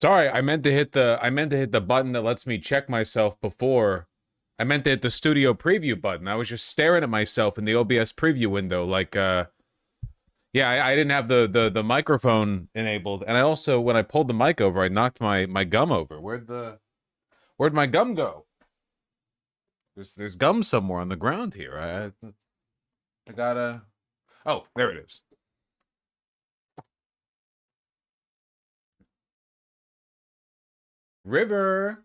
Sorry, I meant to hit the button that lets me check myself before. I meant to hit the studio preview button. I was just staring at myself in the OBS preview window like yeah, I didn't have the microphone enabled. And I also, when I pulled the mic over, I knocked my gum over. Where'd my gum go? There's gum somewhere on the ground here. I gotta... Oh, there it is. River.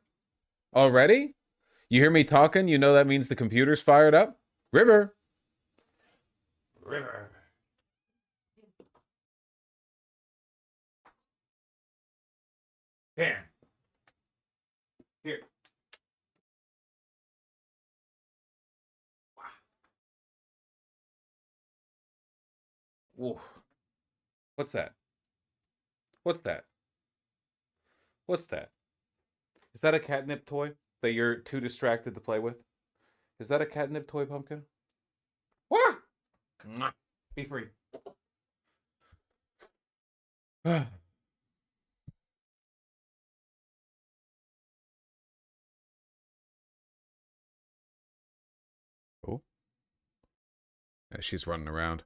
Already? You hear me talking? You know that means the computer's fired up? River. River. There. Here. Wow. Whoa. What's that? What's that? What's that? Is that a catnip toy that you're too distracted to play with? Is that a catnip toy, Pumpkin? What? Be free. Oh. Yeah, she's running around.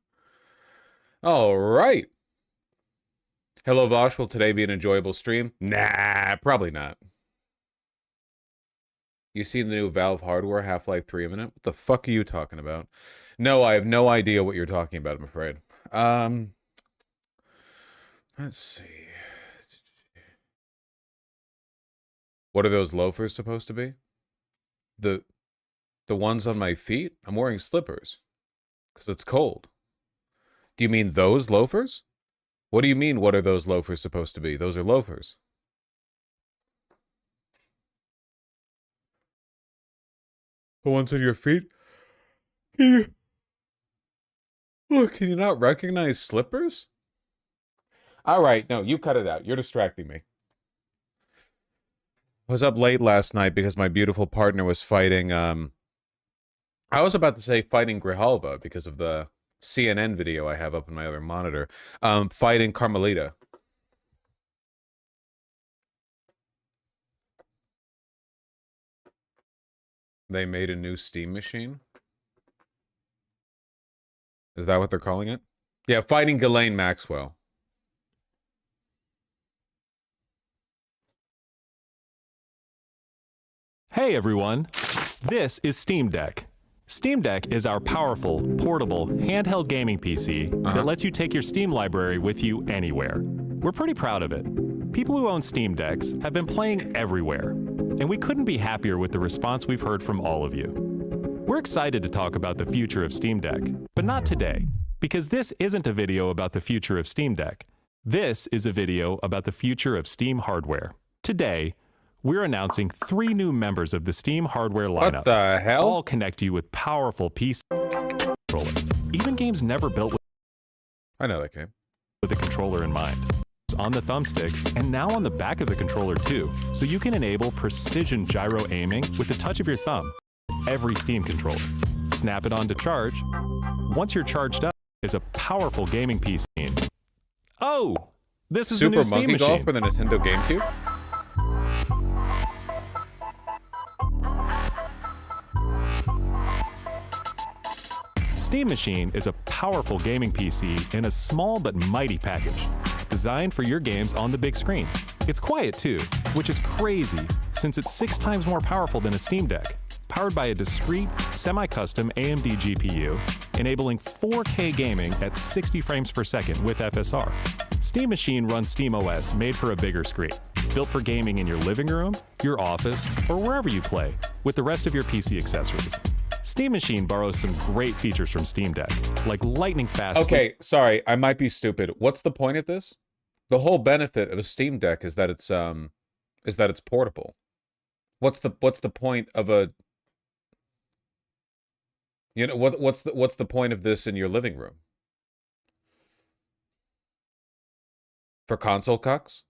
All right. Hello, Vosh. Will today be an enjoyable stream? Nah, probably not. You seen the new Valve hardware, Half-Life 3 imminent? What the fuck are you talking about? No, I have no idea what you're talking about, I'm afraid. Let's see. What are those loafers supposed to be? The ones on my feet? I'm wearing slippers. Because it's cold. Do you mean those loafers? What do you mean, what are those loafers supposed to be? Those are loafers. The ones on your feet? Can you not recognize slippers? All right, no, you cut it out. You're distracting me. I was up late last night because my beautiful partner was fighting, I was about to say fighting Grijalva because of the CNN video I have up on my other monitor. Fighting Carmelita. They made a new Steam machine? Is that what they're calling it? Yeah, fighting Ghislaine Maxwell. Hey everyone, this is Steam Deck. Steam Deck is our powerful, portable, handheld gaming PC that lets you take your Steam library with you anywhere. We're pretty proud of it. People who own Steam Decks have been playing everywhere, and we couldn't be happier with the response we've heard from all of you. We're excited to talk about the future of Steam Deck, but not today, because this isn't a video about the future of Steam Deck. This is a video about the future of Steam hardware. Today, we're announcing 3 new members of the Steam hardware lineup. What the hell? All connect you with powerful PC controller. Even games never built with I know that game. the controller in mind. It's on the thumbsticks and now on the back of the controller too, so you can enable precision gyro aiming with the touch of your thumb. Every Steam controller. Snap it on to charge. Once you're charged up, is a powerful gaming PC. Oh, this is the new Steam Monkey machine. Golf for the Nintendo GameCube? Steam Machine is a powerful gaming PC in a small but mighty package, designed for your games on the big screen. It's quiet too, which is crazy since it's 6 times more powerful than a Steam Deck, powered by a discrete, semi-custom AMD GPU, enabling 4K gaming at 60 frames per second with FSR. Steam Machine runs SteamOS made for a bigger screen, built for gaming in your living room, your office, or wherever you play, with the rest of your PC accessories. Steam Machine borrows some great features from Steam Deck, like lightning fast. Okay, sorry, I might be stupid. What's the point of this? The whole benefit of a Steam Deck is that it's portable. What's the point of a what's the point of this in your living room? For console cucks?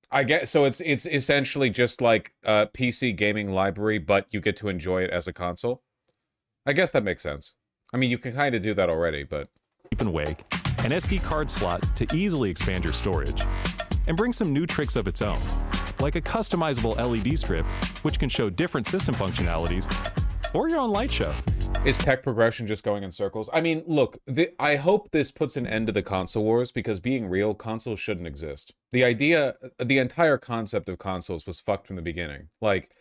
I get, so it's essentially just like a PC gaming library, but you get to enjoy it as a console. I guess that makes sense. I mean, you can kind of do that already, but... Keep and wake, an SD card slot to easily expand your storage, and brings some new tricks of its own, like a customizable LED strip, which can show different system functionalities, or your own light show. Is tech progression just going in circles? I mean, look, I hope this puts an end to the console wars, because being real, consoles shouldn't exist. The entire concept of consoles was fucked from the beginning. Like,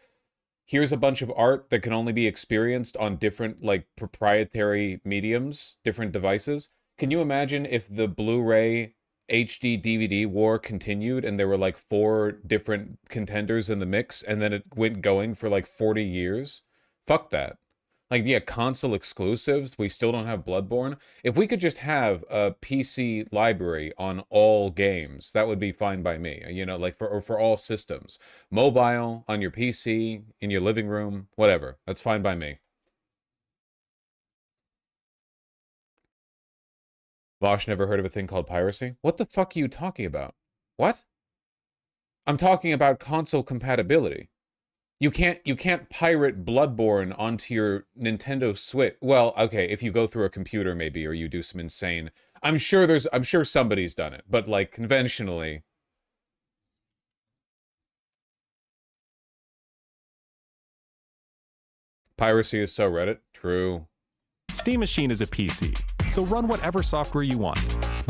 here's a bunch of art that can only be experienced on different, like, proprietary mediums, different devices. Can you imagine if the Blu-ray HD DVD war continued and there were like 4 different contenders in the mix, and then it went going for like 40 years? Fuck that. Like, yeah, console exclusives, we still don't have Bloodborne. If we could just have a PC library on all games, that would be fine by me. You know, like for all systems. Mobile, on your PC, in your living room, whatever. That's fine by me. Vosh never heard of a thing called piracy? What the fuck are you talking about? What? I'm talking about console compatibility. You can't pirate Bloodborne onto your Nintendo Switch. Well, okay, if you go through a computer maybe, or you do some insane. I'm sure somebody's done it, but like conventionally. Piracy is so Reddit. True. Steam Machine is a PC, so run whatever software you want,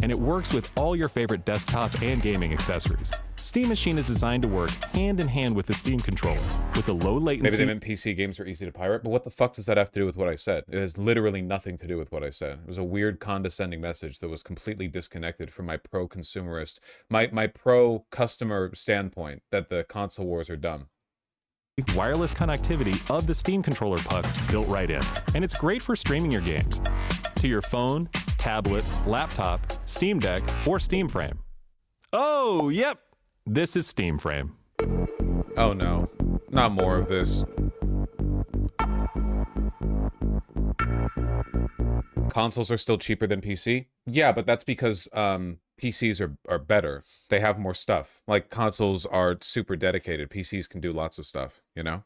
and it works with all your favorite desktop and gaming accessories. Steam Machine is designed to work hand in hand with the Steam controller, with a low latency. Maybe they meant PC games are easy to pirate, but what the fuck does that have to do with what I said? It has literally nothing to do with what I said. It was a weird condescending message that was completely disconnected from my pro-consumerist, my pro-customer standpoint that the console wars are dumb. Wireless connectivity of the Steam controller puck built right in, and it's great for streaming your games to your phone, tablet, laptop, Steam Deck, or Steam Frame. Oh, yep, this is Steam Frame. Oh no, not more of this. Consoles are still cheaper than PC? Yeah, but that's because PCs are better. They have more stuff. Like, consoles are super dedicated. PCs can do lots of stuff, you know?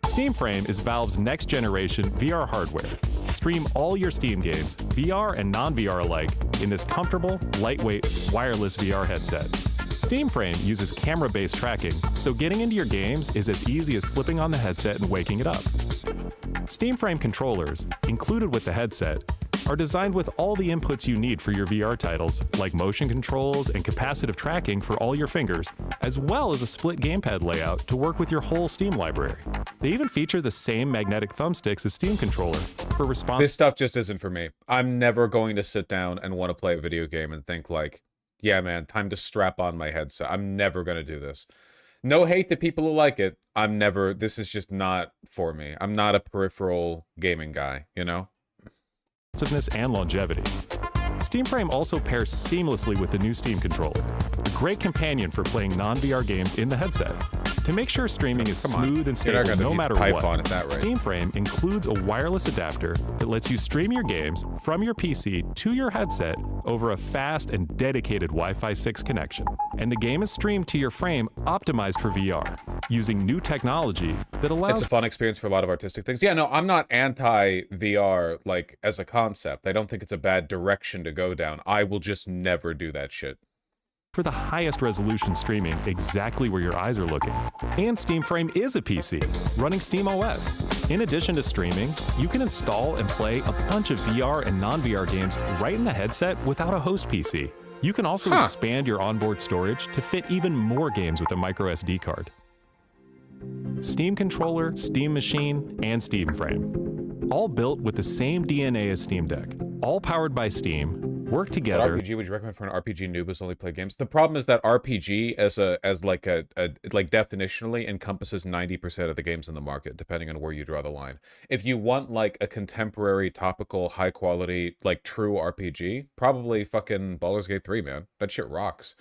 Steam Frame is Valve's next generation VR hardware. Stream all your Steam games, VR and non-VR alike, in this comfortable, lightweight, wireless VR headset. Steam Frame uses camera-based tracking, so getting into your games is as easy as slipping on the headset and waking it up. Steam Frame controllers, included with the headset, are designed with all the inputs you need for your VR titles, like motion controls and capacitive tracking for all your fingers, as well as a split gamepad layout to work with your whole Steam library. They even feature the same magnetic thumbsticks as Steam controller for response. This stuff just isn't for me. I'm never going to sit down and want to play a video game and think like, yeah, man, time to strap on my headset. I'm never going to do this. No hate to people who like it. This is just not for me. I'm not a peripheral gaming guy, you know? And longevity. Steam Frame also pairs seamlessly with the new Steam controller, a great companion for playing non-VR games in the headset. To make sure streaming is smooth and stable no matter what, Steam Frame includes a wireless adapter that lets you stream your games from your PC to your headset over a fast and dedicated Wi-Fi 6 connection. And the game is streamed to your frame optimized for VR, using new technology that allows... It's a fun experience for a lot of artistic things. Yeah, no, I'm not anti-VR, like, as a concept. I don't think it's a bad direction to go down. I will just never do that shit. For the highest resolution streaming exactly where your eyes are looking. And Steam Frame is a PC, running Steam OS. In addition to streaming, you can install and play a bunch of VR and non-VR games right in the headset without a host PC. You can also expand your onboard storage to fit even more games with a micro SD card. Steam controller, Steam Machine, and Steam Frame. All built with the same DNA as Steam Deck. All powered by Steam, work together. What RPG would you recommend for an RPG noob who's only play games? The problem is that RPG as definitionally encompasses 90% of the games in the market, depending on where you draw the line. If you want like a contemporary, topical, high quality, like true RPG, probably fucking Baldur's Gate 3, man. That shit rocks.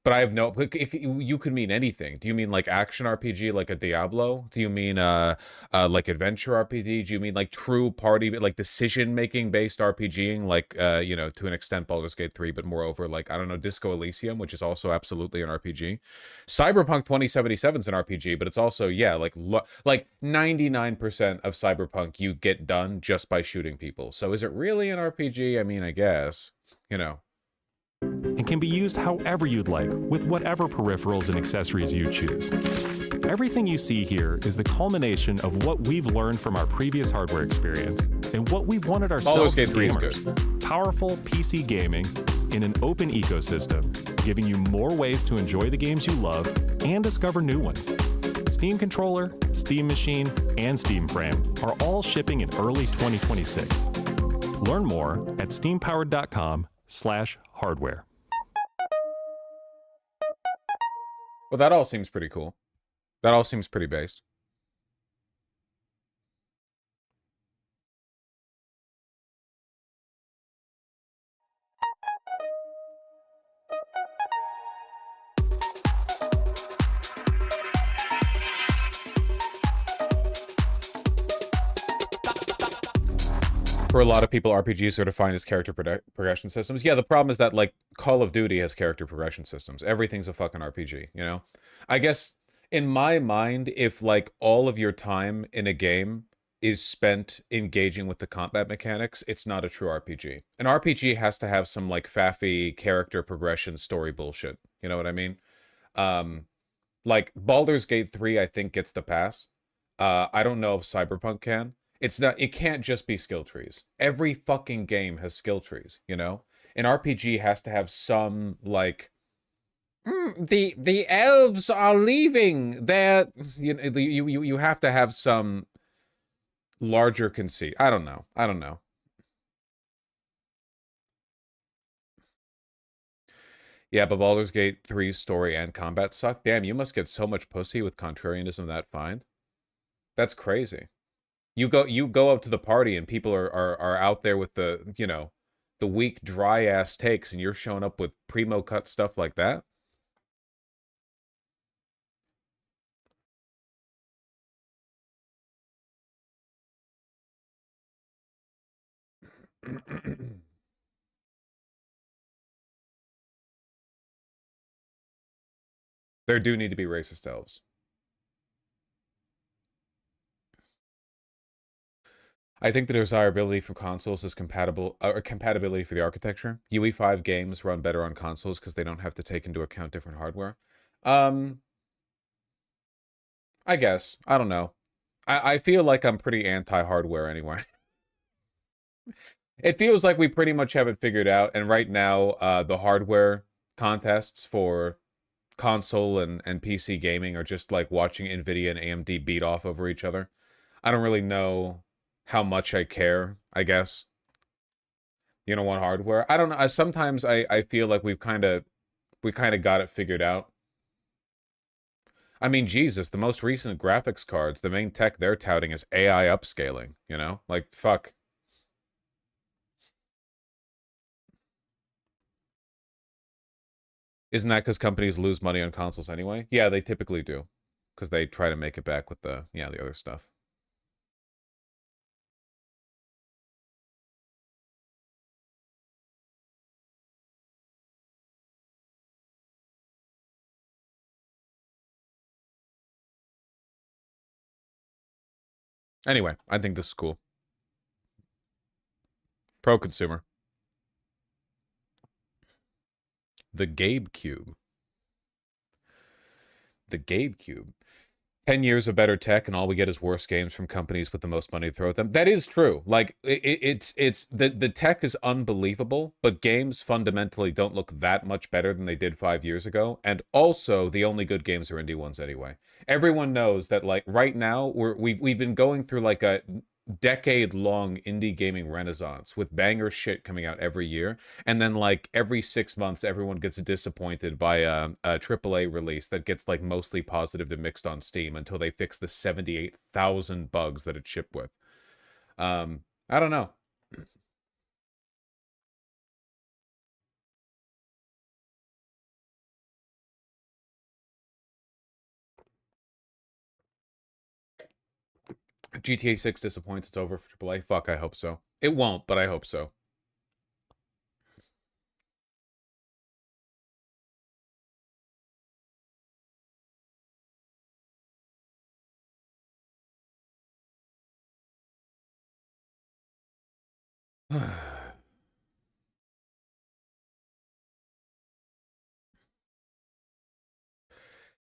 But I have no... You could mean anything. Do you mean like action RPG, like a Diablo? Do you mean like adventure RPG? Do you mean like true party, like decision-making based RPGing, like you know, to an extent Baldur's Gate 3, but moreover like, I don't know, Disco Elysium, which is also absolutely an RPG. Cyberpunk 2077 is an RPG, but it's also, yeah, like 99% of Cyberpunk you get done just by shooting people. So is it really an RPG? I mean, I guess, you know. and can be used however you'd like with whatever peripherals and accessories you choose. Everything you see here is the culmination of what we've learned from our previous hardware experience and what we've wanted ourselves as gamers. Powerful PC gaming in an open ecosystem, giving you more ways to enjoy the games you love and discover new ones. Steam Controller, Steam Machine, and Steam Frame are all shipping in early 2026. Learn more at steampowered.com/hardware. Well, that all seems pretty cool. That all seems pretty based. For a lot of people, RPGs are defined as character progression systems. Yeah, the problem is that, like, Call of Duty has character progression systems. Everything's a fucking RPG, you know? I guess, in my mind, if, like, all of your time in a game is spent engaging with the combat mechanics, it's not a true RPG. An RPG has to have some, like, faffy character progression story bullshit. You know what I mean? Like, Baldur's Gate 3, I think, gets the pass. I don't know if Cyberpunk can. It can't just be skill trees. Every fucking game has skill trees, you know? An RPG has to have some, like, the elves are leaving. You have to have some larger conceit. I don't know. Yeah, but Baldur's Gate 3's story and combat suck. Damn, you must get so much pussy with contrarianism that fine. That's crazy. You go up to the party and people are out there with the, you know, the weak, dry ass takes, and you're showing up with primo cut stuff like that. There do need to be racist elves. I think the desirability from consoles is compatibility for the architecture. UE5 games run better on consoles because they don't have to take into account different hardware. I guess. I don't know. I feel like I'm pretty anti-hardware anyway. It feels like we pretty much have it figured out, and right now, the hardware contests for console and PC gaming are just like watching Nvidia and AMD beat off over each other. I don't really know how much I care, I guess. You know, on hardware. I don't know. Sometimes I feel like we kind of got it figured out. I mean, Jesus, the most recent graphics cards, the main tech they're touting is AI upscaling, you know? Like, fuck. Isn't that because companies lose money on consoles anyway? Yeah, they typically do. Because they try to make it back with the other stuff. Anyway, I think this is cool. Pro-consumer. The Gabe Cube. The Gabe Cube. 10 years of better tech and all we get is worse games from companies with the most money to throw at them. That is true. Like, it's the tech is unbelievable, but games fundamentally don't look that much better than they did 5 years ago. And also, the only good games are indie ones anyway. Everyone knows that, like, right now we've been going through like a decade-long indie gaming renaissance with banger shit coming out every year, and then like every 6 months everyone gets disappointed by a AAA release that gets like mostly positive to mixed on Steam until they fix the 78,000 bugs that it shipped with. I don't know. GTA 6 disappoints, it's over for AAA. Fuck, I hope so. It won't, but I hope so.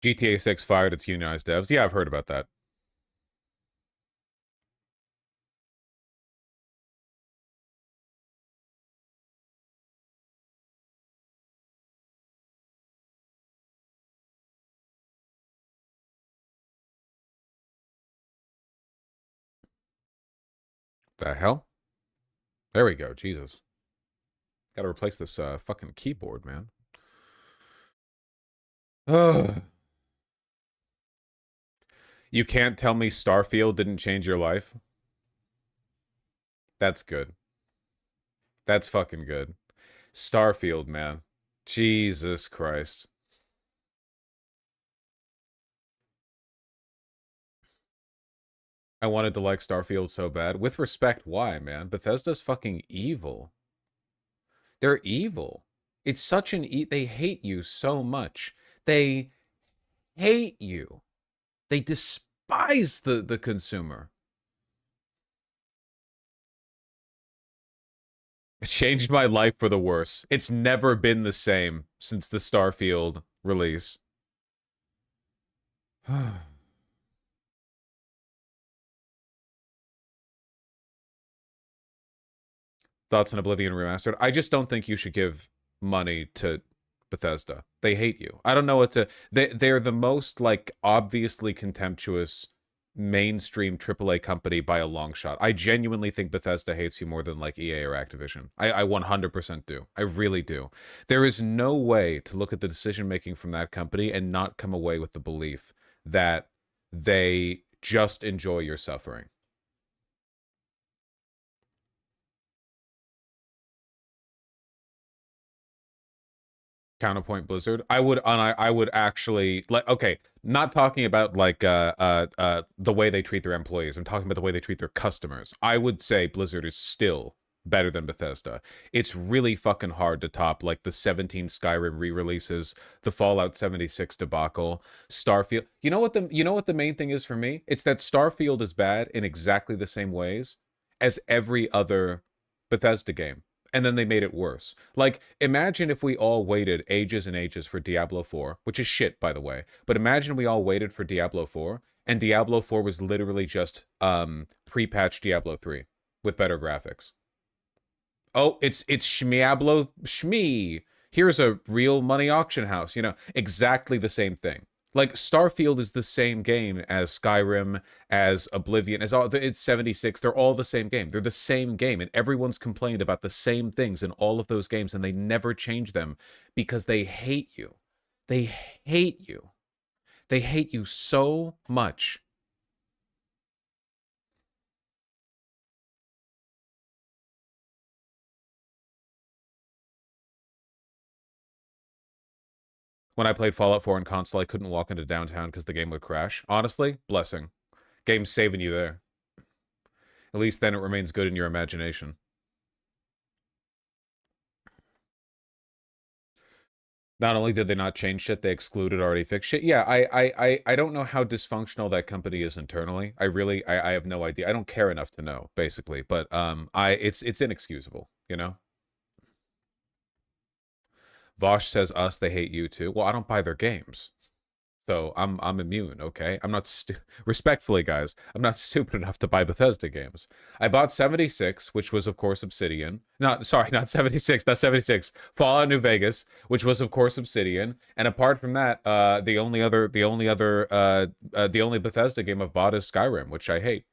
GTA 6 fired its unionized devs. Yeah, I've heard about that. The hell? There we go. Jesus. Gotta replace this fucking keyboard, man. Ugh. You can't tell me Starfield didn't change your life? That's good. That's fucking good. Starfield, man. Jesus Christ. I wanted to like Starfield so bad. With respect, why, man? Bethesda's fucking evil. They're evil. It's such an they hate you so much. They hate you. They despise the consumer. It changed my life for the worse. It's never been the same since the Starfield release. Thoughts on Oblivion Remastered? I just don't think you should give money to Bethesda. They hate you. I don't know what to... They're the most, like, obviously contemptuous mainstream AAA company by a long shot. I genuinely think Bethesda hates you more than, like, EA or Activision. I 100% do. I really do. There is no way to look at the decision-making from that company and not come away with the belief that they just enjoy your suffering. Counterpoint Blizzard. I would actually like, okay, not talking about like the way they treat their employees. I'm talking about the way they treat their customers. I would say Blizzard is still better than Bethesda. It's really fucking hard to top like the 17 Skyrim re-releases, the Fallout 76 debacle, Starfield. You know what the main thing is for me? It's that Starfield is bad in exactly the same ways as every other Bethesda game. And then they made it worse. Like, imagine if we all waited ages and ages for Diablo 4, which is shit, by the way. But imagine we all waited for Diablo 4, and Diablo 4 was literally just pre-patched Diablo 3 with better graphics. Oh, it's Shmiablo Shmee. Here's a real money auction house. You know, exactly the same thing. Like, Starfield is the same game as Skyrim, as Oblivion, as all, it's 76. They're all the same game. They're the same game, and everyone's complained about the same things in all of those games, and they never change them because they hate you. They hate you. They hate you so much. When I played Fallout 4 on console, I couldn't walk into downtown because the game would crash. Honestly, blessing. Game's saving you there. At least then it remains good in your imagination. Not only did they not change shit, they excluded already fixed shit. Yeah, I don't know how dysfunctional that company is internally. I have no idea. I don't care enough to know, basically. But it's inexcusable, you know? Vosh says us, they hate you too. Well, I don't buy their games. So I'm immune, okay? I'm not respectfully, guys. I'm not stupid enough to buy Bethesda games. I bought 76, which was of course Obsidian. Not 76. That's 76. Fallout New Vegas, which was of course Obsidian. And apart from that, the only Bethesda game I've bought is Skyrim, which I hate.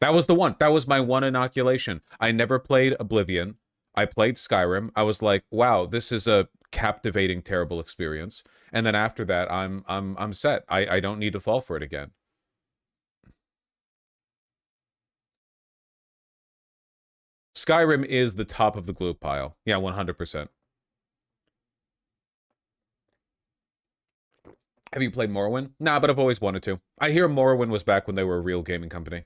That was the one. That was my one inoculation. I never played Oblivion. I played Skyrim. I was like, wow, this is a captivating, terrible experience. And then after that, I'm set. I don't need to fall for it again. Skyrim is the top of the glue pile. Yeah, 100%. Have you played Morrowind? Nah, but I've always wanted to. I hear Morrowind was back when they were a real gaming company.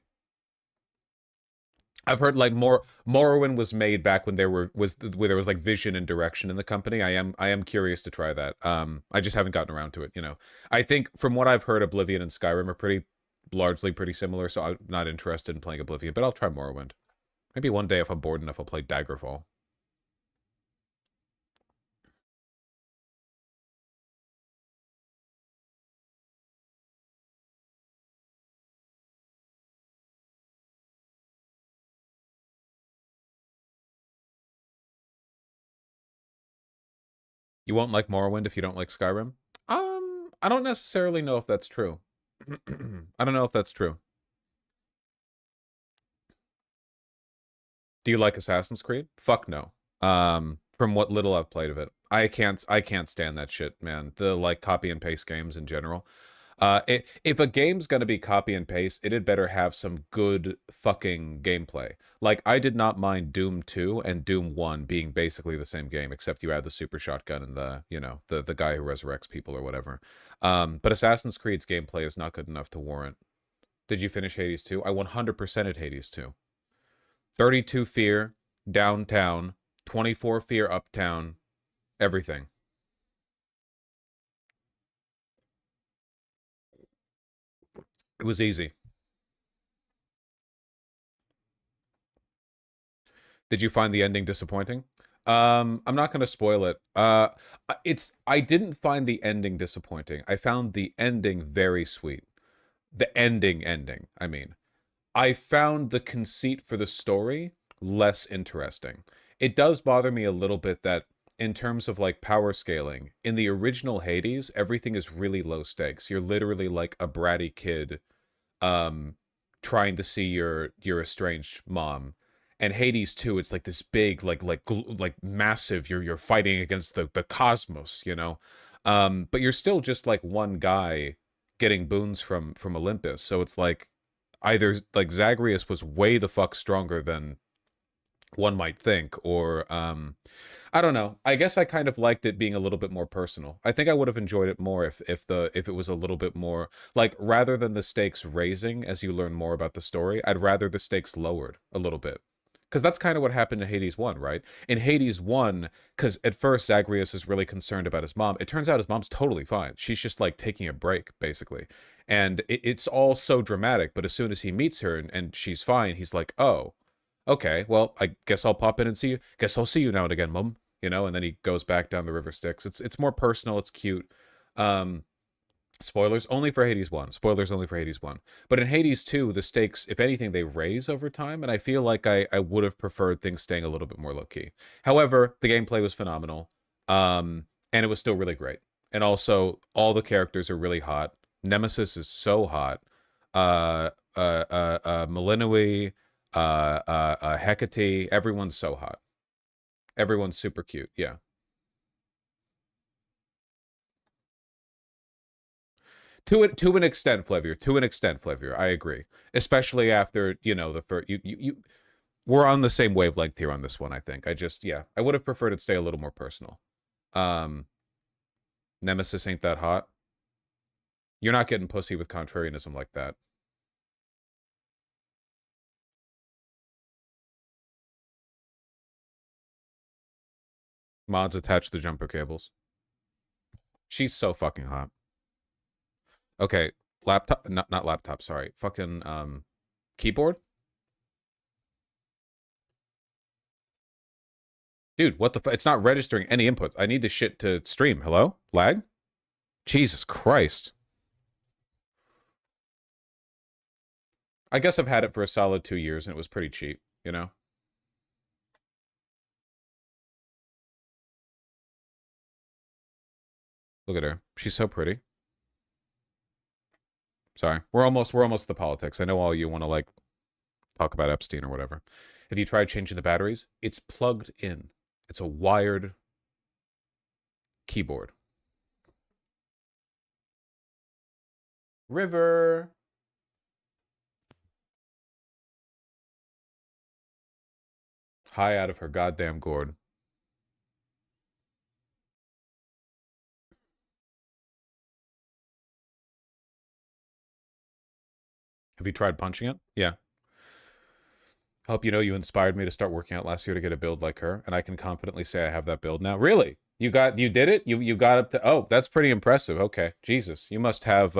I've heard like Morrowind was made back when there was like vision and direction in the company. I am curious to try that. I just haven't gotten around to it, you know. I think from what I've heard, Oblivion and Skyrim are largely pretty similar, so I'm not interested in playing Oblivion, but I'll try Morrowind. Maybe one day if I'm bored enough I'll play Daggerfall. You won't like Morrowind if you don't like Skyrim? I don't necessarily know if that's true. I don't know if that's true. Do you like Assassin's Creed? Fuck no. From what little I've played of it, I can't stand that shit, man. The like copy and paste games in general. If a game's gonna be copy and paste, it had better have some good fucking gameplay. Like, I did not mind Doom 2 and Doom 1 being basically the same game, except you add the super shotgun and the, you know, the guy who resurrects people or whatever. But Assassin's Creed's gameplay is not good enough to warrant. Did you finish Hades 2? I 100%ed Hades 2. 32 Fear, Downtown, 24 Fear Uptown, everything. It was easy. Did you find the ending disappointing? I'm not going to spoil it. I didn't find the ending disappointing. I found the ending very sweet. The ending, I mean. I found the conceit for the story less interesting. It does bother me a little bit that in terms of like power scaling, in the original Hades, everything is really low stakes. You're literally like a bratty kid trying to see your estranged mom. And Hades 2, it's like this big, like massive, you're fighting against the cosmos, you know? But you're still just like one guy getting boons from Olympus. So it's like either like Zagreus was way the fuck stronger than one might think, or I don't know. I guess I kind of liked it being a little bit more personal. I think I would have enjoyed it more if it was a little bit more like, rather than the stakes raising as you learn more about the story, I'd rather the stakes lowered a little bit. Because that's kind of what happened in Hades 1, right? In Hades 1, because at first Zagreus is really concerned about his mom. It turns out his mom's totally fine. She's just like taking a break, basically. And it's all so dramatic, but as soon as he meets her and she's fine, he's like, oh, okay, well, I guess I'll pop in and see you. Guess I'll see you now and again, Mum. You know, and then he goes back down the river Styx. It's more personal. It's cute. Spoilers only for Hades 1. Spoilers only for Hades 1. But in Hades 2, the stakes, if anything, they raise over time, and I feel like I would have preferred things staying a little bit more low-key. However, the gameplay was phenomenal, and it was still really great. And also, all the characters are really hot. Nemesis is so hot. Melinoi, Hecate, everyone's so hot. Everyone's super cute, yeah. To an extent, Flavier. To an extent, Flavier. I agree. Especially after, you know, the first... We're on the same wavelength here on this one, I think. Yeah. I would have preferred it stay a little more personal. Nemesis ain't that hot. You're not getting pussy with contrarianism like that. Mods attach the jumper cables. She's so fucking hot. Okay, laptop, not laptop, sorry. Fucking, keyboard? Dude, what the fuck? It's not registering any inputs. I need this shit to stream. Hello? Lag? Jesus Christ. I guess I've had it for a solid 2 years and it was pretty cheap, you know? Look at her. She's so pretty. Sorry. We're almost the politics. I know all you want to, like, talk about Epstein or whatever. Have you tried changing the batteries? It's plugged in. It's a wired keyboard. River. High out of her goddamn gourd. Have you tried punching it? Yeah. Hope you know you inspired me to start working out last year to get a build like her, and I can confidently say I have that build now. Really? You did it? You got up to, oh, that's pretty impressive. Okay. Jesus. You must have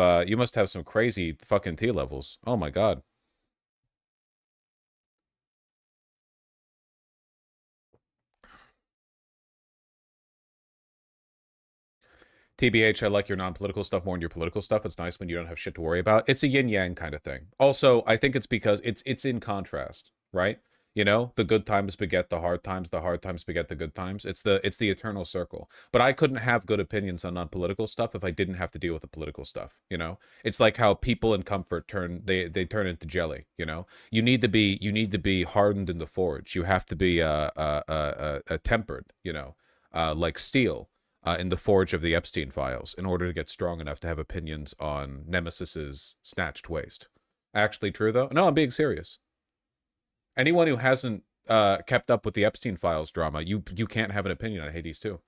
some crazy fucking T levels. Oh my god. TBH, I like your non-political stuff more than your political stuff. It's nice when you don't have shit to worry about. It's a yin-yang kind of thing. Also, I think it's because it's in contrast, right? You know, the good times beget the hard times beget the good times. It's the eternal circle. But I couldn't have good opinions on non-political stuff if I didn't have to deal with the political stuff, you know? It's like how people in comfort they turn into jelly, you know? You need to be hardened in the forge. You have to be tempered, you know, like steel in the forge of the Epstein files in order to get strong enough to have opinions on Nemesis's snatched waist. Actually true though? No, I'm being serious. Anyone who hasn't kept up with the Epstein files drama, you can't have an opinion on Hades 2.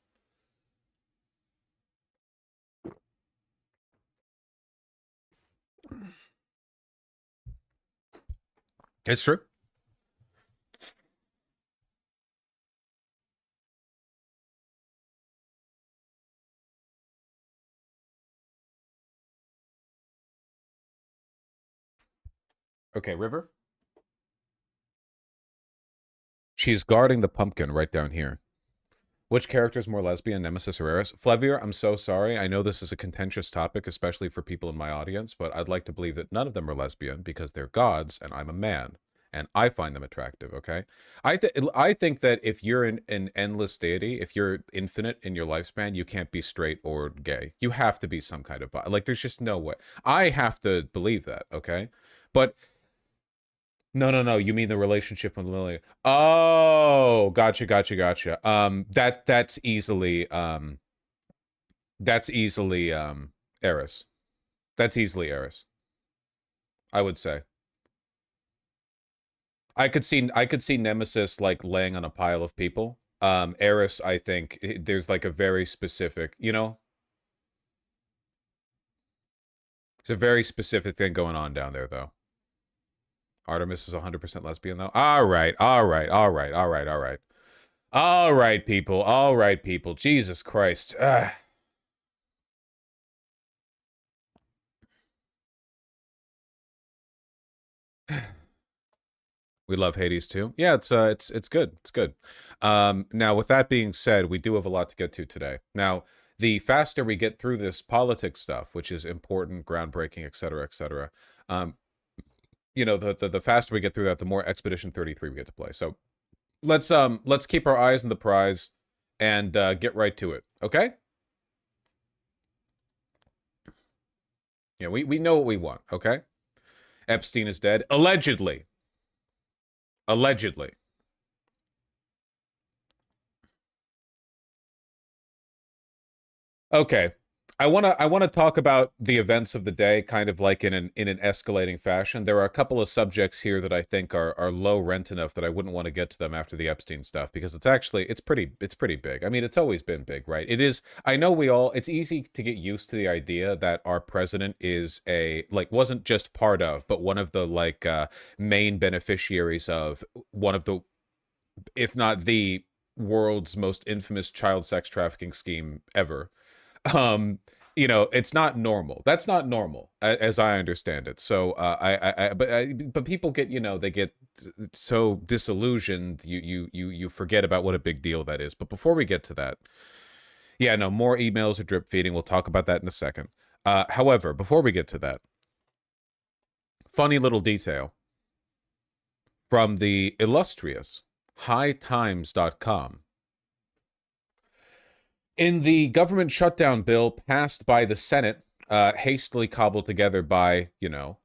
It's true. Okay, River. She's guarding the pumpkin right down here. Which character is more lesbian, Nemesis or Eris? Flevier, I'm so sorry. I know this is a contentious topic, especially for people in my audience, but I'd like to believe that none of them are lesbian because they're gods and I'm a man. And I find them attractive, okay? I think that if you're an endless deity, if you're infinite in your lifespan, you can't be straight or gay. You have to be some kind of... Like, there's just no way. I have to believe that, okay? But... No. You mean the relationship with Lily? Oh, gotcha. That's easily Eris. That's easily Eris. I would say. I could see Nemesis like laying on a pile of people. Eris, I think there's like a very specific, you know, there's a very specific thing going on down there though. Artemis is 100% lesbian, though. All right. All right, people. Jesus Christ. We love Hades too. Yeah, it's good. It's good. Now, with that being said, we do have a lot to get to today. Now, the faster we get through this politics stuff, which is important, groundbreaking, etc., you know, the faster we get through that, the more Expedition 33 we get to play. So let's keep our eyes on the prize and get right to it. Okay? Yeah, we know what we want, okay? Epstein is dead. Allegedly. Allegedly. Okay. I want to talk about the events of the day kind of like in an escalating fashion. There are a couple of subjects here that I think are low rent enough that I wouldn't want to get to them after the Epstein stuff because it's pretty big. I mean, it's always been big, right? It is. I know it's easy to get used to the idea that our president is wasn't just part of, but one of the main beneficiaries of one of the, if not the world's most infamous child sex trafficking scheme ever. You know, it's not normal. That's not normal, as I understand it. So, but people get, you know, they get so disillusioned. You forget about what a big deal that is. But before we get to that, yeah, no, more emails are drip feeding. We'll talk about that in a second. However, before we get to that, funny little detail from the illustrious hightimes.com. In the government shutdown bill passed by the Senate, hastily cobbled together by, you know,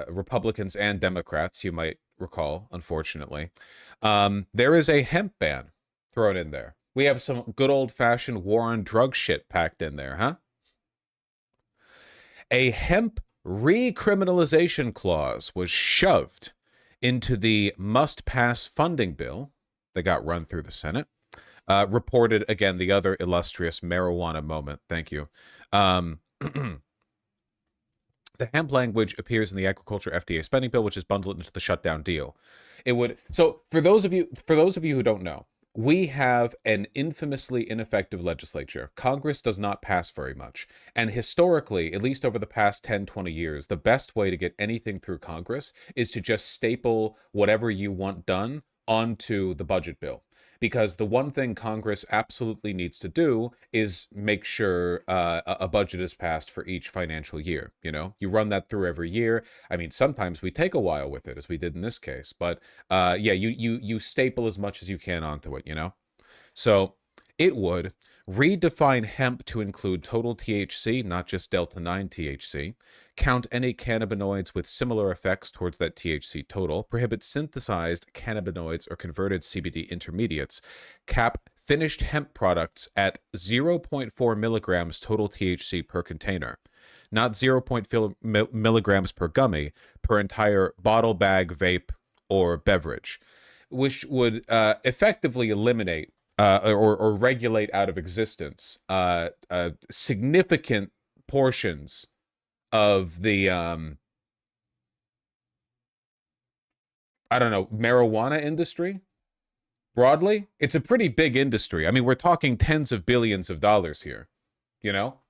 Republicans and Democrats, you might recall, unfortunately, there is a hemp ban thrown in there. We have some good old-fashioned war on drug shit packed in there, huh? A hemp recriminalization clause was shoved into the must-pass funding bill that got run through the Senate. Reported, again, the other illustrious marijuana moment. Thank you. The hemp language appears in the agriculture FDA spending bill, which is bundled into the shutdown deal. It would... So, for those of you who don't know, we have an infamously ineffective legislature. Congress does not pass very much. And historically, at least over the past 10, 20 years, the best way to get anything through Congress is to just staple whatever you want done onto the budget bill. because the one thing Congress absolutely needs to do is make sure a budget is passed for each financial year. You know, you run that through every year. I mean, sometimes we take a while with it, as we did in this case, but yeah, you staple as much as you can onto it. You know, so it would redefine hemp to include total THC, not just Delta 9 THC, count any cannabinoids with similar effects towards that THC total, prohibit synthesized cannabinoids or converted CBD intermediates, cap finished hemp products at 0.4 milligrams total THC per container, not 0.4 milligrams per gummy per entire bottle, bag, vape, or beverage, which would effectively eliminate or regulate out of existence significant portions of the I don't know, marijuana industry broadly. It's a pretty big industry. I mean, we're talking tens of billions of dollars here, you know?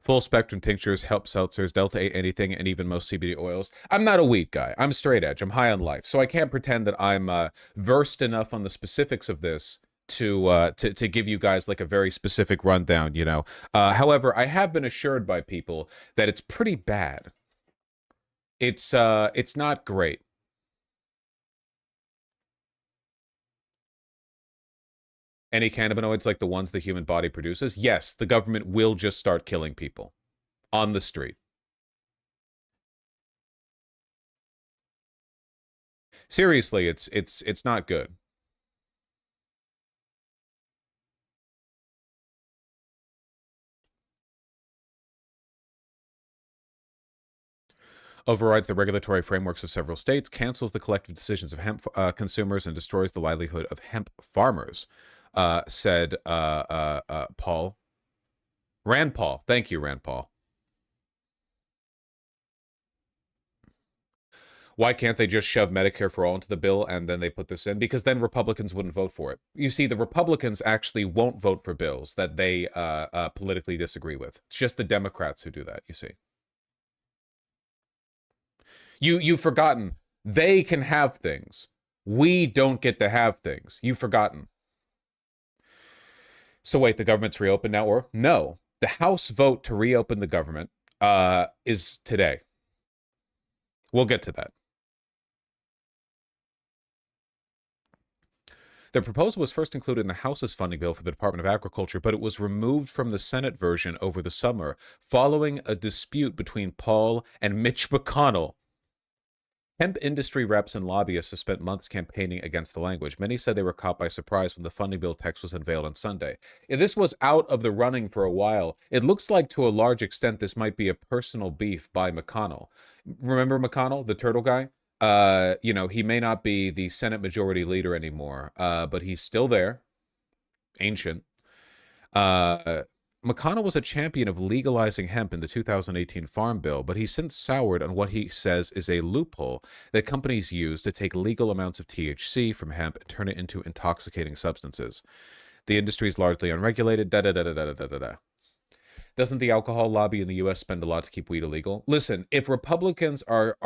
Full spectrum tinctures, help seltzers, Delta 8 anything, and even most CBD oils. I'm not a weed guy. I'm straight edge. I'm high on life. So I can't pretend that I'm versed enough on the specifics of this to give you guys like a very specific rundown, you know. However, I have been assured by people that it's pretty bad. It's not great. Any cannabinoids like the ones the human body produces? Yes, the government will just start killing people on the street. Seriously, it's not good. Overrides the regulatory frameworks of several states, cancels the collective decisions of hemp consumers, and destroys the livelihood of hemp farmers, said Paul. Rand Paul. Thank you, Rand Paul. Why can't they just shove Medicare for all into the bill and then they put this in? Because then Republicans wouldn't vote for it. You see, the Republicans actually won't vote for bills that they politically disagree with. It's just the Democrats who do that, you see. You've forgotten. They can have things. We don't get to have things. You've forgotten. So wait, the government's reopened now, or? No. The House vote to reopen the government is today. We'll get to that. The proposal was first included in the House's funding bill for the Department of Agriculture, but it was removed from the Senate version over the summer, following a dispute between Paul and Mitch McConnell. Hemp industry reps and lobbyists have spent months campaigning against the language. Many said they were caught by surprise when the funding bill text was unveiled on Sunday. If this was out of the running for a while, it looks like to a large extent this might be a personal beef by McConnell. Remember McConnell, the turtle guy? You know, he may not be the Senate Majority Leader anymore, but he's still there. Ancient. McConnell was a champion of legalizing hemp in the 2018 Farm Bill, but he's since soured on what he says is a loophole that companies use to take legal amounts of THC from hemp and turn it into intoxicating substances. The industry is largely unregulated, da-da-da-da-da-da-da-da. Doesn't the alcohol lobby in the U.S. spend a lot to keep weed illegal? Listen, if Republicans are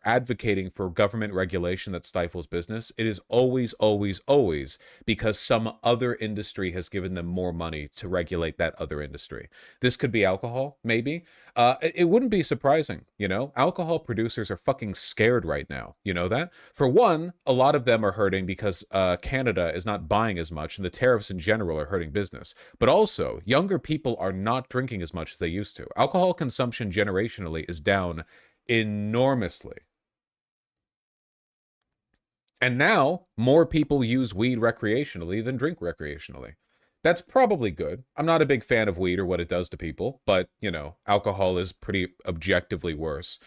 advocating for government regulation that stifles business, it is always, always, always because some other industry has given them more money to regulate that other industry. This could be alcohol, maybe. It wouldn't be surprising, you know? Alcohol producers are fucking scared right now. You know that? For one, a lot of them are hurting because Canada is not buying as much, and the tariffs in general are hurting business. But also, younger people are not drinking as much as they used to. Alcohol consumption generationally is down enormously. And now, more people use weed recreationally than drink recreationally. That's probably good. I'm not a big fan of weed or what it does to people, but, you know, alcohol is pretty objectively worse.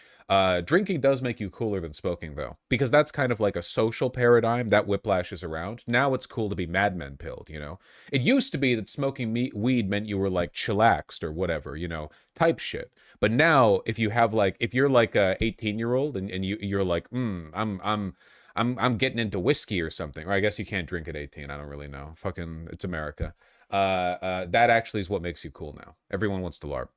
Drinking does make you cooler than smoking, though, because that's kind of like a social paradigm that whiplashes around. Now it's cool to be Mad Men pilled, you know? It used to be that smoking weed meant you were, like, chillaxed or whatever, you know, type shit. But now, if you have, like, if you're, like, a 18-year-old and you're like, I'm getting into whiskey or something. Or I guess you can't drink at 18. I don't really know. Fucking, it's America. That actually is what makes you cool now. Everyone wants to LARP.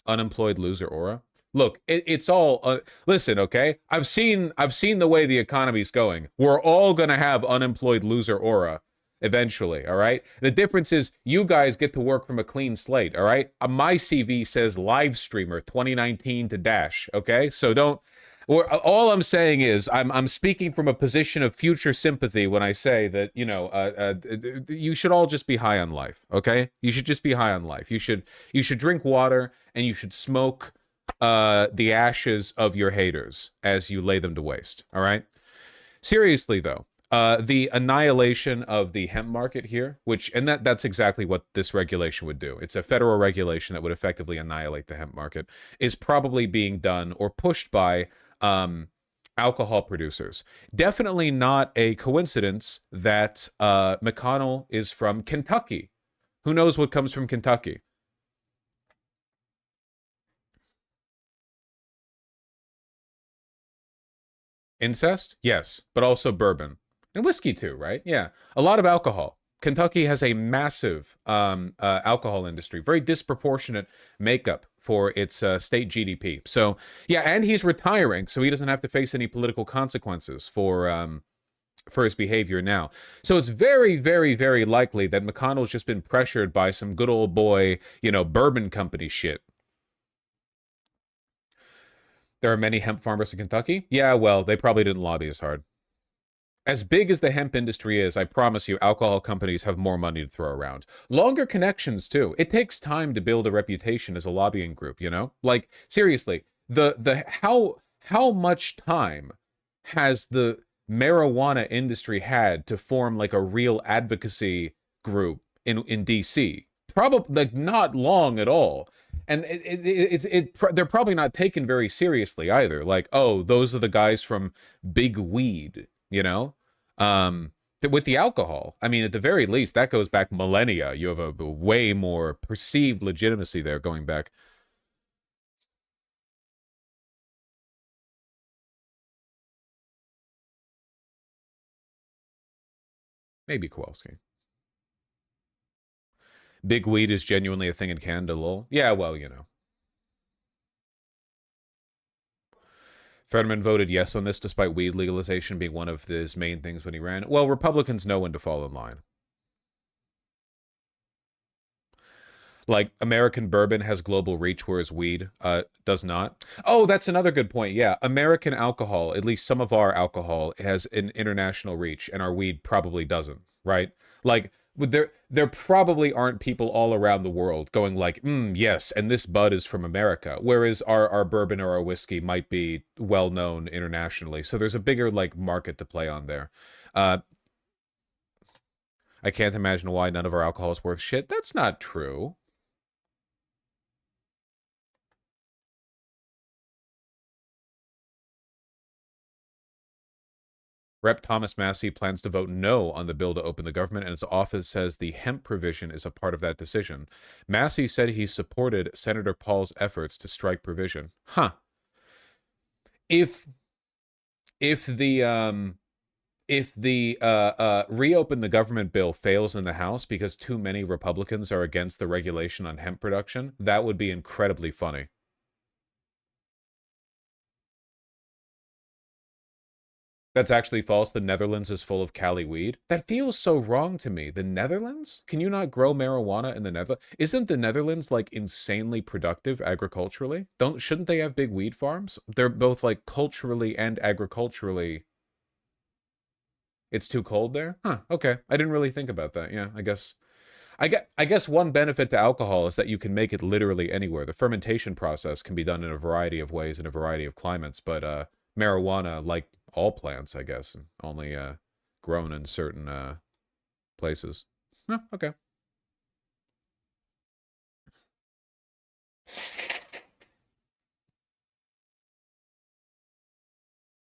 Unemployed loser aura. Look, it's all listen, okay? I've seen the way the economy's going. We're all going to have unemployed loser aura eventually, all right? The difference is you guys get to work from a clean slate, all right? My CV says live streamer 2019 to dash, okay? So don't all I'm saying is I'm speaking from a position of future sympathy when I say that, you know, you should all just be high on life, okay? You should just be high on life. You should drink water and you should smoke the ashes of your haters as you lay them to waste, all right? Seriously, though, the annihilation of the hemp market here, and that's exactly what this regulation would do. It's a federal regulation that would effectively annihilate the hemp market, is probably being done or pushed by alcohol producers. Definitely not a coincidence that McConnell is from Kentucky. Who knows what comes from Kentucky? Incest? Yes, but also bourbon. And whiskey too, right? Yeah. A lot of alcohol. Kentucky has a massive alcohol industry, very disproportionate makeup for its state GDP. So, yeah, and he's retiring, so he doesn't have to face any political consequences for his behavior now. So it's very, very, very likely that McConnell's just been pressured by some good old boy, you know, bourbon company shit. There are many hemp farmers in Kentucky? Yeah, well, they probably didn't lobby as hard. As big as the hemp industry is, I promise you, alcohol companies have more money to throw around. Longer connections, too. It takes time to build a reputation as a lobbying group, you know? Like, seriously, how much time has the marijuana industry had to form, like, a real advocacy group in DC? Probably, like, not long at all. And they're probably not taken very seriously either. Like, oh, those are the guys from Big Weed, you know? With the alcohol, I mean, at the very least, that goes back millennia. You have a way more perceived legitimacy there going back. Maybe Kowalski. Big Weed is genuinely a thing in Canada, lol. Yeah, well, you know. Fetterman voted yes on this despite weed legalization being one of his main things when he ran. Well, Republicans know when to fall in line. Like, American bourbon has global reach, whereas weed does not. Oh, that's another good point. Yeah, American alcohol, at least some of our alcohol, has an international reach, and our weed probably doesn't, right? Like, there probably aren't people all around the world going like, yes, and this bud is from America, whereas our bourbon or our whiskey might be well known internationally. So there's a bigger like market to play on there. I can't imagine why none of our alcohol is worth shit. That's not true. Rep. Thomas Massey plans to vote no on the bill to open the government, and his office says the hemp provision is a part of that decision. Massey said he supported Senator Paul's efforts to strike provision. Huh. If the reopen the government bill fails in the House because too many Republicans are against the regulation on hemp production, that would be incredibly funny. That's actually false. The Netherlands is full of Cali weed. That feels so wrong to me. The Netherlands? Can you not grow marijuana in the Netherlands? Isn't the Netherlands like insanely productive agriculturally? Shouldn't they have big weed farms? They're both like culturally and agriculturally. It's too cold there? Huh, okay. I didn't really think about that. Yeah, I guess one benefit to alcohol is that you can make it literally anywhere. The fermentation process can be done in a variety of ways in a variety of climates, but marijuana, like all plants, I guess, only grown in certain places. Okay.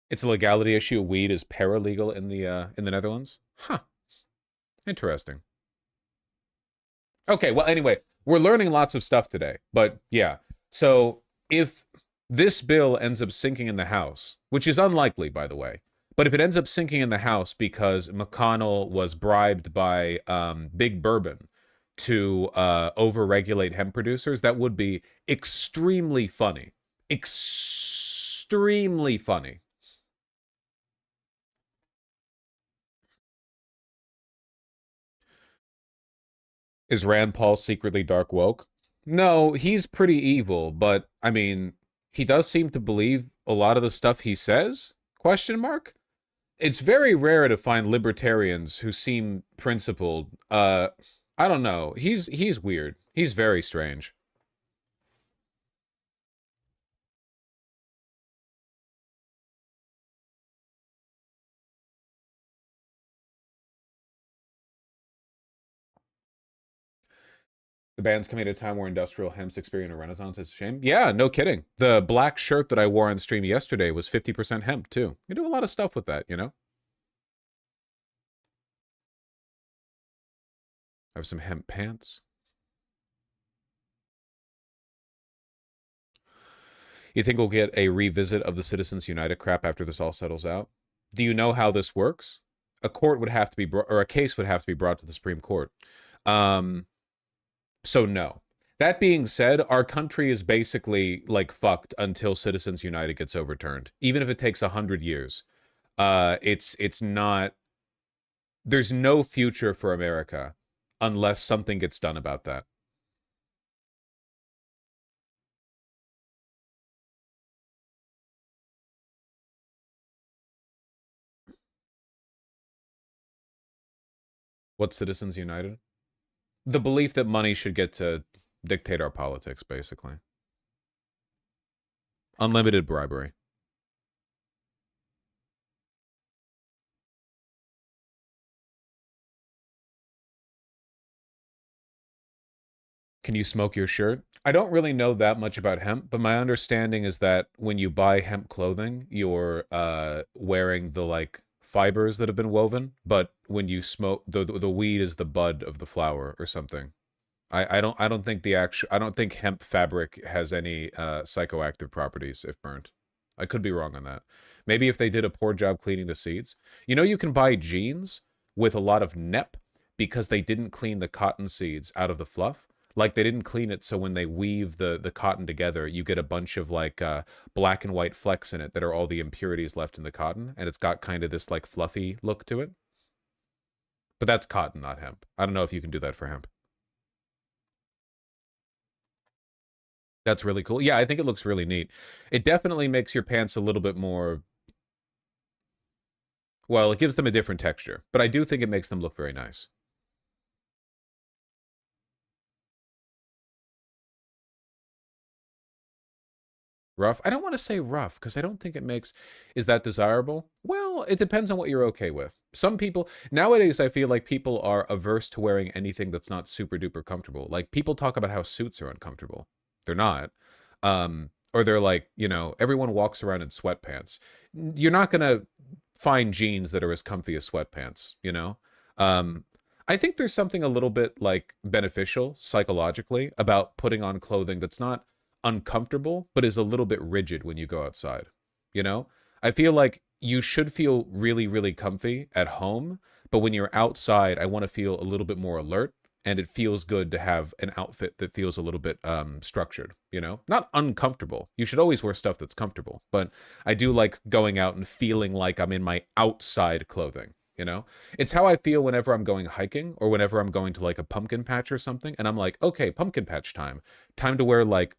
It's a legality issue. Weed is paralegal in the Netherlands. Huh. Interesting. Okay, well, anyway, we're learning lots of stuff today, but yeah. So if this bill ends up sinking in the House, which is unlikely, by the way, but if it ends up sinking in the House because McConnell was bribed by Big Bourbon to overregulate hemp producers, that would be extremely funny. extremely funny. Is Rand Paul secretly dark woke? No, he's pretty evil, but I mean, he does seem to believe a lot of the stuff he says? Question mark? It's very rare to find libertarians who seem principled. I don't know. He's weird. He's very strange. The band's coming at a time where industrial hemp's experiencing a renaissance. It's a shame. Yeah, no kidding. The black shirt that I wore on stream yesterday was 50% hemp, too. You do a lot of stuff with that, you know? I have some hemp pants. You think we'll get a revisit of the Citizens United crap after this all settles out? Do you know how this works? A court would have to be brought, or a case would have to be brought to the Supreme Court. So no. That being said, our country is basically like fucked until Citizens United gets overturned. Even if it takes 100 years. It's not. There's no future for America unless something gets done about that. What's Citizens United? The belief that money should get to dictate our politics, basically. Unlimited bribery. Can you smoke your shirt? I don't really know that much about hemp, but my understanding is that when you buy hemp clothing, you're wearing the like fibers that have been woven, but when you smoke the weed is the bud of the flower or something. I don't think I don't think hemp fabric has any psychoactive properties if burnt. I could be wrong on that. Maybe if they did a poor job cleaning the seeds. You know, you can buy jeans with a lot of nep because they didn't clean the cotton seeds out of the fluff. Like they didn't clean it, so when they weave the cotton together, you get a bunch of like black and white flecks in it that are all the impurities left in the cotton, and it's got kind of this like fluffy look to it. But that's cotton, not hemp. I don't know if you can do that for hemp. That's really cool. Yeah, I think it looks really neat. It definitely makes your pants a little bit more... Well, it gives them a different texture, but I do think it makes them look very nice. Rough? I don't want to say rough, because I don't think it makes... Is that desirable? Well, it depends on what you're okay with. Some people... Nowadays, I feel like people are averse to wearing anything that's not super duper comfortable. Like, people talk about how suits are uncomfortable. They're not. Or they're like, you know, everyone walks around in sweatpants. You're not going to find jeans that are as comfy as sweatpants, you know? I think there's something a little bit like beneficial psychologically about putting on clothing that's not uncomfortable, but is a little bit rigid when you go outside, you know? I feel like you should feel really, really comfy at home, but when you're outside, I want to feel a little bit more alert, and it feels good to have an outfit that feels a little bit structured, you know? Not uncomfortable. You should always wear stuff that's comfortable, but I do like going out and feeling like I'm in my outside clothing, you know? It's how I feel whenever I'm going hiking or whenever I'm going to like a pumpkin patch or something, and I'm like, okay, pumpkin patch time. Time to wear like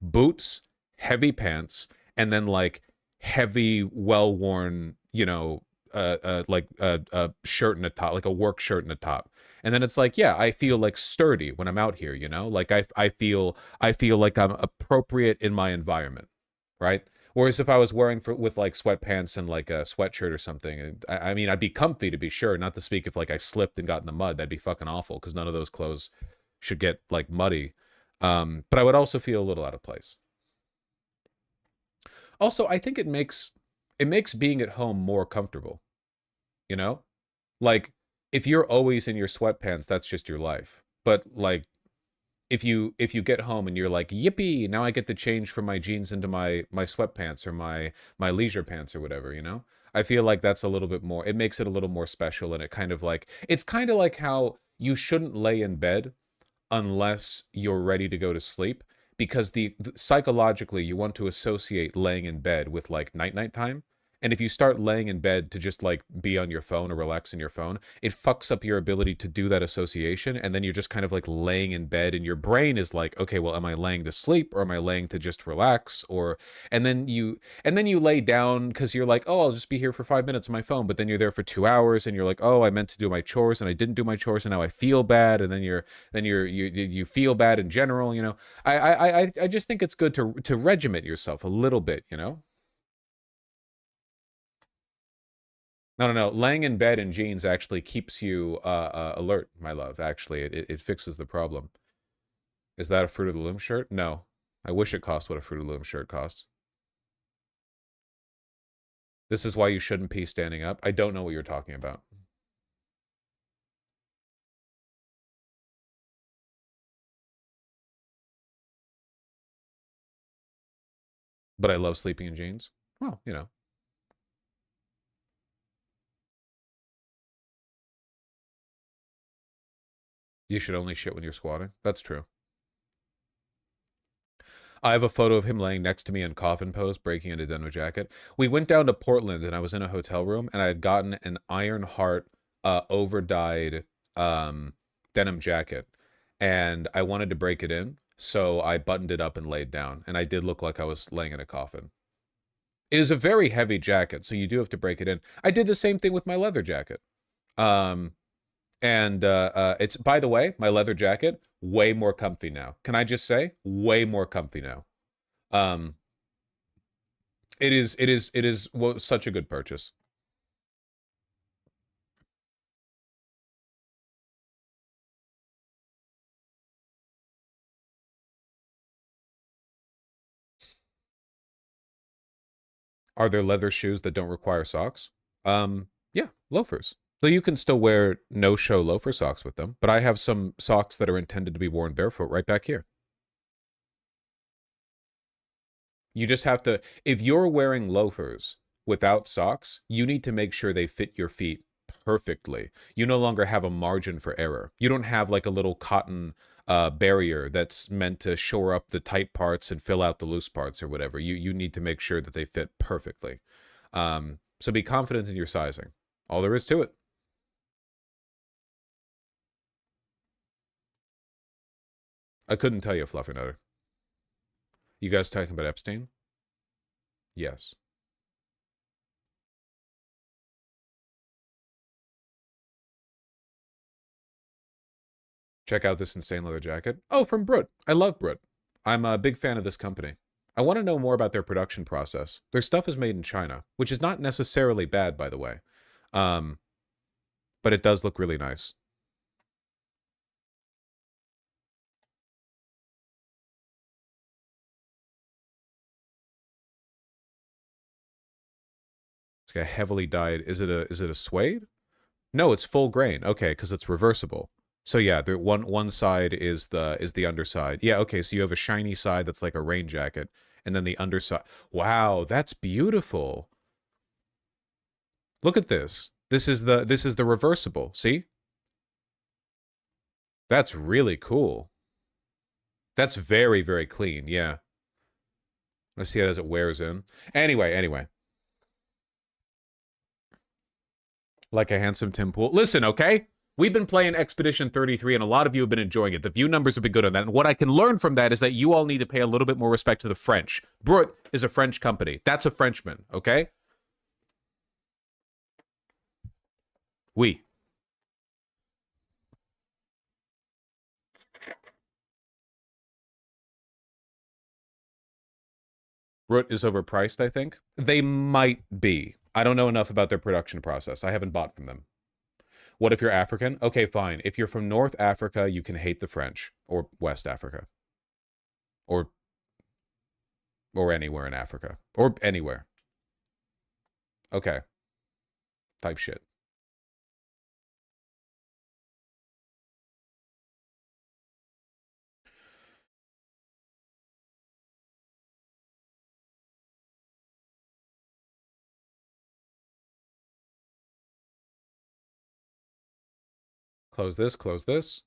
boots, heavy pants, and then like heavy, well-worn, you know, like a shirt and a top, like a work shirt and a top. And then it's like, yeah, I feel like sturdy when I'm out here, you know? Like I feel like I'm appropriate in my environment, right? Whereas if I was wearing with like sweatpants and like a sweatshirt or something, and I mean, I'd be comfy to be sure, not to speak if like I slipped and got in the mud, that'd be fucking awful because none of those clothes should get like muddy. But I would also feel a little out of place. Also, I think it makes being at home more comfortable, you know? Like if you're always in your sweatpants, that's just your life. But like if you get home and you're like, yippee, now I get to change from my jeans into my sweatpants or my leisure pants or whatever, you know? I feel like that's a little bit more, it makes it a little more special, and it kind of like, it's kind of like how you shouldn't lay in bed unless you're ready to go to sleep, because psychologically you want to associate laying in bed with like night time. And if you start laying in bed to just like be on your phone or relax in your phone, it fucks up your ability to do that association. And then you're just kind of like laying in bed and your brain is like, okay, well, am I laying to sleep or am I laying to just relax? And then you lay down because you're like, oh, I'll just be here for 5 minutes on my phone. But then you're there for 2 hours and you're like, oh, I meant to do my chores and I didn't do my chores and now I feel bad. And then you feel bad in general. I just think it's good to regiment yourself a little bit, No. Laying in bed in jeans actually keeps you alert, my love. Actually, it fixes the problem. Is that a Fruit of the Loom shirt? No. I wish it cost what a Fruit of the Loom shirt costs. This is why you shouldn't pee standing up. I don't know what you're talking about. But I love sleeping in jeans. Well, you should only shit when you're squatting. That's true. I have a photo of him laying next to me in coffin pose, breaking into denim jacket. We went down to Portland, and I was in a hotel room, and I had gotten an Iron Heart over-dyed denim jacket, and I wanted to break it in, so I buttoned it up and laid down, and I did look like I was laying in a coffin. It is a very heavy jacket, so you do have to break it in. I did the same thing with my leather jacket. And it's, by the way, my leather jacket, way more comfy now. Can I just say, way more comfy now. It is well, such a good purchase. Are there leather shoes that don't require socks? Yeah, loafers. So you can still wear no-show loafer socks with them, but I have some socks that are intended to be worn barefoot right back here. You just have to, if you're wearing loafers without socks, you need to make sure they fit your feet perfectly. You no longer have a margin for error. You don't have like a little cotton barrier that's meant to shore up the tight parts and fill out the loose parts or whatever. You need to make sure that they fit perfectly. So be confident in your sizing. All there is to it. I couldn't tell you, Fluffernutter. You guys talking about Epstein? Yes. Check out this insane leather jacket. Oh, from Brut. I love Brut. I'm a big fan of this company. I want to know more about their production process. Their stuff is made in China, which is not necessarily bad, by the way. But it does look really nice. It's got heavily dyed. Is it a suede? No, it's full grain. Okay, because it's reversible. So yeah, the one side is the underside. Yeah, okay, so you have a shiny side that's like a rain jacket, and then the underside. Wow, that's beautiful. Look at this. This is the reversible. See? That's really cool. That's very, very clean. Yeah. Let's see it as it wears in. Anyway. Like a handsome Tim Pool. Listen, okay? We've been playing Expedition 33, and a lot of you have been enjoying it. The view numbers have been good on that. And what I can learn from that is that you all need to pay a little bit more respect to the French. Brut is a French company. That's a Frenchman, okay? Oui. Brut is overpriced, I think. They might be. I don't know enough about their production process. I haven't bought from them. What if you're African? Okay, fine. If you're from North Africa, you can hate the French. Or West Africa. Or anywhere in Africa. Or anywhere. Okay. Type shit. Close this, close this.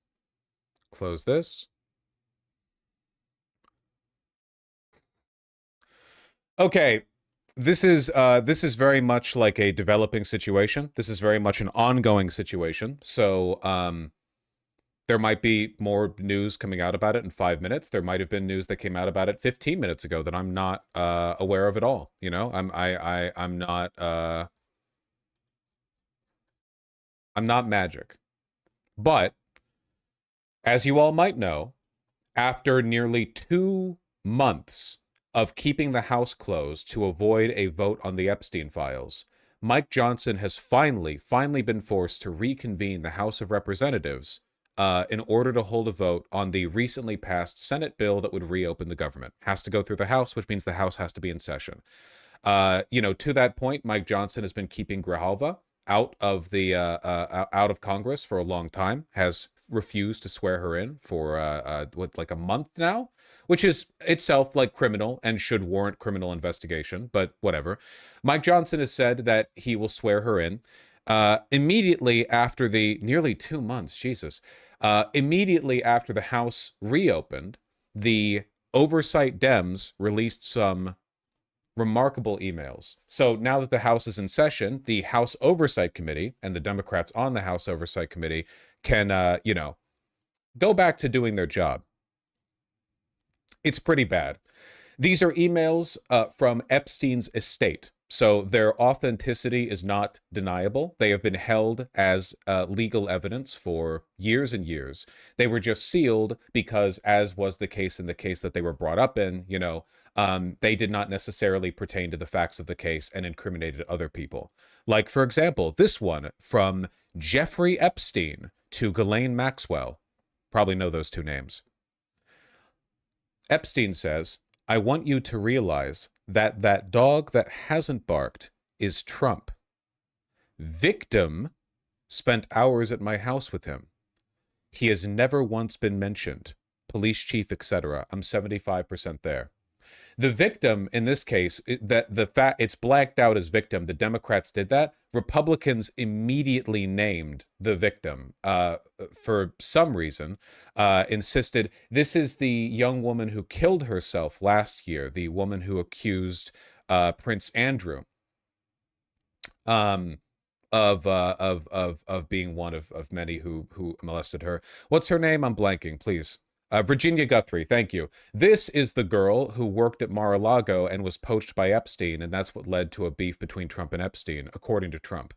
Close this. Okay, this is very much like a developing situation. This is very much an ongoing situation. So, there might be more news coming out about it in 5 minutes. There might have been news that came out about it 15 minutes ago that I'm not aware of at all. You know, I'm not magic. But as you all might know, after nearly 2 months of keeping the House closed to avoid a vote on the Epstein files, Mike Johnson has finally been forced to reconvene the House of Representatives in order to hold a vote on the recently passed Senate bill that would reopen the government. Has to go through the House, which means the House has to be in session. To that point, Mike Johnson has been keeping Grijalva out of the out of Congress for a long time. Has refused to swear her in for like a month now, which is itself like criminal and should warrant criminal investigation. But whatever. Mike Johnson has said that he will swear her in immediately after the nearly 2 months. Jesus. Immediately after the House reopened, the oversight Dems released some remarkable emails. So now that the House is in session, the House Oversight Committee and the Democrats on the House Oversight Committee can, go back to doing their job. It's pretty bad. These are emails from Epstein's estate. So their authenticity is not deniable. They have been held as legal evidence for years and years. They were just sealed because, as was the case in the case that they were brought up in, they did not necessarily pertain to the facts of the case and incriminated other people. Like, for example, this one from Jeffrey Epstein to Ghislaine Maxwell. Probably know those two names. Epstein says, I want you to realize that that dog that hasn't barked is Trump. Victim spent hours at my house with him. He has never once been mentioned. Police chief, etc. I'm 75% there. The victim in this case, it's blacked out as victim. The Democrats did that. Republicans immediately named the victim for some reason, insisted this is the young woman who killed herself last year, the woman who accused Prince Andrew of being one of many who molested her. What's her name? I'm blanking, please. Virginia Guthrie, thank you. This is the girl who worked at Mar-a-Lago and was poached by Epstein, and that's what led to a beef between Trump and Epstein, according to Trump.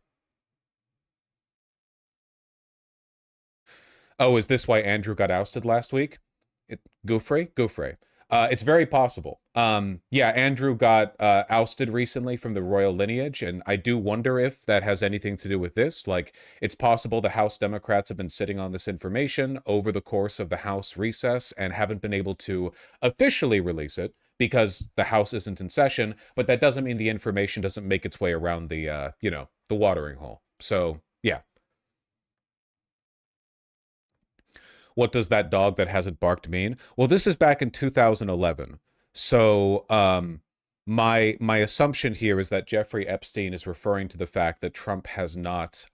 Oh, is this why Andrew got ousted last week? Gouffre? It's very possible. Yeah, Andrew got ousted recently from the royal lineage, and I do wonder if that has anything to do with this. Like, it's possible the House Democrats have been sitting on this information over the course of the House recess and haven't been able to officially release it because the House isn't in session, but that doesn't mean the information doesn't make its way around the, the watering hole. So, yeah. What does that dog that hasn't barked mean? Well, this is back in 2011. So my assumption here is that Jeffrey Epstein is referring to the fact that Trump has not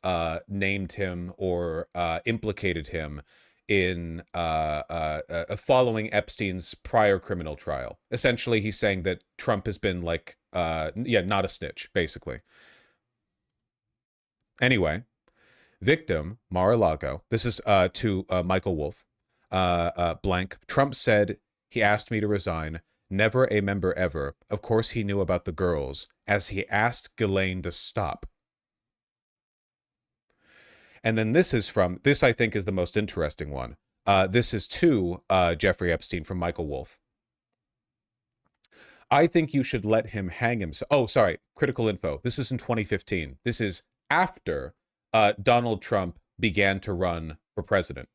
named him or implicated him in following Epstein's prior criminal trial. Essentially, he's saying that Trump has been like, not a snitch, basically. Anyway. Victim, Mar-a-Lago. This is to Michael Wolff. Blank. Trump said he asked me to resign. Never a member ever. Of course he knew about the girls, as he asked Ghislaine to stop. And then this I think is the most interesting one. This is to Jeffrey Epstein from Michael Wolff. I think you should let him hang himself. Oh, sorry. Critical info. This is in 2015. This is after Donald Trump began to run for president.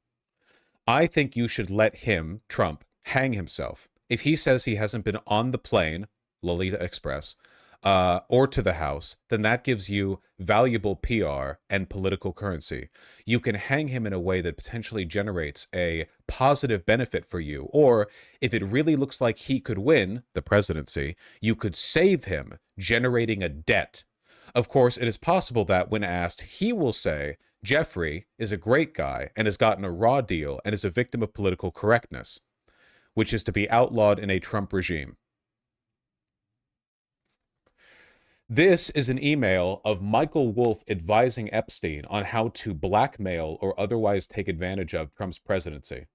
I think you should let him, Trump, hang himself. If he says he hasn't been on the plane, Lolita Express, or to the House, then that gives you valuable PR and political currency. You can hang him in a way that potentially generates a positive benefit for you. Or if it really looks like he could win the presidency, you could save him, generating a debt. Of course, it is possible that when asked, he will say, Jeffrey is a great guy and has gotten a raw deal and is a victim of political correctness, which is to be outlawed in a Trump regime. This is an email of Michael Wolff advising Epstein on how to blackmail or otherwise take advantage of Trump's presidency.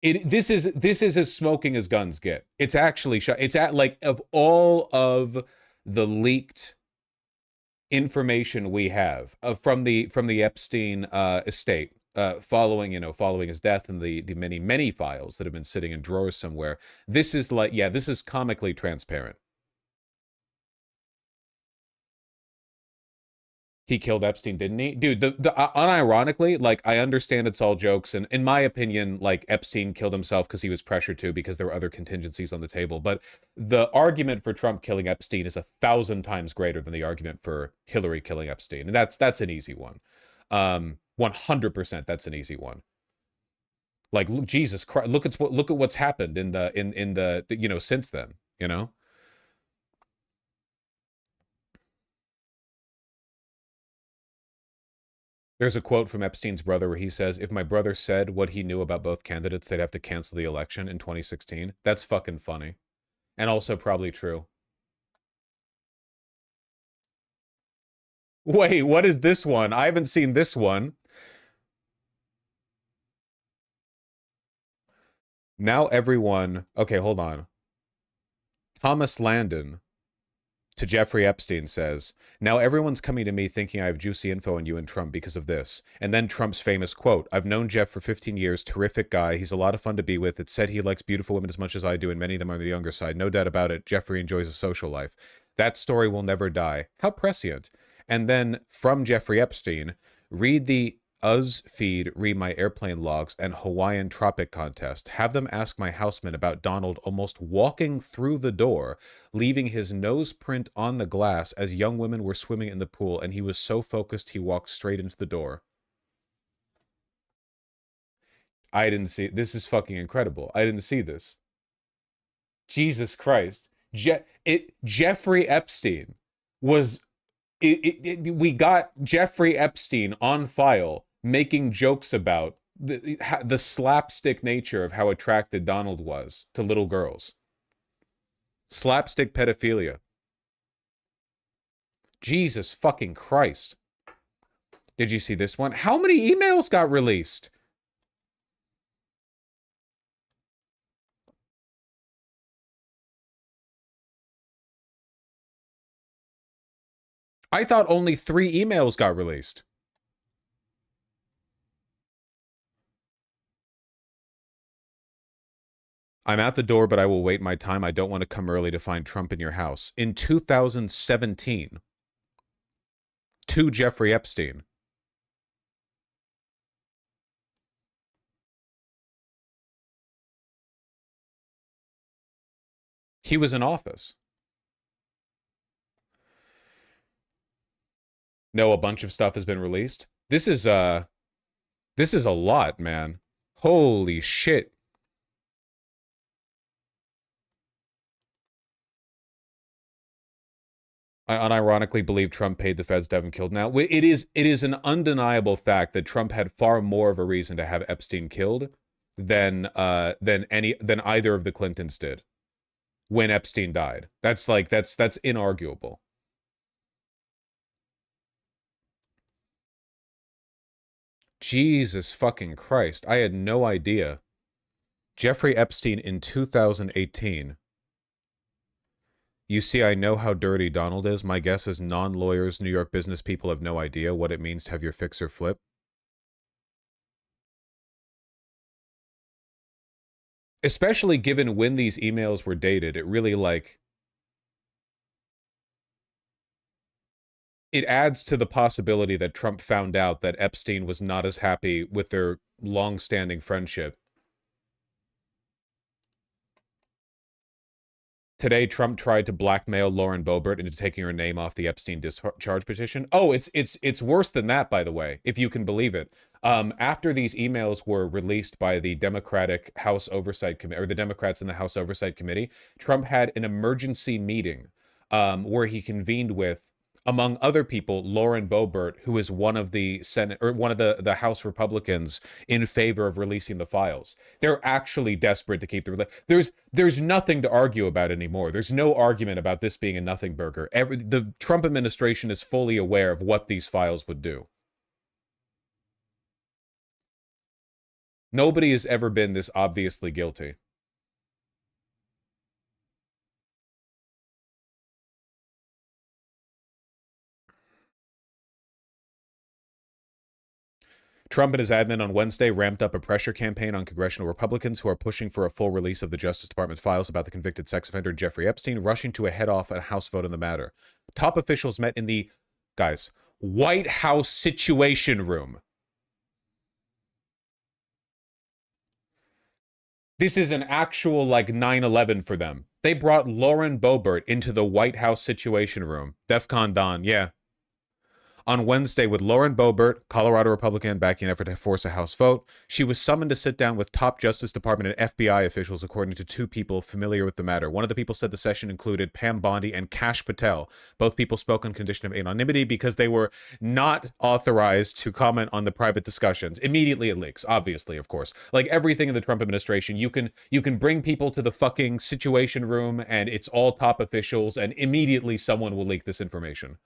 This is as smoking as guns get. It's actually it's at like of all of the leaked information we have from the Epstein estate following his death and the many files that have been sitting in drawers somewhere. This is like, yeah, this is comically transparent. He killed Epstein, didn't he? Dude, unironically, like, I understand it's all jokes, and in my opinion, like, Epstein killed himself because he was pressured to, because there were other contingencies on the table. But the argument for Trump killing Epstein is 1,000 times greater than the argument for Hillary killing Epstein, and that's an easy one. 100%, that's an easy one. Like, Jesus Christ, look at what's happened in the since then, you know. There's a quote from Epstein's brother where he says, if my brother said what he knew about both candidates, they'd have to cancel the election in 2016. That's fucking funny. And also probably true. Wait, what is this one? I haven't seen this one. Now everyone... Okay, hold on. Thomas Landon to Jeffrey Epstein says, now everyone's coming to me thinking I have juicy info on you and Trump because of this. And then Trump's famous quote, I've known Jeff for 15 years, terrific guy. He's a lot of fun to be with. It's said he likes beautiful women as much as I do, and many of them are on the younger side. No doubt about it. Jeffrey enjoys a social life. That story will never die. How prescient. And then from Jeffrey Epstein, read the feed, read my airplane logs, and Hawaiian Tropic contest. Have them ask my houseman about Donald almost walking through the door, leaving his nose print on the glass as young women were swimming in the pool, and he was so focused he walked straight into the door. I didn't see... This is fucking incredible. I didn't see this. Jesus Christ. Jeffrey Epstein was... we got Jeffrey Epstein on file making jokes about the slapstick nature of how attracted Donald was to little girls. Slapstick pedophilia. Jesus fucking Christ. Did you see this one? How many emails got released? I thought only 3 emails got released. I'm at the door, but I will wait my time. I don't want to come early to find Trump in your house. In 2017, to Jeffrey Epstein. He was in office. No, a bunch of stuff has been released. This is a lot, man. Holy shit. I unironically believe Trump paid the feds to have him killed. Now, it is an undeniable fact that Trump had far more of a reason to have Epstein killed than either of the Clintons did when Epstein died. That's inarguable. Jesus fucking Christ. I had no idea. Jeffrey Epstein in 2018. You see, I know how dirty Donald is. My guess is non-lawyers, New York business people have no idea what it means to have your fixer flip. Especially given when these emails were dated, it really, like... It adds to the possibility that Trump found out that Epstein was not as happy with their long-standing friendship. Today, Trump tried to blackmail Lauren Boebert into taking her name off the Epstein discharge petition. Oh, it's worse than that, by the way, if you can believe it. After these emails were released by the Democratic House Oversight Committee, or the Democrats in the House Oversight Committee, Trump had an emergency meeting where he convened with Among other people, Lauren Boebert, who is one of the Senate or one of the House Republicans in favor of releasing the files. They're actually desperate to keep there's nothing to argue about anymore. There's no argument about this being a nothing burger. The Trump administration is fully aware of what these files would do. Nobody has ever been this obviously guilty. Trump and his admin on Wednesday ramped up a pressure campaign on congressional Republicans who are pushing for a full release of the Justice Department files about the convicted sex offender Jeffrey Epstein, rushing to a head-off at a House vote on the matter. Top officials met in the, guys, White House Situation Room. This is an actual, like, 9/11 for them. They brought Lauren Boebert into the White House Situation Room. DEFCON Don, yeah. On Wednesday, with Lauren Boebert, Colorado Republican, backing an effort to force a House vote, she was summoned to sit down with top Justice Department and FBI officials, according to two people familiar with the matter. One of the people said the session included Pam Bondi and Kash Patel. Both people spoke on condition of anonymity because they were not authorized to comment on the private discussions. Immediately it leaks, obviously, of course. Like everything in the Trump administration, you can bring people to the fucking Situation Room and it's all top officials and immediately someone will leak this information.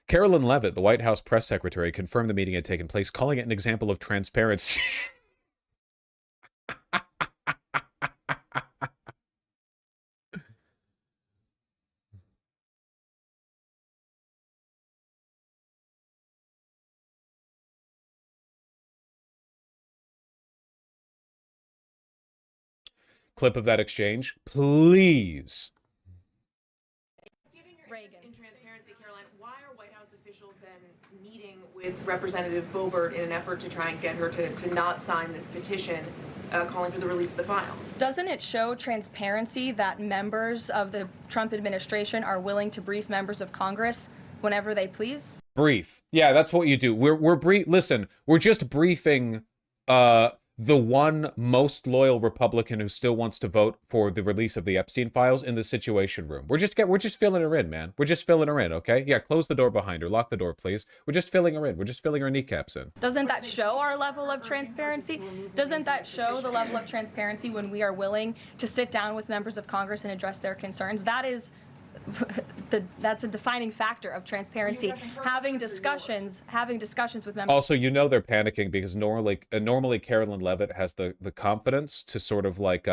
Carolyn Leavitt, the White House press secretary, confirmed the meeting had taken place, calling it an example of transparency. Clip of that exchange, please. With Representative Boebert in an effort to try and get her to not sign this petition calling for the release of the files. Doesn't it show transparency that members of the Trump administration are willing to brief members of Congress whenever they please? Brief. Yeah, that's what you do. Listen, we're just briefing the one most loyal Republican who still wants to vote for the release of the Epstein files in the Situation Room. We're just filling her in, man. We're just filling her in, okay? Yeah, close the door behind her. Lock the door, please. We're just filling her in. We're just filling her kneecaps in. Doesn't that show our level of transparency? Doesn't that show the level of transparency when we are willing to sit down with members of Congress and address their concerns? That is that's a defining factor of transparency. Having discussions with members. Also, you know they're panicking because normally Carolyn Leavitt has the confidence to sort of like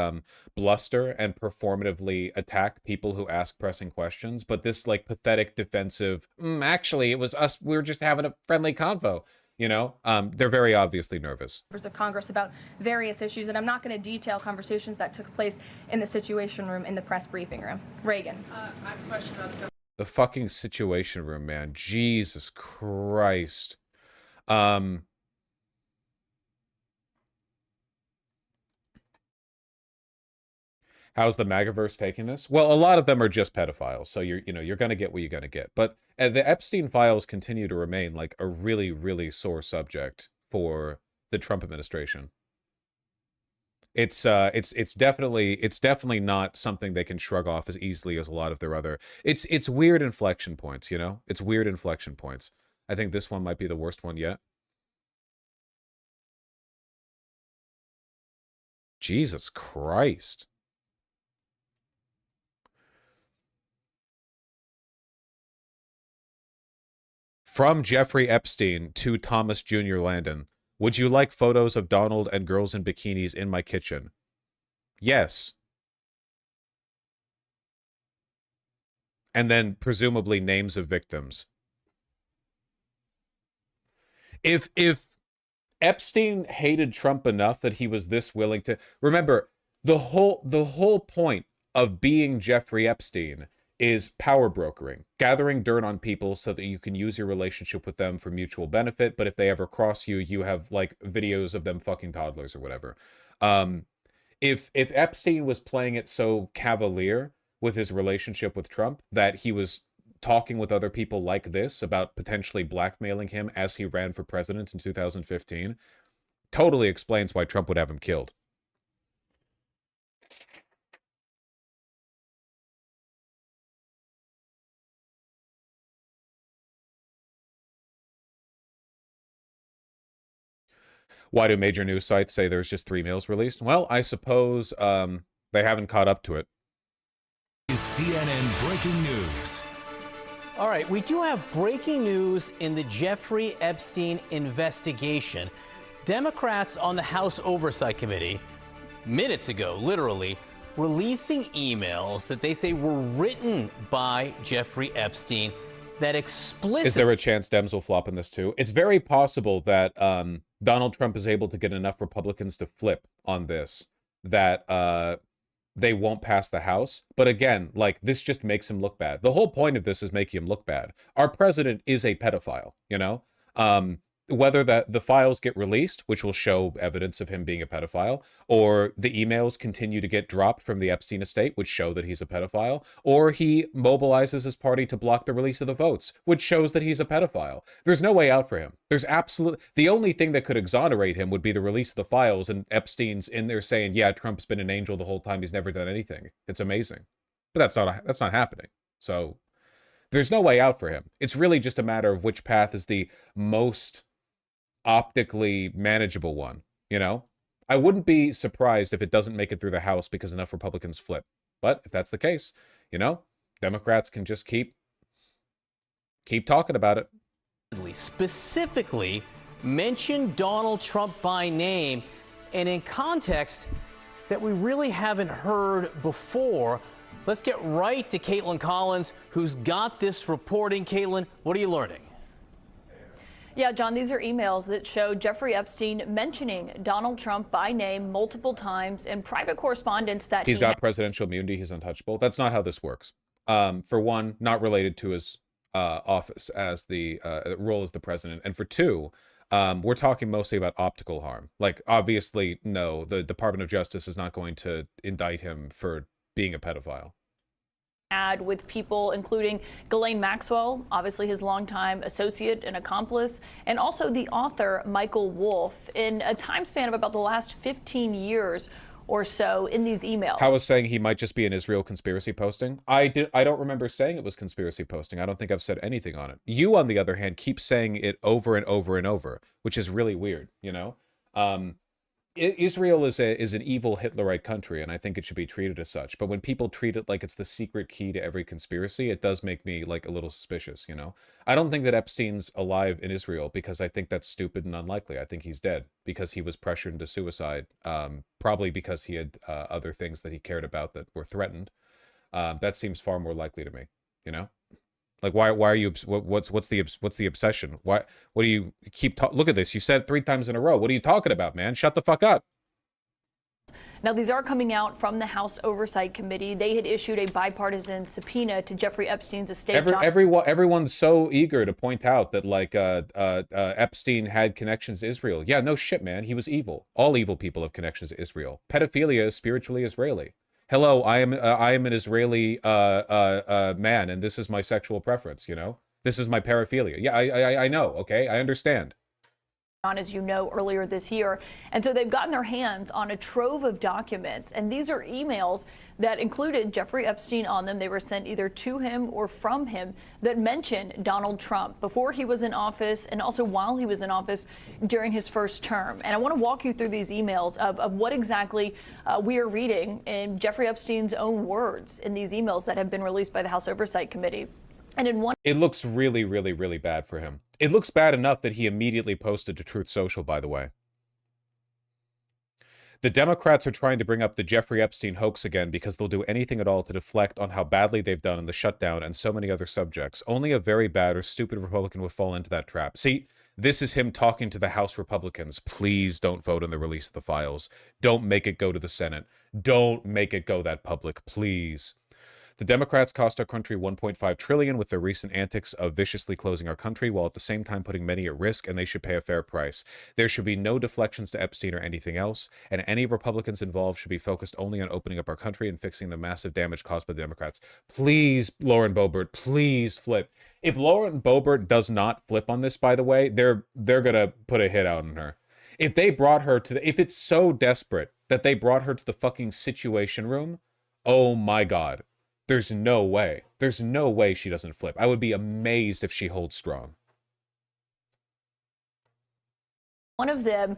bluster and performatively attack people who ask pressing questions, but this like pathetic defensive, actually it was us, we were just having a friendly convo. You know, they're very obviously nervous. Members of Congress about various issues, and I'm not going to detail conversations that took place in the Situation Room, in the press briefing room. Reagan. I have a question about the fucking Situation Room, man. Jesus Christ. How's the MAGAverse taking this? Well, a lot of them are just pedophiles, so you're going to get what you're going to get. But the Epstein files continue to remain like a really, really sore subject for the Trump administration. It's definitely not something they can shrug off as easily as a lot of their other. It's weird inflection points, you know? It's weird inflection points. I think this one might be the worst one yet. Jesus Christ. From Jeffrey Epstein to Thomas Jr. Landon. Would you like photos of Donald and girls in bikinis in my kitchen? Yes. And then presumably names of victims. If Epstein hated Trump enough that he was this willing to... Remember, the whole point of being Jeffrey Epstein is power brokering, gathering dirt on people so that you can use your relationship with them for mutual benefit, but if they ever cross you, you have, like, videos of them fucking toddlers or whatever. If Epstein was playing it so cavalier with his relationship with Trump that he was talking with other people like this about potentially blackmailing him as he ran for president in 2015, totally explains why Trump would have him killed. Why do major news sites say there's just 3 emails released? Well, I suppose they haven't caught up to it. Is CNN breaking news? All right, we do have breaking news in the Jeffrey Epstein investigation. Democrats on the House Oversight Committee, minutes ago, literally, releasing emails that they say were written by Jeffrey Epstein that explicitly... Is there a chance Dems will flop in this too? It's very possible that Donald Trump is able to get enough Republicans to flip on this that they won't pass the House. But again, like, this just makes him look bad. The whole point of this is making him look bad. Our president is a pedophile, you know? Whether that the files get released, which will show evidence of him being a pedophile, or the emails continue to get dropped from the Epstein estate, which show that he's a pedophile, or he mobilizes his party to block the release of the votes, which shows that he's a pedophile. There's no way out for him. There's absolutely... The only thing that could exonerate him would be the release of the files, and Epstein's in there saying, yeah, Trump's been an angel the whole time, he's never done anything. It's amazing. But that's not happening. So there's no way out for him. It's really just a matter of which path is the most optically manageable one, you know? I wouldn't be surprised if it doesn't make it through the House because enough Republicans flip. But if that's the case, you know, Democrats can just keep talking about it. Specifically mention Donald Trump by name and in context that we really haven't heard before. Let's get right to Caitlin Collins, who's got this reporting. Caitlin, what are you learning? Yeah, John, these are emails that show Jeffrey Epstein mentioning Donald Trump by name multiple times in private correspondence that he's got presidential immunity. He's untouchable. That's not how this works. For one, not related to his office as the role as the president. And for two, we're talking mostly about optical harm. Like, obviously, no, the Department of Justice is not going to indict him for being a pedophile. Ad with people including Ghislaine Maxwell, obviously his longtime associate and accomplice, and also the author Michael Wolff in a time span of about the last 15 years or so in these emails. I was saying he might just be an Israel conspiracy posting. I don't remember saying it was conspiracy posting. I don't think I've said anything on it. You, on the other hand, keep saying it over and over and over, which is really weird, you know? Israel is an evil Hitlerite country, and I think it should be treated as such. But when people treat it like it's the secret key to every conspiracy, it does make me, like, a little suspicious, you know? I don't think that Epstein's alive in Israel because I think that's stupid and unlikely. I think he's dead because he was pressured into suicide, probably because he had other things that he cared about that were threatened. That seems far more likely to me, you know? Like, why are you, what's the obsession? What do you keep, look at this, you said it 3 times in a row. What are you talking about, man? Shut the fuck up. Now, these are coming out from the House Oversight Committee. They had issued a bipartisan subpoena to Jeffrey Epstein's estate. Everyone's so eager to point out that, like, Epstein had connections to Israel. Yeah, no shit, man. He was evil. All evil people have connections to Israel. Pedophilia is spiritually Israeli. Hello, I am an Israeli man, and this is my sexual preference, you know? This is my paraphilia. Yeah, I know, okay? I understand. As you know, earlier this year. And so they've gotten their hands on a trove of documents. And these are emails that included Jeffrey Epstein on them. They were sent either to him or from him that mention Donald Trump before he was in office and also while he was in office during his first term. And I want to walk you through these emails of what exactly we are reading in Jeffrey Epstein's own words in these emails that have been released by the House Oversight Committee. And in one, it looks really, really, really bad for him. It looks bad enough that he immediately posted to Truth Social, by the way. The Democrats are trying to bring up the Jeffrey Epstein hoax again because they'll do anything at all to deflect on how badly they've done in the shutdown and so many other subjects. Only a very bad or stupid Republican would fall into that trap. See, this is him talking to the House Republicans. Please don't vote on the release of the files. Don't make it go to the Senate. Don't make it go that public, please. The Democrats cost our country $1.5 trillion with their recent antics of viciously closing our country while at the same time putting many at risk, and they should pay a fair price. There should be no deflections to Epstein or anything else, and any Republicans involved should be focused only on opening up our country and fixing the massive damage caused by the Democrats. Please, Lauren Boebert, please flip. If Lauren Boebert does not flip on this, by the way, they're gonna put a hit out on her. If they brought her to if it's so desperate that they brought her to the fucking Situation Room, oh my God. There's no way. There's no way she doesn't flip. I would be amazed if she holds strong. One of them,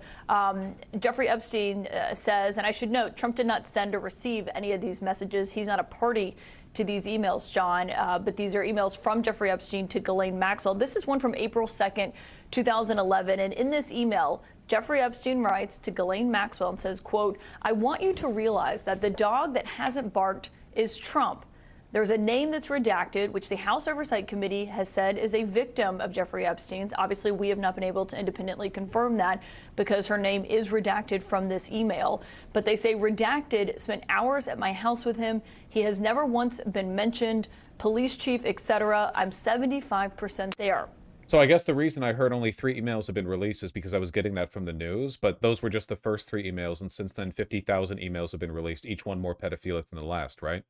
Jeffrey Epstein says, and I should note, Trump did not send or receive any of these messages. He's not a party to these emails, John, but these are emails from Jeffrey Epstein to Ghislaine Maxwell. This is one from April 2nd, 2011. And in this email, Jeffrey Epstein writes to Ghislaine Maxwell and says, quote, I want you to realize that the dog that hasn't barked is Trump. There's a name that's redacted, which the House Oversight Committee has said is a victim of Jeffrey Epstein's. Obviously, we have not been able to independently confirm that because her name is redacted from this email. But they say redacted spent hours at my house with him. He has never once been mentioned. Police chief, etc. I'm 75% there. So I guess the reason I heard only 3 emails have been released is because I was getting that from the news, but those were just the first 3 emails, and since then 50,000 emails have been released, each one more pedophilic than the last, right?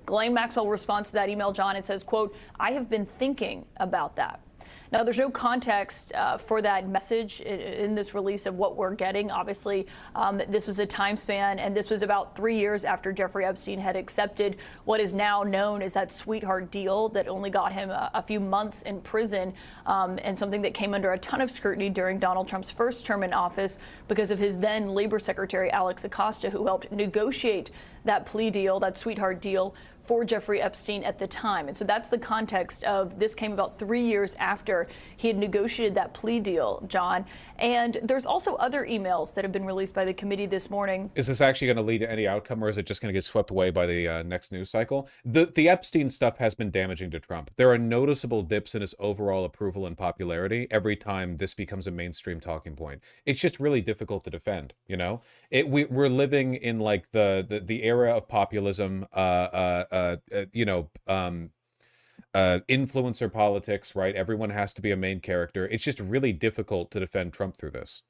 Ghislaine Maxwell responds to that email, John, and says, quote, I have been thinking about that. Now, there's no context for that message in this release of what we're getting. Obviously, this was a time span, and this was about 3 years after Jeffrey Epstein had accepted what is now known as that sweetheart deal that only got him a few months in prison, and something that came under a ton of scrutiny during Donald Trump's first term in office because of his then Labor Secretary, Alex Acosta, who helped negotiate that plea deal, that sweetheart deal, for Jeffrey Epstein at the time. And so that's the context of this came about 3 years after he had negotiated that plea deal, John. And there's also other emails that have been released by the committee this morning. Is this actually going to lead to any outcome, or is it just going to get swept away by the next news cycle? The Epstein stuff has been damaging to Trump. There are noticeable dips in his overall approval and popularity every time this becomes a mainstream talking point. It's just really difficult to defend, you know? We're living in like the era of populism, influencer politics, right? Everyone has to be a main character. It's just really difficult to defend Trump through this.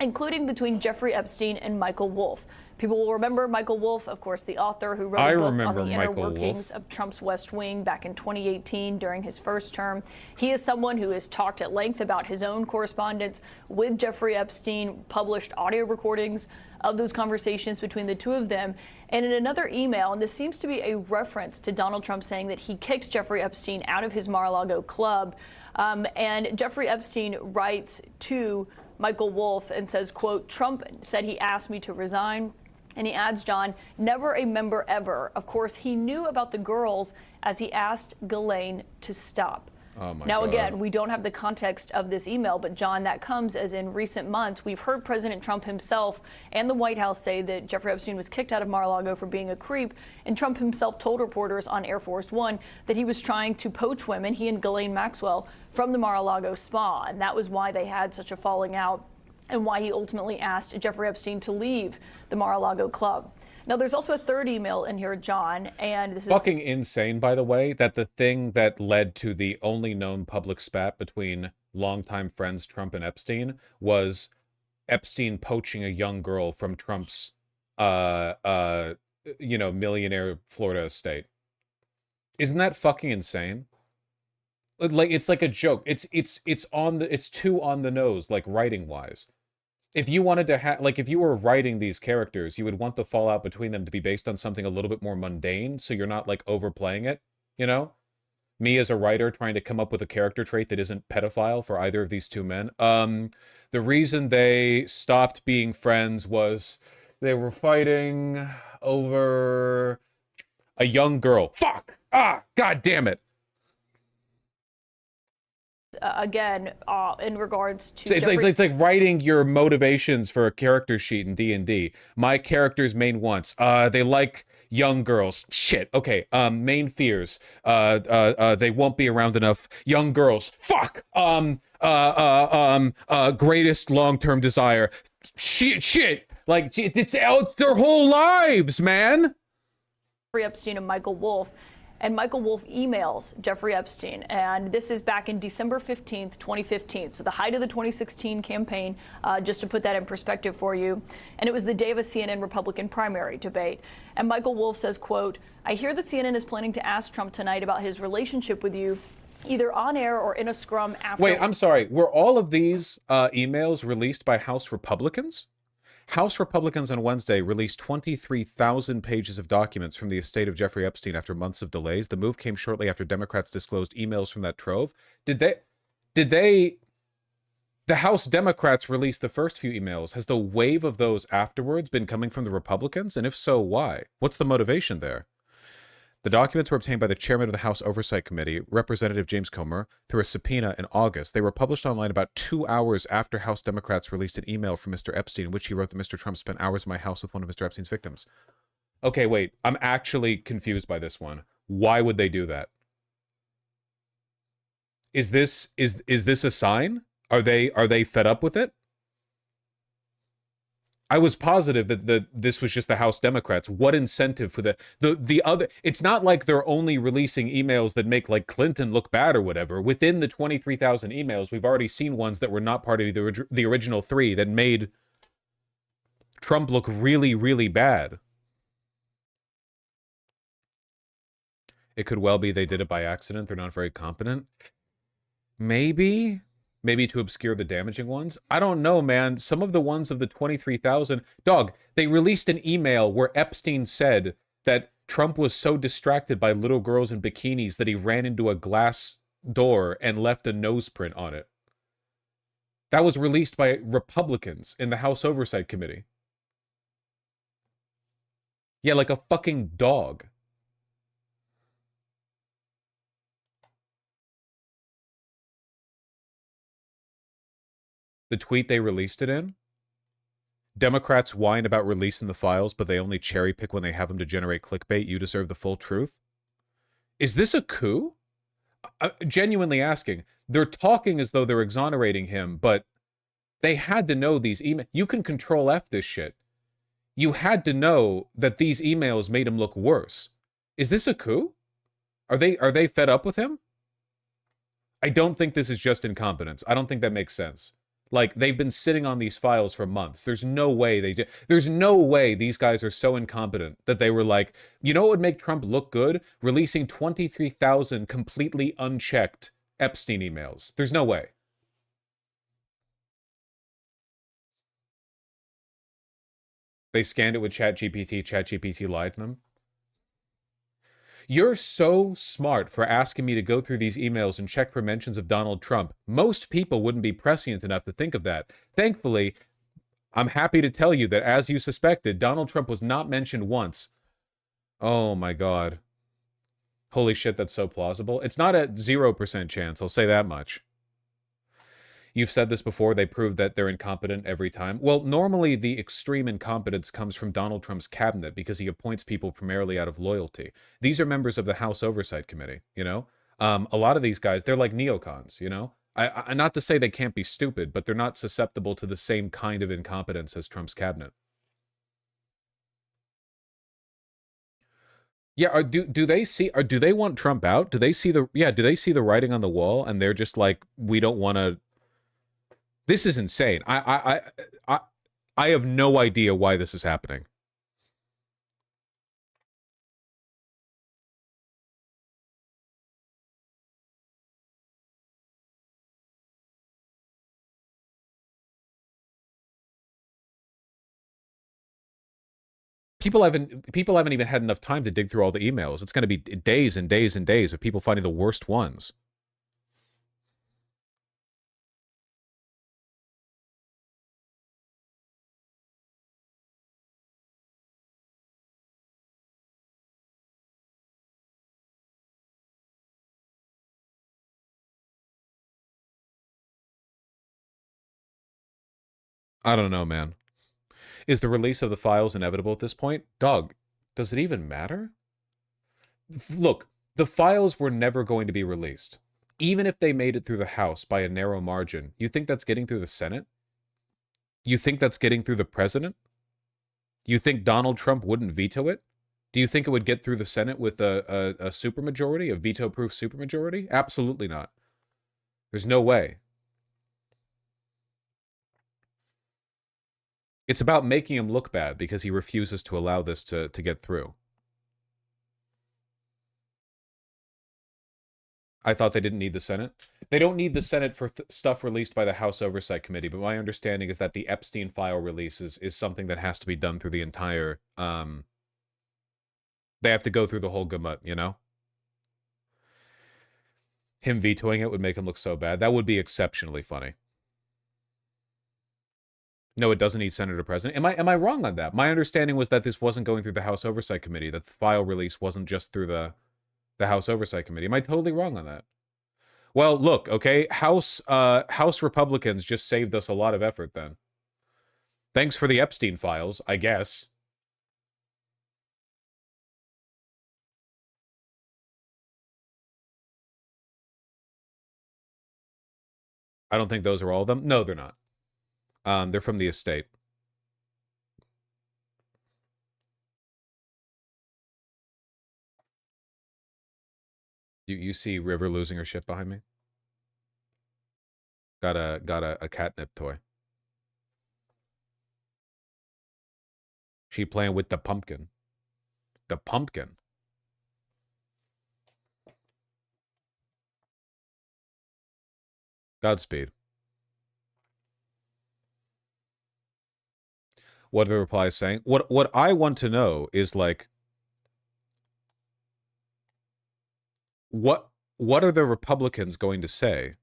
Including between Jeffrey Epstein and Michael Wolff. People will remember Michael Wolff, of course, the author who wrote a book on the inner workings of Trump's West Wing back in 2018 during his first term. He is someone who has talked at length about his own correspondence with Jeffrey Epstein, published audio recordings of those conversations between the two of them. And in another email, and this seems to be a reference to Donald Trump saying that he kicked Jeffrey Epstein out of his Mar-a-Lago club. And Jeffrey Epstein writes to Michael Wolff and says, quote, Trump said he asked me to resign. And he adds, John, never a member ever. Of course, he knew about the girls as he asked Ghislaine to stop. Oh my now, God. Again, we don't have the context of this email, but John, that comes as in recent months, we've heard President Trump himself and the White House say that Jeffrey Epstein was kicked out of Mar-a-Lago for being a creep. And Trump himself told reporters on Air Force One that he was trying to poach women, he and Ghislaine Maxwell, from the Mar-a-Lago spa. And that was why they had such a falling out and why he ultimately asked Jeffrey Epstein to leave the Mar-a-Lago club. Now, there's also a third email in here, John, and this is fucking insane, by the way, that the thing that led to the only known public spat between longtime friends Trump and Epstein was Epstein poaching a young girl from Trump's, millionaire Florida estate. Isn't that fucking insane? Like, it's like a joke. It's too on the nose, like writing wise. If you wanted to have, like, if you were writing these characters, you would want the fallout between them to be based on something a little bit more mundane, so you're not, like, overplaying it, you know? Me as a writer trying to come up with a character trait that isn't pedophile for either of these two men. The reason they stopped being friends was they were fighting over a young girl. Fuck! Ah! God damn it! Again, in regards to So it's like writing your motivations for a character sheet in D&D. My character's main wants. They like young girls. Shit. Okay. Main fears. They won't be around enough. Young girls. Fuck. Greatest long-term desire. Shit. Like, it's their whole lives, man. Jeffrey Epstein and Michael Wolff. And Michael Wolff emails Jeffrey Epstein, and this is back in December 15th, 2015, so the height of the 2016 campaign, just to put that in perspective for you. And it was the day of a CNN Republican primary debate. And Michael Wolff says, quote, I hear that CNN is planning to ask Trump tonight about his relationship with you, either on air or in a scrum after. Wait, I'm sorry. Were all of these emails released by House Republicans? House Republicans on Wednesday released 23,000 pages of documents from the estate of Jeffrey Epstein after months of delays. The move came shortly after Democrats disclosed emails from that trove. Did The House Democrats released the first few emails. Has the wave of those afterwards been coming from the Republicans? And if so, why? What's the motivation there? The documents were obtained by the chairman of the House Oversight Committee, Representative James Comer, through a subpoena in August. They were published online about 2 hours after House Democrats released an email from Mr. Epstein in which he wrote that Mr. Trump spent hours in my house with one of Mr. Epstein's victims. Okay, wait. I'm actually confused by this one. Why would they do that? Is this a sign? Are they fed up with it? I was positive that this was just the House Democrats. What incentive for the other? It's not like they're only releasing emails that make like Clinton look bad or whatever. Within the 23,000 emails, we've already seen ones that were not part of the original 3 that made Trump look really, really bad. It could well be they did it by accident. They're not very competent. Maybe to obscure the damaging ones. I don't know, man. Some of the ones of the 23,000... Dog, they released an email where Epstein said that Trump was so distracted by little girls in bikinis that he ran into a glass door and left a nose print on it. That was released by Republicans in the House Oversight Committee. Yeah, like a fucking dog. The tweet they released it in? Democrats whine about releasing the files, but they only cherry pick when they have them to generate clickbait. You deserve the full truth. Is this a coup? Genuinely asking. They're talking as though they're exonerating him, but they had to know these emails. You can control F this shit. You had to know that these emails made him look worse. Is this a coup? Are they fed up with him? I don't think this is just incompetence. I don't think that makes sense. Like, they've been sitting on these files for months. There's no way they did. There's no way these guys are so incompetent that they were like, you know what would make Trump look good? Releasing 23,000 completely unchecked Epstein emails. There's no way. They scanned it with ChatGPT. ChatGPT lied to them. You're so smart for asking me to go through these emails and check for mentions of Donald Trump. Most people wouldn't be prescient enough to think of that. Thankfully, I'm happy to tell you that, as you suspected, Donald Trump was not mentioned once. Oh my God. Holy shit, that's so plausible. It's not a 0% chance, I'll say that much. You've said this before, they prove that they're incompetent every time. Well, normally the extreme incompetence comes from Donald Trump's cabinet because he appoints people primarily out of loyalty. These are members of the House Oversight Committee, you know? A lot of these guys, they're like neocons, you know? I not to say they can't be stupid, but they're not susceptible to the same kind of incompetence as Trump's cabinet. Yeah, do they see, or do they want Trump out? Do they see do they see the writing on the wall and they're just like, we don't want to... This is insane. I have no idea why this is happening. People haven't even had enough time to dig through all the emails. It's going to be days and days and days of people finding the worst ones. I don't know, man. Is the release of the files inevitable at this point? Dog, does it even matter? Look, the files were never going to be released. Even if they made it through the House by a narrow margin, you think that's getting through the Senate? You think that's getting through the president? You think Donald Trump wouldn't veto it? Do you think it would get through the Senate with a supermajority, a veto-proof supermajority? Absolutely not. There's no way. It's about making him look bad because he refuses to allow this to get through. I thought they didn't need the Senate. They don't need the Senate for stuff released by the House Oversight Committee, but my understanding is that the Epstein file release is something that has to be done through the entire... they have to go through the whole gamut, you know? Him vetoing it would make him look so bad. That would be exceptionally funny. No, it doesn't need Senator President. Am I wrong on that? My understanding was that this wasn't going through the House Oversight Committee, that the file release wasn't just through the House Oversight Committee. Am I totally wrong on that? Well, look, okay, House Republicans just saved us a lot of effort then. Thanks for the Epstein files, I guess. I don't think those are all of them. No, they're not. They're from the estate. You see River losing her shit behind me? Got a catnip toy. She playing with the pumpkin. The pumpkin. Godspeed. What are the replies saying? What I want to know is, like, what are the Republicans going to say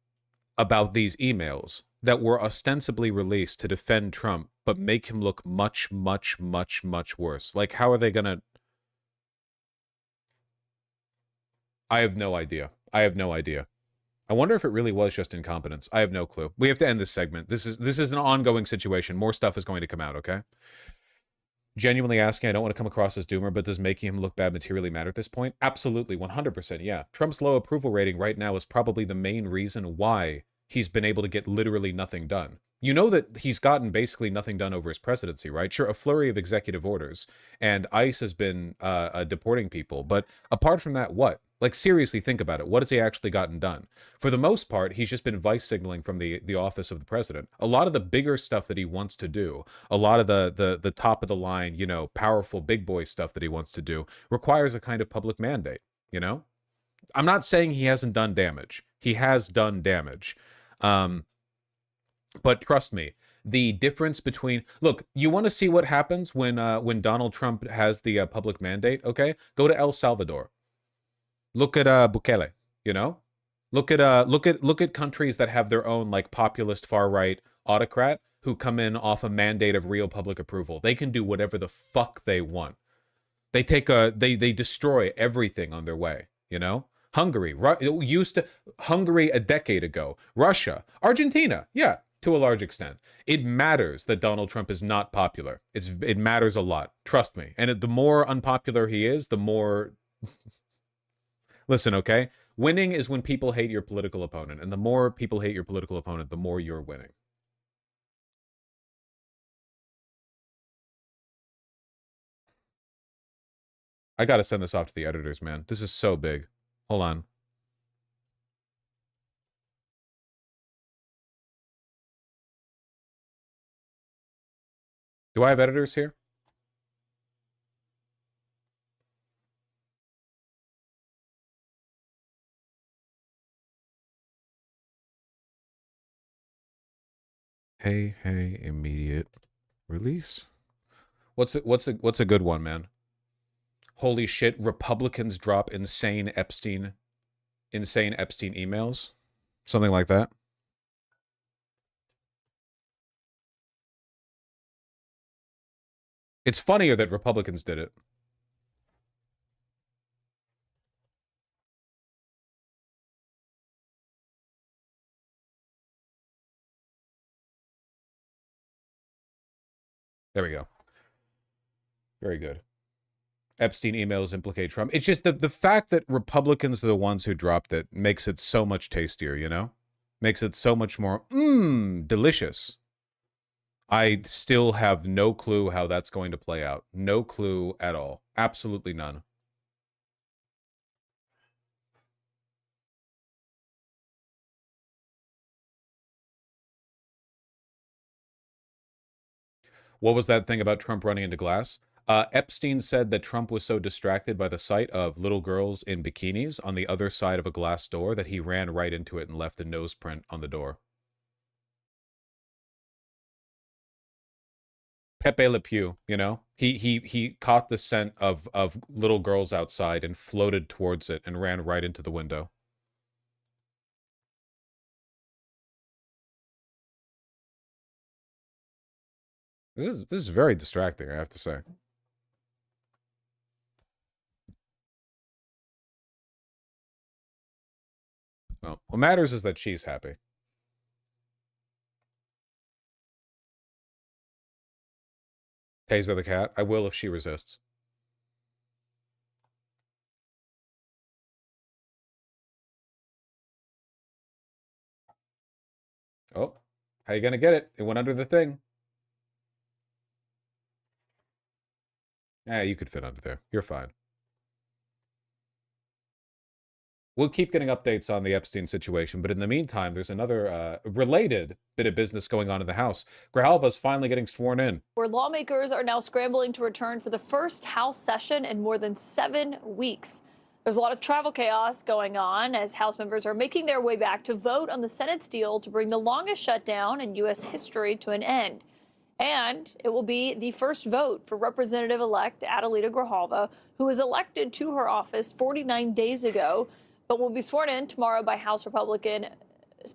about these emails that were ostensibly released to defend Trump but make him look much, much, much, much worse? Like, how are they gonna... I have no idea. I have no idea. I wonder if it really was just incompetence. I have no clue. We have to end this segment. This is an ongoing situation. More stuff is going to come out, okay? Genuinely asking, I don't want to come across as doomer, but does making him look bad materially matter at this point? Absolutely, 100%, yeah. Trump's low approval rating right now is probably the main reason why he's been able to get literally nothing done. You know that he's gotten basically nothing done over his presidency, right? Sure, a flurry of executive orders, and ICE has been deporting people, but apart from that, what? Like, seriously, think about it. What has he actually gotten done? For the most part, he's just been vice signaling from the office of the president. A lot of the bigger stuff that he wants to do, a lot of the top of the line, you know, powerful big boy stuff that he wants to do requires a kind of public mandate, you know? I'm not saying he hasn't done damage. He has done damage. But trust me, the difference between... Look, you want to see what happens when Donald Trump has the public mandate, okay? Go to El Salvador. Look at Bukele, you know? Look at countries that have their own, like, populist far-right autocrat who come in off a mandate of real public approval. They can do whatever the fuck they want. They destroy everything on their way, you know? Hungary Hungary a decade ago. Russia, Argentina, yeah, to a large extent. It matters that Donald Trump is not popular. It matters a lot. Trust me. And the more unpopular he is, the more... Listen, okay? Winning is when people hate your political opponent, and the more people hate your political opponent, the more you're winning. I gotta send this off to the editors, man. This is so big. Hold on. Do I have editors here? Hey, immediate release. What's a good one, man? Holy shit, Republicans drop insane Epstein emails? Something like that. It's funnier that Republicans did it. There we go. Very good. Epstein emails implicate Trump. It's just the fact that Republicans are the ones who dropped it makes it so much tastier, you know? Makes it so much more, delicious. I still have no clue how that's going to play out. No clue at all. Absolutely none. What was that thing about Trump running into glass? Epstein said that Trump was so distracted by the sight of little girls in bikinis on the other side of a glass door that he ran right into it and left a nose print on the door. Pepe Le Pew, you know? He caught the scent of little girls outside and floated towards it and ran right into the window. This is very distracting, I have to say. Well, what matters is that she's happy. Taser the cat. I will if she resists. Oh, how you gonna get it? It went under the thing. Yeah, you could fit under there. You're fine. We'll keep getting updates on the Epstein situation, but in the meantime, there's another related bit of business going on in the House. Grijalva's finally getting sworn in. Where lawmakers are now scrambling to return for the first House session in more than 7 weeks. There's a lot of travel chaos going on as House members are making their way back to vote on the Senate's deal to bring the longest shutdown in U.S. history to an end. And it will be the first vote for Representative-elect Adelita Grijalva, who was elected to her office 49 days ago, but will be sworn in tomorrow by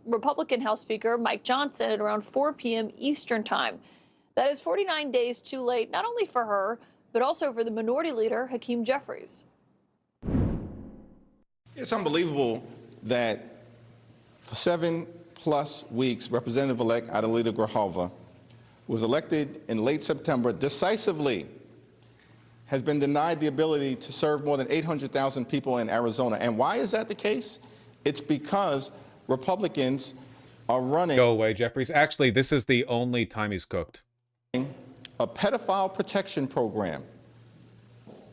Republican House Speaker Mike Johnson at around 4 p.m. Eastern Time. That is 49 days too late, not only for her, but also for the Minority Leader, Hakeem Jeffries. It's unbelievable that for 7+ weeks, Representative-elect Adelita Grijalva was elected in late September decisively, has been denied the ability to serve more than 800,000 people in Arizona. And why is that the case? It's because Republicans are running... Go away, Jeffries. Actually, this is the only time he's cooked. ...a pedophile protection program.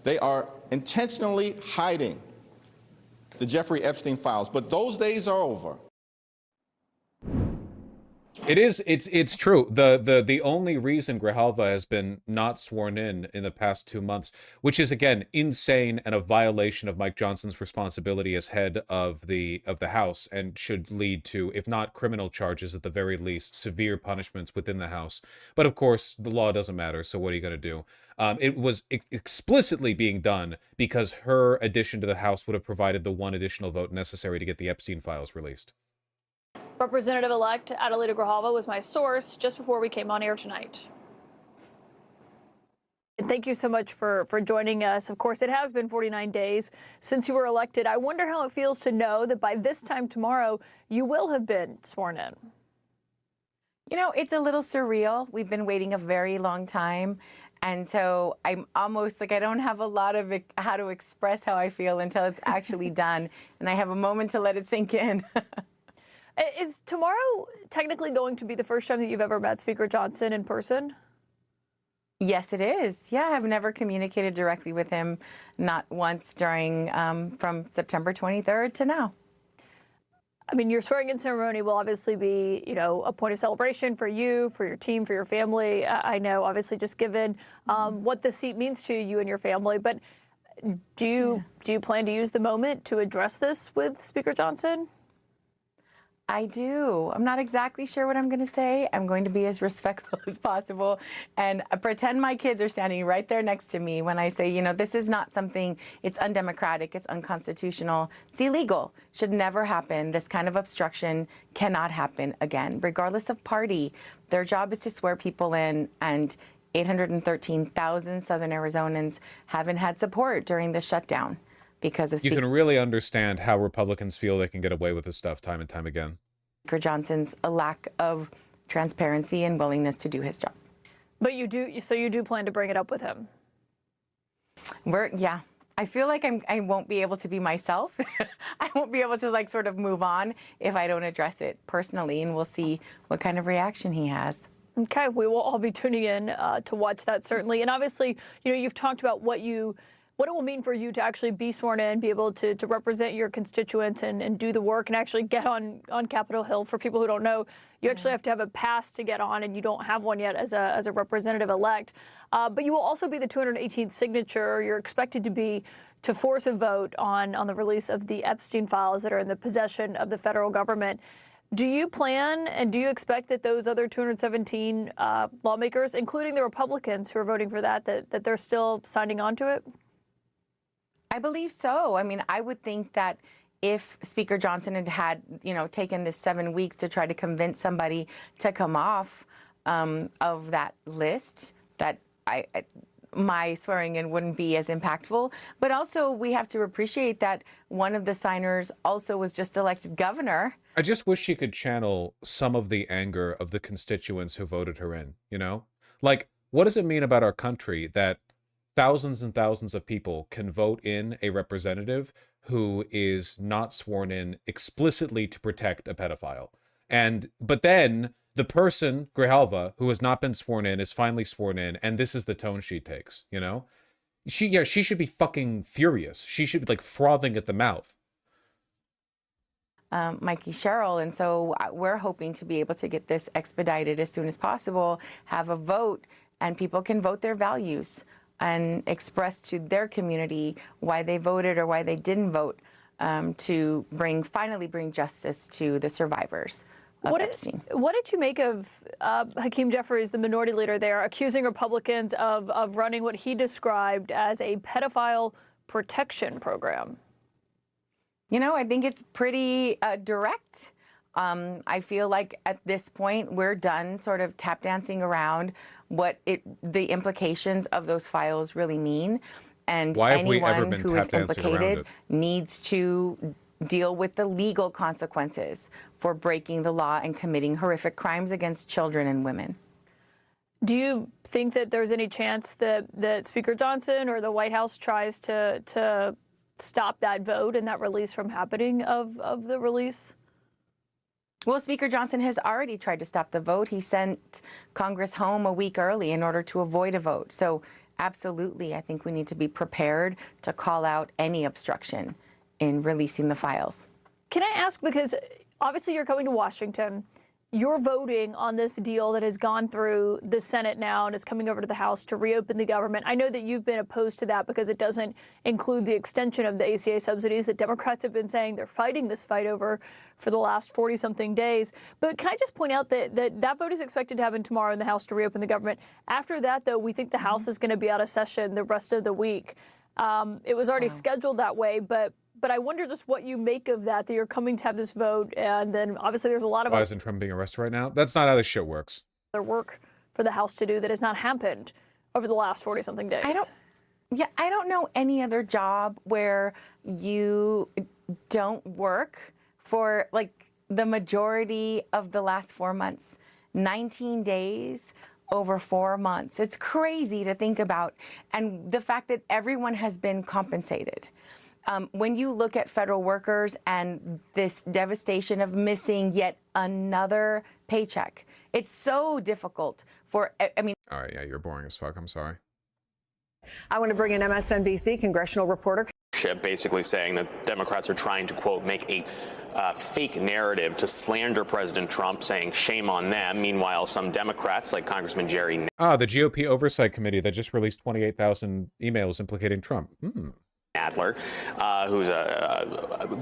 They are intentionally hiding the Jeffrey Epstein files, but those days are over. It's true. The only reason Grijalva has been not sworn in the past 2 months, which is again insane and a violation of Mike Johnson's responsibility as head of the House, and should lead to, if not criminal charges, at the very least severe punishments within the House. But of course, the law doesn't matter. So what are you going to do? It was explicitly being done because her addition to the House would have provided the one additional vote necessary to get the Epstein files released. Representative-elect Adelita Grijalva was my source just before we came on air tonight. And thank you so much for joining us. Of course, it has been 49 days since you were elected. I wonder how it feels to know that by this time tomorrow, you will have been sworn in. You know, it's a little surreal. We've been waiting a very long time. And so I'm almost like I don't have a lot of how to express how I feel until it's actually done. And I have a moment to let it sink in. Is tomorrow technically going to be the first time that you've ever met Speaker Johnson in person? Yes, it is. Yeah, I've never communicated directly with him, not once during from September 23rd to now. I mean, your swearing-in ceremony will obviously be, you know, a point of celebration for you, for your team, for your family. I know, obviously, just given what the seat means to you and your family. But do you plan to use the moment to address this with Speaker Johnson? I do. I'm not exactly sure what I'm going to say. I'm going to be as respectful as possible and pretend my kids are standing right there next to me when I say, you know, this is not something, it's undemocratic, it's unconstitutional, it's illegal, should never happen. This kind of obstruction cannot happen again, regardless of party. Their job is to swear people in, and 813,000 Southern Arizonans haven't had support during the shutdown. Because of you can really understand how Republicans feel they can get away with this stuff time and time again. Speaker Johnson's a lack of transparency and willingness to do his job. But you do plan to bring it up with him? Yeah. I feel like I won't be able to be myself. I won't be able to like sort of move on if I don't address it personally, and we'll see what kind of reaction he has. Okay, we will all be tuning in to watch that, certainly. And obviously, you know, you've talked about what it will mean for you to actually be sworn in, be able to represent your constituents and do the work and actually get on Capitol Hill. For people who don't know, you actually have to have a pass to get on, and you don't have one yet as a representative-elect. But you will also be the 218th signature. You're expected to be to force a vote on the release of the Epstein files that are in the possession of the federal government. Do you plan and do you expect that those other 217 lawmakers, including the Republicans who are voting for that they're still signing on to it? I believe so. I mean, I would think that if Speaker Johnson had, you know, taken this 7 weeks to try to convince somebody to come off, of that list, that my swearing in wouldn't be as impactful. But also, we have to appreciate that one of the signers also was just elected governor. I just wish she could channel some of the anger of the constituents who voted her in, you know? Like, what does it mean about our country that thousands and thousands of people can vote in a representative who is not sworn in explicitly to protect a pedophile? But then the person, Grijalva, who has not been sworn in, is finally sworn in, and this is the tone she takes, you know? She should be fucking furious. She should be, like, frothing at the mouth. Mikey Sherrill, and so we're hoping to be able to get this expedited as soon as possible, have a vote, and people can vote their values and express to their community why they voted or why they didn't vote, to finally bring justice to the survivors of Epstein. What did you make of Hakeem Jeffries, the minority leader there, accusing Republicans of running what he described as a pedophile protection program? You know, I think it's pretty direct. I feel like at this point we're done sort of tap dancing around what the implications of those files really mean. And anyone who is implicated needs to deal with the legal consequences for breaking the law and committing horrific crimes against children and women. Do you think that there's any chance that Speaker Johnson or the White House tries to stop that vote and that release from happening of the release? Well, Speaker Johnson has already tried to stop the vote. He sent Congress home a week early in order to avoid a vote. So absolutely, I think we need to be prepared to call out any obstruction in releasing the files. Can I ask, because obviously you're going to Washington, you're voting on this deal that has gone through the Senate now and is coming over to the House to reopen the government. I know that you've been opposed to that because it doesn't include the extension of the ACA subsidies that Democrats have been saying they're fighting this fight over for the last 40-something days. But can I just point out that that vote is expected to happen tomorrow in the House to reopen the government. After that, though, we think the House is going to be out of session the rest of the week. It was already scheduled that way, but I wonder just what you make of that you're coming to have this vote, and then obviously there's a lot of Why isn't Trump being arrested right now? That's not how this shit works. other work for the House to do that has not happened over the last 40-something days. I don't know any other job where you don't work for like the majority of the last 4 months. 19 days over 4 months. It's crazy to think about. And the fact that everyone has been compensated. When you look at federal workers and this devastation of missing yet another paycheck, it's so difficult for, I mean. All right, yeah, you're boring as fuck. I'm sorry. I want to bring in MSNBC congressional reporter. Basically saying that Democrats are trying to, quote, make a fake narrative to slander President Trump, saying shame on them. Meanwhile, some Democrats, like Congressman Jerry the GOP Oversight Committee that just released 28,000 emails implicating Trump. Adler, who's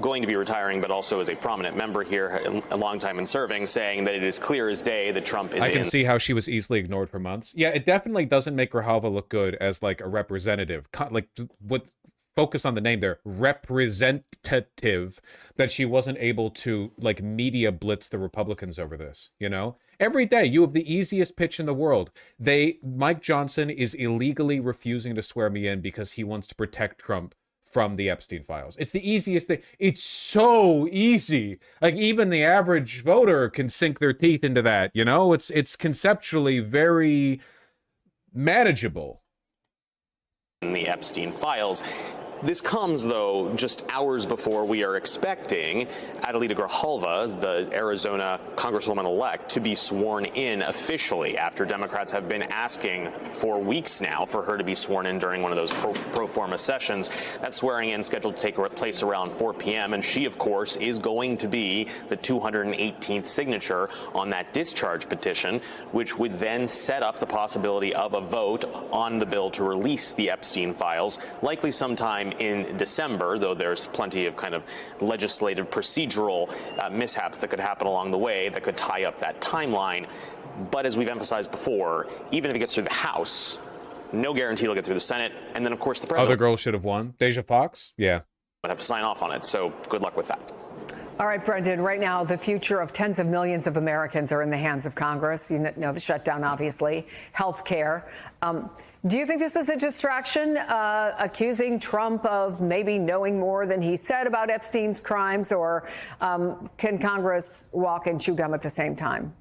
going to be retiring, but also is a prominent member here, a long time in serving, saying that it is clear as day that Trump is I can see how she was easily ignored for months. Yeah, it definitely doesn't make Grijalva look good as like a representative. Like what focus on the name there, representative, that she wasn't able to like media blitz the Republicans over this, you know? Every day you have the easiest pitch in the world. Mike Johnson is illegally refusing to swear me in because he wants to protect Trump from the Epstein files. It's the easiest thing. It's so easy. Like even the average voter can sink their teeth into that, you know? It's conceptually very manageable. In the Epstein files. This comes, though, just hours before we are expecting Adelita Grijalva, the Arizona Congresswoman-elect, to be sworn in officially after Democrats have been asking for weeks now for her to be sworn in during one of those pro forma sessions. That swearing in scheduled to take place around 4 p.m., and she, of course, is going to be the 218th signature on that discharge petition, which would then set up the possibility of a vote on the bill to release the Epstein files, likely sometime in December, though there's plenty of kind of legislative procedural mishaps that could happen along the way that could tie up that timeline. But as we've emphasized before, even if it gets through the House, no guarantee it'll get through the Senate. And then, of course, the president. Other girl should have won. Deja Fox? Yeah. Would have to sign off on it. So good luck with that. All right, Brendan, right now, the future of tens of millions of Americans are in the hands of Congress. You know the shutdown, obviously, health care. Do you think this is a distraction, accusing Trump of maybe knowing more than he said about Epstein's crimes, or can Congress walk and chew gum at the same time?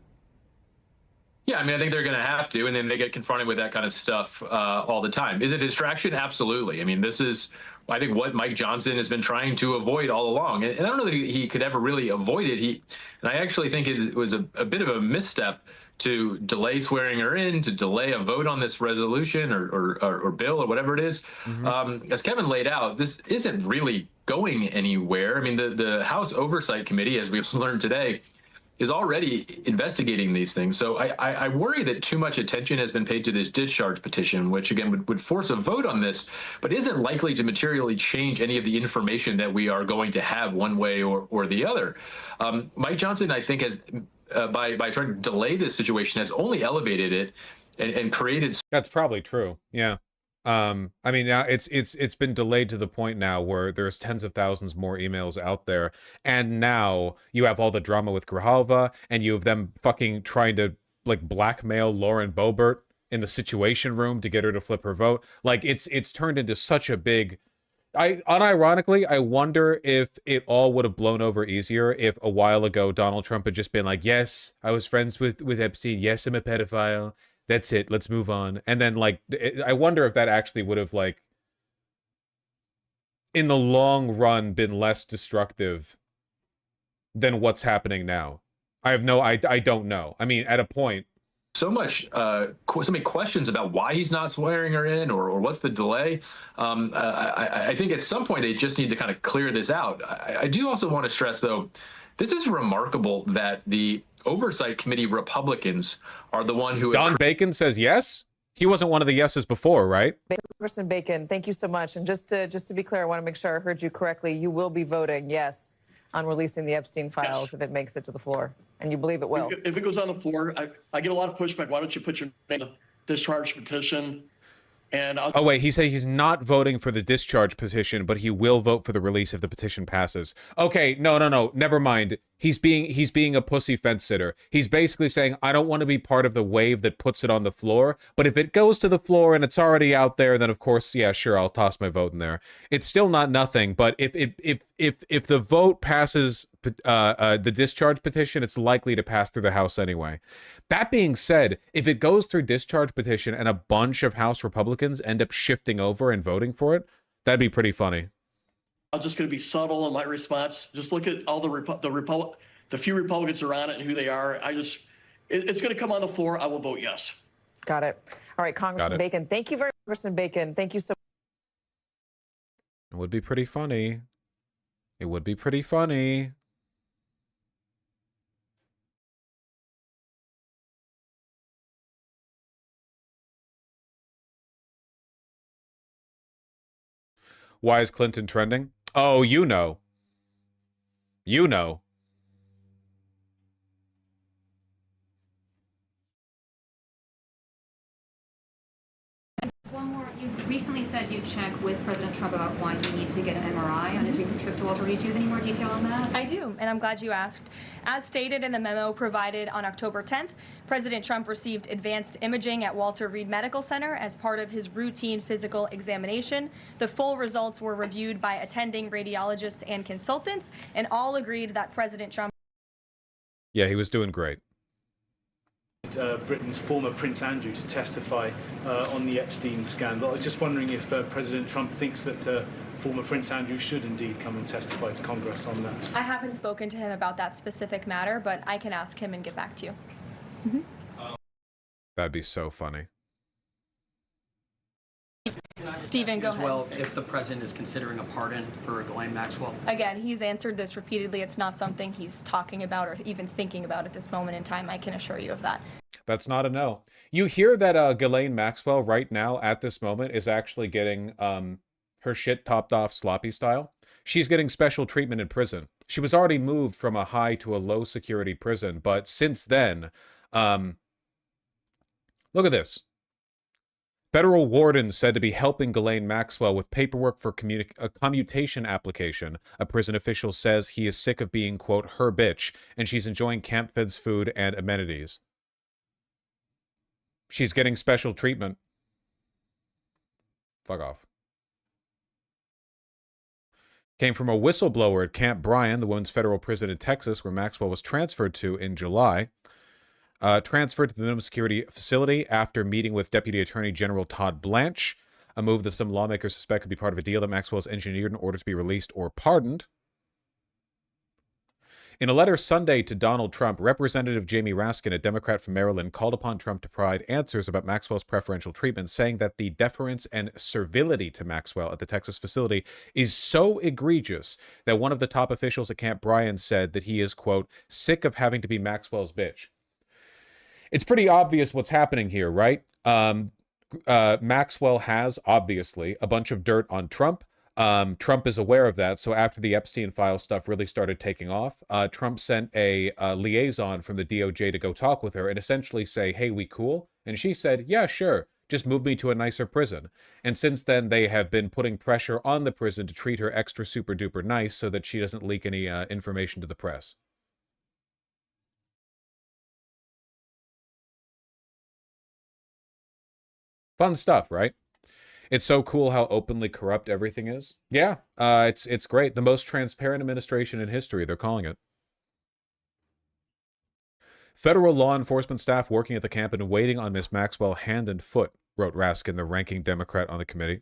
Yeah, I mean, I think they're going to have to, and then they get confronted with that kind of stuff all the time. Is it a distraction? Absolutely. I mean, this is, I think, what Mike Johnson has been trying to avoid all along. And I don't know that he could ever really avoid it. And I actually think it was a bit of a misstep to delay swearing her in, to delay a vote on this resolution or bill or whatever it is. As Kevin laid out, this isn't really going anywhere. I mean, the House Oversight Committee, as we've learned today, is already investigating these things. So I worry that too much attention has been paid to this discharge petition, which again would force a vote on this, but isn't likely to materially change any of the information that we are going to have one way or the other. Mike Johnson, I think, has by trying to delay this situation, has only elevated it and created. That's probably true. Yeah. I mean, now it's been delayed to the point now where there's tens of thousands more emails out there, and now you have all the drama with Grijalva, and you have them fucking trying to like blackmail Lauren Boebert in the Situation Room to get her to flip her vote. Like it's turned into such a big. Unironically, I wonder if it all would have blown over easier if a while ago Donald Trump had just been like, yes, I was friends with Epstein. Yes, I'm a pedophile. That's it. Let's move on. And then, like, I wonder if that actually would have, like, in the long run, been less destructive than what's happening now. I don't know. I mean, at a point. So many questions about why he's not swearing her in or what's the delay. I think at some point they just need to kind of clear this out. I do also want to stress, though, this is remarkable that the Oversight Committee Republicans are the one who... Don Bacon says yes? He wasn't one of the yeses before, right? Congressman Bacon, thank you so much. And just to be clear, I want to make sure I heard you correctly. You will be voting yes on releasing the Epstein files if it makes it to the floor. And you believe it will? If it goes on the floor, I get a lot of pushback. Why don't you put your name on the discharge petition? And oh, wait, he said he's not voting for the discharge petition, but he will vote for the release if the petition passes. Okay, no, never mind. He's being a pussy fence sitter. He's basically saying, I don't want to be part of the wave that puts it on the floor, but if it goes to the floor and it's already out there, then of course, yeah, sure, I'll toss my vote in there. It's still not nothing, but if the vote passes the discharge petition, it's likely to pass through the House anyway. That being said, if it goes through discharge petition and a bunch of House Republicans end up shifting over and voting for it, that'd be pretty funny. I'm just going to be subtle in my response. Just look at all the few Republicans are on it and who they are. It's going to come on the floor. I will vote yes. Got it. All right, Congressman Bacon. Thank you very much, Congressman Bacon. Thank you so much. It would be pretty funny. It would be pretty funny. Why is Clinton trending? Oh, you know. You know. One more. You recently said you checked with President Trump about why he needs to get an MRI on his recent trip to Walter Reed. Do you have any more detail on that? I do, and I'm glad you asked. As stated in the memo provided on October 10th, President Trump received advanced imaging at Walter Reed Medical Center as part of his routine physical examination. The full results were reviewed by attending radiologists and consultants, and all agreed that President Trump... Yeah, he was doing great. Britain's former Prince Andrew to testify on the Epstein scandal. I was just wondering if President Trump thinks that former Prince Andrew should indeed come and testify to Congress on that. I haven't spoken to him about that specific matter, but I can ask him and get back to you. That'd be so funny. Stephen, go ahead. Well, if the president is considering a pardon for Ghislaine Maxwell. Again, he's answered this repeatedly. It's not something he's talking about or even thinking about at this moment in time. I can assure you of that. That's not a no. You hear that Ghislaine Maxwell right now at this moment is actually getting her shit topped off sloppy style. She's getting special treatment in prison. She was already moved from a high to a low security prison, but since then, look at this. Federal warden said to be helping Ghislaine Maxwell with paperwork for a commutation application. A prison official says he is sick of being, quote, her bitch, and she's enjoying camp fed's food and amenities. She's getting special treatment. Fuck off. Came from a whistleblower at Camp Bryan, the women's federal prison in Texas, where Maxwell was transferred to in July. Transferred to the minimum security facility after meeting with Deputy Attorney General Todd Blanche, a move that some lawmakers suspect could be part of a deal that Maxwell's engineered in order to be released or pardoned. In a letter Sunday to Donald Trump, Representative Jamie Raskin, a Democrat from Maryland, called upon Trump to provide answers about Maxwell's preferential treatment, saying that the deference and servility to Maxwell at the Texas facility is so egregious that one of the top officials at Camp Bryan said that he is, quote, sick of having to be Maxwell's bitch. It's pretty obvious what's happening here, right? Maxwell has, obviously, a bunch of dirt on Trump. Trump is aware of that, so after the Epstein file stuff really started taking off, Trump sent a liaison from the DOJ to go talk with her and essentially say, hey, we cool? And she said, yeah, sure, just move me to a nicer prison. And since then, they have been putting pressure on the prison to treat her extra super duper nice so that she doesn't leak any information to the press. Fun stuff, right? It's so cool how openly corrupt everything is. Yeah, it's great. The most transparent administration in history, they're calling it. Federal law enforcement staff working at the camp and waiting on Miss Maxwell hand and foot, wrote Raskin, the ranking Democrat on the committee.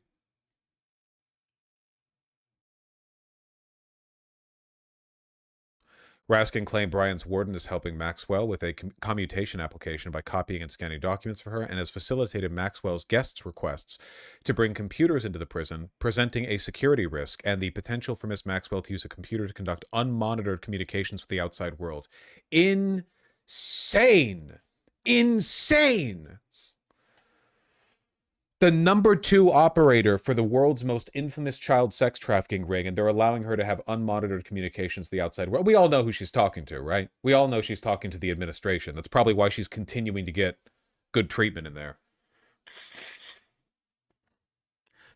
Raskin claimed Bryan's warden is helping Maxwell with a commutation application by copying and scanning documents for her and has facilitated Maxwell's guests' requests to bring computers into the prison, presenting a security risk and the potential for Miss Maxwell to use a computer to conduct unmonitored communications with the outside world. Insane! Insane! The number 2 operator for the world's most infamous child sex trafficking ring, and they're allowing her to have unmonitored communications to the outside world. We all know who she's talking to, right? We all know she's talking to the administration. That's probably why she's continuing to get good treatment in there.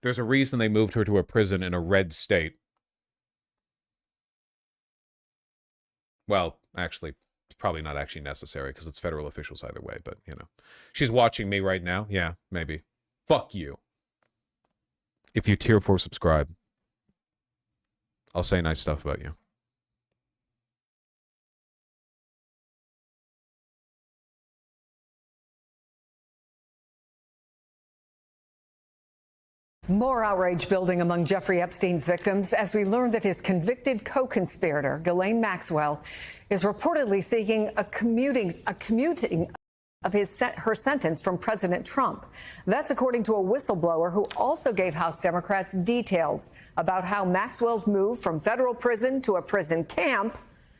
There's a reason they moved her to a prison in a red state. Well, actually, it's probably not actually necessary because it's federal officials either way, but, you know. She's watching me right now. Yeah, maybe. Fuck you. If you tier 4 subscribe, I'll say nice stuff about you. More outrage building among Jeffrey Epstein's victims as we learn that his convicted co-conspirator, Ghislaine Maxwell, is reportedly seeking a commuting of her sentence from President Trump. That's according to a whistleblower who also gave House Democrats details about how Maxwell's move from federal prison to a prison camp.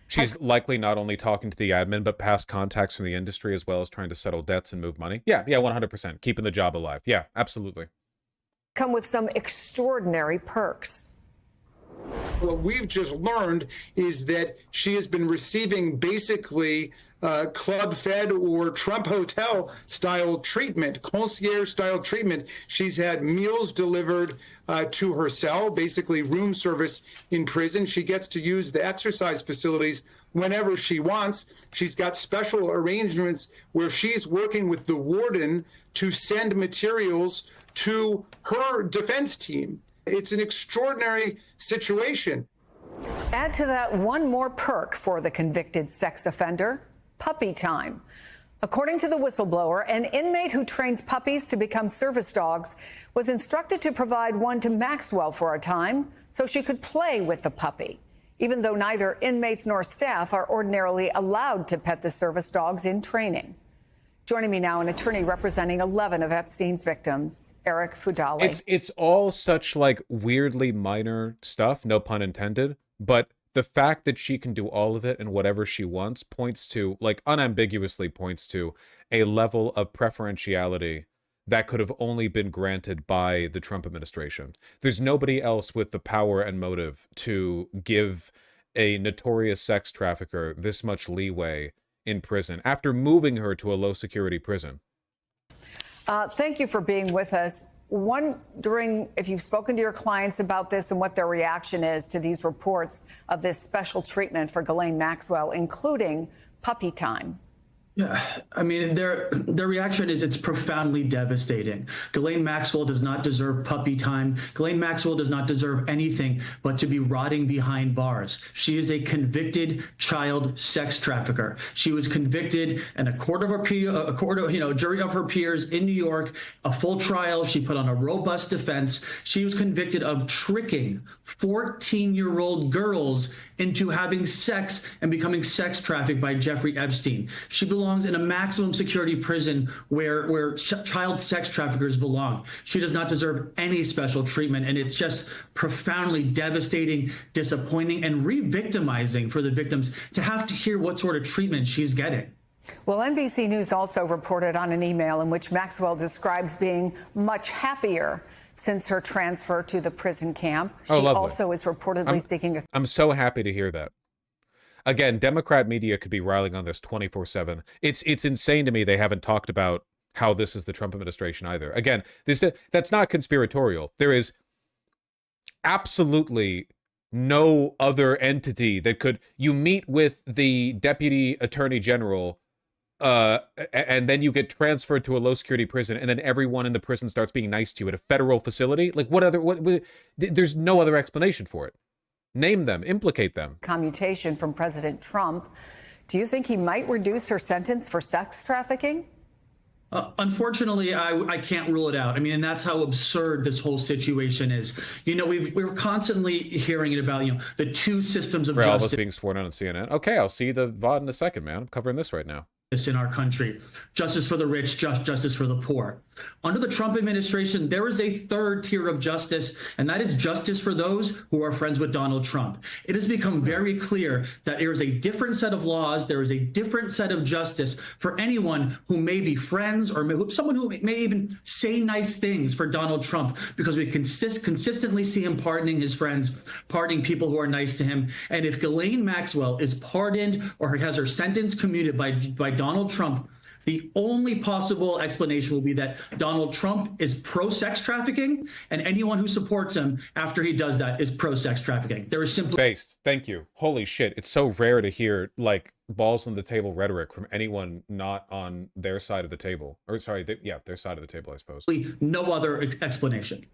She's likely not only talking to the admin, but past contacts from the industry as well as trying to settle debts and move money. Yeah, 100%. Keeping the job alive. Yeah, absolutely. Come with some extraordinary perks. What we've just learned is that she has been receiving basically club fed or Trump hotel style treatment, concierge style treatment. She's had meals delivered to her cell, basically room service in prison. She gets to use the exercise facilities whenever she wants. She's got special arrangements where she's working with the warden to send materials to her defense team. It's an extraordinary situation. Add to that one more perk for the convicted sex offender, puppy time. According to the whistleblower, an inmate who trains puppies to become service dogs was instructed to provide one to Maxwell for a time so she could play with the puppy, even though neither inmates nor staff are ordinarily allowed to pet the service dogs in training. Joining me now, an attorney representing 11 of Epstein's victims, Eric Fudali. It's all such like weirdly minor stuff, no pun intended, but the fact that she can do all of it and whatever she wants points to, like unambiguously points to, a level of preferentiality that could have only been granted by the Trump administration. There's nobody else with the power and motive to give a notorious sex trafficker this much leeway in prison after moving her to a low security prison. Thank you for being with us. Wondering if you've spoken to your clients about this and what their reaction is to these reports of this special treatment for Ghislaine Maxwell, including puppy time. Yeah, I mean, their reaction is it's profoundly devastating. Ghislaine Maxwell does not deserve puppy time. Ghislaine Maxwell does not deserve anything but to be rotting behind bars. She is a convicted child sex trafficker. She was convicted in a jury of her peers in New York, a full trial. She put on a robust defense. She was convicted of tricking 14-year-old girls into having sex and becoming sex trafficked by Jeffrey Epstein. She belongs in a maximum security prison where child sex traffickers belong. She does not deserve any special treatment, and it's just profoundly devastating, disappointing, and re-victimizing for the victims to have to hear what sort of treatment she's getting. Well, NBC News also reported on an email in which Maxwell describes being much happier since her transfer to the prison camp. She also is reportedly seeking a... I'm so happy to hear that. Again, Democrat media could be riling on this 24/7. It's insane to me they haven't talked about how this is the Trump administration either. Again, that's not conspiratorial. There is absolutely no other entity that could... You meet with the deputy attorney general, and then you get transferred to a low security prison, and then everyone in the prison starts being nice to you at a federal facility. Like, there's no other explanation for it. Name them, implicate them. Commutation from President Trump. Do you think he might reduce her sentence for sex trafficking? Unfortunately, I can't rule it out. I mean, and that's how absurd this whole situation is. You know, we're constantly hearing it about, the two systems of justice being sworn on CNN. Okay, I'll see the VOD in a second, man. I'm covering this right now. In our country. Justice for the rich, justice for the poor. Under the Trump administration, there is a third tier of justice, and that is justice for those who are friends with Donald Trump. It has become very clear that there is a different set of laws, there is a different set of justice for anyone who may be friends or someone who may even say nice things for Donald Trump, because we consistently see him pardoning his friends, pardoning people who are nice to him. And if Ghislaine Maxwell is pardoned or has her sentence commuted by Donald Trump, the only possible explanation will be that Donald Trump is pro-sex trafficking, and anyone who supports him after he does that is pro-sex trafficking. There is simply... Based. Thank you. Holy shit. It's so rare to hear, like, balls on the table rhetoric from anyone not on their side of the table. Or, sorry, their side of the table, I suppose. No other explanation.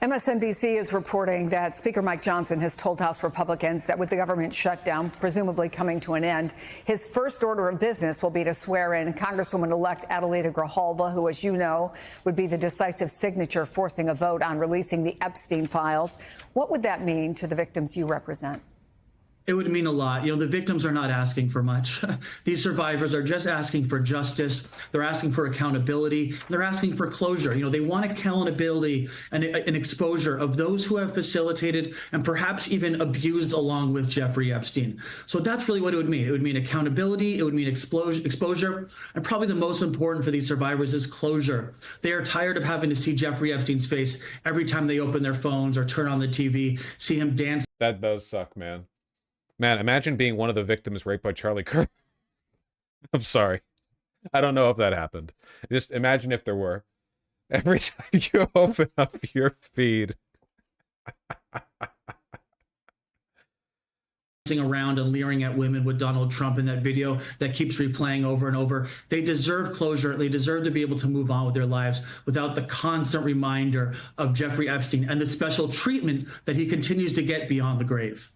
MSNBC is reporting that Speaker Mike Johnson has told House Republicans that with the government shutdown presumably coming to an end, his first order of business will be to swear in Congresswoman-elect Adelita Grijalva, who, as you know, would be the decisive signature forcing a vote on releasing the Epstein files. What would that mean to the victims you represent? It would mean a lot. The victims are not asking for much. These survivors are just asking for justice. They're asking for accountability. They're asking for closure. They want accountability and an exposure of those who have facilitated and perhaps even abused along with Jeffrey Epstein. So that's really what it would mean. It would mean accountability. It would mean exposure. And probably the most important for these survivors is closure. They are tired of having to see Jeffrey Epstein's face every time they open their phones or turn on the TV, see him dance. That does suck, man. Man, imagine being one of the victims raped by Charlie Kirk. I'm sorry. I don't know if that happened. Just imagine if there were. Every time you open up your feed. Around and leering at women with Donald Trump in that video that keeps replaying over and over. They deserve closure. They deserve to be able to move on with their lives without the constant reminder of Jeffrey Epstein and the special treatment that he continues to get beyond the grave.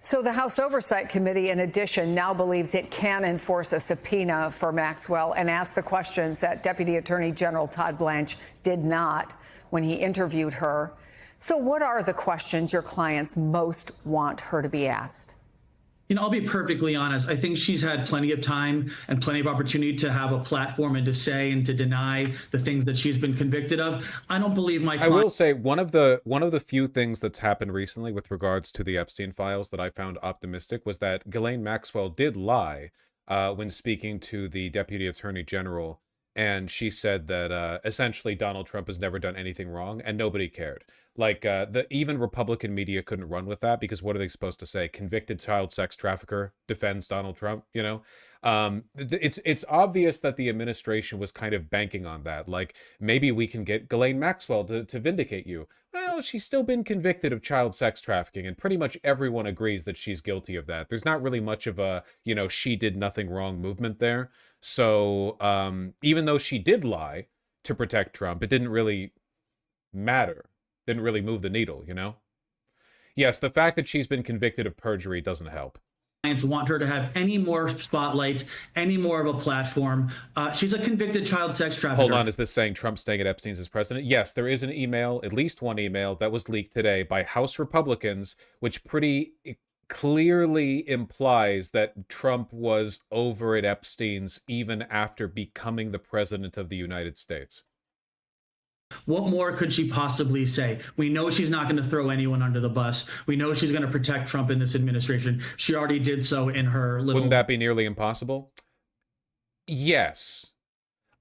So the House Oversight Committee, in addition, now believes it can enforce a subpoena for Maxwell and ask the questions that Deputy Attorney General Todd Blanche did not when he interviewed her. So what are the questions your clients most want her to be asked? I'll be perfectly honest. I think she's had plenty of time and plenty of opportunity to have a platform and to say and to deny the things that she's been convicted of. I don't believe my client... I will say one of the few things that's happened recently with regards to the Epstein files that I found optimistic was that Ghislaine Maxwell did lie when speaking to the Deputy Attorney General, and she said that essentially Donald Trump has never done anything wrong and nobody cared. Like, even Republican media couldn't run with that, because what are they supposed to say? Convicted child sex trafficker defends Donald Trump, It's obvious that the administration was kind of banking on that. Like, maybe we can get Ghislaine Maxwell to vindicate you. Well, she's still been convicted of child sex trafficking, and pretty much everyone agrees that she's guilty of that. There's not really much of a, she did nothing wrong movement there. So even though she did lie to protect Trump, it didn't really matter. Didn't really move the needle, Yes, the fact that she's been convicted of perjury doesn't help. Clients want her to have any more spotlight, any more of a platform. She's a convicted child sex trafficker. Hold on, is this saying Trump staying at Epstein's as president? Yes, there is an email, at least one email, that was leaked today by House Republicans, which pretty clearly implies that Trump was over at Epstein's even after becoming the president of the United States. What more could she possibly say? We know she's not going to throw anyone under the bus. We know she's going to protect Trump in this administration. She already did so in her little... Wouldn't that be nearly impossible? Yes.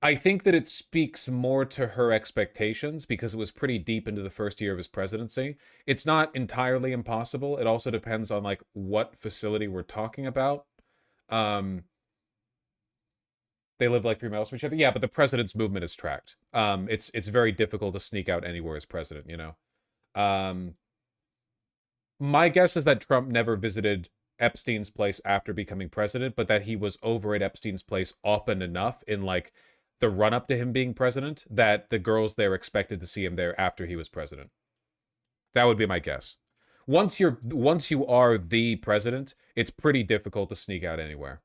I think that it speaks more to her expectations because it was pretty deep into the first year of his presidency. It's not entirely impossible. It also depends on, like, what facility we're talking about. They live like 3 miles from each other. Yeah, but the president's movement is tracked. It's very difficult to sneak out anywhere as president, My guess is that Trump never visited Epstein's place after becoming president, but that he was over at Epstein's place often enough in, like, the run-up to him being president that the girls there expected to see him there after he was president. That would be my guess. Once you are the president, it's pretty difficult to sneak out anywhere,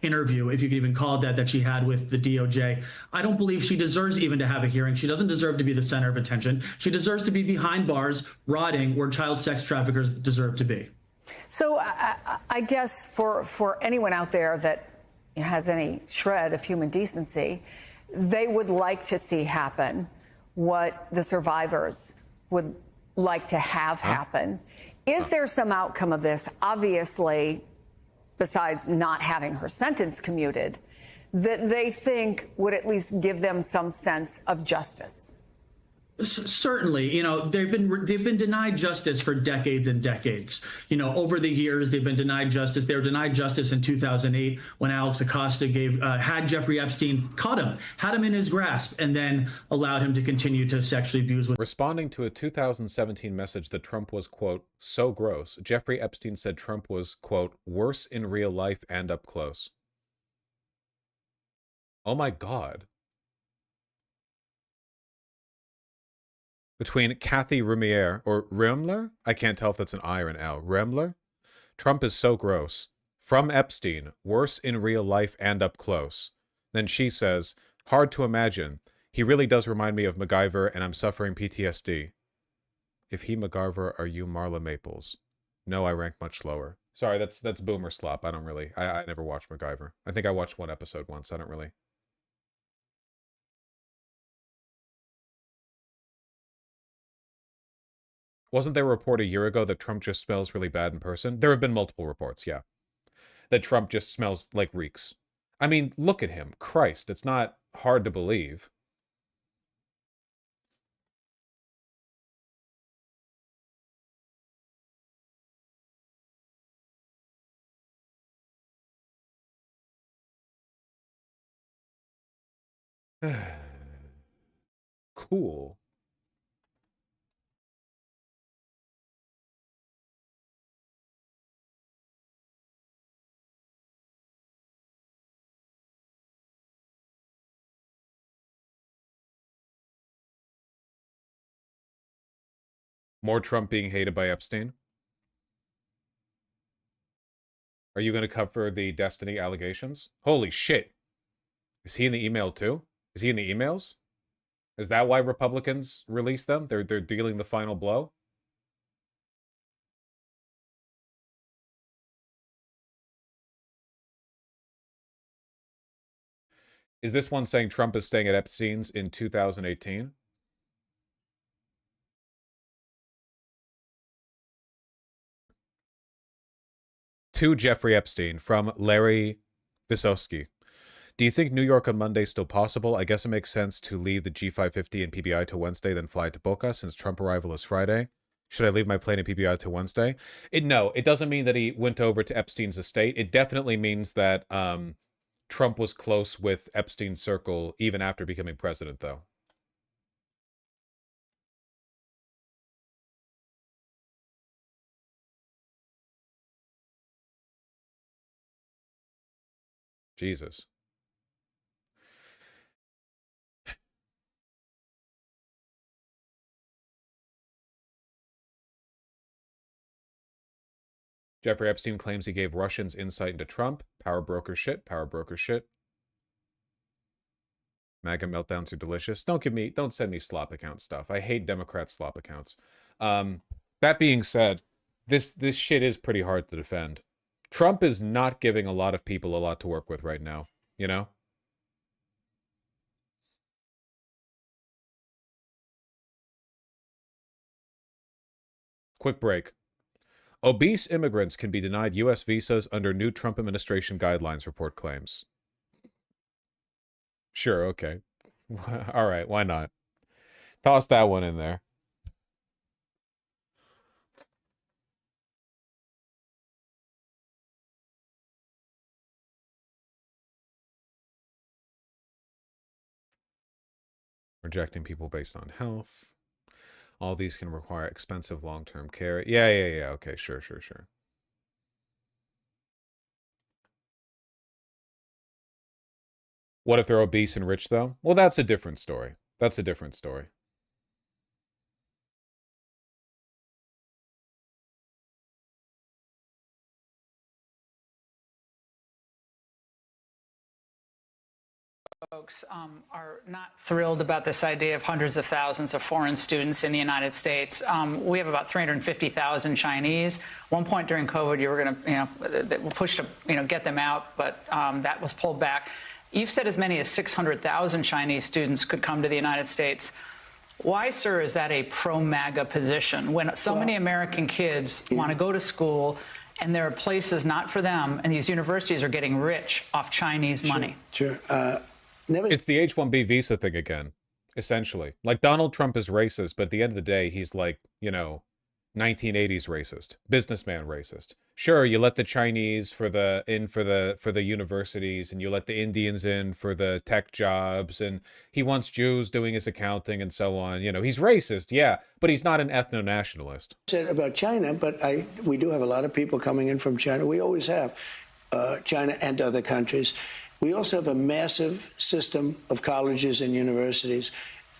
interview, if you could even call it that she had with the DOJ. I don't believe she deserves even to have a hearing. She doesn't deserve to be the center of attention. She deserves to be behind bars, rotting where child sex traffickers deserve to be. So I guess for anyone out there that has any shred of human decency, they would like to see happen what the survivors would like to have happen. Is there some outcome of this? Obviously, besides not having her sentence commuted, that they think would at least give them some sense of justice? Certainly, they've been denied justice for decades and decades. Over the years, they've been denied justice. They were denied justice in 2008 when Alex Acosta had Jeffrey Epstein, had him in his grasp, and then allowed him to continue to sexually abuse. Responding to a 2017 message that Trump was, quote, so gross, Jeffrey Epstein said Trump was, quote, worse in real life and up close. Oh my God. Between Kathy Rumier, or Remler, I can't tell if that's an I or an L, Remler, Trump is so gross. From Epstein, worse in real life and up close. Then she says, hard to imagine. He really does remind me of MacGyver, and I'm suffering PTSD. If he MacGyver, are you Marla Maples? No, I rank much lower. Sorry, that's boomer slop. I don't really. I never watched MacGyver. I think I watched one episode once. I don't really. Wasn't there a report a year ago that Trump just smells really bad in person? There have been multiple reports, yeah. That Trump just smells like reeks. I mean, look at him. Christ, it's not hard to believe. Cool. More Trump being hated by Epstein. Are you going to cover the Destiny allegations? Holy shit. Is he in the email too? Is he in the emails? Is that why Republicans released them? They're dealing the final blow? Is this one saying Trump is staying at Epstein's in 2018? To Jeffrey Epstein from Larry Visosky. Do you think New York on Monday is still possible? I guess it makes sense to leave the G550 and PBI till Wednesday, then fly to Boca since Trump arrival is Friday. Should I leave my plane and PPI till Wednesday? No, it doesn't mean that he went over to Epstein's estate. It definitely means that Trump was close with Epstein's circle even after becoming president, though. Jesus. Jeffrey Epstein claims he gave Russians insight into Trump. Power broker shit. Power broker shit. MAGA meltdowns are delicious. Don't send me slop account stuff. I hate Democrat slop accounts. That being said, this shit is pretty hard to defend. Trump is not giving a lot of people a lot to work with right now, you know? Quick break. Obese immigrants can be denied U.S. visas under new Trump administration guidelines, report claims. Sure, okay. All right, why not? Toss that one in there. Rejecting people based on health. All these can require expensive long-term care. Yeah. Okay, sure. What if they're obese and rich, though? Well, that's a different story. Folks are not thrilled about this idea of hundreds of thousands of foreign students in the United States. We have about 350,000 Chinese. One point during COVID, you were going to, push to, get them out, but that was pulled back. You've said as many as 600,000 Chinese students could come to the United States. Why, sir, is that a pro-MAGA position when so many American kids want to go to school and there are places not for them, and these universities are getting rich off Chinese money? Sure. It's the H-1B visa thing again, essentially. Like, Donald Trump is racist, but at the end of the day, he's like, 1980s racist, businessman racist. Sure, you let the Chinese for the universities, and you let the Indians in for the tech jobs, and he wants Jews doing his accounting and so on. He's racist, yeah, but he's not an ethno-nationalist. Said about China, but we do have a lot of people coming in from China. We always have, China and other countries. We also have a massive system of colleges and universities.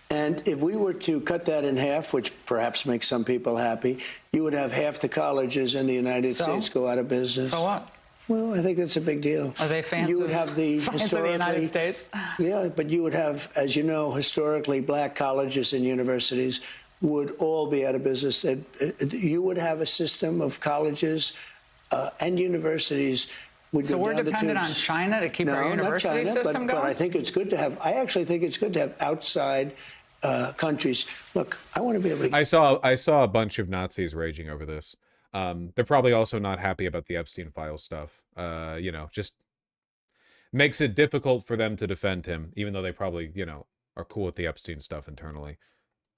And if we were to cut that in half, which perhaps makes some people happy, you would have half the colleges in the United States go out of business. So what? Well, I think that's a big deal. Are they fans You would have the of the United States? Yeah, but you would have, as you know, historically, black colleges and universities would all be out of business. You would have a system of colleges and universities. So we're dependent on China to keep our university system going? But I think it's good to have. I actually think it's good to have outside countries. Look, I want to be able to. I saw a bunch of Nazis raging over this. They're probably also not happy about the Epstein file stuff. Just makes it difficult for them to defend him, even though they probably, are cool with the Epstein stuff internally.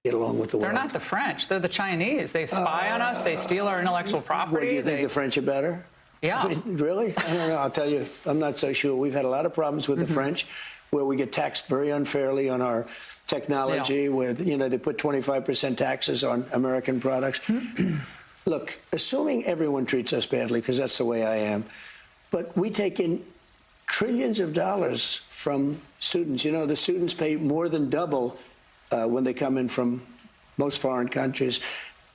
Get along with the world. They're not the French. They're the Chinese. They spy on us. They steal our intellectual property. What, do you think the French are better? Yeah. I mean, really? I don't know. I'll tell you, I'm not so sure. We've had a lot of problems with the French, where we get taxed very unfairly on our technology, where, they put 25% taxes on American products. Look, assuming everyone treats us badly, because that's the way I am, but we take in trillions of dollars from students. The students pay more than double when they come in from most foreign countries.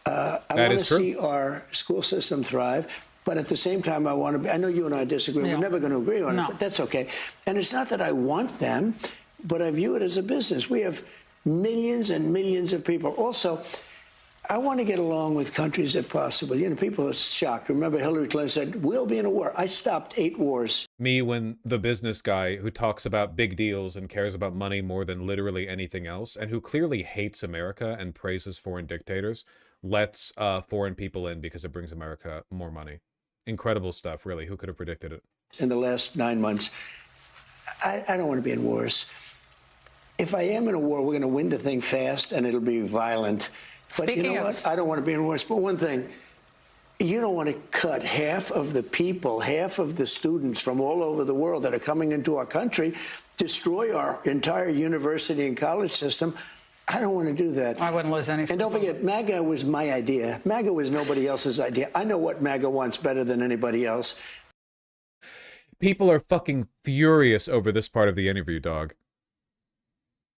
I want to see our school system thrive. But at the same time, I know you and I disagree. We're never going to agree on it, but that's okay. And it's not that I want them, but I view it as a business. We have millions and millions of people. Also, I want to get along with countries if possible. People are shocked. Remember, Hillary Clinton said, we'll be in a war. I stopped 8 wars. Me, when the business guy who talks about big deals and cares about money more than literally anything else, and who clearly hates America and praises foreign dictators, lets foreign people in because it brings America more money. Incredible stuff, really. Who could have predicted it? In the last 9 months, I don't want to be in wars. If I am in a war, we're going to win the thing fast, and it'll be violent. But you know what? I don't want to be in worse, but one thing, you don't want to cut half of the people, half of the students from all over the world that are coming into our country, destroy our entire university and college system. I don't want to do that. I wouldn't lose any. And don't forget, MAGA was my idea. MAGA was nobody else's idea. I know what MAGA wants better than anybody else. People are fucking furious over this part of the interview, dog.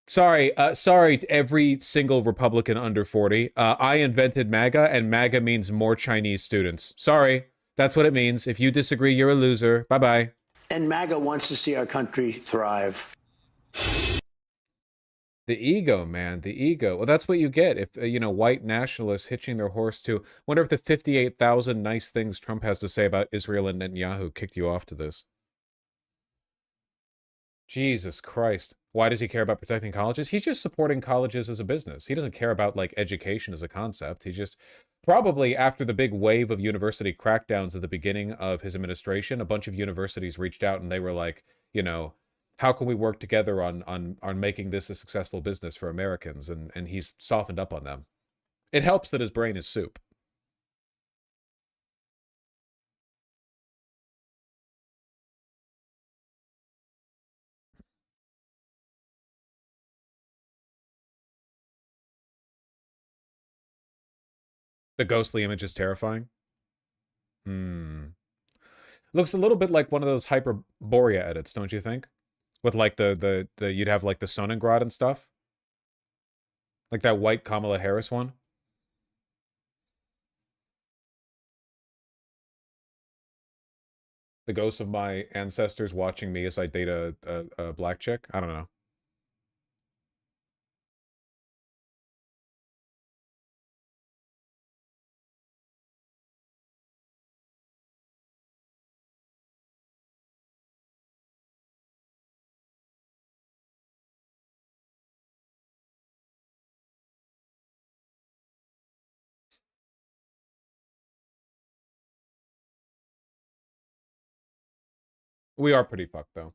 Sorry to every single Republican under 40. I invented MAGA, and MAGA means more Chinese students. Sorry, that's what it means. If you disagree, you're a loser. Bye-bye. And MAGA wants to see our country thrive. The ego, man, the ego. Well, that's what you get if, white nationalists hitching their horse to... Wonder if the 58,000 nice things Trump has to say about Israel and Netanyahu kicked you off to this. Jesus Christ. Why does he care about protecting colleges? He's just supporting colleges as a business. He doesn't care about, education as a concept. He just... Probably after the big wave of university crackdowns at the beginning of his administration, a bunch of universities reached out and they were like, how can we work together on making this a successful business for Americans? And he's softened up on them. It helps that his brain is soup. The ghostly image is terrifying. Looks a little bit like one of those Hyperborea edits, don't you think? With the you'd have the Sonengrad and stuff. Like that white Kamala Harris one. The ghosts of my ancestors watching me as I date a black chick. I don't know. We are pretty fucked, though.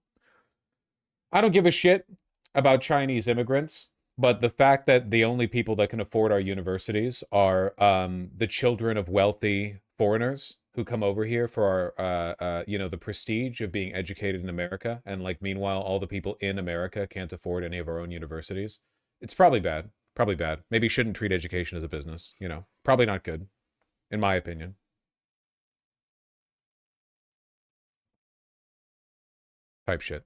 I don't give a shit about Chinese immigrants, but the fact that the only people that can afford our universities are the children of wealthy foreigners who come over here for our, the prestige of being educated in America, and meanwhile, all the people in America can't afford any of our own universities. It's probably bad. Probably bad. Maybe shouldn't treat education as a business. Probably not good, in my opinion. Type shit.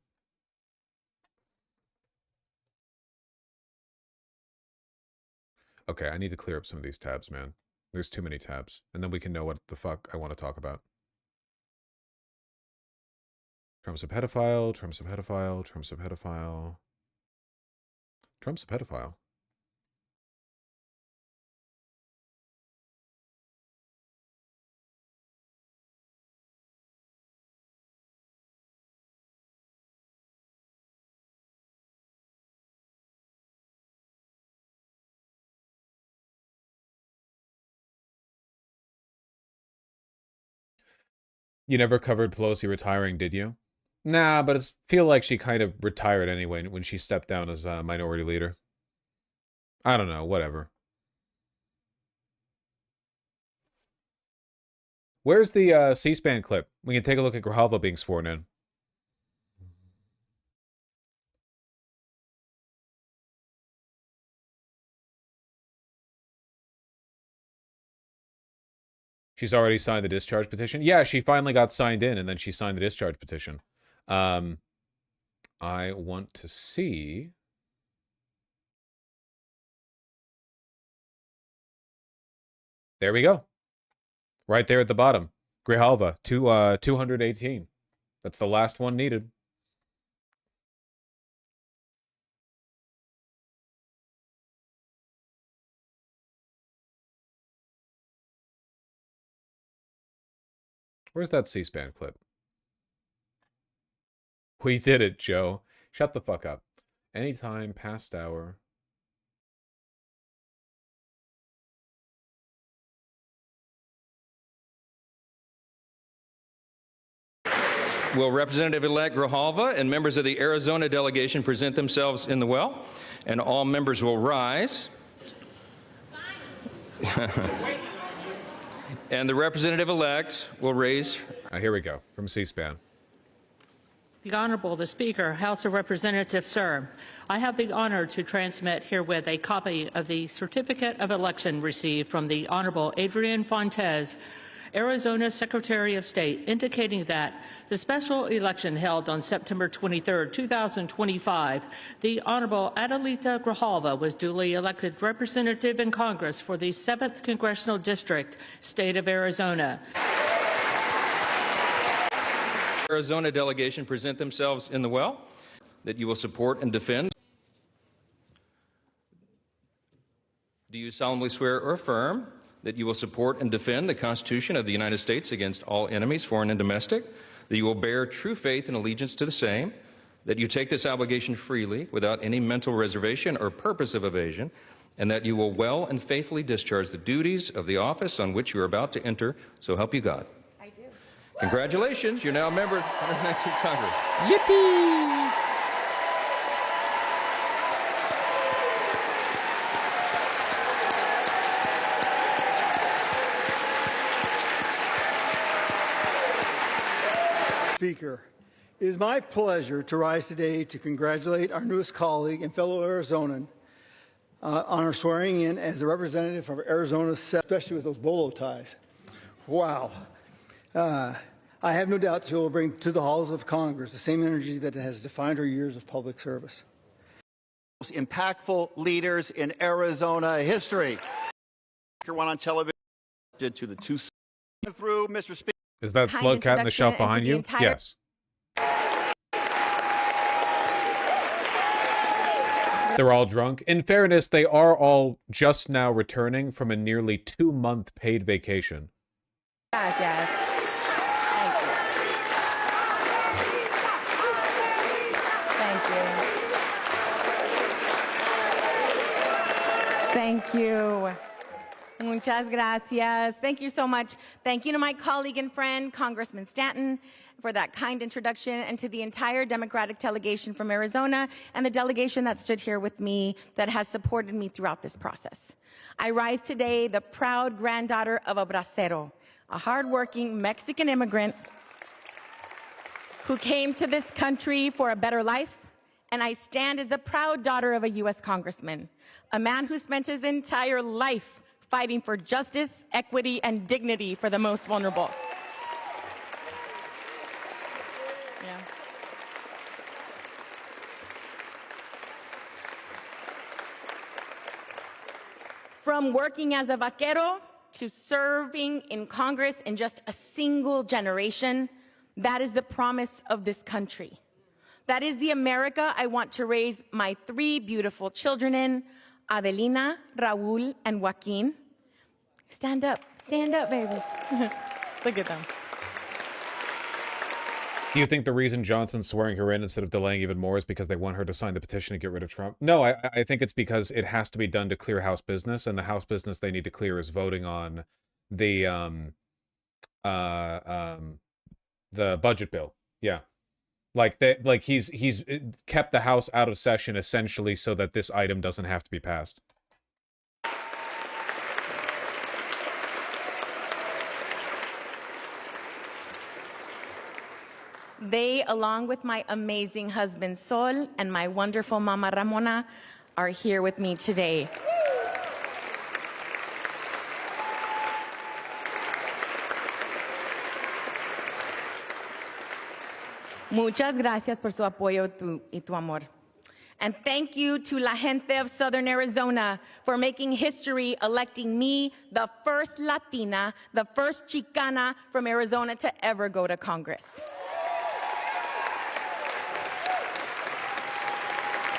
Okay, I need to clear up some of these tabs, man. There's too many tabs. And then we can know what the fuck I want to talk about. Trump's a pedophile, Trump's a pedophile, Trump's a pedophile. Trump's a pedophile. You never covered Pelosi retiring, did you? Nah, but it feel like she kind of retired anyway when she stepped down as a minority leader. I don't know, whatever. Where's the C-SPAN clip? We can take a look at Grijalva being sworn in. She's already signed the discharge petition? Yeah, she finally got signed in, and then she signed the discharge petition. I want to see... There we go. Right there at the bottom. Grijalva, 218. That's the last one needed. Where's that C-SPAN clip? We did it, Joe. Shut the fuck up. Anytime past hour. Will Representative-elect Grijalva and members of the Arizona delegation present themselves in the well? And all members will rise. And the representative-elect will raise. Here we go from C-SPAN. The Honorable the Speaker, House of Representatives, sir. I have the honor to transmit herewith a copy of the certificate of election received from the Honorable Adrian Fontes, Arizona Secretary of State, indicating that the special election held on September 23, 2025, the Honorable Adelita Grijalva was duly elected representative in Congress for the 7th Congressional District, State of Arizona. Arizona delegation present themselves in the well, that you will support and defend. Do you solemnly swear or affirm that you will support and defend the Constitution of the United States against all enemies, foreign and domestic, that you will bear true faith and allegiance to the same, that you take this obligation freely without any mental reservation or purpose of evasion, and that you will well and faithfully discharge the duties of the office on which you are about to enter, so help you God? I do. Congratulations, you're now a member of the 119th Congress. Yippee! Speaker, it is my pleasure to rise today to congratulate our newest colleague and fellow Arizonan on her swearing in as a representative of Arizona, especially with those bolo ties. Wow. I have no doubt that she will bring to the halls of Congress the same energy that has defined her years of public service. Most impactful leaders in Arizona history. One on television to the two through Mr. Speaker. Is that slow cat in the shelf behind you? Yes. They're all drunk. In fairness, they are all just now returning from a nearly 2-month paid vacation. Yes. Thank you. Muchas gracias. Thank you so much. Thank you to my colleague and friend, Congressman Stanton, for that kind introduction, and to the entire Democratic delegation from Arizona and the delegation that stood here with me that has supported me throughout this process. I rise today the proud granddaughter of a bracero, a hardworking Mexican immigrant who came to this country for a better life, and I stand as the proud daughter of a U.S. congressman, a man who spent his entire life fighting for justice, equity, and dignity for the most vulnerable. Yeah. From working as a vaquero to serving in Congress in just a single generation, that is the promise of this country. That is the America I want to raise my 3 beautiful children in, Adelina, Raul, and Joaquin. Stand up, baby. Look at them. Do you think the reason Johnson's swearing her in instead of delaying even more is because they want her to sign the petition to get rid of Trump? No, I think it's because it has to be done to clear House business, and the House business they need to clear is voting on the budget bill. Yeah. He's kept the House out of session essentially so that this item doesn't have to be passed. They, along with my amazing husband Sol and my wonderful mama Ramona, are here with me today. Muchas gracias por su apoyo y tu amor. And thank you to la gente of Southern Arizona for making history, electing me the first Latina, the first Chicana from Arizona to ever go to Congress.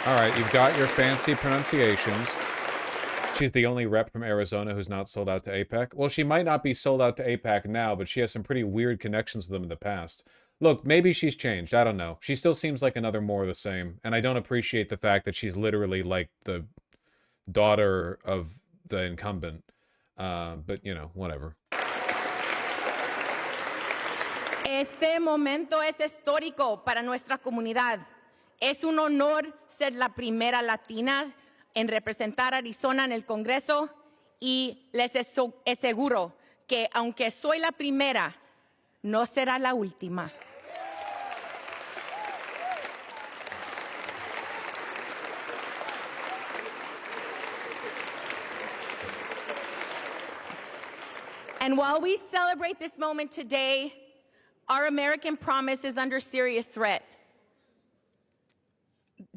All right, you've got your fancy pronunciations. She's the only rep from Arizona who's not sold out to AIPAC. Well, she might not be sold out to AIPAC now, but she has some pretty weird connections with them in the past. Look, maybe she's changed. I don't know. She still seems like another more of the same, and I don't appreciate the fact that she's literally like the daughter of the incumbent. But, you know, whatever. Este momento es histórico para nuestra comunidad. Es un honor ser la primera latina en representar a Arizona en el Congreso y les aseguro que aunque soy la primera, no será la última. And while we celebrate this moment today, our American promise is under serious threat.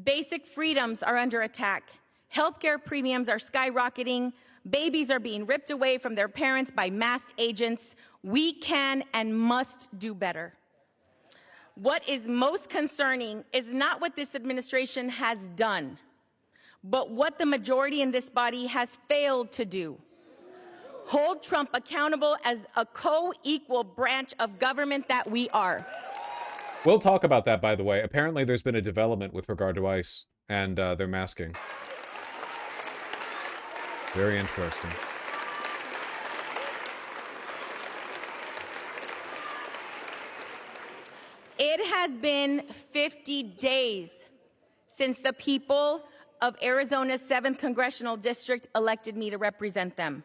Basic freedoms are under attack. Healthcare premiums are skyrocketing. Babies are being ripped away from their parents by masked agents. We can and must do better. What is most concerning is not what this administration has done, but what the majority in this body has failed to do. Hold Trump accountable as a co-equal branch of government that we are. We'll talk about that, by the way. Apparently there's been a development with regard to ICE and their masking. Very interesting. It has been 50 days since the people of Arizona's 7th Congressional District elected me to represent them.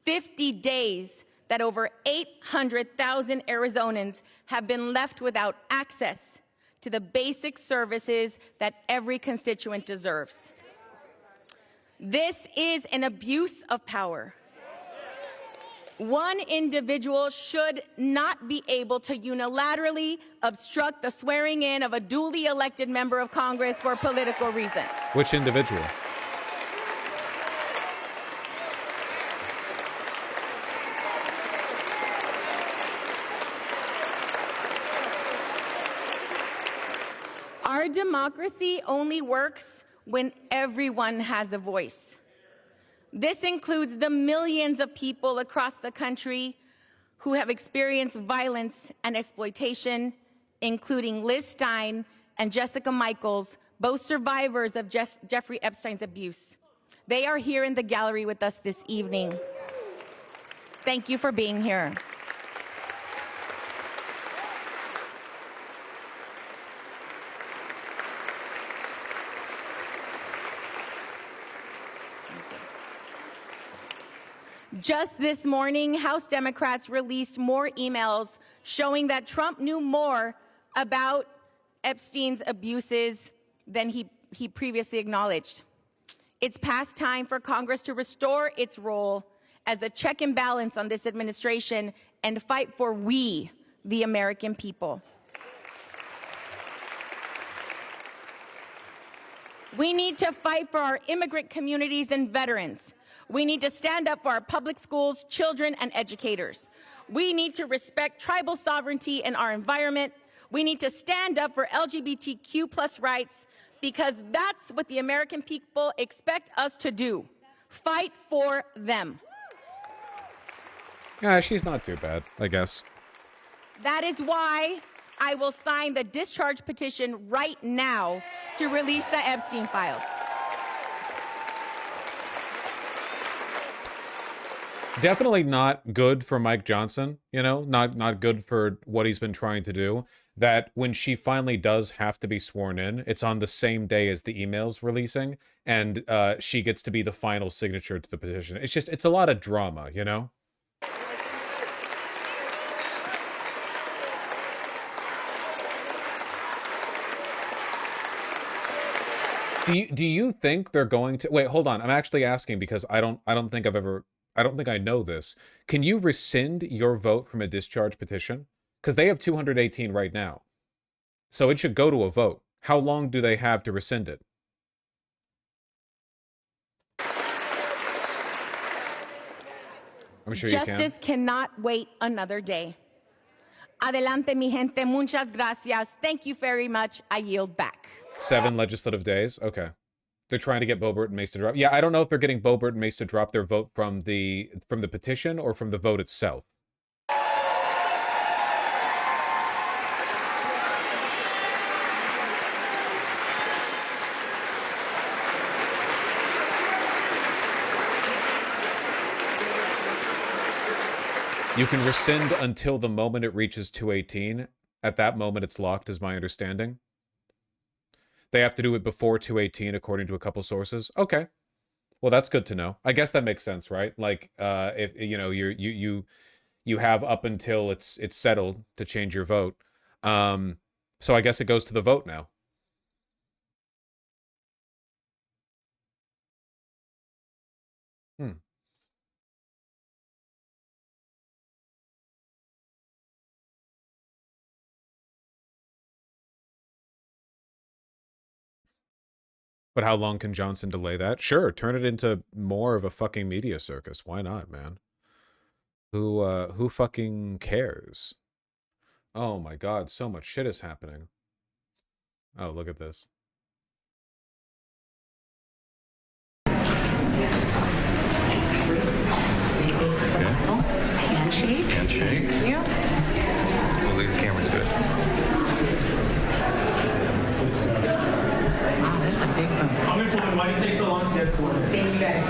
50 days that over 800,000 Arizonans have been left without access to the basic services that every constituent deserves. This is an abuse of power. One individual should not be able to unilaterally obstruct the swearing in of a duly elected member of Congress for political reasons. Which individual? Our democracy only works when everyone has a voice. This includes the millions of people across the country who have experienced violence and exploitation, including Liz Stein and Jessica Michaels, both survivors of Jeffrey Epstein's abuse. They are here in the gallery with us this evening. Thank you for being here. Just this morning, House Democrats released more emails showing that Trump knew more about Epstein's abuses than he previously acknowledged. It's past time for Congress to restore its role as a check and balance on this administration and fight for we, the American people. We need to fight for our immigrant communities and veterans. We need to stand up for our public schools, children, and educators. We need to respect tribal sovereignty in our environment. We need to stand up for LGBTQ+ rights because that's what the American people expect us to do. Fight for them. Yeah, she's not too bad, I guess. That is why I will sign the discharge petition right now to release the Epstein files. Definitely not good for Mike Johnson, you know, not good for what he's been trying to do, that when she finally does have to be sworn in, it's on the same day as the emails releasing, and she gets to be the final signature to the petition. It's a lot of drama, you know? Do you think they're going to... Wait, hold on. I'm actually asking because I don't think I know this. Can you rescind your vote from a discharge petition? Because they have 218 right now. So it should go to a vote. How long do they have to rescind it? I'm sure you can. Justice cannot wait another day. Adelante, mi gente. Muchas gracias. Thank you very much. I yield back. 7 legislative days? Okay. They're trying to get Boebert and Mace to drop. Yeah, I don't know if they're getting Boebert and Mace to drop their vote from the petition or from the vote itself. You can rescind until the moment it reaches 218. At that moment, it's locked, is my understanding. They have to do it before 218, according to a couple sources. Okay. Well, that's good to know. I guess that makes sense, right? Like, if you know you have up until it's settled to change your vote. So I guess it goes to the vote now. Hmm. But how long can Johnson delay that? Sure, turn it into more of a fucking media circus. Why not, man? Who fucking cares? Oh my god, so much shit is happening. Oh, look at this. Handshake. Handshake. Yeah. Well, the camera's good. Wow, that's a big one. Congresswoman, why do you take so long to get sworn? Thank you guys.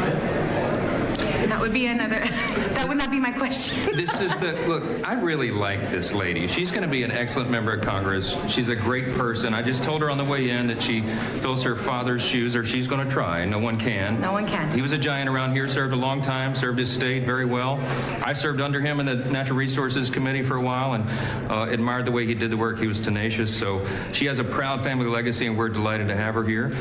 That would be another, that would not be my question. This is the, look, I really like this lady. She's going to be an excellent member of Congress. She's a great person. I just told her on the way in that she fills her father's shoes, or she's going to try. No one can. No one can. He was a giant around here, served a long time, served his state very well. I served under him in the Natural Resources Committee for a while and admired the way he did the work. He was tenacious. So she has a proud family legacy, and we're delighted to have her here.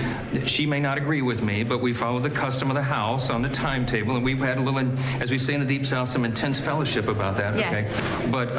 She may not agree with me, but we follow the custom of the House on the timetable, and we've had a little, as we say in the Deep South, some intense fellowship about that. Yes. Okay, but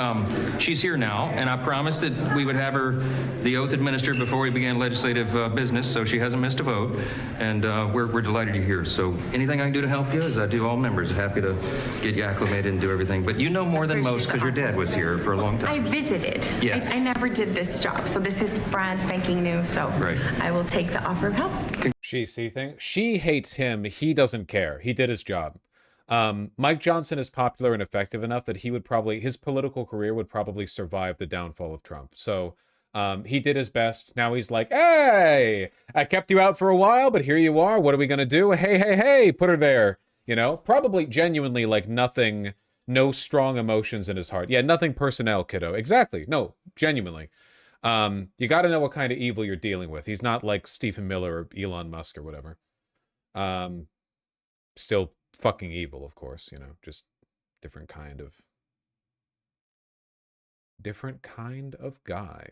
she's here now, and I promised that we would have her the oath administered before we began legislative business, so she hasn't missed a vote, and we're delighted you're here. So anything I can do to help you, as I do all members, happy to get you acclimated and do everything. But you know more than most because your dad was here for a long time. I visited. Yes. I never did this job, so this is brand spanking new. So right. I will take the offer of help. She hates him. He doesn't care. He did his job. Mike Johnson is popular and effective enough that his political career would probably survive the downfall of Trump. So he did his best. Now he's like, hey, I kept you out for a while, but here you are. What are we going to do? Hey, put her there. You know, probably genuinely like nothing, no strong emotions in his heart. Yeah, nothing personnel, kiddo. Exactly. No, genuinely. You got to know what kind of evil you're dealing with. He's not like Stephen Miller or Elon Musk or whatever. Still fucking evil, of course, you know, just different kind of guy.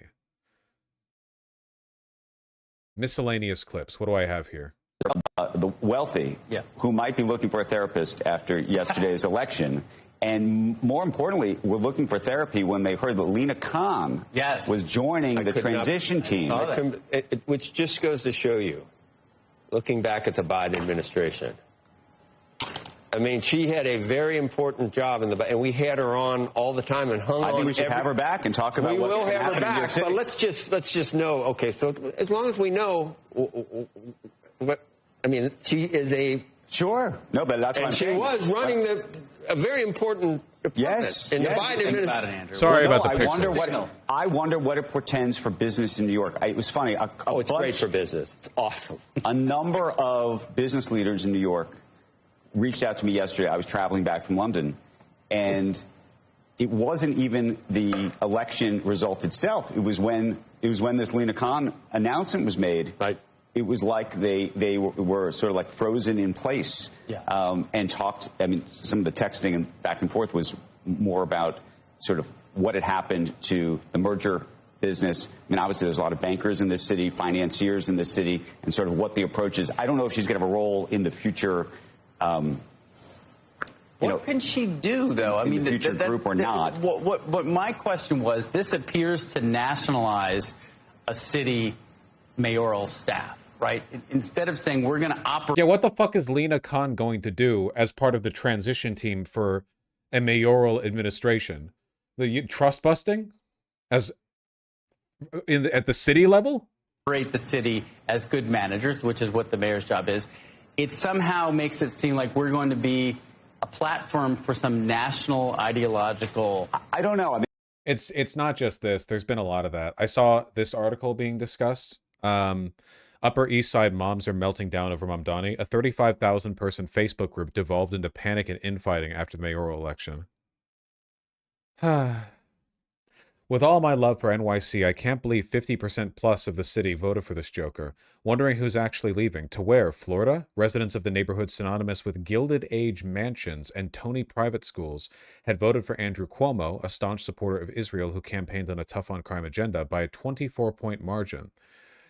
Miscellaneous clips. What do I have here? The wealthy who might be looking for a therapist after yesterday's election. And more importantly, were looking for therapy when they heard that Lena Khan was joining the transition team. Which just goes to show you, looking back at the Biden administration, I mean, she had a very important job and we had her on all the time and hung on. I think we should have her back and talk about what's going to happen in New York City. But let's just know. Okay, so as long as we know what, I mean, she is a no, but that's what I'm saying. And she was running a very important department in the Biden administration. Sorry about the pixels. I wonder what it portends for business in New York. It was funny. It's great for business. It's awesome. A number of business leaders in New York reached out to me yesterday. I was traveling back from London, and it wasn't even the election result itself. It was when this Lena Khan announcement was made. Right. It was like they were sort of like frozen in place, and talked. I mean, some of the texting and back and forth was more about sort of what had happened to the merger business. I mean, obviously, there's a lot of bankers in this city, financiers in this city, and sort of what the approach is. I don't know if she's going to have a role in the future. What can she do, though? I mean, the future group or not? What my question was, this appears to nationalize a city mayoral staff, right? Instead of saying we're going to operate. Yeah, what the fuck is Lena Khan going to do as part of the transition team for a mayoral administration? The trust busting, at the city level? Operate the city as good managers, which is what the mayor's job is. It somehow makes it seem like we're going to be a platform for some national ideological. I don't know. I mean, it's not just this. There's been a lot of that. I saw this article being discussed. Upper East Side moms are melting down over Mamdani. A 35,000 person Facebook group devolved into panic and infighting after the mayoral election. With all my love for NYC, I can't believe 50% plus of the city voted for this joker. Wondering who's actually leaving. To where? Florida? Residents of the neighborhood synonymous with Gilded Age mansions and Tony private schools had voted for Andrew Cuomo, a staunch supporter of Israel who campaigned on a tough-on-crime agenda, by a 24-point margin.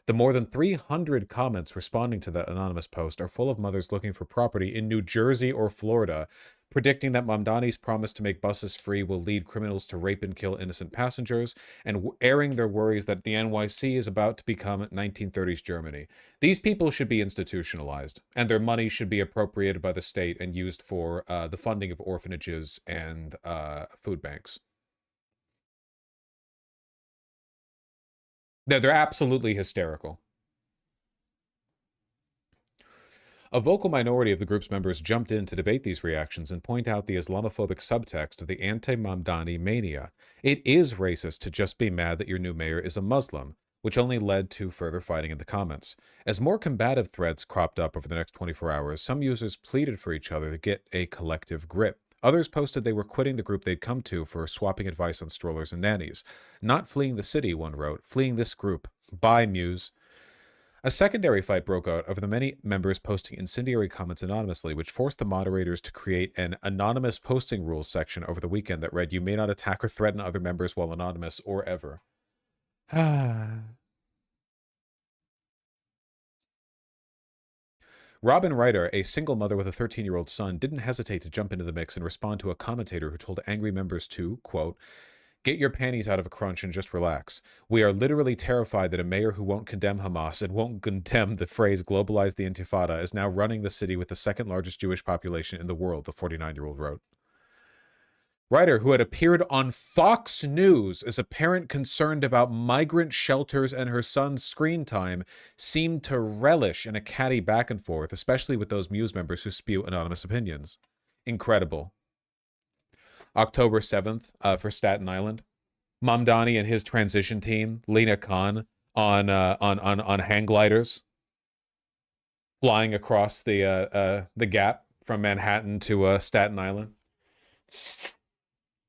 The more than 300 comments responding to that anonymous post are full of mothers looking for property in New Jersey or Florida, predicting that Mamdani's promise to make buses free will lead criminals to rape and kill innocent passengers, and airing their worries that the NYC is about to become 1930s Germany. These people should be institutionalized, and their money should be appropriated by the state and used for the funding of orphanages and food banks. They're absolutely hysterical. A vocal minority of the group's members jumped in to debate these reactions and point out the Islamophobic subtext of the anti-Mamdani mania. It is racist to just be mad that your new mayor is a Muslim, which only led to further fighting in the comments. As more combative threads cropped up over the next 24 hours, some users pleaded for each other to get a collective grip. Others posted they were quitting the group they'd come to for swapping advice on strollers and nannies. Not fleeing the city, one wrote, fleeing this group. Bye, Muse. A secondary fight broke out over the many members posting incendiary comments anonymously, which forced the moderators to create an anonymous posting rules section over the weekend that read, "You may not attack or threaten other members while anonymous or ever." Robin Ryder, a single mother with a 13-year-old son, didn't hesitate to jump into the mix and respond to a commentator who told angry members to, quote, "Get your panties out of a crunch and just relax. We are literally terrified that a mayor who won't condemn Hamas and won't condemn the phrase globalize the Intifada is now running the city with the second largest Jewish population in the world," the 49-year-old wrote. Ryder, who had appeared on Fox News as a parent concerned about migrant shelters and her son's screen time, seemed to relish in a catty back and forth, especially with those Muse members who spew anonymous opinions. Incredible. October 7th for Staten Island. Mamdani and his transition team, Lena Khan, on hang gliders, flying across the gap from Manhattan to Staten Island.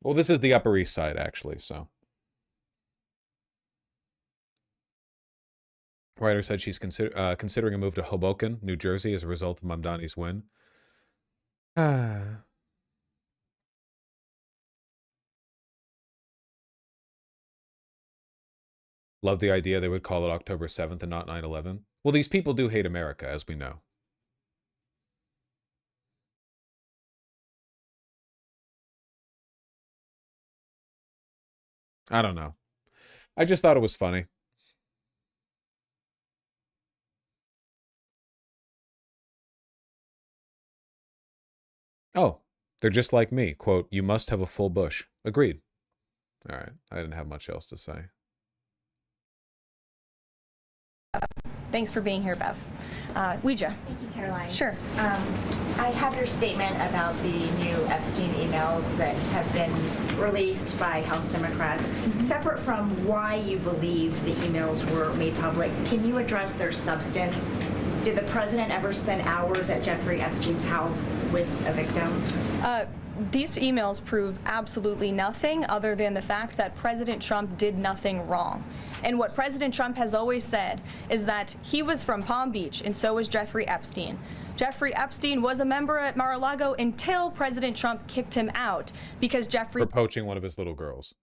Well, this is the Upper East Side, actually, so. Ryder said she's considering a move to Hoboken, New Jersey, as a result of Mamdani's win. Love the idea they would call it October 7th and not 9/11. Well, these people do hate America, as we know. I don't know. I just thought it was funny. Oh, they're just like me. Quote, "You must have a full bush." Agreed. All right. I didn't have much else to say. Thanks for being here, Bev. Ouija. Thank you, Caroline. Sure. I have your statement about the new Epstein emails that have been released by House Democrats. Separate from why you believe the emails were made public, can you address their substance? Did the president ever spend hours at Jeffrey Epstein's house with a victim? These emails prove absolutely nothing other than the fact that President Trump did nothing wrong. And what President Trump has always said is that he was from Palm Beach, and so was Jeffrey Epstein. Jeffrey Epstein was a member at Mar-a-Lago until President Trump kicked him out because Jeffrey... For poaching one of his little girls.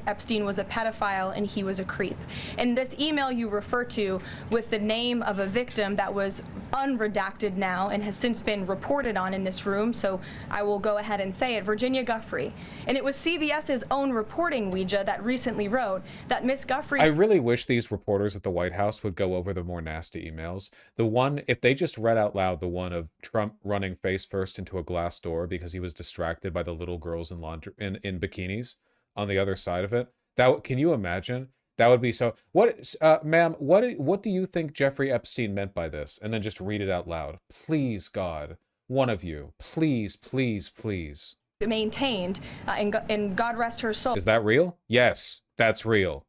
Epstein was a pedophile and he was a creep. And this email you refer to with the name of a victim that was unredacted now and has since been reported on in this room, so I will go ahead and say it, Virginia Guffrey. And it was CBS's own reporting, Ouija, that recently wrote that Miss Guffrey... I really wish these reporters at the White House would go over the more nasty emails. The one, if they just read out loud the one of Trump running face first into a glass door because he was distracted by the little girls in bikinis on the other side of it. That, can you imagine? That would be so... What, ma'am, what do you think Jeffrey Epstein meant by this? And then just read it out loud. Please, God. One of you. Please, please, please. Maintained, and God rest her soul. Is that real? Yes, that's real.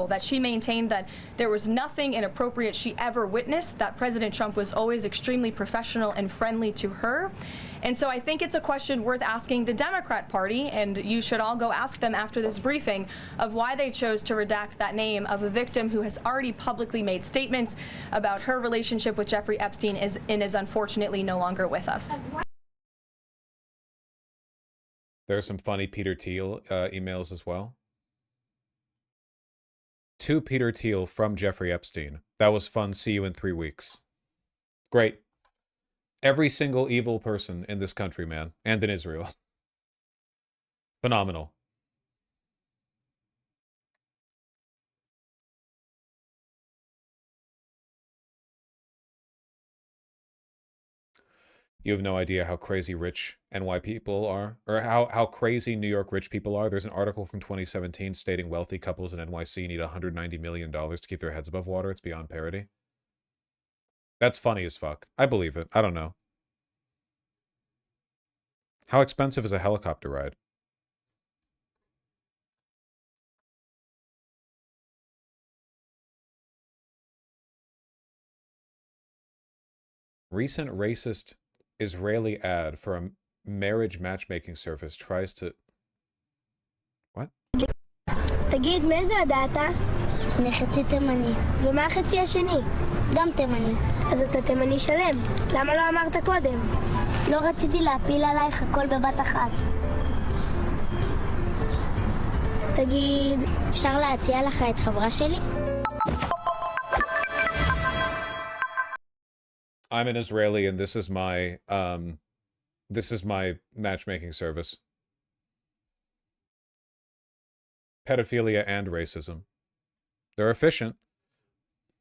that she maintained that there was nothing inappropriate she ever witnessed, that President Trump was always extremely professional and friendly to her. And so I think it's a question worth asking the Democrat Party, and you should all go ask them after this briefing, of why they chose to redact that name of a victim who has already publicly made statements about her relationship with Jeffrey Epstein and is unfortunately no longer with us. There are some funny Peter Thiel emails as well. To Peter Thiel from Jeffrey Epstein. That was fun. See you in 3 weeks. Great. Every single evil person in this country, man, and in Israel. Phenomenal. You have no idea how crazy rich NY people are, or how crazy New York rich people are. There's an article from 2017 stating wealthy couples in NYC need $190 million to keep their heads above water. It's beyond parody. That's funny as fuck. I believe it. I don't know. How expensive is a helicopter ride? Recent racist Israeli ad for a marriage matchmaking service tries to... What? תגיד, מאיזה עדה אתה? אני חצי תימני. ומה החצי השני? גם תימני. אז אתה תימני שלם. למה לא אמרת קודם? לא רציתי להפיל עלייך הכל בבת אחת. תגיד, אפשר להציע לך את חברה שלי? I'm an Israeli and this is my matchmaking service. Pedophilia and racism. They're efficient.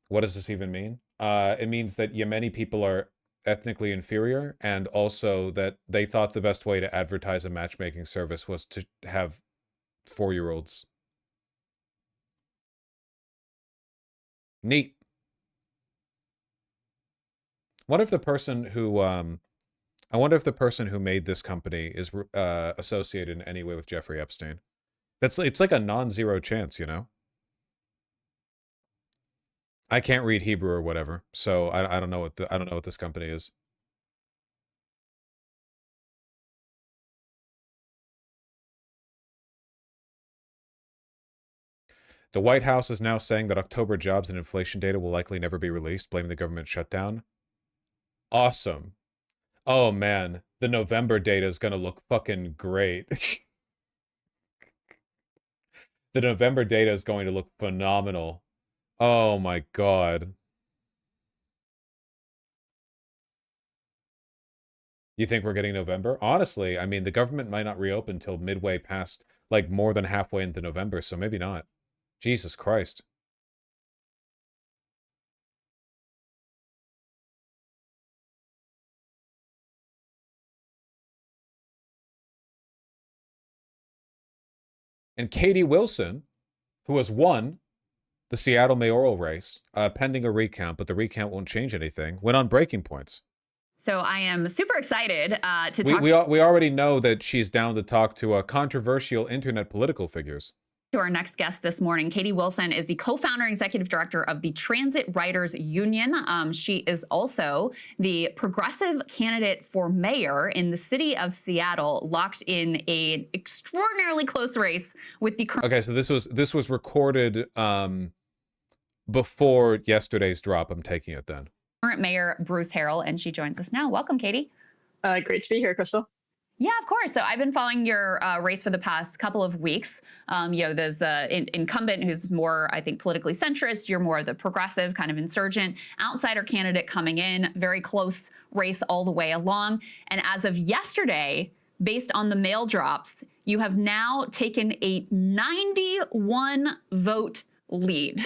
What does this even mean? It means that Yemeni people are ethnically inferior, and also that they thought the best way to advertise a matchmaking service was to have 4-year-olds. Neat. What if the person who, I wonder if the person who made this company is associated in any way with Jeffrey Epstein. It's like a non-zero chance, you know? I can't read Hebrew or whatever, so I don't know what this company is. The White House is now saying that October jobs and inflation data will likely never be released, blaming the government shutdown. Awesome. Oh man, the November data is gonna look fucking great. The November data is going to look phenomenal. Oh my god. You think we're getting November? Honestly, I mean, the government might not reopen until midway past, like more than halfway into November, so maybe not. Jesus Christ. And Katie Wilson, who has won the Seattle mayoral race, pending a recount, but the recount won't change anything, went on Breaking Points. So I am super excited to talk we already know that she's down to talk to controversial internet political figures. to our next guest this morning. Katie Wilson is the co-founder and executive director of the Transit Writers Union. She is also the progressive candidate for mayor in the city of Seattle, locked in an extraordinarily close race with the current... Okay, so this was recorded before yesterday's drop. I'm taking it then. Current mayor Bruce Harrell, and she joins us now. Welcome, Katie. Great to be here, Crystal. Yeah, of course. So I've been following your race for the past couple of weeks. You know, there's the incumbent who's more, I think, politically centrist. You're more the progressive, kind of insurgent, outsider candidate coming in. Very close race all the way along. And as of yesterday, based on the mail drops, you have now taken a 91 vote lead.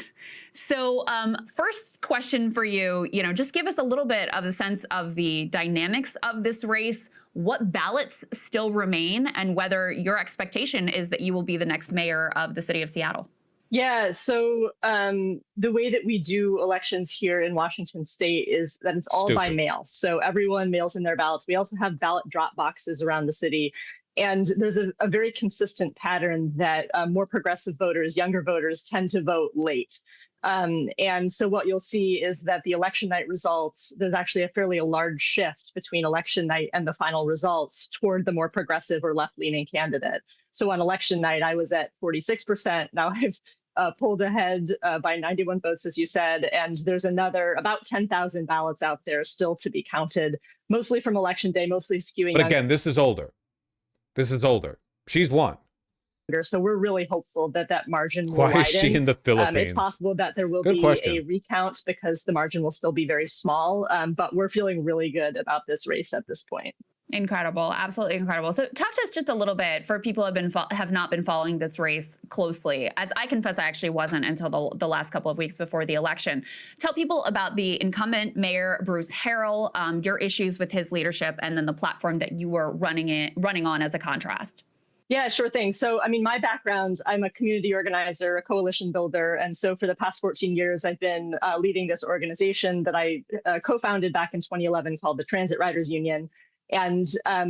So first question for you, just give us a little bit of a sense of the dynamics of this race, what ballots still remain, and whether your expectation is that you will be the next mayor of the city of Seattle. Yeah, so the way that we do elections here in Washington State is that it's all by mail. So everyone mails in their ballots. We also have ballot drop boxes around the city. And there's a very consistent pattern that more progressive voters, younger voters, tend to vote late. And so what you'll see is that the election night results, there's actually a fairly large shift between election night and the final results toward the more progressive or left-leaning candidate. So on election night, I was at 46%. Now I've pulled ahead by 91 votes, as you said, and there's another about 10,000 ballots out there still to be counted, mostly from election day, mostly skewing. But again, this is older. This is older. She's won. So we're really hopeful that that margin will Why widen. is she in the Philippines? It's possible that there will Good be question. a recount because the margin will still be very small, but we're feeling really good about this race at this point. Incredible, absolutely incredible. So talk to us just a little bit for people who have not been following this race closely. As I confess, I actually wasn't until the last couple of weeks before the election. Tell people about the incumbent mayor, Bruce Harrell, your issues with his leadership, and then the platform that you were running on as a contrast. Yeah, sure thing. So, I mean, my background, I'm a community organizer, a coalition builder. And so for the past 14 years, I've been leading this organization that I co-founded back in 2011 called the Transit Riders Union. And,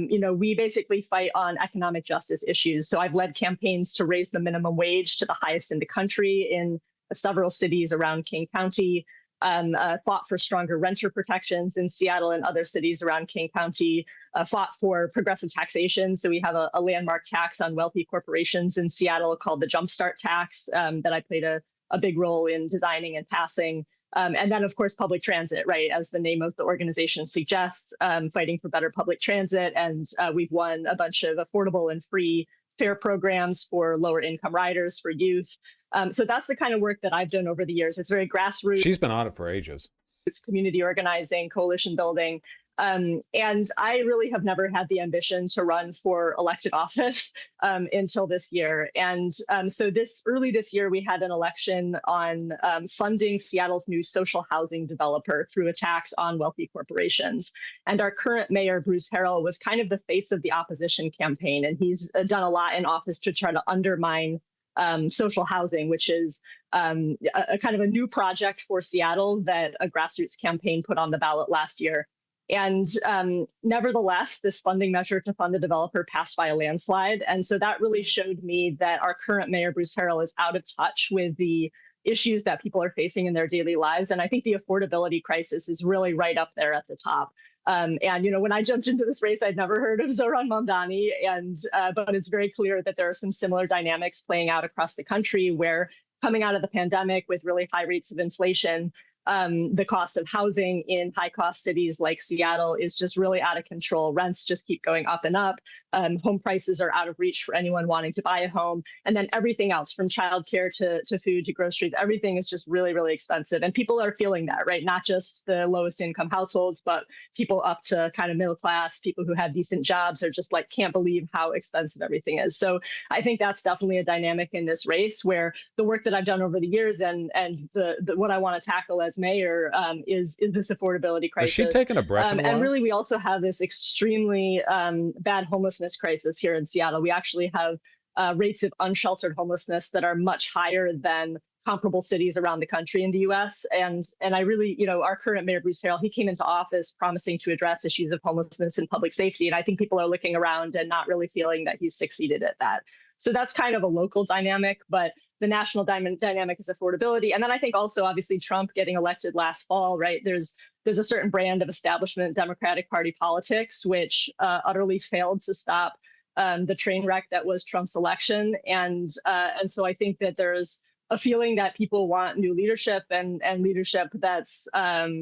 you know, we basically fight on economic justice issues. So I've led campaigns to raise the minimum wage to the highest in the country in several cities around King County. Fought for stronger renter protections in Seattle and other cities around King County, fought for progressive taxation. So we have a landmark tax on wealthy corporations in Seattle called the Jumpstart tax that I played a big role in designing and passing. And then, of course, public transit, right, as the name of the organization suggests, fighting for better public transit. And we've won a bunch of affordable and free fare programs for lower income riders, for youth. So that's the kind of work that I've done over the years. It's very grassroots. She's been on it for ages. It's community organizing, coalition building. And I really have never had the ambition to run for elected office until this year. And so early this year, we had an election on funding Seattle's new social housing developer through a tax on wealthy corporations. And our current mayor, Bruce Harrell, was kind of the face of the opposition campaign. And he's done a lot in office to try to undermine social housing, which is a kind of a new project for Seattle that a grassroots campaign put on the ballot last year. And nevertheless, this funding measure to fund the developer passed by a landslide. And so that really showed me that our current mayor, Bruce Harrell, is out of touch with the issues that people are facing in their daily lives. And I think the affordability crisis is really right up there at the top. And, you know, when I jumped into this race, I'd never heard of Zohran Mamdani, but it's very clear that there are some similar dynamics playing out across the country where coming out of the pandemic with really high rates of inflation, the cost of housing in high-cost cities like Seattle is just really out of control. Rents just keep going up and up. Home prices are out of reach for anyone wanting to buy a home. And then everything else, from childcare to food to groceries, everything is just really, really expensive. And people are feeling that, right? Not just the lowest income households, but people up to kind of middle class, people who have decent jobs are just like, can't believe how expensive everything is. So I think that's definitely a dynamic in this race where the work that I've done over the years and what I want to tackle as mayor is this affordability crisis. Is she taking a breath in a while? And really, we also have this extremely bad homelessness crisis here in Seattle. We actually have rates of unsheltered homelessness that are much higher than comparable cities around the country in the U.S. And I really, you know, our current mayor, Bruce Harrell, he came into office promising to address issues of homelessness and public safety. And I think people are looking around and not really feeling that he's succeeded at that. So that's kind of a local dynamic, but the national dynamic is affordability. And then I think also, obviously, Trump getting elected last fall, right? There's a certain brand of establishment Democratic Party politics, which utterly failed to stop the train wreck that was Trump's election. And so I think that there's a feeling that people want new leadership and leadership that's...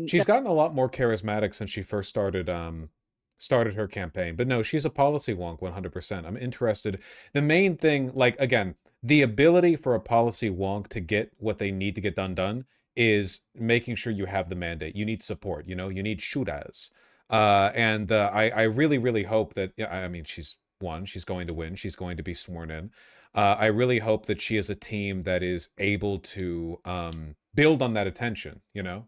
She's gotten a lot more charismatic since she first started her campaign. But no, she's a policy wonk 100%. I'm interested. The main thing, like, again, the ability for a policy wonk to get what they need to get done is making sure you have the mandate. You need support, you know, you need SHUTDOWN. I really, really hope that, I mean, she's won, she's going to win, she's going to be sworn in. I really hope that she is a team that is able to build on that attention, you know?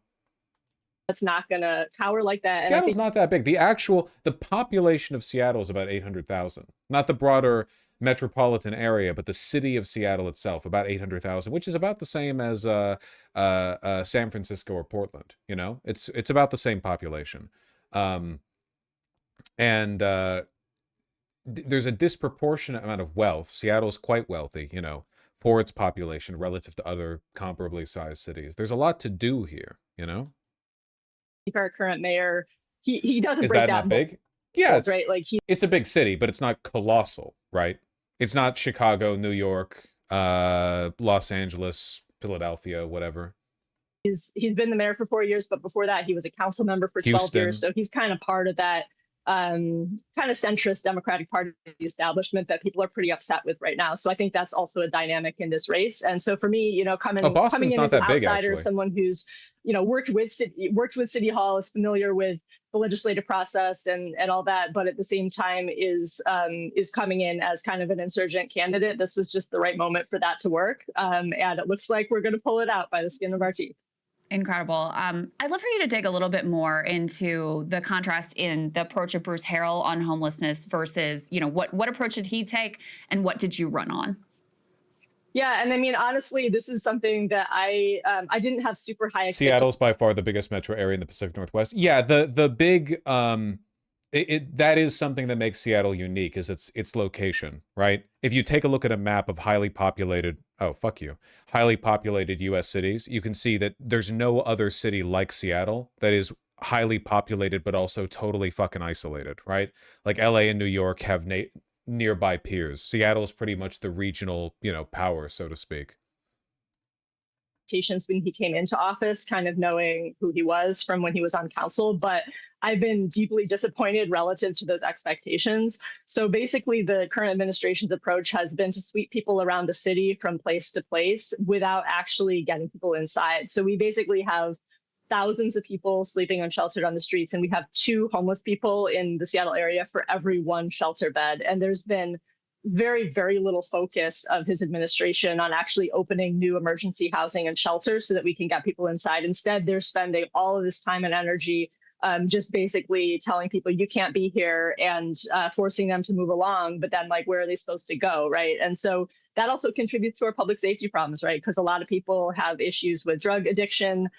That's not going to cower like that. Seattle's not that big. The population of Seattle is about 800,000. Not the broader metropolitan area, but the city of Seattle itself, about 800,000, which is about the same as San Francisco or Portland. You know, it's about the same population. there's a disproportionate amount of wealth. Seattle's quite wealthy, you know, for its population relative to other comparably sized cities. There's a lot to do here, you know? Our current mayor, he doesn't Is break that that not mold, big? Yeah, right? Like it's a big city, but it's not colossal, right? It's not Chicago, New York, Los Angeles, Philadelphia, whatever. he's been the mayor for 4 years, but before that he was a council member for 12 Houston. years. So he's kind of part of that kind of centrist Democratic Party establishment that people are pretty upset with right now. So I think that's also a dynamic in this race. And so for me, you know, coming in Boston's as not an that big, outsider, actually. someone who's, you know, worked with City Hall, is familiar with the legislative process and all that, but at the same time is coming in as kind of an insurgent candidate. This was just the right moment for that to work. And it looks like we're going to pull it out by the skin of our teeth. Incredible. I'd love for you to dig a little bit more into the contrast in the approach of Bruce Harrell on homelessness versus, you know, what approach did he take and what did you run on? Yeah, and I mean, honestly, this is something that I didn't have super high expectations. Seattle's by far the biggest metro area in the Pacific Northwest. Yeah, the big that is something that makes Seattle unique, is its location, right? If you take a look at a map of highly populated US cities, you can see that there's no other city like Seattle that is highly populated but also totally fucking isolated, right? Like LA and New York have nearby peers. Seattle's pretty much the regional, you know, power, so to speak. When he came into office, kind of knowing who he was from when he was on council, but I've been deeply disappointed relative to those expectations. So basically, the current administration's approach has been to sweep people around the city from place to place without actually getting people inside. So we basically have thousands of people sleeping unsheltered on the streets, and we have 2 homeless people in the Seattle area for every 1 shelter bed. And there's been very, very little focus of his administration on actually opening new emergency housing and shelters so that we can get people inside. Instead, they're spending all of this time and energy just basically telling people you can't be here and forcing them to move along. But then, like, where are they supposed to go, right? And so that also contributes to our public safety problems, right? Because a lot of people have issues with drug addiction,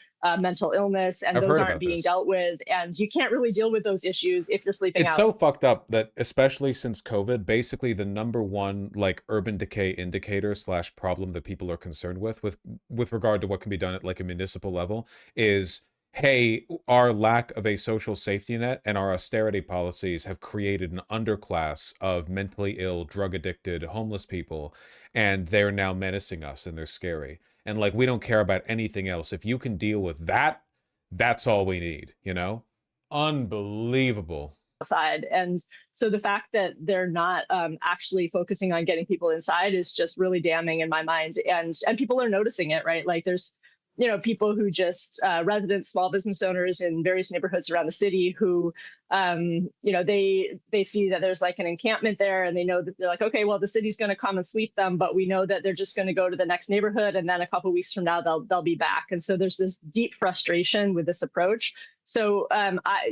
mental illness, and those aren't being dealt with. And you can't really deal with those issues if you're sleeping out. It's so fucked up that, especially since COVID, basically the #1 like urban decay indicator / problem that people are concerned with regard to what can be done at like a municipal level is, hey, our lack of a social safety net and our austerity policies have created an underclass of mentally ill, drug addicted, homeless people, and they're now menacing us and they're scary. And like, we don't care about anything else. If you can deal with that, that's all we need, you know? Unbelievable. Side. And so the fact that they're not actually focusing on getting people inside is just really damning in my mind. And people are noticing it, right? Like, there's, you know, people who just resident small business owners in various neighborhoods around the city who, you know, they see that there's like an encampment there, and they know that they're like, okay, well, the city's going to come and sweep them, but we know that they're just going to go to the next neighborhood, and then a couple of weeks from now they'll be back. And so there's this deep frustration with this approach. So,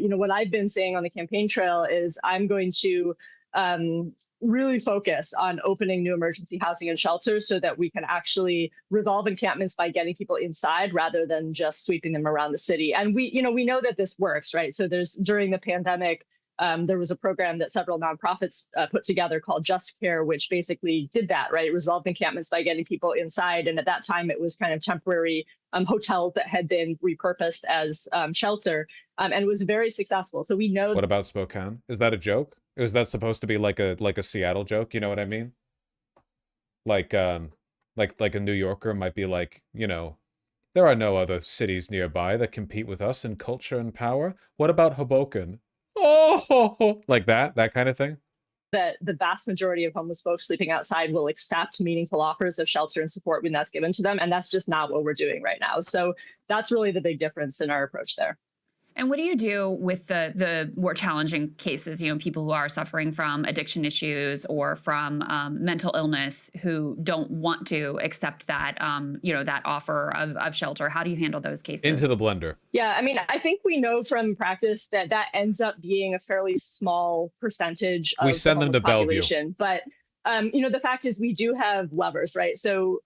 you know, what I've been saying on the campaign trail is I'm going to really focus on opening new emergency housing and shelters so that we can actually resolve encampments by getting people inside rather than just sweeping them around the city. And we know that this works, right? So during the pandemic, there was a program that several nonprofits put together called Just Care, which basically did that, right? Resolved encampments by getting people inside. And at that time, it was kind of temporary hotels that had been repurposed as shelter. And it was very successful. So we know. What about Spokane? Is that a joke? Is that supposed to be like a Seattle joke? You know what I mean? Like a New Yorker might be like, you know, there are no other cities nearby that compete with us in culture and power. What about Hoboken? Oh, like that kind of thing. That the vast majority of homeless folks sleeping outside will accept meaningful offers of shelter and support when that's given to them. And that's just not what we're doing right now. So that's really the big difference in our approach there. And what do you do with the more challenging cases, you know, people who are suffering from addiction issues or from mental illness who don't want to accept that, you know, that offer of shelter? How do you handle those cases? Into the blender. Yeah, I mean, I think we know from practice that ends up being a fairly small percentage of we send them to population. Bellevue. But, you know, the fact is we do have levers, right? So,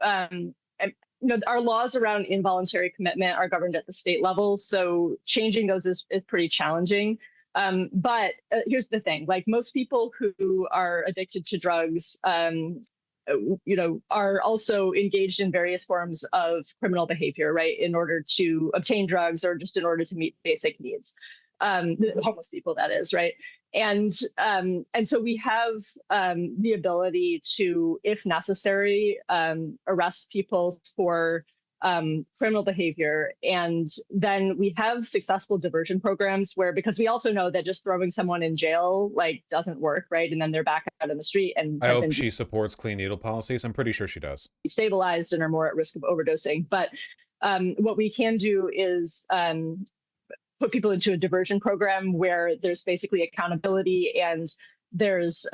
you know, our laws around involuntary commitment are governed at the state level. So changing those is pretty challenging. But here's the thing, like most people who are addicted to drugs, are also engaged in various forms of criminal behavior, right, in order to obtain drugs or just in order to meet basic needs. The homeless people, that is, right? And so we have the ability to, if necessary, arrest people for criminal behavior. And then we have successful diversion programs where, because we also know that just throwing someone in jail like doesn't work, right? And then they're back out on the street and I hope she supports clean needle policies. I'm pretty sure she does. Stabilized and are more at risk of overdosing. But what we can do is put people into a diversion program where there's basically accountability and there's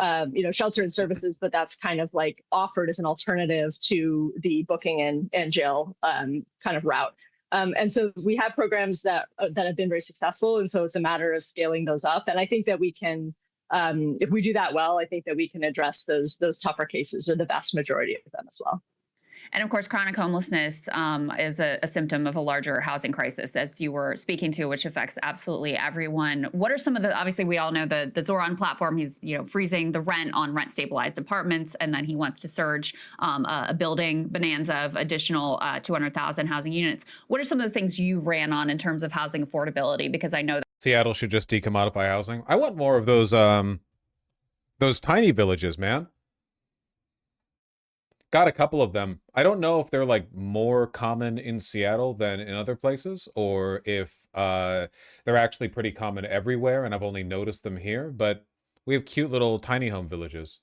shelter and services, but that's kind of like offered as an alternative to the booking and jail kind of route. And so we have programs that have been very successful, and so it's a matter of scaling those up. And I think that we can, if we do that well, I think that we can address those tougher cases, or the vast majority of them as well. And of course, chronic homelessness is a symptom of a larger housing crisis, as you were speaking to, which affects absolutely everyone. What are some of the, obviously we all know the Zoran platform, he's freezing the rent on rent stabilized apartments, and then he wants to surge a building bonanza of additional 200,000 housing units. What are some of the things you ran on in terms of housing affordability? Because I know that Seattle should just decommodify housing. I want more of those tiny villages, man. Got a couple of them. I don't know if they're like more common in Seattle than in other places, or if they're actually pretty common everywhere and I've only noticed them here, but we have cute little tiny home villages.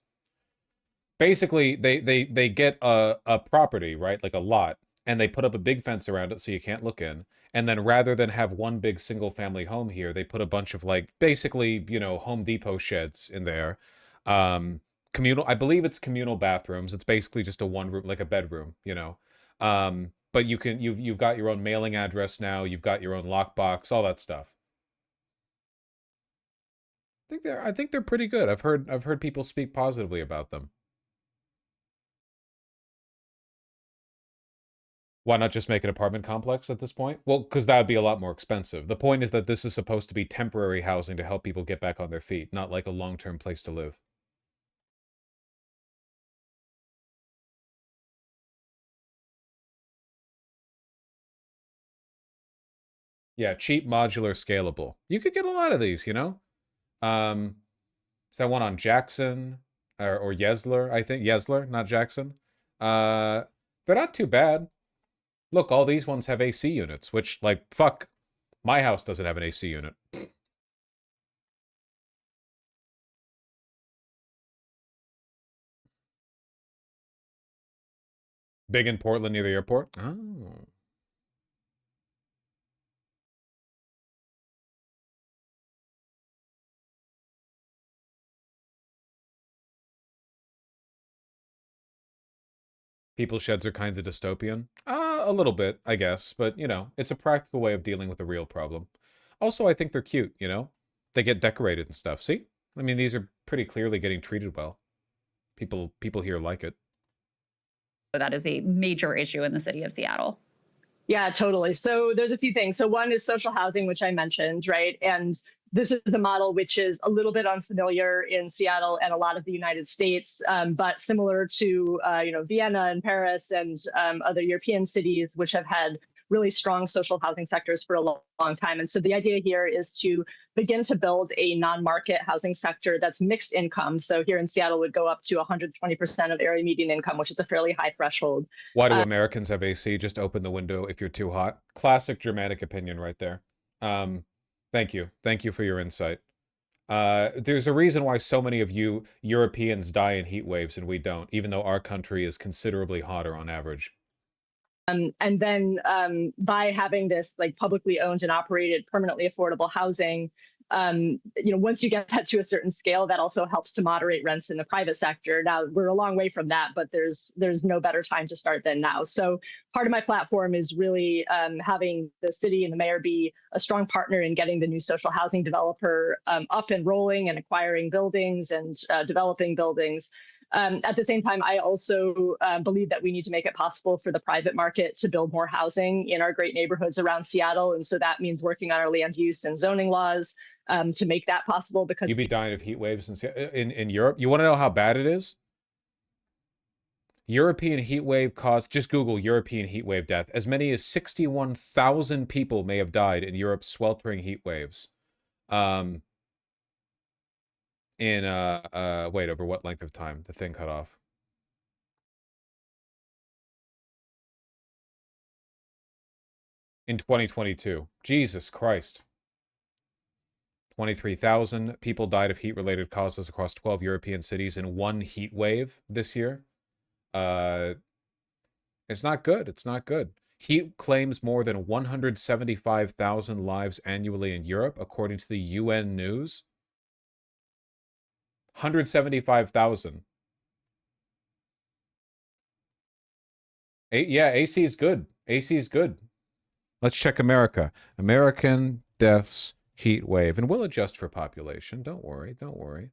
Basically, they get a property, right? Like a lot, and they put up a big fence around it so you can't look in. And then rather than have one big single family home here, they put a bunch of like basically, Home Depot sheds in there. Communal, I believe it's communal bathrooms. It's basically just a one room, like a bedroom, but you've got your own mailing address now. You've got your own lockbox, all that stuff. I think they're pretty good. I've heard people speak positively about them. Why not just make an apartment complex at this point? Well, because that would be a lot more expensive. The point is that this is supposed to be temporary housing to help people get back on their feet, not like a long-term place to live. Yeah, cheap, modular, scalable. You could get a lot of these, Is that one on Jackson or Yesler? I think Yesler, not Jackson. They're not too bad. Look, all these ones have AC units, which, like, fuck, my house doesn't have an AC unit. Big in Portland near the airport? Oh. People's sheds are kinds of dystopian. A little bit, I guess, but, it's a practical way of dealing with a real problem. Also, I think they're cute, They get decorated and stuff. See? I mean, these are pretty clearly getting treated well. People here like it. that is a major issue in the city of Seattle. Yeah, totally. So there's a few things. So one is social housing, which I mentioned, right? And this is a model which is a little bit unfamiliar in Seattle and a lot of the United States, but similar to Vienna and Paris and other European cities, which have had really strong social housing sectors for a long time. And so the idea here is to begin to build a non-market housing sector that's mixed income. So here in Seattle would go up to 120% of area median income, which is a fairly high threshold. Why do Americans have AC? Just open the window if you're too hot. Classic Germanic opinion right there. Thank you. Thank you for your insight. There's a reason why so many of you Europeans die in heat waves and we don't, even though our country is considerably hotter on average. And then by having this like publicly owned and operated permanently affordable housing, once you get that to a certain scale, that also helps to moderate rents in the private sector. Now, we're a long way from that, but there's no better time to start than now. So part of my platform is really having the city and the mayor be a strong partner in getting the new social housing developer up and rolling and acquiring buildings and developing buildings. At the same time, I also believe that we need to make it possible for the private market to build more housing in our great neighborhoods around Seattle. And so that means working on our land use and zoning laws. to make that possible. Because you'd be dying of heat waves in Europe. You want to know how bad it is? European heat wave caused, just Google European heat wave death. As many as 61,000 people may have died in Europe's sweltering heat waves. Wait, over what length of time? The thing cut off. In 2022. Jesus Christ. 23,000 people died of heat-related causes across 12 European cities in one heat wave this year. It's not good. It's not good. Heat claims more than 175,000 lives annually in Europe, according to the UN News. 175,000. Yeah, AC is good. AC is good. Let's check America. American deaths, heat wave. And we'll adjust for population. Don't worry. Don't worry.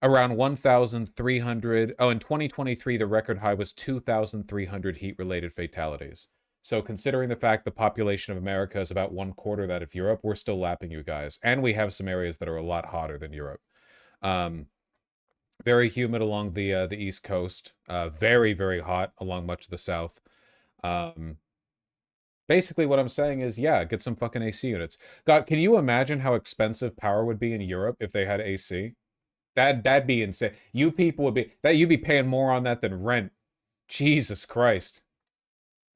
Around 1,300. Oh, in 2023, the record high was 2,300 heat-related fatalities. So considering the fact the population of America is about 1/4 that of Europe, we're still lapping you guys. And we have some areas that are a lot hotter than Europe. Very humid along the East Coast. Very, very hot along much of the South. Basically, what I'm saying is, yeah, get some fucking AC units. God, can you imagine how expensive power would be in Europe if they had AC? That'd be insane. You people would be you'd be paying more on that than rent. Jesus Christ.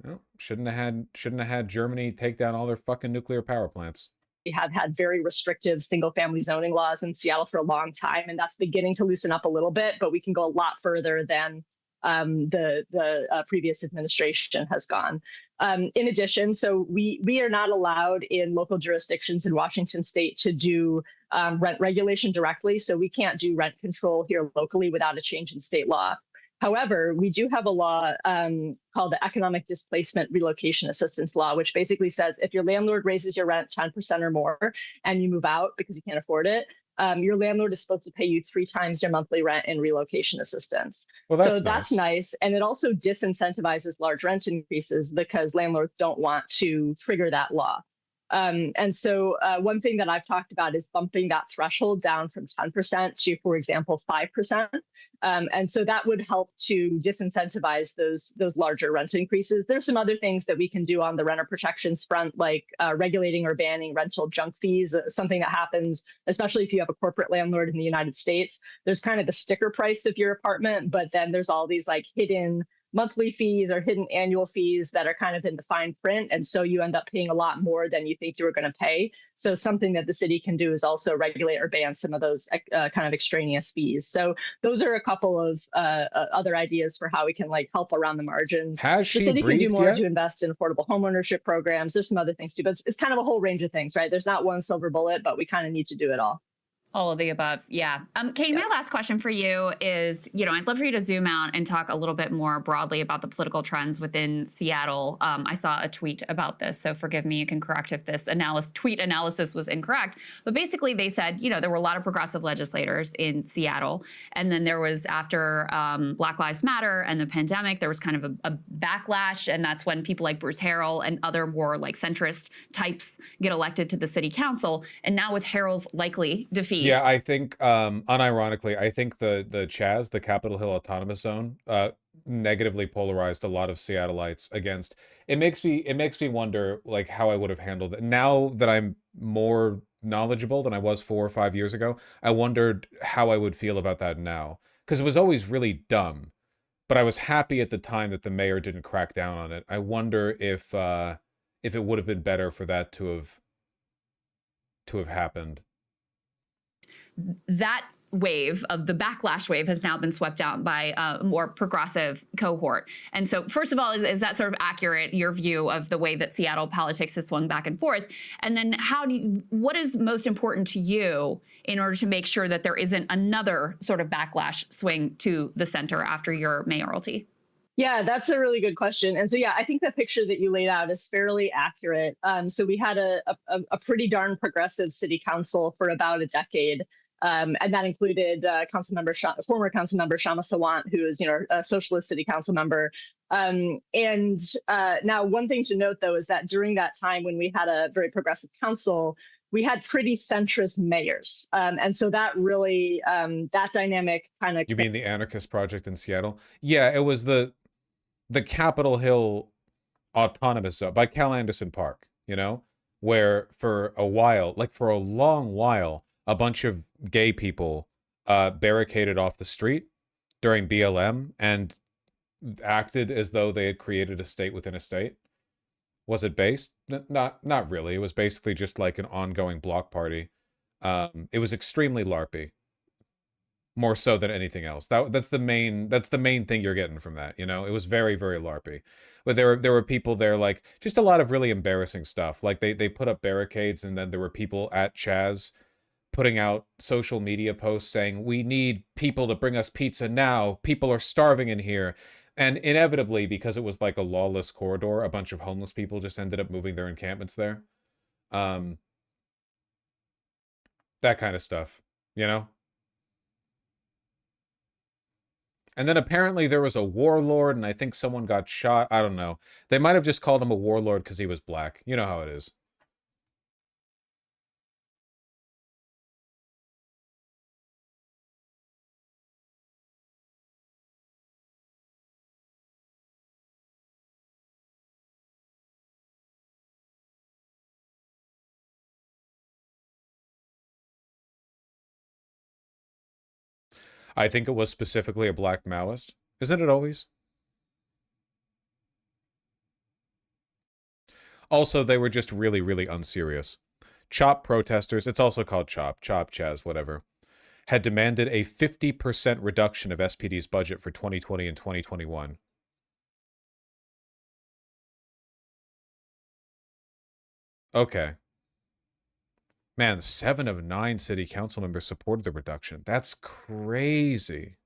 Well, shouldn't have had Germany take down all their fucking nuclear power plants. We have had very restrictive single-family zoning laws in Seattle for a long time, and that's beginning to loosen up a little bit, but we can go a lot further than the previous administration has gone. In addition, so we are not allowed in local jurisdictions in Washington state to do rent regulation directly. So we can't do rent control here locally without a change in state law. However, we do have a law called the Economic Displacement Relocation Assistance Law, which basically says if your landlord raises your rent 10% or more and you move out because you can't afford it, your landlord is supposed to pay you 3 times your monthly rent in relocation assistance. Well, that's nice. And it also disincentivizes large rent increases because landlords don't want to trigger that law. And so one thing that I've talked about is bumping that threshold down from 10% to, for example, 5%. And so that would help to disincentivize those larger rent increases. There's some other things that we can do on the renter protections front, like regulating or banning rental junk fees, something that happens, especially if you have a corporate landlord in the United States. There's kind of the sticker price of your apartment, but then there's all these like hidden monthly fees or hidden annual fees that are kind of in the fine print. And so you end up paying a lot more than you think you were going to pay. So something that the city can do is also regulate or ban some of those kind of extraneous fees. So those are a couple of other ideas for how we can like help around the margins. Has she the city can do more yet? to invest in affordable homeownership programs. There's some other things too, but it's kind of a whole range of things, right? There's not one silver bullet, but we kind of need to do it all. All of the above. Yeah. Katie, my last question for you is, I'd love for you to zoom out and talk a little bit more broadly about the political trends within Seattle. I saw a tweet about this, so forgive me, you can correct if this tweet analysis was incorrect. But basically they said, there were a lot of progressive legislators in Seattle. And then there was, after Black Lives Matter and the pandemic, there was kind of a backlash. And that's when people like Bruce Harrell and other more like centrist types get elected to the city council. And now with Harrell's likely defeat. Yeah, I think, unironically, I think the CHAZ, the Capitol Hill Autonomous Zone, negatively polarized a lot of Seattleites against. It makes me wonder, like, how I would have handled it. Now that I'm more knowledgeable than I was 4 or 5 years ago, I wondered how I would feel about that now. Because it was always really dumb. But I was happy at the time that the mayor didn't crack down on it. I wonder if it would have been better for that to have happened. That wave of the backlash wave has now been swept out by a more progressive cohort. And so first of all, is that sort of accurate, your view of the way that Seattle politics has swung back and forth? And then what is most important to you in order to make sure that there isn't another sort of backlash swing to the center after your mayoralty? Yeah, that's a really good question. And so, yeah, I think the picture that you laid out is fairly accurate. So we had a pretty darn progressive city council for about a decade. And that included former council member Shama Sawant, who is, a socialist city council member. Now, one thing to note, though, is that during that time when we had a very progressive council, we had pretty centrist mayors. And so that really, that dynamic kind of... You mean the anarchist project in Seattle? Yeah, it was the Capitol Hill autonomous zone by Cal Anderson Park, you know, where for a while, like for a long while, a bunch of gay people barricaded off the street during BLM and acted as though they had created a state within a state. Was it based? Not really. It was basically just like an ongoing block party. It was extremely LARPy, more so than anything else. That's the main thing you're getting from that. You know, it was very, very LARPy. But there were people there, like just a lot of really embarrassing stuff. Like they put up barricades, and then there were people at Chaz putting out social media posts saying, "We need people to bring us pizza now. People are starving in here." And inevitably, because it was like a lawless corridor, a bunch of homeless people just ended up moving their encampments there. That kind of stuff, you know? And then apparently there was a warlord, and I think someone got shot. I don't know. They might have just called him a warlord because he was black. You know how it is. I think it was specifically a black Maoist. Isn't it always? Also, they were just really, really unserious. CHOP protesters, it's also called CHOP, Chaz, whatever, had demanded a 50% reduction of SPD's budget for 2020 and 2021. Okay. Man, 7 of 9 city council members supported the reduction. That's crazy.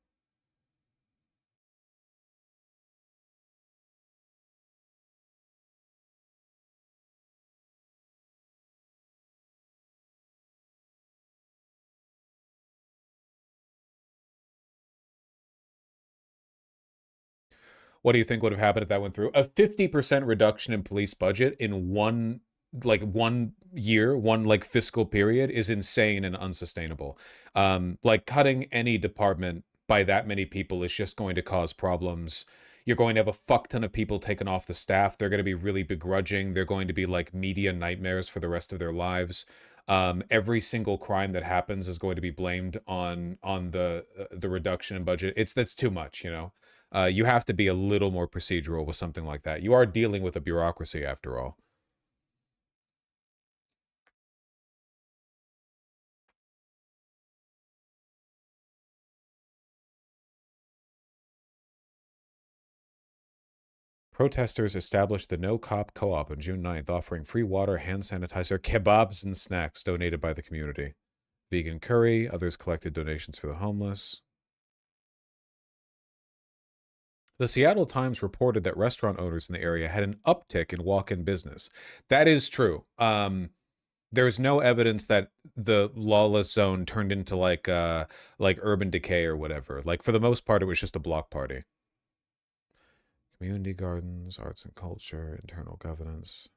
What do you think would have happened if that went through? A 50% reduction in police budget in one year, one fiscal period is insane and unsustainable. Like cutting any department by that many people is just going to cause problems. You're going to have a fuck ton of people taken off the staff. They're going to be really begrudging. They're going to be like media nightmares for the rest of their lives. Every single crime that happens is going to be blamed on the reduction in budget. That's too much, you know. You have to be a little more procedural with something like that. You are dealing with a bureaucracy after all. Protesters established the No Cop Co-op on June 9th, offering free water, hand sanitizer, kebabs, and snacks donated by the community. Vegan curry, others collected donations for the homeless. The Seattle Times reported that restaurant owners in the area had an uptick in walk-in business. That is true. There's no evidence that the lawless zone turned into like urban decay or whatever. Like for the most part, it was just a block party. Community gardens, arts and culture, internal governance.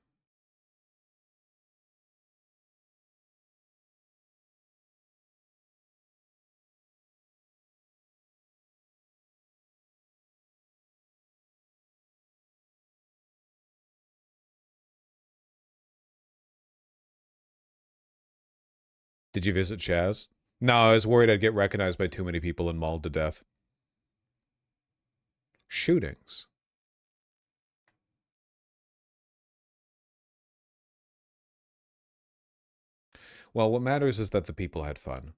Did you visit Chaz? No, I was worried I'd get recognized by too many people and mauled to death. Shootings. Well, what matters is that the people had fun.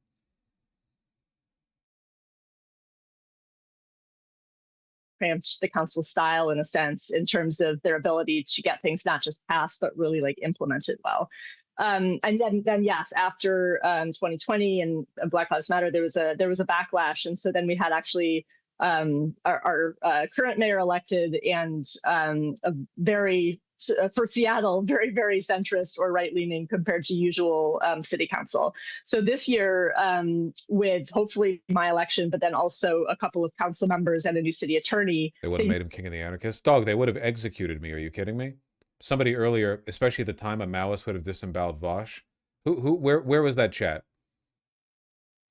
Cramped the council style in a sense in terms of their ability to get things not just passed but really like implemented well. And then yes, after 2020 and Black Lives Matter, there was a backlash, and so then we had actually our current mayor elected and a very for Seattle, very, very centrist or right-leaning compared to usual city council. So this year, with hopefully my election, but then also a couple of council members and a new city attorney. They would have made him king of the anarchists. Dog, they would have executed me. Are you kidding me? Somebody earlier, especially at the time, a Maoist would have disemboweled Vosh. Where was that chat?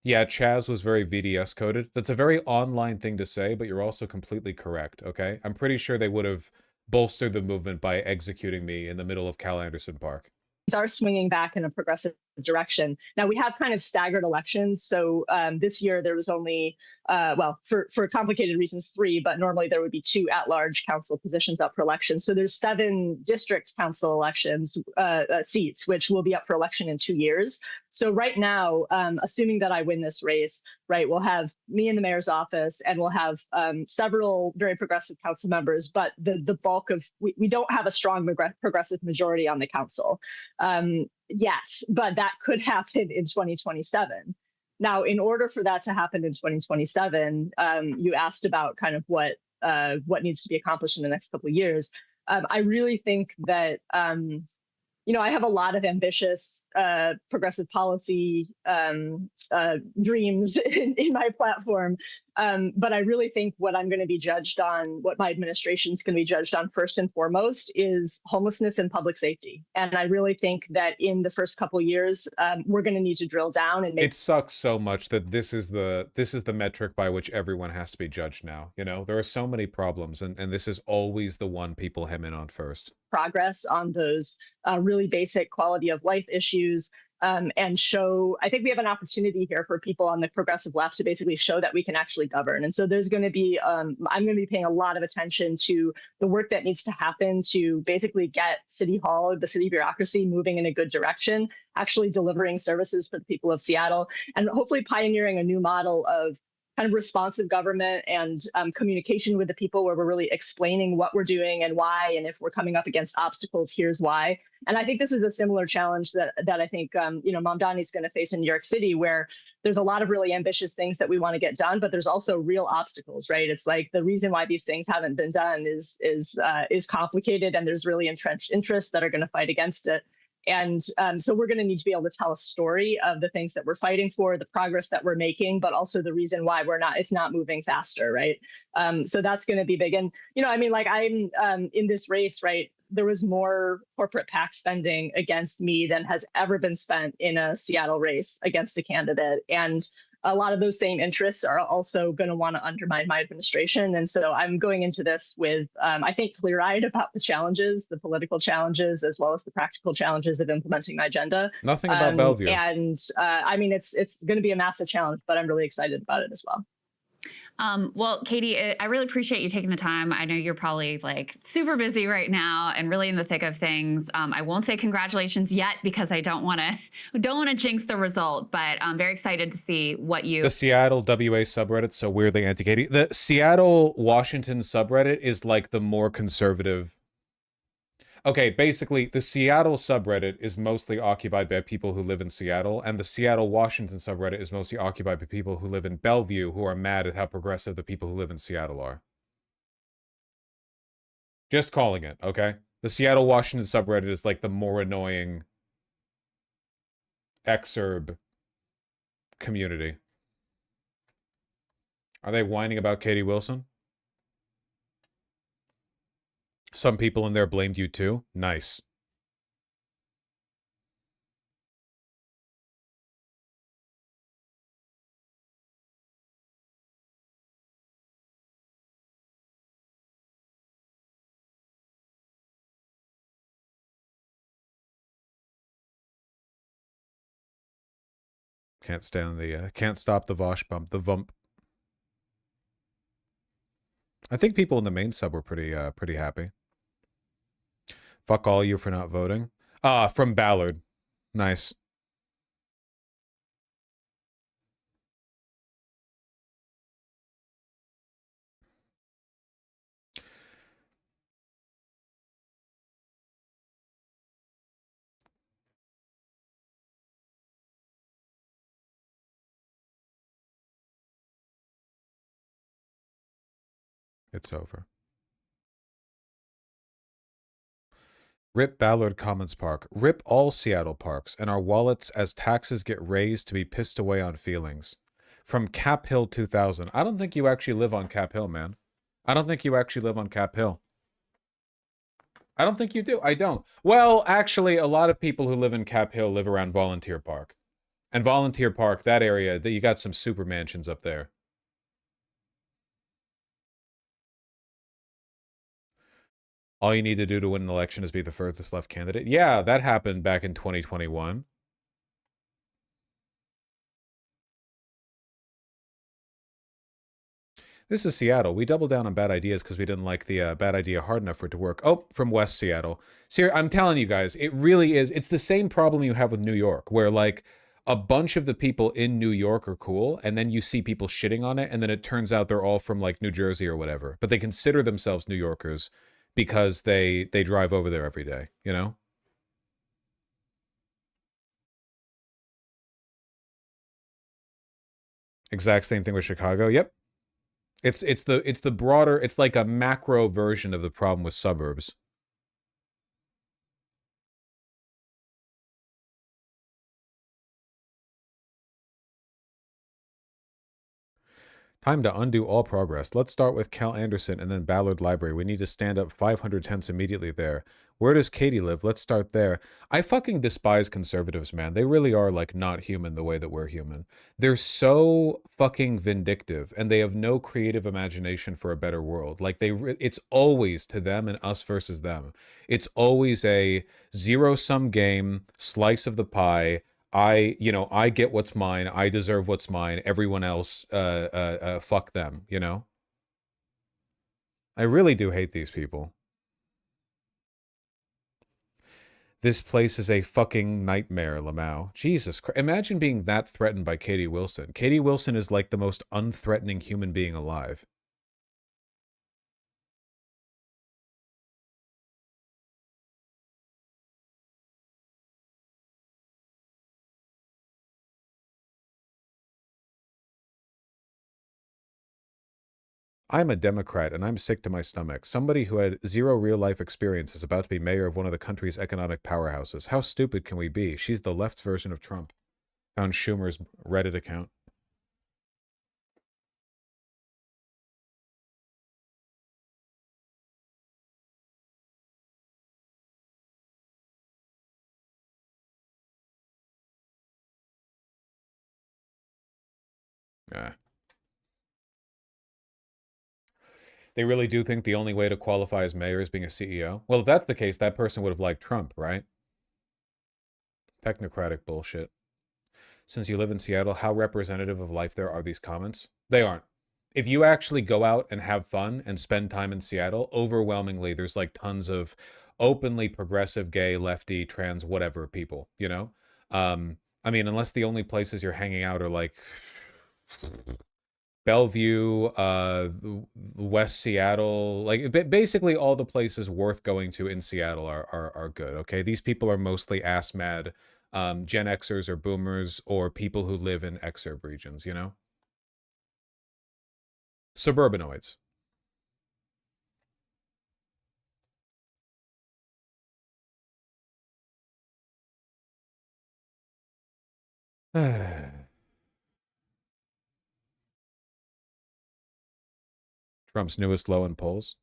Yeah, Chaz was very VDS coded. That's a very online thing to say, but you're also completely correct, okay? I'm pretty sure they would have bolstered the movement by executing me in the middle of Cal Anderson Park. Are swinging back in a progressive direction. Now we have kind of staggered elections. So this year there was only, well, for complicated reasons, 3, but normally there would be 2 at-large council positions up for election. So there's 7 district council elections seats, which will be up for election in 2 years. So right now, assuming that I win this race, right, we'll have me in the mayor's office and we'll have several very progressive council members, but the bulk of, we don't have a strong progressive majority on the council yet, but that could happen in 2027. Now, in order for that to happen in 2027, you asked about kind of what needs to be accomplished in the next couple of years. I really think that you know, I have a lot of ambitious progressive policy dreams in my platform. But I really think what I'm going to be judged on, what my administration is going to be judged on first and foremost is homelessness and public safety. And I really think that in the first couple of years, we're going to need to drill down and make. It sucks so much that this is the metric by which everyone has to be judged now. You know, there are so many problems, and this is always the one people hem in on first. Progress on those really basic quality of life issues. And show, I think we have an opportunity here for people on the progressive left to basically show that we can actually govern. And so there's going to be, I'm going to be paying a lot of attention to the work that needs to happen to basically get City Hall, the city bureaucracy, moving in a good direction, actually delivering services for the people of Seattle, and hopefully pioneering a new model of kind of responsive government and communication with the people where we're really explaining what we're doing and why, and if we're coming up against obstacles, here's why. And I think this is a similar challenge that I think you know, Mamdani's going to face in New York City, where there's a lot of really ambitious things that we want to get done, but there's also real obstacles, right? It's like the reason why these things haven't been done is complicated, and there's really entrenched interests that are going to fight against it. And so we're going to need to be able to tell a story of the things that we're fighting for, the progress that we're making, but also the reason why it's not moving faster, right? So that's going to be big. And, you know, I mean, like I'm in this race, right? There was more corporate PAC spending against me than has ever been spent in a Seattle race against a candidate. And a lot of those same interests are also going to want to undermine my administration. And so I'm going into this with, I think, clear-eyed about the challenges, the political challenges, as well as the practical challenges of implementing my agenda. Nothing about Bellevue. And I mean, it's going to be a massive challenge, but I'm really excited about it as well. Well, Katie, I really appreciate you taking the time. I know you're probably like super busy right now and really in the thick of things. I won't say congratulations yet because I don't want to jinx the result, but I'm very excited to see what you. The Seattle WA subreddit, so weirdly anti-Katie. The Seattle Washington subreddit is like the more conservative. Okay, basically, the Seattle subreddit is mostly occupied by people who live in Seattle, and the Seattle Washington subreddit is mostly occupied by people who live in Bellevue who are mad at how progressive the people who live in Seattle are. Just calling it, okay? The Seattle Washington subreddit is like the more annoying exurb community. Are they whining about Katie Wilson? Some people in there blamed you too? Nice. Can't stand the, can't stop the Vosh bump, the vump. I think people in the main sub were pretty happy. Fuck all you for not voting. From Ballard. Nice. It's over. Rip Ballard Commons Park. Rip all Seattle parks and our wallets as taxes get raised to be pissed away on feelings. From Cap Hill 2000. I don't think you actually live on Cap Hill, man. I don't think you actually live on Cap Hill. I don't think you do. I don't. Well, actually, a lot of people who live in Cap Hill live around Volunteer Park. And Volunteer Park, that area, you got some super mansions up there. All you need to do to win an election is be the furthest left candidate. Yeah, that happened back in 2021. This is Seattle. We doubled down on bad ideas because we didn't like the bad idea hard enough for it to work. Oh, from West Seattle. See, I'm telling you guys, it really is. It's the same problem you have with New York, where like a bunch of the people in New York are cool, and then you see people shitting on it, and then it turns out they're all from like New Jersey or whatever. But they consider themselves New Yorkers because they drive over there every day, you know? Exact same thing with Chicago. Yep. It's the broader, it's like a macro version of the problem with suburbs. Time to undo all progress. Let's start with Cal Anderson and then Ballard Library. We need to stand up 500 tents immediately there. Where does Katie live? Let's start there. I fucking despise conservatives, man. They really are, like, not human the way that we're human. They're so fucking vindictive, and they have no creative imagination for a better world. Like, it's always to them and us versus them. It's always a zero-sum game, slice of the pie. I get what's mine. I deserve what's mine. Everyone else, fuck them, you know? I really do hate these people. This place is a fucking nightmare, Lamau. Jesus Christ. Imagine being that threatened by Katie Wilson. Katie Wilson is like the most unthreatening human being alive. I'm a Democrat, and I'm sick to my stomach. Somebody who had zero real-life experience is about to be mayor of one of the country's economic powerhouses. How stupid can we be? She's the left's version of Trump. Found Schumer's Reddit account. They really do think the only way to qualify as mayor is being a CEO? Well, if that's the case, that person would have liked Trump, right? Technocratic bullshit. Since you live in Seattle, how representative of life there are these comments? They aren't. If you actually go out and have fun and spend time in Seattle, overwhelmingly, there's like tons of openly progressive, gay, lefty, trans, whatever people, you know? I mean, unless the only places you're hanging out are like Bellevue, West Seattle, like basically all the places worth going to in Seattle are good, okay? These people are mostly ass mad Gen Xers or boomers or people who live in exurb regions, you know? Suburbanoids. Trump's newest low in polls.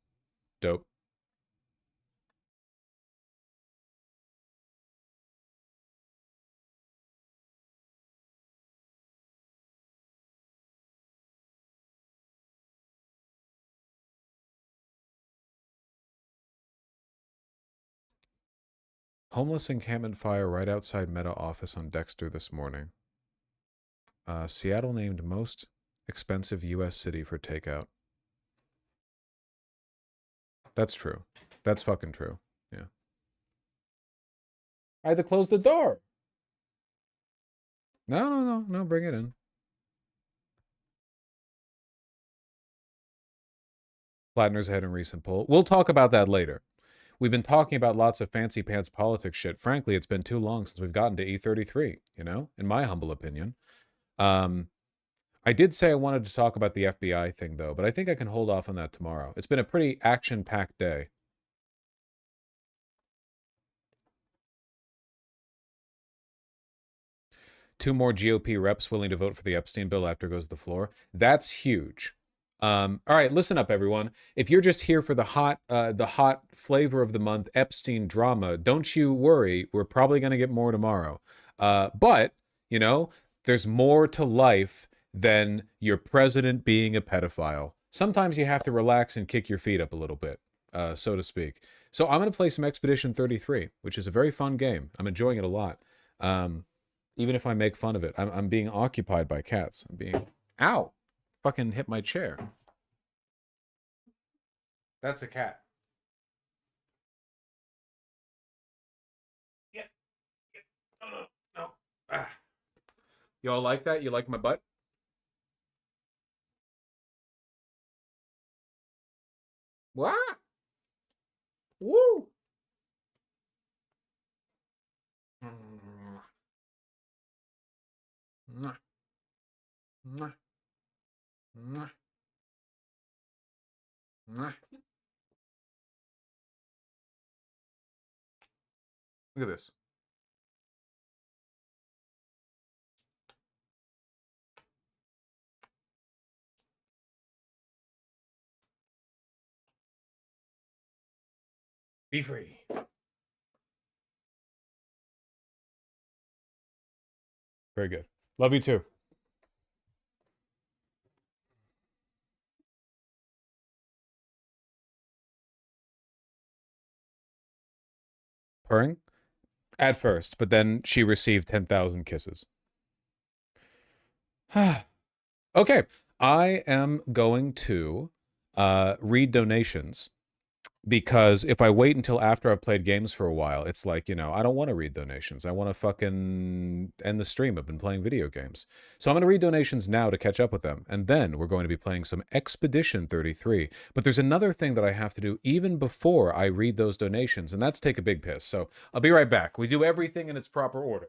Dope. Homeless encampment fire right outside Meta office on Dexter this morning. Seattle named most expensive U.S. city for takeout. That's true. That's fucking true. Yeah. I had to close the door. No, bring it in. Plattner's ahead in recent poll. We'll talk about that later. We've been talking about lots of fancy pants politics shit. Frankly, it's been too long since we've gotten to E33, you know, in my humble opinion. I did say I wanted to talk about the FBI thing, though, but I think I can hold off on that tomorrow. It's been a pretty action-packed day. Two more GOP reps willing to vote for the Epstein bill after it goes to the floor. That's huge. All right, listen up, everyone. If you're just here for the hot flavor of the month, Epstein drama, don't you worry. We're probably going to get more tomorrow. But, you know, there's more to life than your president being a pedophile. Sometimes you have to relax and kick your feet up a little bit, so to speak. So I'm going to play some Expedition 33, which is a very fun game. I'm enjoying it a lot. Even if I make fun of it. I'm being occupied by cats. I'm being... Ow! Fucking hit my chair. That's a cat. Yeah. No. Ah. Y'all like that? You like my butt? What? Woo! Mwah. Mwah. Mwah. Mwah. Look at this. Be free. Very good. Love you too. Purring? At first, but then she received 10,000 kisses. Okay, I am going to read donations because if I wait until after I've played games for a while, it's like, you know, I don't want to read donations. I want to fucking end the stream. I've been playing video games. So I'm going to read donations now to catch up with them. And then we're going to be playing some Expedition 33. But there's another thing that I have to do even before I read those donations, and that's take a big piss. So I'll be right back. We do everything in its proper order.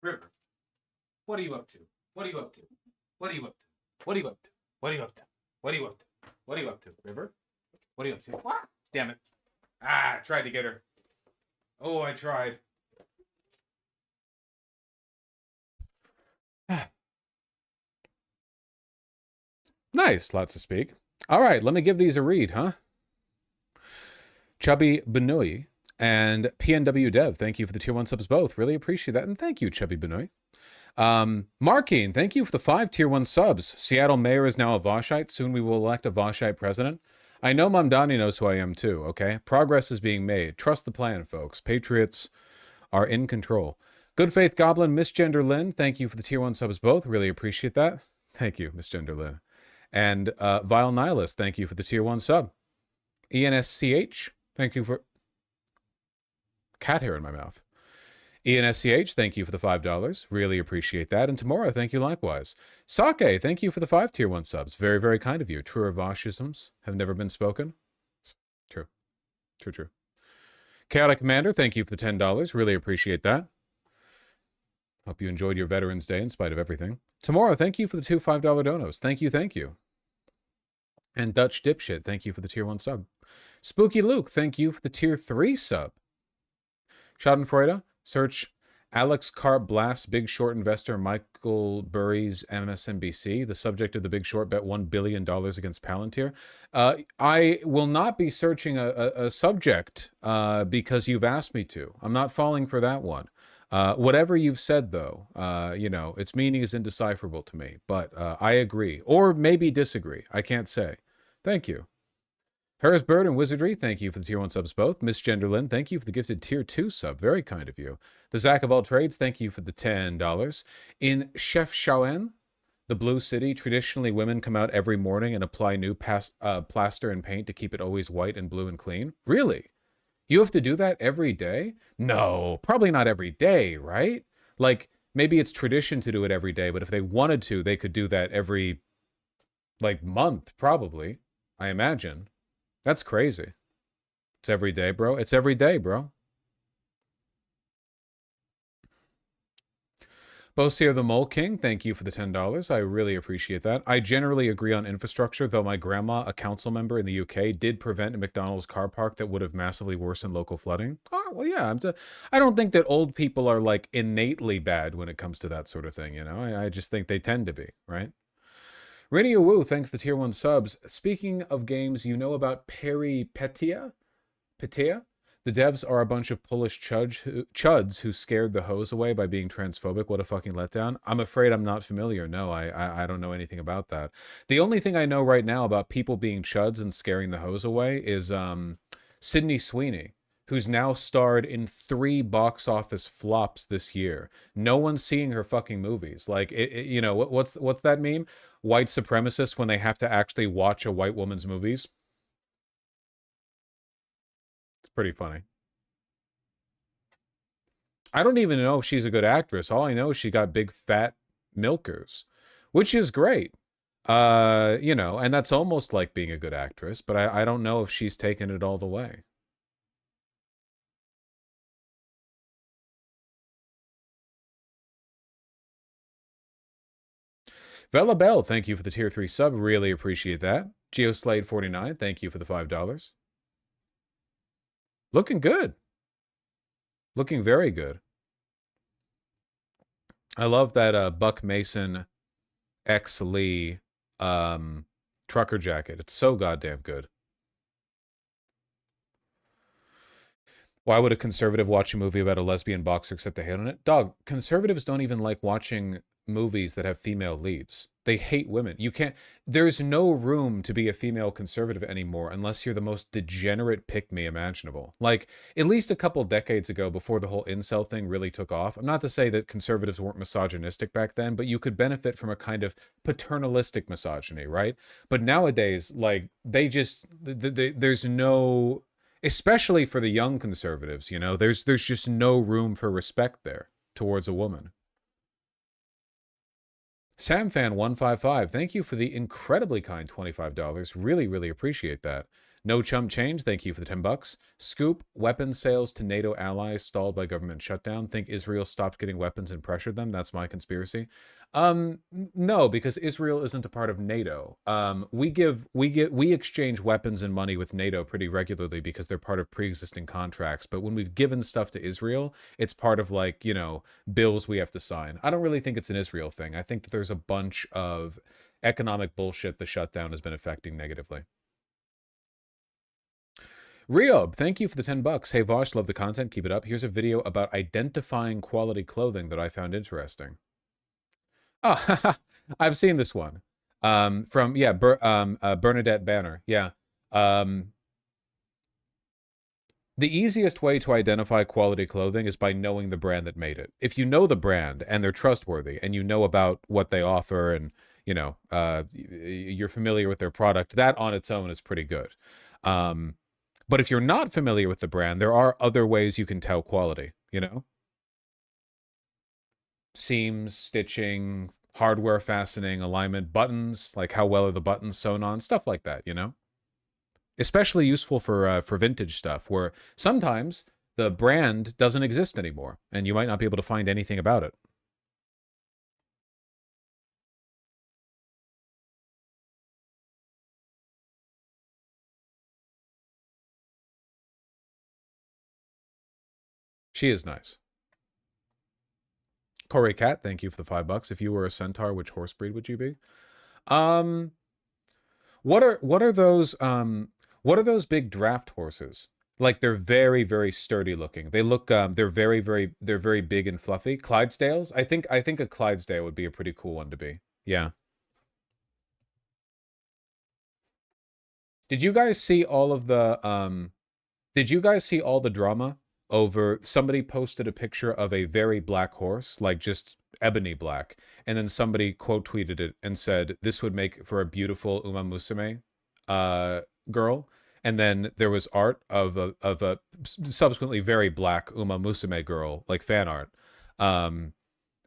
River, what are you up to? What are you up to? What are you up to? What are you up to? What are you up to? What are you up to? What are you up to, River? What are you up to? What? Damn it. Ah, I tried to get her. Oh, I tried. Nice, lots to speak. All right, let me give these a read, huh? Chubby Benoy and PNW Dev, thank you for the tier 1 subs both. Really appreciate that. And thank you, Chubby Benoy. Markine, thank you for the 5 tier 1 subs. Seattle mayor is now a Voshite. Soon we will elect a Voshite president. I know Mamdani knows who I am too, okay? Progress is being made. Trust the plan, folks. Patriots are in control. Good Faith Goblin, Misgender Lynn, thank you for the tier 1 subs both. Really appreciate that. Thank you, Misgender Lynn. And Vile Nihilist, thank you for the tier 1 sub. ENSCH, thank you for... Cat hair in my mouth. ENSCH, thank you for the $5. Really appreciate that. And Tamora, thank you likewise. Sake, thank you for the 5 tier 1 subs. Very, very kind of you. Truer Voshisms have never been spoken. True. True, true. Chaotic Commander, thank you for the $10. Really appreciate that. Hope you enjoyed your Veterans Day in spite of everything. Tamora, thank you for the 2 $5 donos. Thank you, thank you. And Dutch Dipshit, thank you for the tier 1 sub. Spooky Luke, thank you for the tier 3 sub. Schadenfreude, search Alex Carp Blast, Big Short investor Michael Burry's MSNBC. The subject of the Big Short bet $1 billion against Palantir. I will not be searching a subject because you've asked me to. I'm not falling for that one. Whatever you've said, though, you know, its meaning is indecipherable to me. But I agree. Or maybe disagree. I can't say. Thank you. Harris Bird and Wizardry, thank you for the tier 1 subs both. Miss Genderlin, thank you for the gifted tier 2 sub. Very kind of you. The Zach of all trades, thank you for the $10. In Chef Shaoen, the Blue City, traditionally women come out every morning and apply new plaster and paint to keep it always white and blue and clean. Really? You have to do that every day? No, probably not every day, right? Like, maybe it's tradition to do it every day, but if they wanted to, they could do that every, like, month, probably. I imagine. That's crazy. It's every day, bro. It's every day, bro. Bosier the Mole King, thank you for the $10. I really appreciate that. I generally agree on infrastructure, though my grandma, a council member in the UK, did prevent a McDonald's car park that would have massively worsened local flooding. Oh, well, yeah. I don't think that old people are, like, innately bad when it comes to that sort of thing, you know? I just think they tend to be, right? Radio Woo, thanks the tier 1 subs. Speaking of games, you know about Peripetia? Petea? The devs are a bunch of Polish chuds who scared the hose away by being transphobic. What a fucking letdown. I'm afraid I'm not familiar. No, I don't know anything about that. The only thing I know right now about people being chuds and scaring the hose away is Sydney Sweeney, who's now starred in 3 box office flops this year. No one's seeing her fucking movies. Like, you know, what's that meme? White supremacists when they have to actually watch a white woman's movies. It's pretty funny. I don't even know if she's a good actress. All I know is she got big fat milkers, which is great. You know, and that's almost like being a good actress, but I don't know if she's taken it all the way. Vela Bell, thank you for the tier 3 sub. Really appreciate that. GeoSlade49, thank you for the $5. Looking good. Looking very good. I love that Buck Mason X Lee trucker jacket. It's so goddamn good. Why would a conservative watch a movie about a lesbian boxer except they hate on it? Dog, conservatives don't even like watching movies that have female leads. They hate women. You can't, there's no room to be a female conservative anymore unless you're the most degenerate pick-me imaginable. Like, at least a couple decades ago, before the whole incel thing really took off, I'm not to say that conservatives weren't misogynistic back then, but you could benefit from a kind of paternalistic misogyny, right? But nowadays, like, they just, there's no, especially for the young conservatives, you know, there's just no room for respect there towards a woman. SamFan155, thank you for the incredibly kind $25. Really, really appreciate that. No Chump Change, thank you for the $10. Scoop, weapons sales to NATO allies stalled by government shutdown. Think Israel stopped getting weapons and pressured them? That's my conspiracy. No, because Israel isn't a part of NATO. We exchange weapons and money with NATO pretty regularly because they're part of pre-existing contracts. But when we've given stuff to Israel, it's part of, like, you know, bills we have to sign. I don't really think it's an Israel thing. I think that there's a bunch of economic bullshit the shutdown has been affecting negatively. Riob, thank you for the $10. Hey Vosh, love the content. Keep it up. Here's a video about identifying quality clothing that I found interesting. Oh, I've seen this one. From, yeah, Bernadette Banner. Yeah. The easiest way to identify quality clothing is by knowing the brand that made it. If you know the brand and they're trustworthy and you know about what they offer and, you know, you're familiar with their product, that on its own is pretty good. But if you're not familiar with the brand, there are other ways you can tell quality, you know? Seams, stitching, hardware fastening, alignment, buttons, like how well are the buttons sewn on, stuff like that, you know? Especially useful for vintage stuff, where sometimes the brand doesn't exist anymore, and you might not be able to find anything about it. She is nice. Corey Cat, thank you for the $5. If you were a centaur, which horse breed would you be? What are those big draft horses? Like, they're very, very sturdy looking. They look they're very big and fluffy. Clydesdales? I think a Clydesdale would be a pretty cool one to be. Yeah. Did you guys see all of the did you guys see all the drama over somebody posted a picture of a very black horse, like just ebony black, and then somebody quote tweeted it and said this would make for a beautiful Uma Musume girl, and then there was art of a subsequently very black Uma Musume girl, like fan art.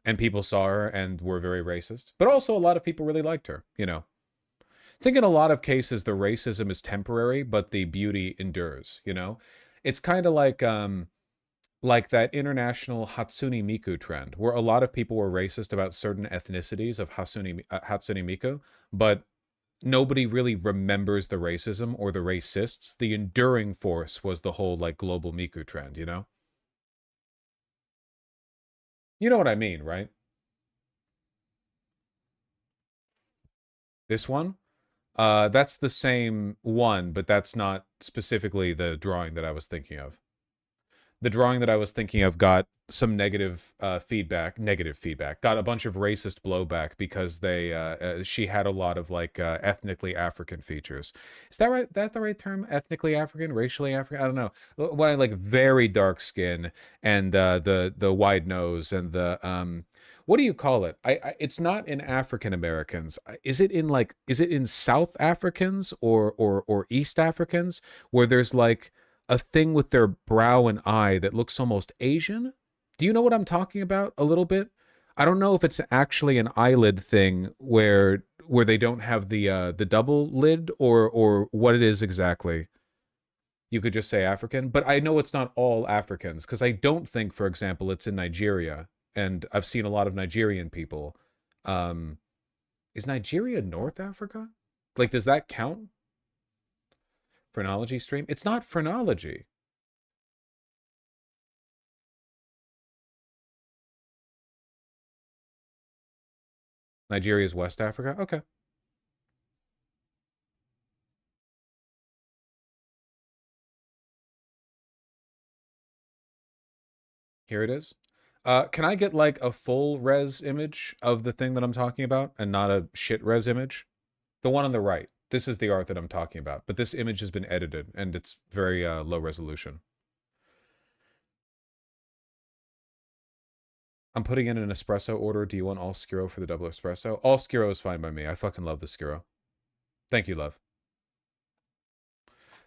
And people saw her and were very racist. But also a lot of people really liked her, you know. I think in a lot of cases the racism is temporary, but the beauty endures, you know? It's kind of like that international Hatsune Miku trend, where a lot of people were racist about certain ethnicities of Hatsune Miku, but nobody really remembers the racism or the racists. The enduring force was the whole, like, global Miku trend, you know? You know what I mean, right? This one? That's the same one, but that's not specifically the drawing that I was thinking of. The drawing that I was thinking of got some negative feedback, got a bunch of racist blowback because she had a lot of like ethnically African features. Is that right? That the right term? Ethnically African, racially African? I don't know. What I like, very dark skin and the wide nose and the what do you call it? It's not in African Americans. Is it in South Africans or East Africans where there's like a thing with their brow and eye that looks almost Asian? Do you know what I'm talking about a little bit? I don't know if it's actually an eyelid thing where they don't have the double lid or what it is exactly. You could just say African, but I know it's not all Africans because I don't think, for example, it's in Nigeria, and I've seen a lot of Nigerian people. Is Nigeria North Africa? Like, does that count? Phrenology stream? It's not phrenology. Nigeria is West Africa? Okay. Here it is. Can I get like a full res image of the thing that I'm talking about and not a shit res image? The one on the right. This is the art that I'm talking about, but this image has been edited and it's very low resolution. I'm putting in an espresso order. Do you want all Skiro for the double espresso? All Skiro is fine by me. I fucking love the Skiro. Thank you, love.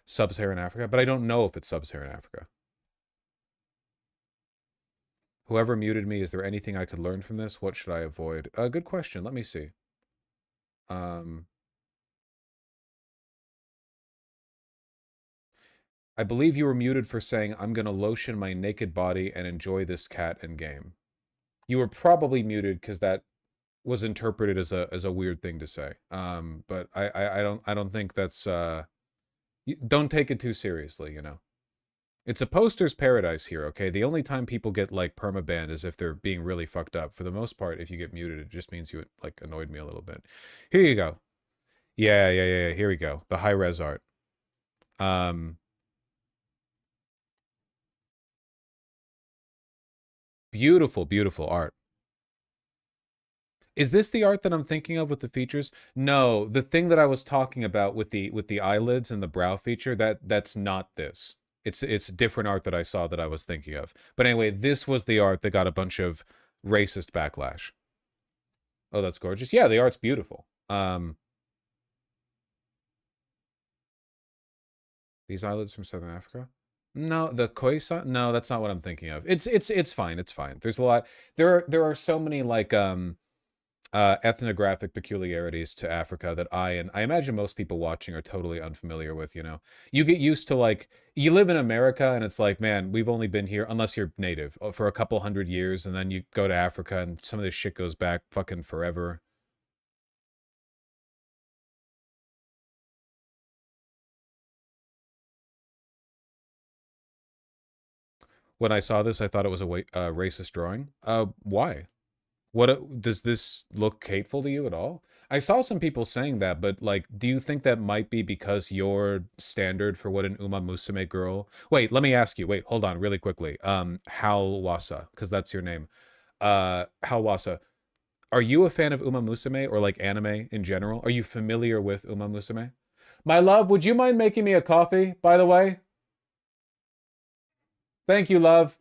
Sub-Saharan Africa, but I don't know if it's Sub-Saharan Africa. Whoever muted me, is there anything I could learn from this? What should I avoid? Good question. Let me see. I believe you were muted for saying, I'm going to lotion my naked body and enjoy this cat and game. You were probably muted because that was interpreted as a weird thing to say. But I don't think that's don't take it too seriously, you know. It's a poster's paradise here, okay? The only time people get like permabanned is if they're being really fucked up. For the most part, if you get muted, it just means you like annoyed me a little bit. Here you go. Yeah. Here we go. The high res art. Beautiful, beautiful art. Is this the art that I'm thinking of with the features? No, the thing that I was talking about with the eyelids and the brow feature, that's not this. It's different art that I saw that I was thinking of. But anyway, this was the art that got a bunch of racist backlash. Oh, that's gorgeous. Yeah, the art's beautiful. These eyelids from Southern Africa? No, the Khoisan? No, that's not what I'm thinking of. It's fine. It's fine. There's a lot. There are so many like ethnographic peculiarities to Africa that I imagine most people watching are totally unfamiliar with, you know. You get used to like, you live in America and it's like, man, we've only been here, unless you're native, for a couple hundred years, and then you go to Africa and some of this shit goes back fucking forever. When I saw this, I thought it was a racist drawing. Why? What does this look hateful to you at all? I saw some people saying that, but like, do you think that might be because your standard for what an Uma Musume girl? Wait, let me ask you. Wait, hold on, really quickly. Halwasa, because that's your name. Halwasa, are you a fan of Uma Musume or like anime in general? Are you familiar with Uma Musume? My love, would you mind making me a coffee, by the way? Thank you, love.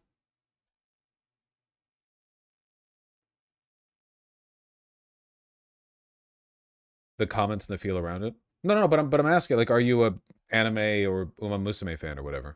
The comments and the feel around it. No, but I'm asking, like, are you a anime or Uma Musume fan or whatever?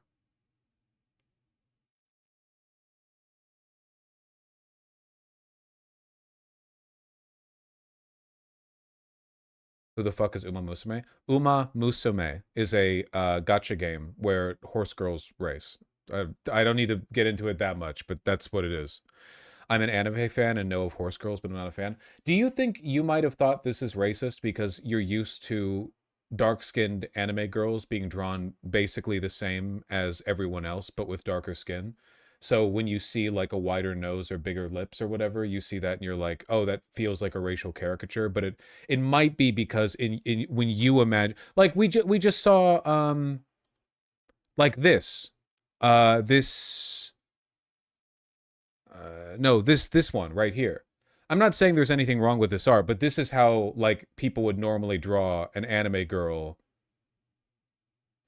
Who the fuck is Uma Musume? Uma Musume is a gacha game where horse girls race. I don't need to get into it that much, but that's what it is. I'm an anime fan and know of horse girls, but I'm not a fan. Do you think you might have thought this is racist because you're used to dark-skinned anime girls being drawn basically the same as everyone else, but with darker skin? So when you see like a wider nose or bigger lips or whatever, you see that and you're like, oh, that feels like a racial caricature. But it might be because in when you imagine, like we just saw like this this one right here. I'm not saying there's anything wrong with this art, but this is how like people would normally draw an anime girl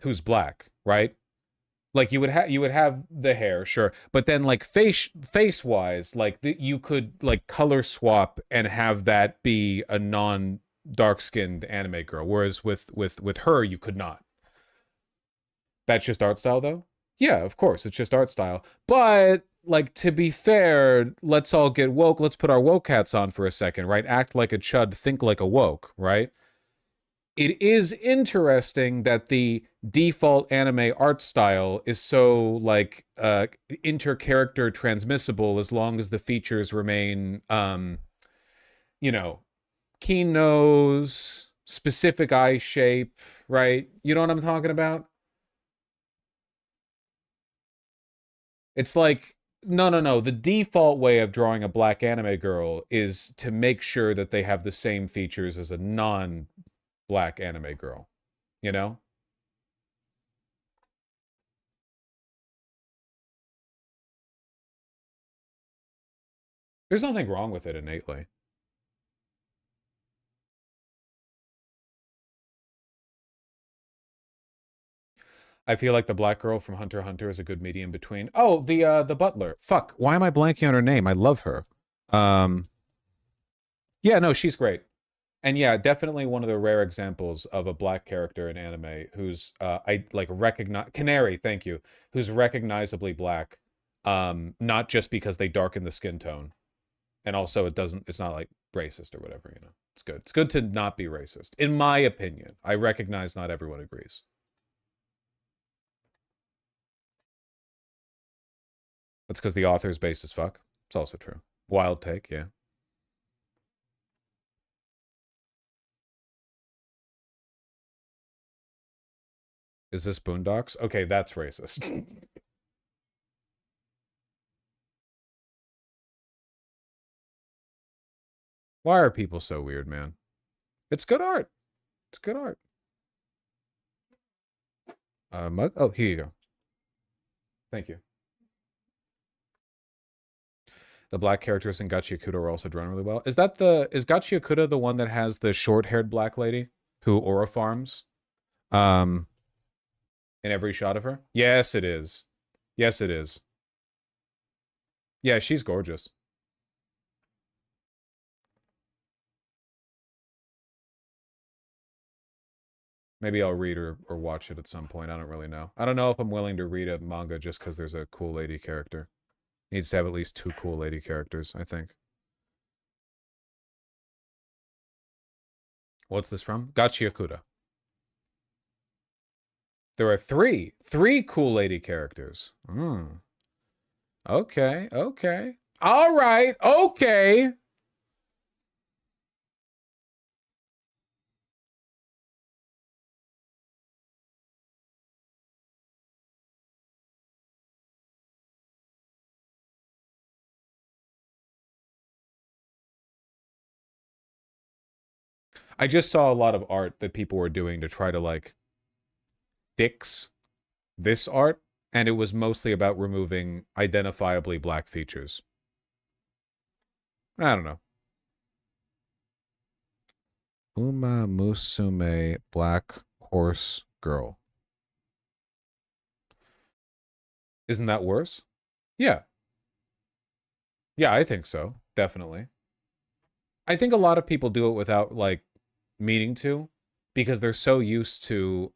who's black, right? Like you would have the hair, sure, but then like face wise, like you could like color swap and have that be a non dark skinned anime girl, whereas with her you could not. That's just art style, though. Yeah, of course, it's just art style. But like, to be fair, let's all get woke. Let's put our woke hats on for a second, right? Act like a chud, think like a woke, right? It is interesting that the default anime art style is so like inter-character transmissible as long as the features remain, you know, keen nose, specific eye shape, right? You know what I'm talking about? It's like, no. The default way of drawing a black anime girl is to make sure that they have the same features as a non-black anime girl. You know? There's nothing wrong with it innately. I feel like the black girl from Hunter x Hunter is a good medium between. Oh, the butler. Fuck. Why am I blanking on her name? I love her. Yeah, no, she's great. And yeah, definitely one of the rare examples of a black character in anime who's I like recognize Canary, thank you, who's recognizably black, not just because they darken the skin tone. And also it's not like racist or whatever, you know. It's good. It's good to not be racist. In my opinion. I recognize not everyone agrees. That's because the author is based as fuck. It's also true. Wild take, yeah. Is this Boondocks? Okay, that's racist. Why are people so weird, man? It's good art. It's good art. Mug? Oh, here you go. Thank you. The black characters in Gachiakuta are also drawn really well. Is Gachiakuta the one that has the short-haired black lady who aura farms? In every shot of her? Yes, it is. Yes, it is. Yeah, she's gorgeous. Maybe I'll read or watch it at some point. I don't really know. I don't know if I'm willing to read a manga just because there's a cool lady character. Needs to have at least 2 cool lady characters, I think. What's this from? Gachiakuta. There are 3 cool lady characters. Okay. All right. Okay. I just saw a lot of art that people were doing to try to like fix this art, and it was mostly about removing identifiably black features. I don't know. Uma Musume black horse girl. Isn't that worse? Yeah. Yeah, I think so. Definitely. I think a lot of people do it without, like, meaning to, because they're so used to,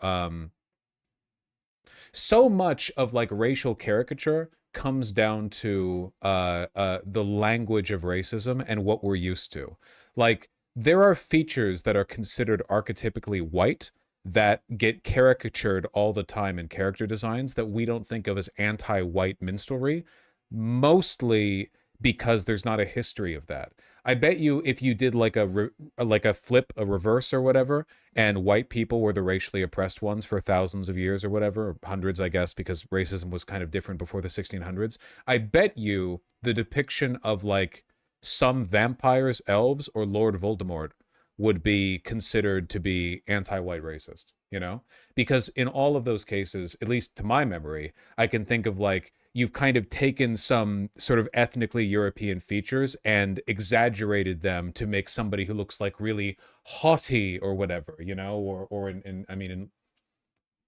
so much of, like, racial caricature comes down to the language of racism and what we're used to. Like, there are features that are considered archetypically white that get caricatured all the time in character designs that we don't think of as anti-white minstrelry, mostly because there's not a history of that. I bet you if you did like a flip, a reverse or whatever, and white people were the racially oppressed ones for thousands of years or whatever, or hundreds, I guess, because racism was kind of different before the 1600s. I bet you the depiction of like some vampires, elves, or Lord Voldemort would be considered to be anti-white racist, you know? Because in all of those cases, at least to my memory, I can think of like, you've kind of taken some sort of ethnically European features and exaggerated them to make somebody who looks like really haughty or whatever, you know, or in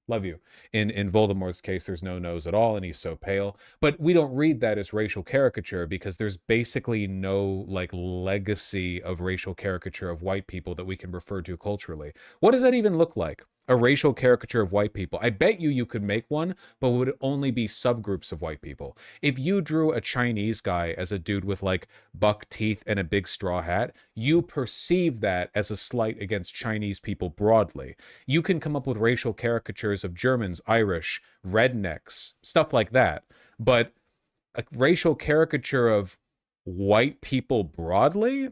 love you. In Voldemort's case, there's no nose at all, and he's so pale. But we don't read that as racial caricature because there's basically no like legacy of racial caricature of white people that we can refer to culturally. What does that even look like? A racial caricature of white people. I bet you could make one, but it would only be subgroups of white people. If you drew a Chinese guy as a dude with like buck teeth and a big straw hat, you perceive that as a slight against Chinese people broadly. You can come up with racial caricatures of Germans, Irish, rednecks, stuff like that. But a racial caricature of white people broadly?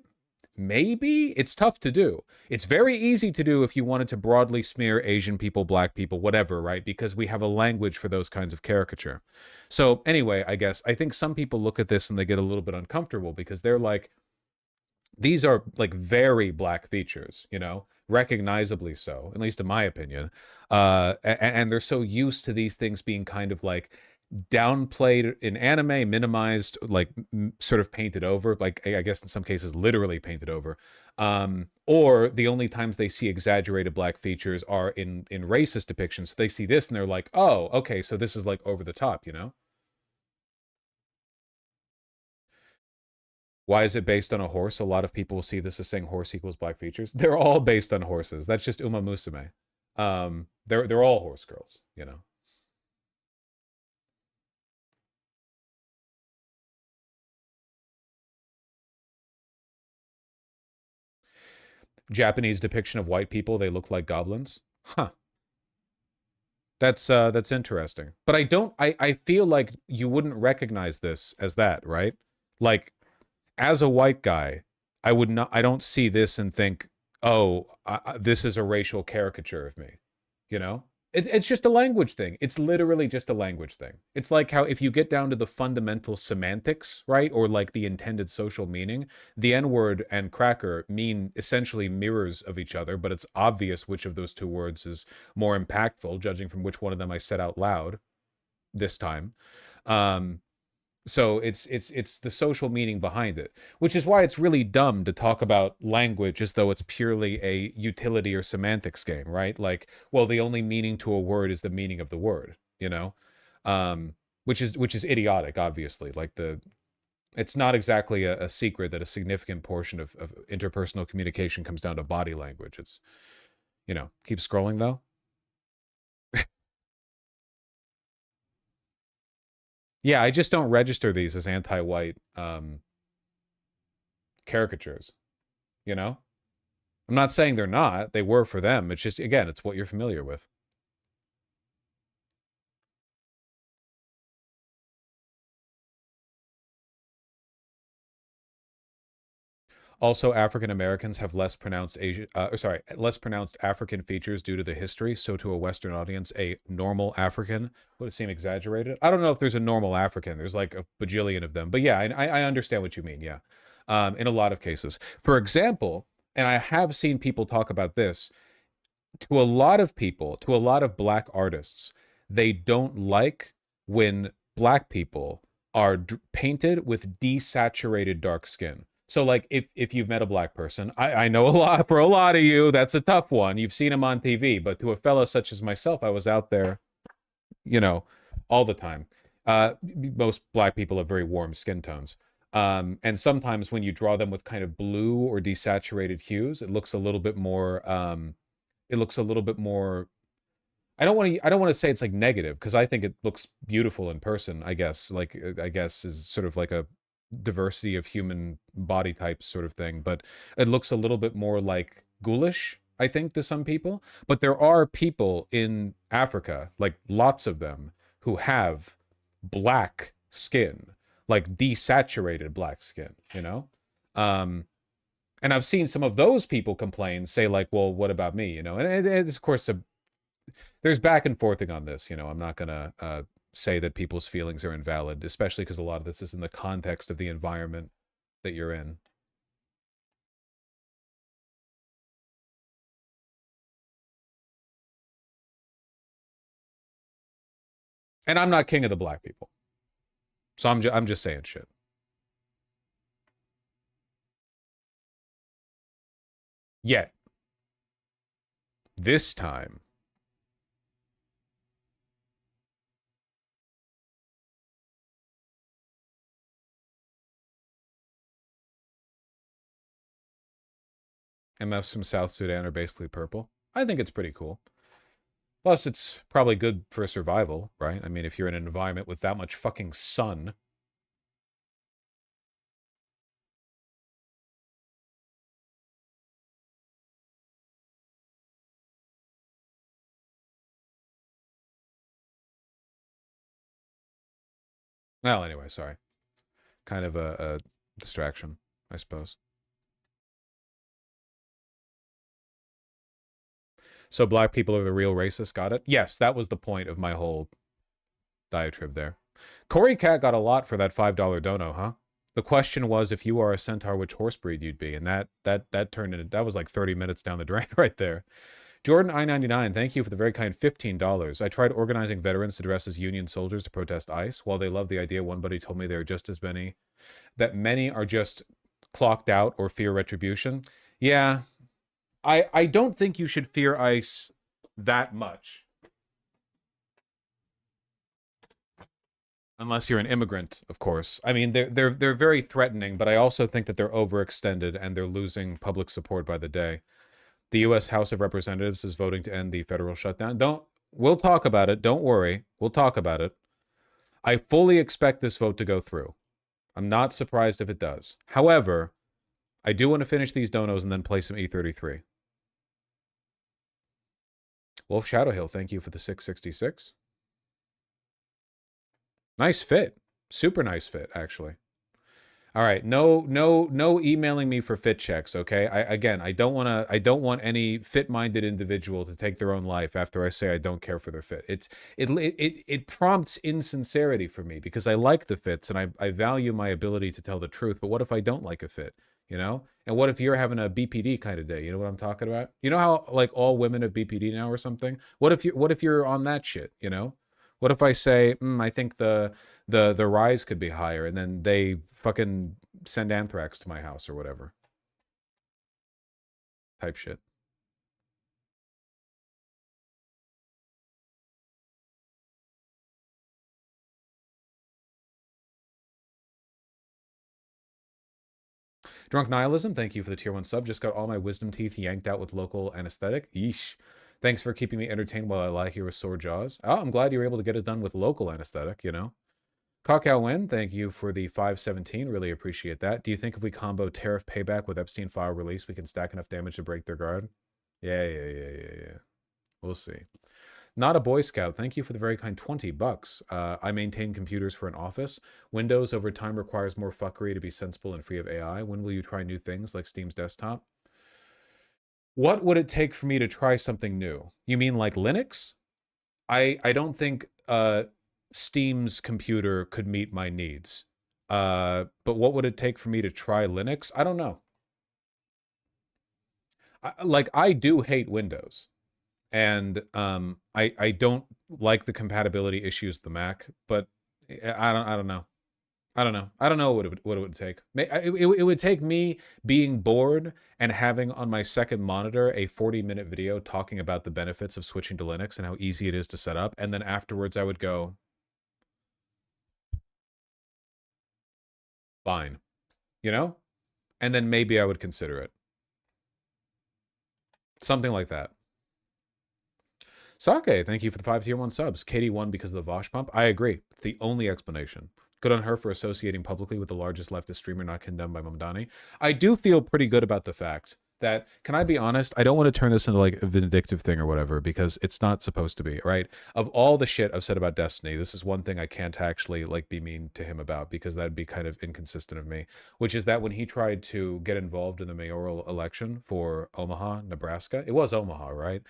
Maybe? It's tough to do. It's very easy to do if you wanted to broadly smear Asian people, black people, whatever, right? Because we have a language for those kinds of caricature. So anyway, I guess, I think some people look at this and they get a little bit uncomfortable because they're like, these are like very black features, you know, recognizably so, at least in my opinion. And they're so used to these things being kind of like downplayed in anime, minimized, like sort of painted over, like I guess in some cases literally painted over, or the only times they see exaggerated black features are in racist depictions. So they see this and they're like, oh, okay, so this is like over the top, you know? Why is it based on a horse? A lot of people will see this as saying horse equals black features. They're all based on horses. That's just Uma Musume. They're all horse girls, you know? Japanese depiction of white people, they look like goblins. Huh. That's interesting. But I feel like you wouldn't recognize this as that, right? Like, as a white guy, I don't see this and think, oh, this is a racial caricature of me, you know? It's just a language thing. It's literally just a language thing. It's like how if you get down to the fundamental semantics, right? Or like the intended social meaning, the N-word and cracker mean essentially mirrors of each other, but it's obvious which of those two words is more impactful, judging from which one of them I said out loud this time. So it's the social meaning behind it, which is why it's really dumb to talk about language as though it's purely a utility or semantics game, right? Like, well, the only meaning to a word is the meaning of the word, you know, which is idiotic, obviously. Like it's not exactly a secret that a significant portion of interpersonal communication comes down to body language. It's, you know, keep scrolling though. Yeah, I just don't register these as anti-white caricatures, you know? I'm not saying they're not. They were for them. It's just, again, it's what you're familiar with. Also, African Americans have less pronounced less pronounced African features due to the history. So to a Western audience, a normal African would seem exaggerated. I don't know if there's a normal African. There's like a bajillion of them. But yeah, I understand what you mean. Yeah. In a lot of cases. For example, and I have seen people talk about this, to a lot of people, to a lot of black artists, they don't like when black people are painted with desaturated dark skin. So like if you've met a black person, I know for a lot of you, that's a tough one. You've seen him on TV, but to a fellow such as myself, I was out there, you know, all the time. Most black people have very warm skin tones. And sometimes when you draw them with kind of blue or desaturated hues, it looks a little bit more I don't want to say it's like negative, because I think it looks beautiful in person, I guess. Like I guess is sort of like a diversity of human body types sort of thing, but it looks a little bit more like ghoulish, I think, to some people. But there are people in Africa, like lots of them, who have black skin, like desaturated black skin, you know? And I've seen some of those people complain, say like, well, what about me, you know? And of course, there's back and forthing on this, you know. I'm not gonna say that people's feelings are invalid, especially because a lot of this is in the context of the environment that you're in. And I'm not king of the black people, so I'm just saying shit. Yet this time, MFs from South Sudan are basically purple. I think it's pretty cool. Plus, it's probably good for survival, right? I mean, if you're in an environment with that much fucking sun. Well, anyway, sorry. Kind of a distraction, I suppose. So black people are the real racists, got it? Yes, that was the point of my whole diatribe there. Corey Cat got a lot for that $5 dono, huh? The question was, if you are a centaur, which horse breed you'd be, and that turned into, that was like 30 minutes down the drain right there. Jordan I-99, thank you for the very kind $15. I tried organizing veterans to dress as Union soldiers to protest ICE. While they love the idea, one buddy told me there are just as many, that many are just clocked out or fear retribution. Yeah, I don't think you should fear ICE that much. Unless you're an immigrant, of course. I mean, they're very threatening, but I also think that they're overextended and they're losing public support by the day. The U.S. House of Representatives is voting to end the federal shutdown. We'll talk about it. Don't worry. We'll talk about it. I fully expect this vote to go through. I'm not surprised if it does. However, I do want to finish these donos and then play some E33. Wolf Shadowhill, thank you for the 666. Nice fit. Super nice fit, actually. All right, no emailing me for fit checks, okay? I don't want any fit-minded individual to take their own life after I say I don't care for their fit. It prompts insincerity for me, because I like the fits and I value my ability to tell the truth. But what if I don't like a fit, you know? And what if you're having a BPD kind of day? You know what I'm talking about? You know how like all women have BPD now or something? What if you're on that shit, you know? What if I say, I think the rise could be higher, and then they fucking send anthrax to my house or whatever? Type shit. Drunk Nihilism, thank you for the tier 1 sub. Just got all my wisdom teeth yanked out with local anesthetic. Yeesh. Thanks for keeping me entertained while I lie here with sore jaws. Oh, I'm glad you were able to get it done with local anesthetic, you know? Kakao Win, thank you for the 517. Really appreciate that. Do you think if we combo tariff payback with Epstein file release, we can stack enough damage to break their guard? Yeah. We'll see. Not a Boy Scout, thank you for the very kind $20. I maintain computers for an office. Windows over time requires more fuckery to be sensible and free of AI. When will you try new things like Steam's desktop? What would it take for me to try something new? You mean like Linux? I don't think Steam's computer could meet my needs. But what would it take for me to try Linux? I don't know. I do hate Windows. And I don't like the compatibility issues with the Mac, but I don't know. I don't know. I don't know what it would take. It would take me being bored and having on my second monitor a 40-minute video talking about the benefits of switching to Linux and how easy it is to set up. And then afterwards I would go, fine, you know? And then maybe I would consider it. Something like that. Sake, thank you for the 5 tier 1 subs. Katie won because of the Vosh pump. I agree. It's the only explanation. Good on her for associating publicly with the largest leftist streamer not condemned by Mamdani. I do feel pretty good about the fact that, can I be honest? I don't want to turn this into like a vindictive thing or whatever, because it's not supposed to be, right? Of all the shit I've said about Destiny, this is one thing I can't actually like be mean to him about, because that'd be kind of inconsistent of me, which is that when he tried to get involved in the mayoral election for Omaha, Nebraska, it was Omaha, right?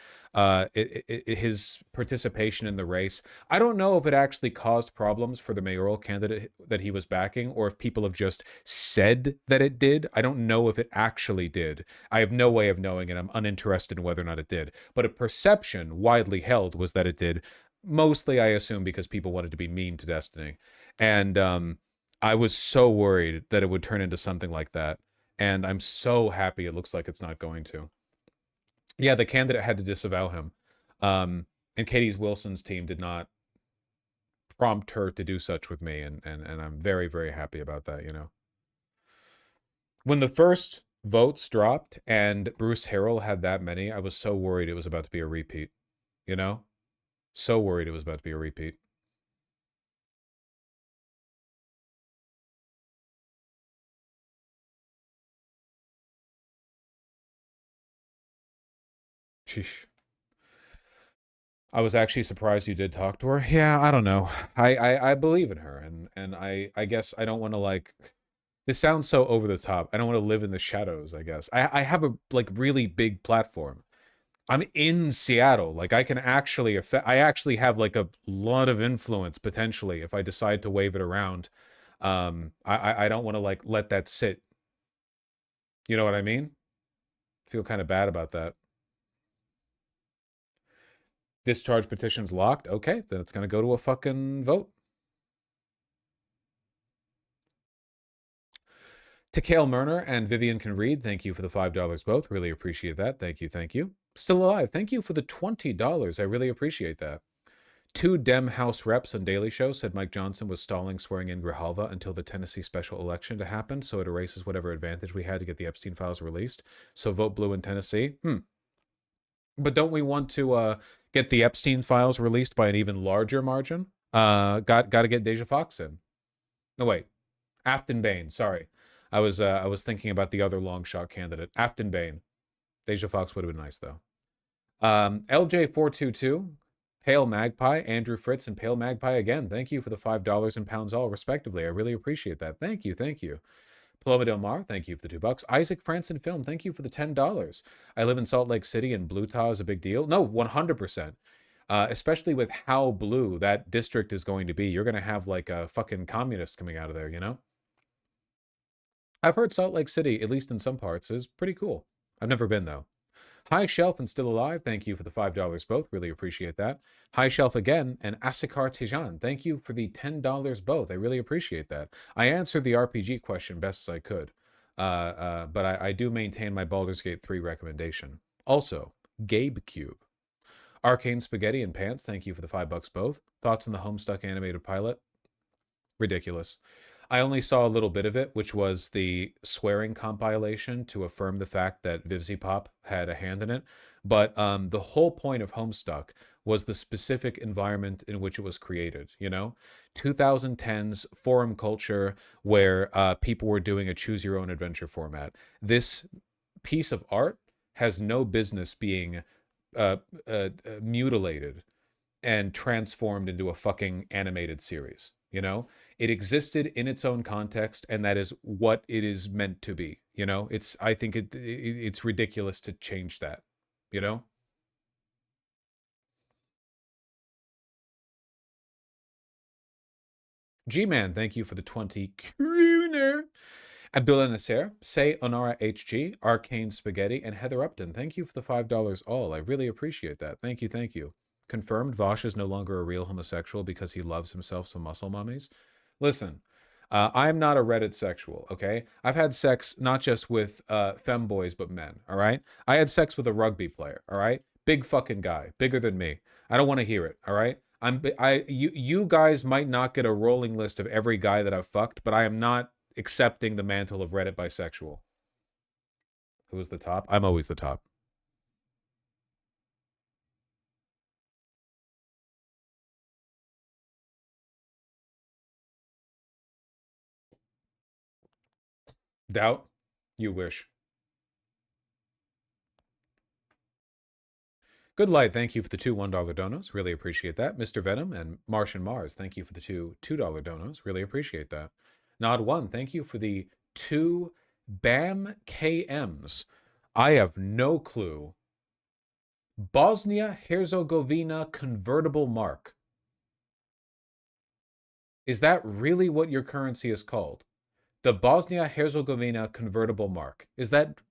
His participation in the race, I don't know if it actually caused problems for the mayoral candidate that he was backing, or if people have just said that it did. I don't know if it actually did. I have no way of knowing, and I'm uninterested in whether or not it did. But a perception widely held was that it did. Mostly, I assume, because people wanted to be mean to Destiny. And I was so worried that it would turn into something like that. And I'm so happy it looks like it's not going to. Yeah, the candidate had to disavow him. And Katie Wilson's team did not prompt her to do such with me. And I'm very, very happy about that, you know. When the first votes dropped and Bruce Harrell had that many, I was so worried it was about to be a repeat, you know? So worried it was about to be a repeat. Sheesh. I was actually surprised you did talk to her. Yeah, I don't know. I believe in her, and I guess I don't want to like. This sounds so over the top. I don't want to live in the shadows, I guess. I have a like really big platform. I'm in Seattle. Like I can actually affect. I actually have like a lot of influence potentially if I decide to wave it around. I don't want to like let that sit. You know what I mean? Feel kind of bad about that. Discharge petition's locked. Okay, then it's gonna go to a fucking vote. To Kale Murner and Vivian Can Read, thank you for the $5 both. Really appreciate that. Thank you, thank you. Still Alive, thank you for the $20. I really appreciate that. 2 Dem House reps on Daily Show said Mike Johnson was stalling swearing in Grijalva until the Tennessee special election to happen, so it erases whatever advantage we had to get the Epstein files released. So vote blue in Tennessee. But don't we want to get the Epstein files released by an even larger margin? Got to get Deja Fox in. No, wait. Afton Bain, sorry. I was thinking about the other long shot candidate, Afton Bain. Deja Fox would have been nice though. LJ422, Pale Magpie, Andrew Fritz, and Pale Magpie again. Thank you for the $5 and pounds all respectively. I really appreciate that. Thank you, thank you. Paloma Del Mar, thank you for the $2. Isaac Franson Film, thank you for the $10. I live in Salt Lake City, and Blue Tar is a big deal. No, 100%. Especially with how blue that district is going to be. You're going to have like a fucking communist coming out of there, you know? I've heard Salt Lake City, at least in some parts, is pretty cool. I've never been, though. High Shelf and Still Alive, thank you for the $5 both. Really appreciate that. High Shelf again, and Asikar Tijan, thank you for the $10 both. I really appreciate that. I answered the RPG question best as I could, but I do maintain my Baldur's Gate 3 recommendation. Also, Gabe Cube. Arcane Spaghetti and Pants, thank you for the $5 both. Thoughts on the Homestuck animated pilot? Ridiculous. I only saw a little bit of it, which was the swearing compilation to affirm the fact that VivziePop had a hand in it. But the whole point of Homestuck was the specific environment in which it was created, you know? 2010s forum culture where people were doing a choose-your-own-adventure format. This piece of art has no business being mutilated and transformed into a fucking animated series, you know? It existed in its own context, and that is what it is meant to be. You know, I think it's ridiculous to change that, you know? G-Man, thank you for the 20 crooner. Abdullah Nasser, Say Onara HG, Arcane Spaghetti, and Heather Upton, thank you for the $5 all. I really appreciate that. Thank you, thank you. Confirmed Vosh is no longer a real homosexual because he loves himself some muscle mummies. Listen, I'm not a Reddit sexual, okay? I've had sex not just with femboys, but men, all right? I had sex with a rugby player, all right? Big fucking guy, bigger than me. I don't want to hear it, all right? You guys might not get a rolling list of every guy that I've fucked, but I am not accepting the mantle of Reddit bisexual. Who is the top? I'm always the top. Doubt? You wish. Good Light, thank you for the two $1 donos. Really appreciate that. Mr. Venom and Martian Mars, thank you for the two $2 donos. Really appreciate that. Nod1, thank you for the two BAM KMs. I have no clue. Bosnia Herzegovina convertible mark. Is that really what your currency is called? The Bosnia Herzegovina convertible mark. Is that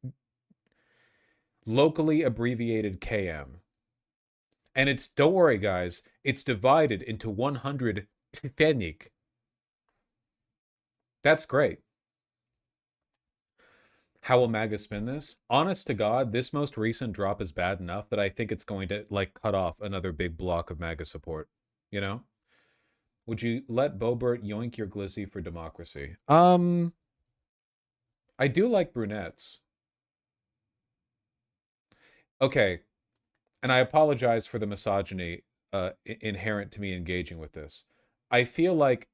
locally abbreviated KM? And it's, don't worry guys, it's divided into 100 fenik. That's great. How will MAGA spin this? Honest to God, this most recent drop is bad enough that I think it's going to like cut off another big block of MAGA support. You know? Would you let Bobert yoink your glizzy for democracy? I do like brunettes. Okay. And I apologize for the misogyny inherent to me engaging with this. I feel like,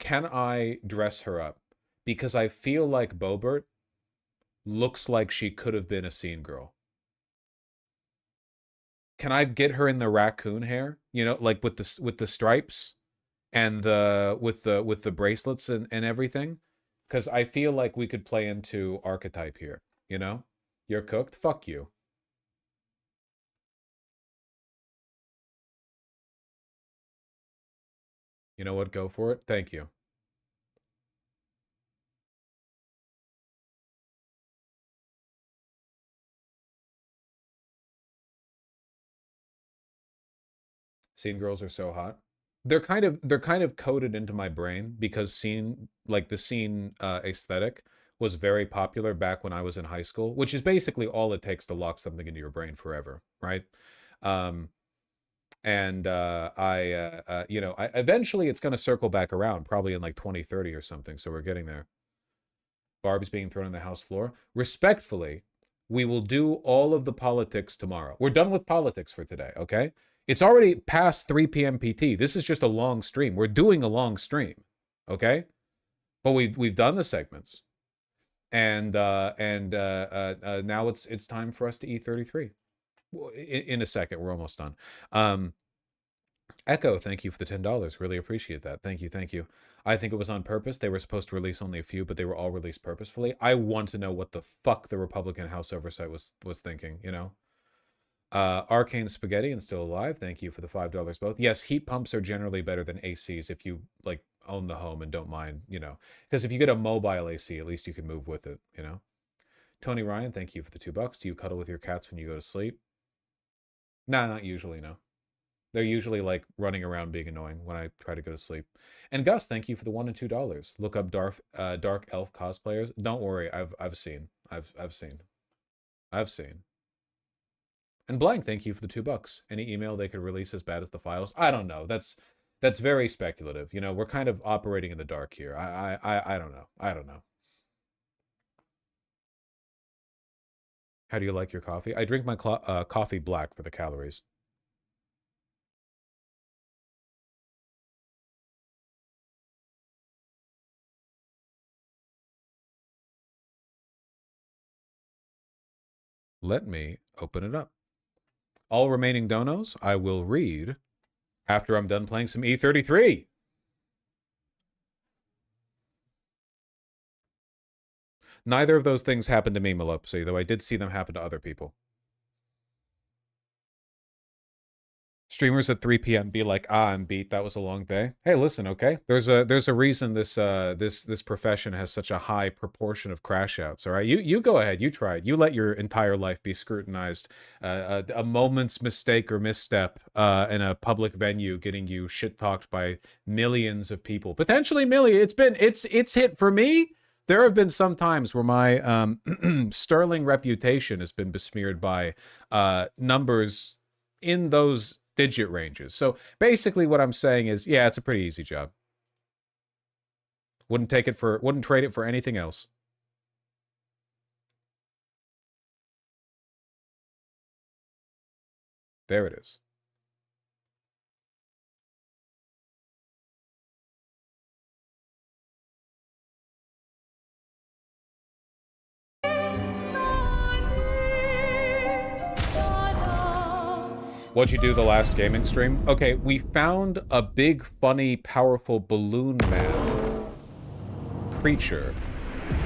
can I dress her up? Because I feel like Bobert looks like she could have been a scene girl. Can I get her in the raccoon hair? You know, like with the stripes and with the bracelets and everything? Because I feel like we could play into archetype here, you know? You're cooked? Fuck you. You know what? Go for it. Thank you. Scene girls are so hot. They're kind of coded into my brain because scene, like the scene aesthetic was very popular back when I was in high school, which is basically all it takes to lock something into your brain forever, right? Eventually it's going to circle back around, probably in like 2030 or something. So we're getting there. Barb's being thrown on the House floor. Respectfully, we will do all of the politics tomorrow. We're done with politics for today, okay? It's already past 3 p.m. PT. This is just a long stream. We're doing a long stream, okay? But we've done the segments, and now it's time for us to E33. In a second, we're almost done. Echo, thank you for the $10. Really appreciate that. Thank you, thank you. I think it was on purpose. They were supposed to release only a few, but they were all released purposefully. I want to know what the fuck the Republican House Oversight was thinking, you know? Arcane Spaghetti and Still Alive, thank you for the $5 both. Yes, heat pumps are generally better than ACs if you like own the home and don't mind, you know, because if you get a mobile AC, at least you can move with it, you know. Tony Ryan, thank you for the $2. Do you cuddle with your cats when you go to sleep? Nah, not usually, no. They're usually like running around being annoying when I try to go to sleep. And Gus, thank you for the $1 and $2. Look up dark elf cosplayers. Don't worry, I've seen. And Blank, thank you for the $2. Any email they could release as bad as the files? I don't know. That's very speculative. You know, we're kind of operating in the dark here. I don't know. I don't know. How do you like your coffee? I drink my coffee black for the calories. Let me open it up. All remaining donos I will read after I'm done playing some E33. Neither of those things happened to me, Melopsy, though I did see them happen to other people. Streamers at 3 p.m. be like, ah, I'm beat. That was a long day. Hey, listen, okay? There's a reason this profession has such a high proportion of crash outs. All right, you go ahead. You try it. You let your entire life be scrutinized. A moment's mistake or misstep in a public venue getting you shit talked by millions of people, potentially millions. It's hit for me. There have been some times where my sterling reputation has been besmeared by numbers in those digit ranges. So basically what I'm saying is, yeah, it's a pretty easy job. Wouldn't trade it for anything else. There it is. What'd you do the last gaming stream? Okay, we found a big, funny, powerful balloon man creature,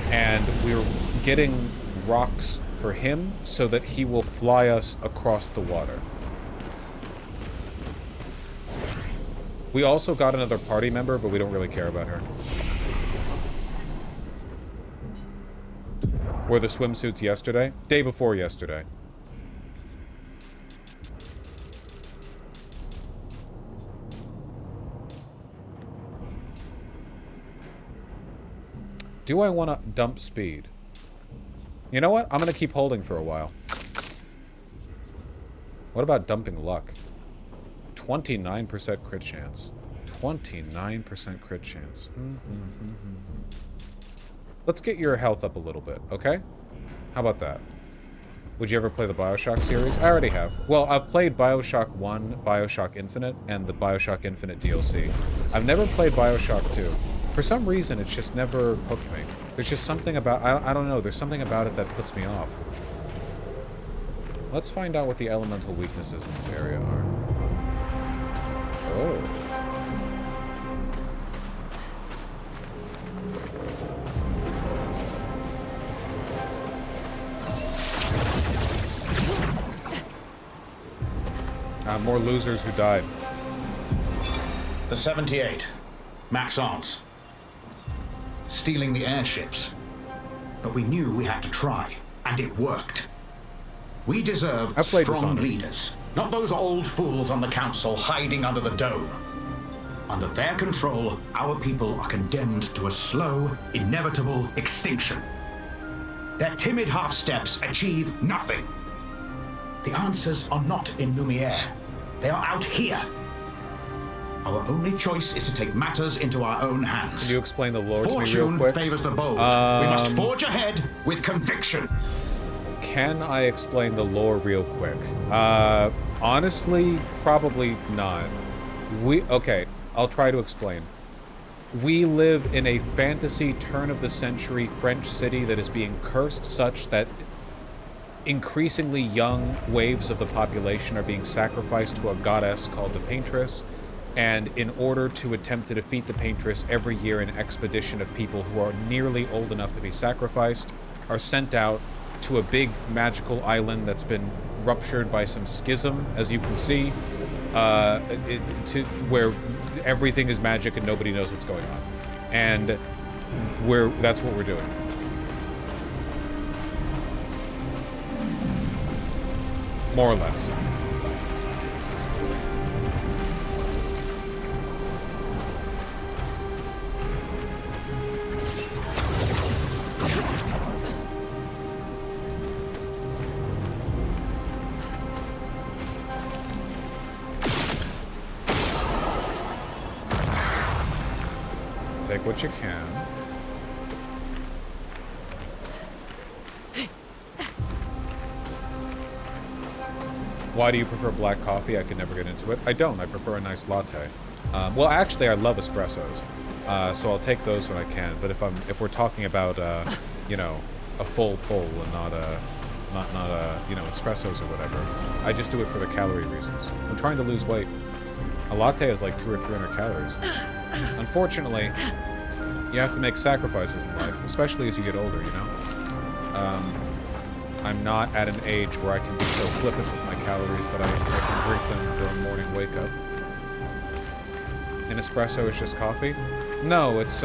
and we're getting rocks for him so that he will fly us across the water. We also got another party member, but we don't really care about her. Wore the swimsuits yesterday? Day before yesterday. Do I want to dump speed? You know what? I'm going to keep holding for a while. What about dumping luck? 29% crit chance. 29% crit chance. Let's get your health up a little bit, okay? How about that? Would you ever play the BioShock series? I already have. Well, I've played BioShock 1, BioShock Infinite, and the BioShock Infinite DLC. I've never played BioShock 2. For some reason, it's just never hooked me. There's just something about... I don't know. There's something about it that puts me off. Let's find out what the elemental weaknesses in this area are. Oh. More losers who died. The 78. Maxence. Stealing the airships. But we knew we had to try, and it worked. We deserve strong leaders, not those old fools on the council hiding under the dome. Under their control, our people are condemned to a slow, inevitable extinction. Their timid half-steps achieve nothing. The answers are not in Lumiere. They are out here. Our only choice is to take matters into our own hands. Can you explain the lore to me real Fortune quick? favors the bold. We must forge ahead with conviction. Can I explain the lore real quick? Honestly, probably not. Okay, I'll try to explain. We live in a fantasy turn-of-the-century French city that is being cursed such that increasingly young waves of the population are being sacrificed to a goddess called the Paintress. And in order to attempt to defeat the Paintress, every year an expedition of people who are nearly old enough to be sacrificed are sent out to a big magical island that's been ruptured by some schism, as you can see, where everything is magic and nobody knows what's going on. And that's what we're doing. More or less. Take what you can. Why do you prefer black coffee? I can never get into it. I don't. I prefer a nice latte. Well, actually, I love espressos, so I'll take those when I can. But if we're talking about, you know, a full pull and not you know, espressos or whatever, I just do it for the calorie reasons. I'm trying to lose weight. A latte is like 200 or 300 calories. Unfortunately, you have to make sacrifices in life, especially as you get older, you know? I'm not at an age where I can be so flippant with my calories that I can drink them for a morning wake up. An espresso is just coffee? No, it's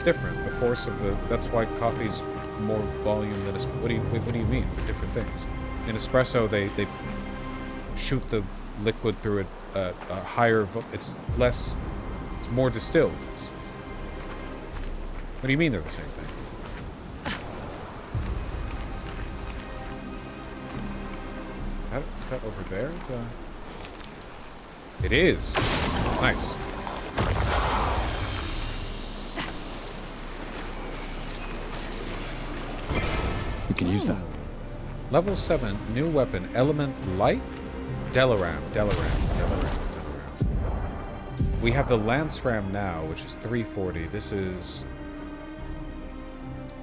different. The force of the that's why coffee's more volume than what do you mean? Different things. In espresso, they shoot the liquid through a higher. It's less. It's more distilled. What do you mean they're the same thing? Is that over there? It is. Nice. We can use that. Level 7, new weapon, element light? Delaram. We have the Lance Ram now, which is 340. This is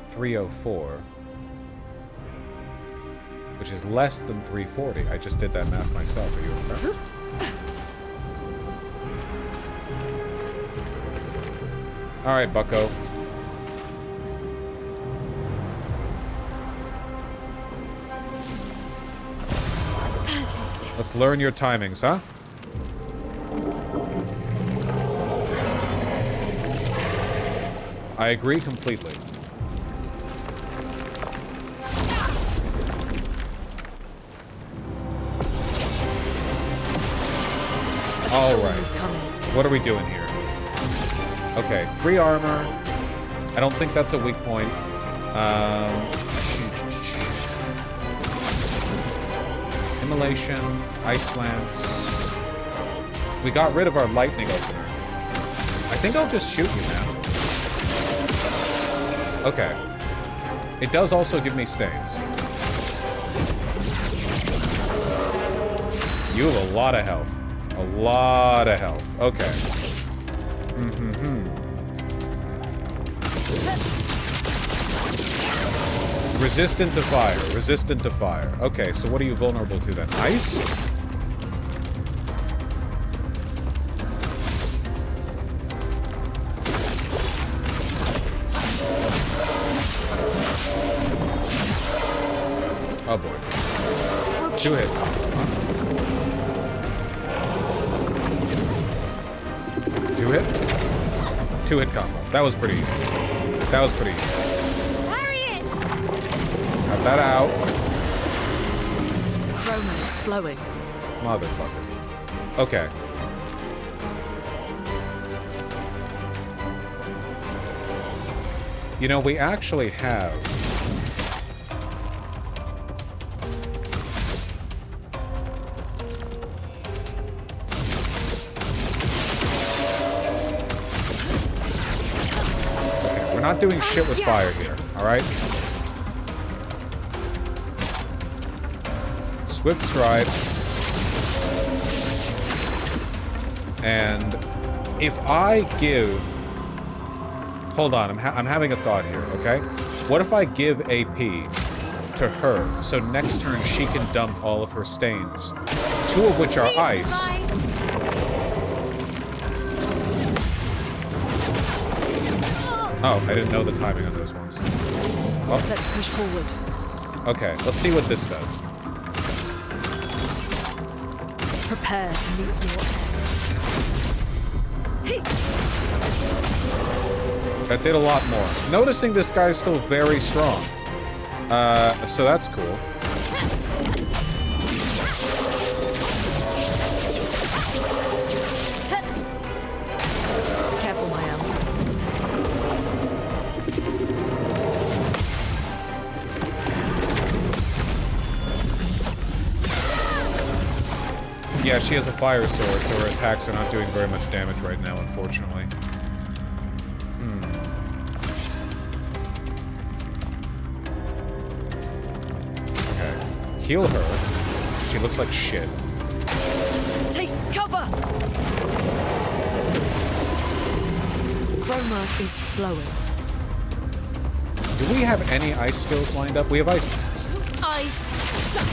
304. Which is less than 340. I just did that math myself. Are you impressed? Alright, bucko. Let's learn your timings, huh? I agree completely. Alright. What are we doing here? Okay, 3 armor. I don't think that's a weak point. Immolation, Ice Lance. We got rid of our lightning opener. I think I'll just shoot you now. Okay. It does also give me stains. You have a lot of health. A lot of health. Okay. Resistant to fire. Resistant to fire. Okay, so what are you vulnerable to then? Ice? Oh boy. 2 hit. 2 hit? 2 hit combo. That was pretty easy. That was pretty easy. Got that out. Chroma is flowing. Motherfucker. Okay. You know, we actually have... Okay, we're not doing shit with fire here, alright? Swift Stride. And if I give... Hold on, I'm having a thought here, okay? What if I give AP to her, so next turn she can dump all of her stains, 2 of which are ice. Oh, I didn't know the timing on those ones. Oh. Let's push forward. Okay, let's see what this does. Prepare to meet your end. That did a lot more. Noticing this guy's still very strong. So that's cool. Careful, my am. Yeah, she has a fire sword, so her attacks are not doing very much damage right now, unfortunately. Okay. Heal her. She looks like shit. Take cover! Chroma is flowing. Do we have any ice skills lined up? We have ice lance. Ice shut!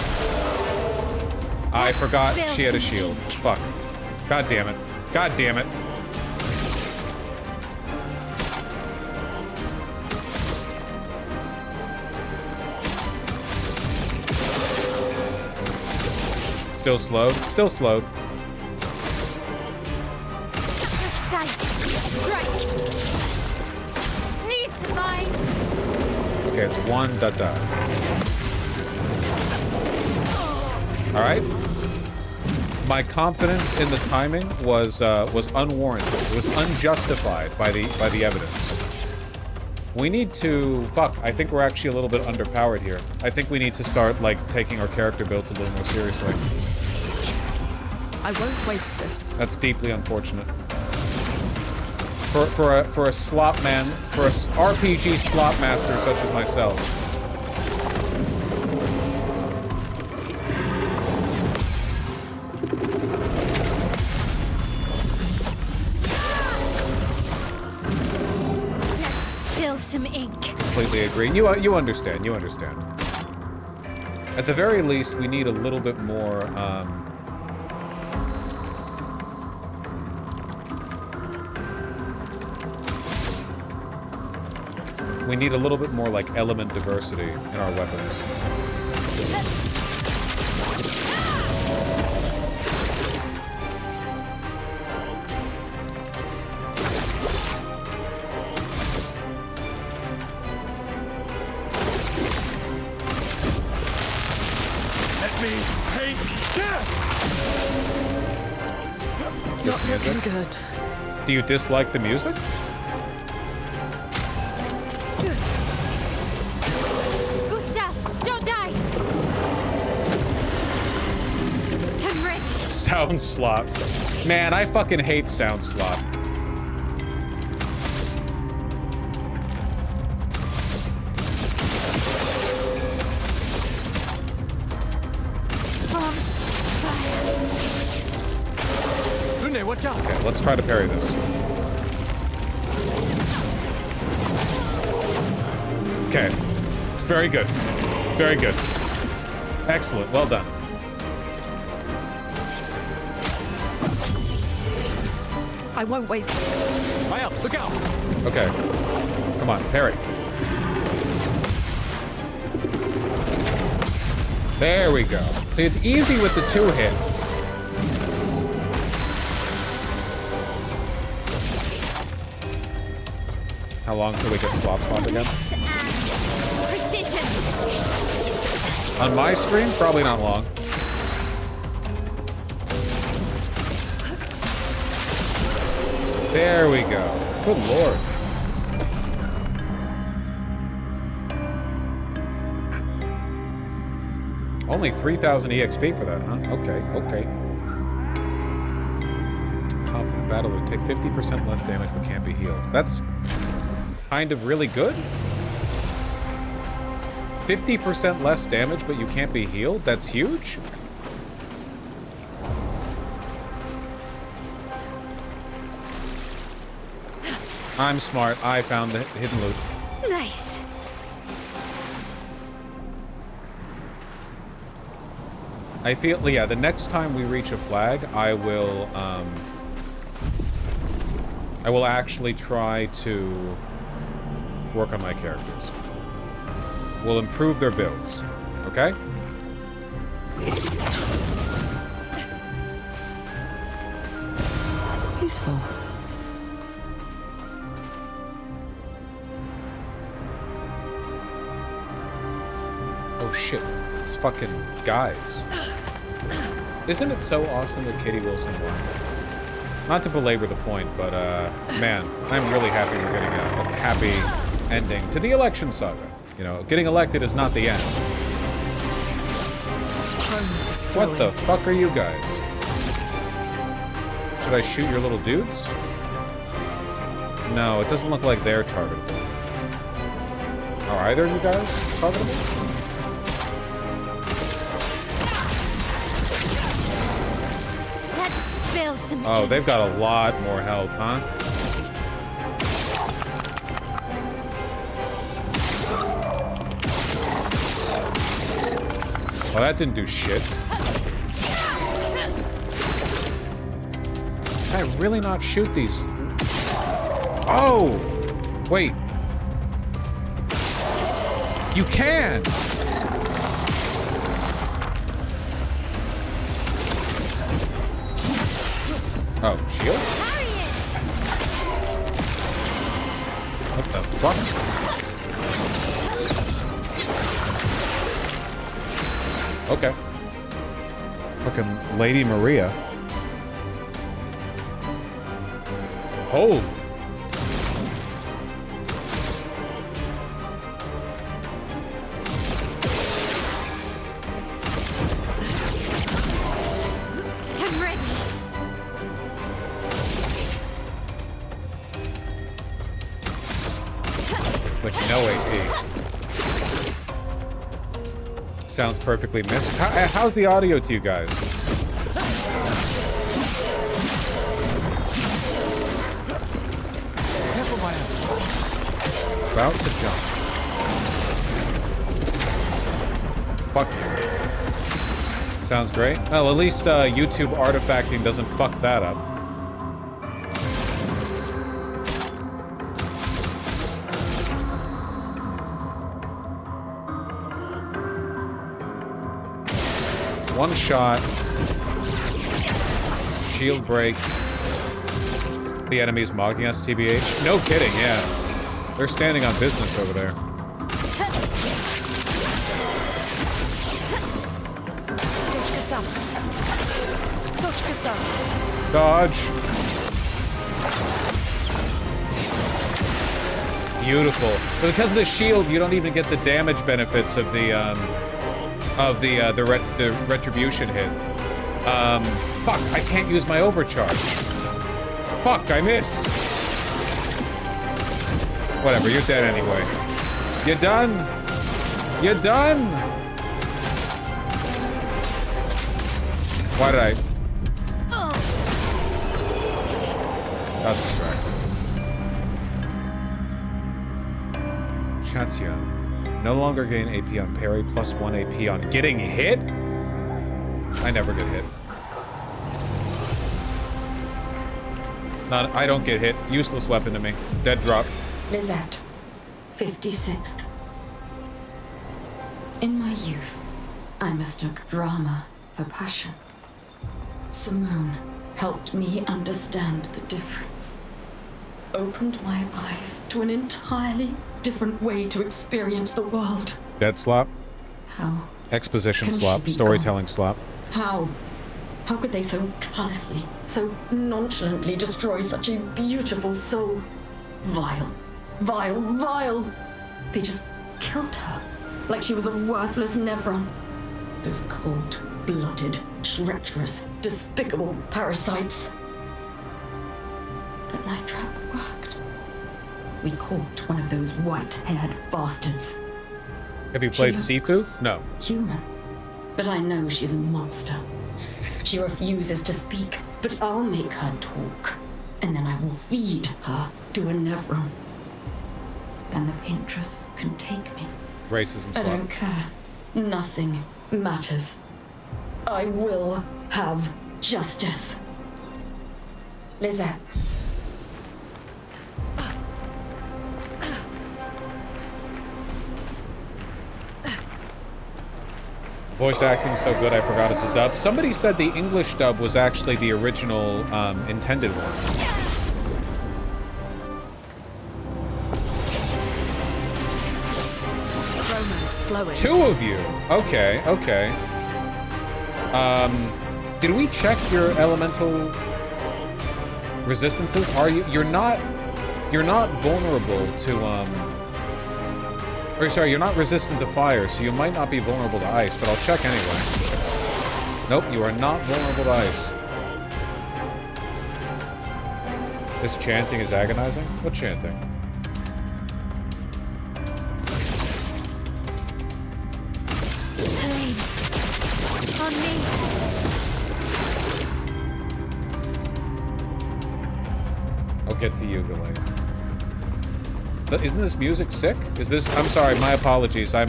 I forgot she had a shield. Fuck. God damn it. God damn it. still slowed. Still slowed. Please survive. Okay, it's 1 da da. All right. My confidence in the timing was unwarranted. It was unjustified by the evidence. We need to I think we're actually a little bit underpowered here. I think we need to start like taking our character builds a little more seriously. I won't waste this. That's deeply unfortunate. For a slop man, for a RPG slop master such as myself. Some ink. Completely agree. You understand. You understand. At the very least, we need a little bit more. We need a little bit more like element diversity in our weapons. Not looking good. Do you dislike the music? Good. Gustav, don't die. I'm ready. Sound slop. Man, I fucking hate sound slop. Okay, let's try to parry this. Okay. Very good. Very good. Excellent. Well done. I won't waste it. Maya, look out! Okay. Come on, parry. There we go. See, it's easy with the 2-hit. How long till we get slop again? Precision. On my stream, probably not long. There we go. Good lord. Only 3,000 EXP for that, huh? Okay, okay. Confident battle would take 50% less damage but can't be healed. That's kind of really good. 50% less damage, but you can't be healed? That's huge. I'm smart. I found the hidden loot. Nice. I feel, yeah, the next time we reach a flag, I will actually try to work on my characters. We'll improve their builds, okay? Useful. Oh shit, it's fucking guys. Isn't it so awesome that Katie Wilson won? Not to belabor the point, but man, I'm really happy we're getting a happy ending to the election saga. You know, getting elected is not the end. What the fuck are you guys? Should I shoot your little dudes? No, it doesn't look like they're targetable. Are either of you guys targetable? Oh, they've got a lot more health, huh? Well, that didn't do shit. Can I really not shoot these? Oh! Wait. You can! Oh, shield? What the fuck? Okay. Fucking Lady Maria. Oh! I'm ready. With no AP. Sounds perfectly mixed. How's the audio to you guys? About to jump. Fuck you. Sounds great. Well, at least YouTube artifacting doesn't fuck that up. One shot. Shield break. The enemy's mocking us, TBH. No kidding, yeah. They're standing on business over there. Dodge. Beautiful. But because of the shield, you don't even get the damage benefits of the retribution hit. Fuck, I can't use my overcharge. Fuck, I missed. Whatever, you're dead anyway. You done? You done? Why did I? Got distracted. Chatsya. No longer gain AP on parry, plus 1 AP on getting hit? I never get hit. I don't get hit. Useless weapon to me. Dead drop. Lizette, 56th. In my youth, I mistook drama for passion. Simone helped me understand the difference. Opened my eyes to an entirely different way to experience the world. Dead slop. How? Exposition slop. Storytelling slop. How? How could they so callously, so nonchalantly destroy such a beautiful soul? Vile. Vile, vile! They just killed her, like she was a worthless Nevron. Those cold-blooded, treacherous, despicable parasites. But Night Trap worked. We caught one of those white-haired bastards. Have you played Sifu? No. Human. But I know she's a monster. She refuses to speak, but I'll make her talk. And then I will feed her to a Nevron. Then the Paintress can take me. Racism I slop. don't care. Nothing matters. I will have justice. Lizette. Voice acting so good I forgot it's a dub. Somebody said the English dub was actually the original intended one. Flowing. 2 of you. Okay, okay. Did we check your elemental resistances? Are you? You're not vulnerable to Or sorry, you're not resistant to fire, so you might not be vulnerable to ice. But I'll check anyway. Nope, you are not vulnerable to ice. This chanting is agonizing. What chanting? On me. I'll get to you, Galay. Isn't this music sick? Is this? I'm sorry. My apologies. I'm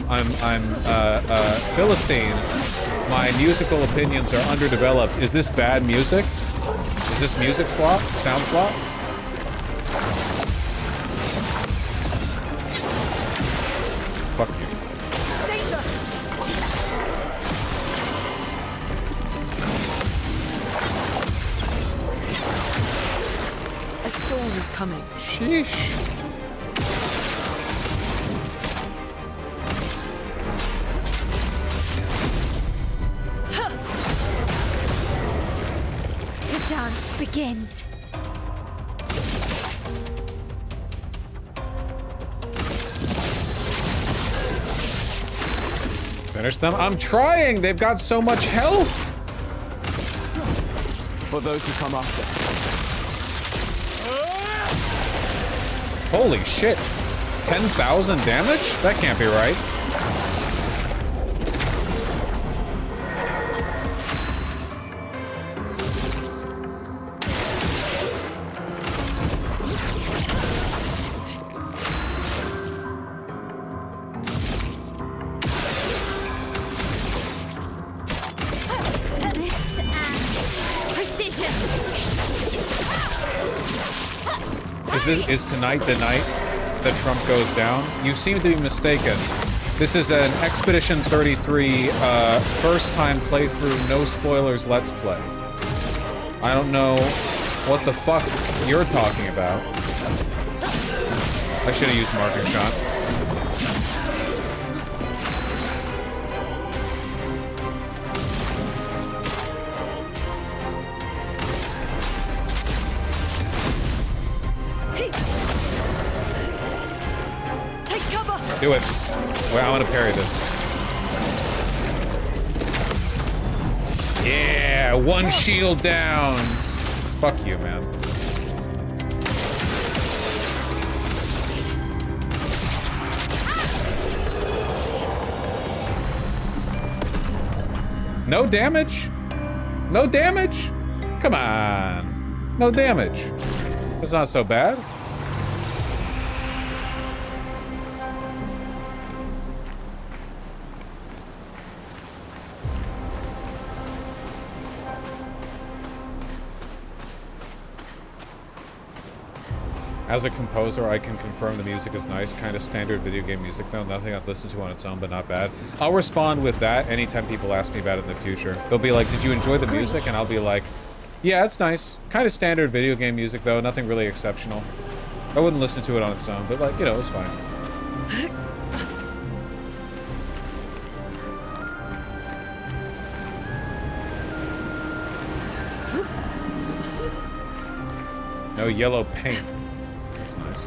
Philistine. My musical opinions are underdeveloped. Is this bad music? Is this music slop? Sound slop? Fuck you. Danger. coming. Sheesh. The dance begins. Finish them. I'm trying. They've got so much health. For those who come after. Holy shit. 10,000 damage? That can't be right. This and precision. Is tonight the night that Trump goes down? You seem to be mistaken. This is an Expedition 33 first time playthrough, no spoilers, let's play. I don't know what the fuck you're talking about. I should have used marking shot. Take cover. Do it. Well, I want to parry this. Yeah, one shield down. Fuck you, man. No damage? No damage? Come on. No damage. That's not so bad. As a composer, I can confirm the music is nice, kind of standard video game music though, nothing I've listened to on its own, but not bad. I'll respond with that anytime people ask me about it in the future. They'll be like, did you enjoy the music? And I'll be like, yeah, it's nice. Kind of standard video game music though, nothing really exceptional. I wouldn't listen to it on its own, but like, you know, it was fine. No yellow paint. That's nice.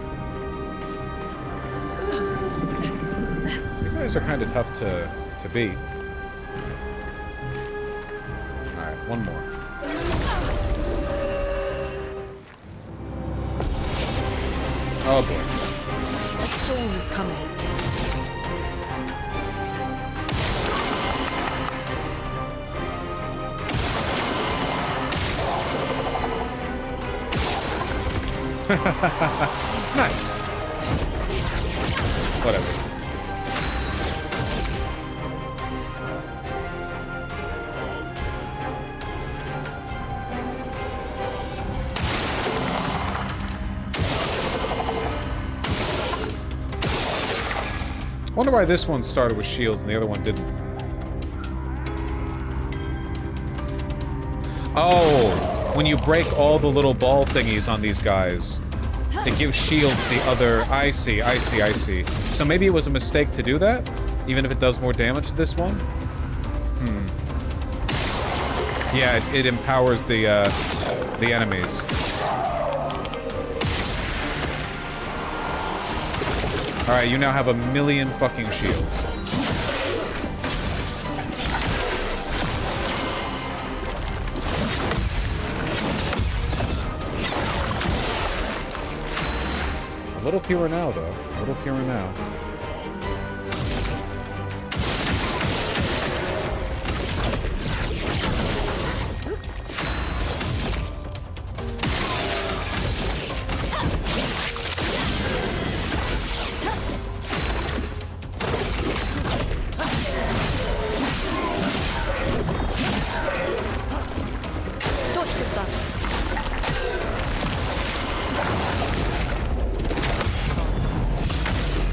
You guys are kind of tough to beat. Alright, one more. Oh boy. A storm is coming. Nice. Whatever. Wonder why this one started with shields and the other one didn't. Oh, when you break all the little ball thingies on these guys, it gives shields the other... I see. So maybe it was a mistake to do that? Even if it does more damage to this one? Yeah, it empowers the enemies. Alright, you now have 1,000,000 fucking shields. A little fewer now, though. A little fewer now.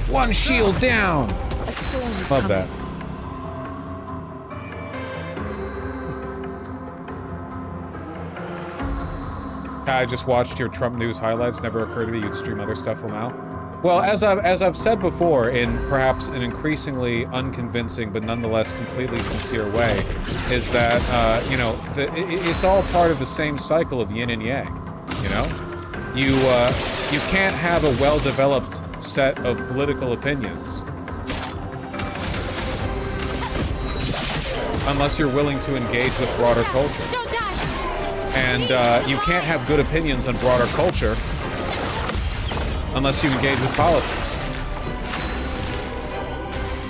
One shield down! A storm is Love coming. that. I just watched your Trump news highlights. Never occurred to me you'd stream other stuff from now. Well, as I've said before, in perhaps an increasingly unconvincing but nonetheless completely sincere way, is that you know, it's all part of the same cycle of yin and yang. You know, you can't have a well-developed set of political opinions unless you're willing to engage with broader culture. And you can't have good opinions on broader culture unless you engage with politics.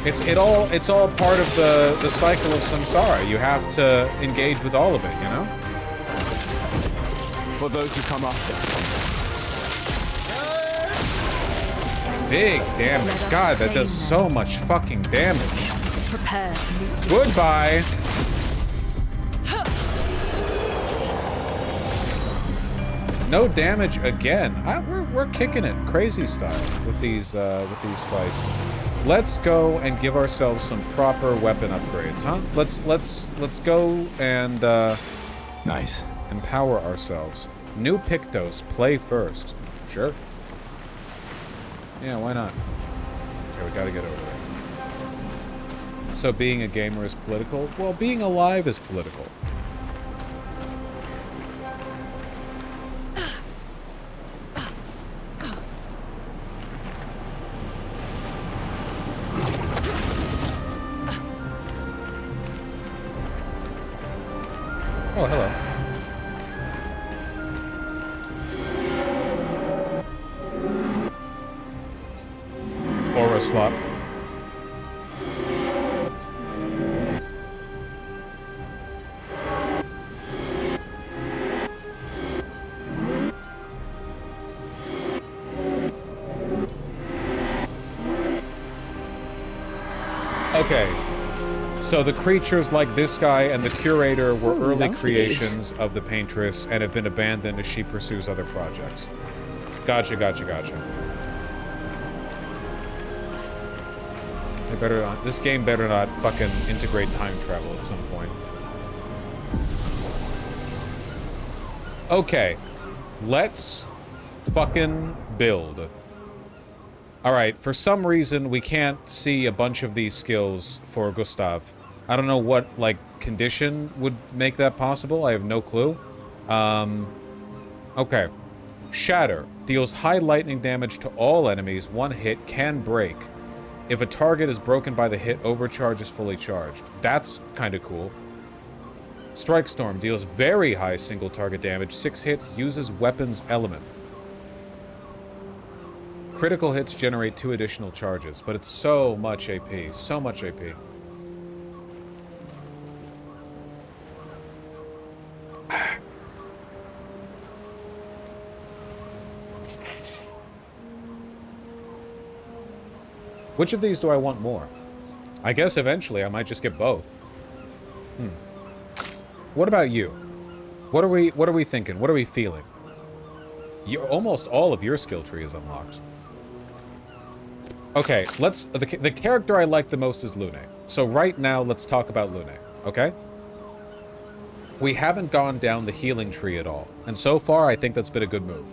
It's all part of the cycle of samsara. You have to engage with all of it, you know? For those who come after. Big damage. God, that does so much fucking damage. Prepare to meet. Goodbye. No damage again. We're kicking it crazy style with these fights. Let's go and give ourselves some proper weapon upgrades, huh? Let's go and nice. Empower ourselves. New Pictos, play first. Sure. Yeah, why not? Okay, we gotta get over there. So being a gamer is political? Well, being alive is political. Oh, hello. Aura slot. Okay. So the creatures like this guy and the curator were early creations of the paintress and have been abandoned as she pursues other projects. Gotcha. They better not, this game better not fucking integrate time travel at some point. Okay. Let's fucking build. Alright, for some reason, we can't see a bunch of these skills for Gustav. I don't know what, like, condition would make that possible. I have no clue. Okay. Shatter. Deals high lightning damage to all enemies. One hit can break. If a target is broken by the hit, overcharge is fully charged. That's kind of cool. Strike Storm. Deals very high single target damage. 6 hits. Uses weapons element. Critical hits generate 2 additional charges, but it's so much AP. So much AP. Which of these do I want more? I guess eventually I might just get both. What about you? What are we thinking? What are we feeling? Almost all of your skill tree is unlocked. Okay, let's... The character I like the most is Lune. So right now, let's talk about Lune, okay? We haven't gone down the healing tree at all. And so far, I think that's been a good move.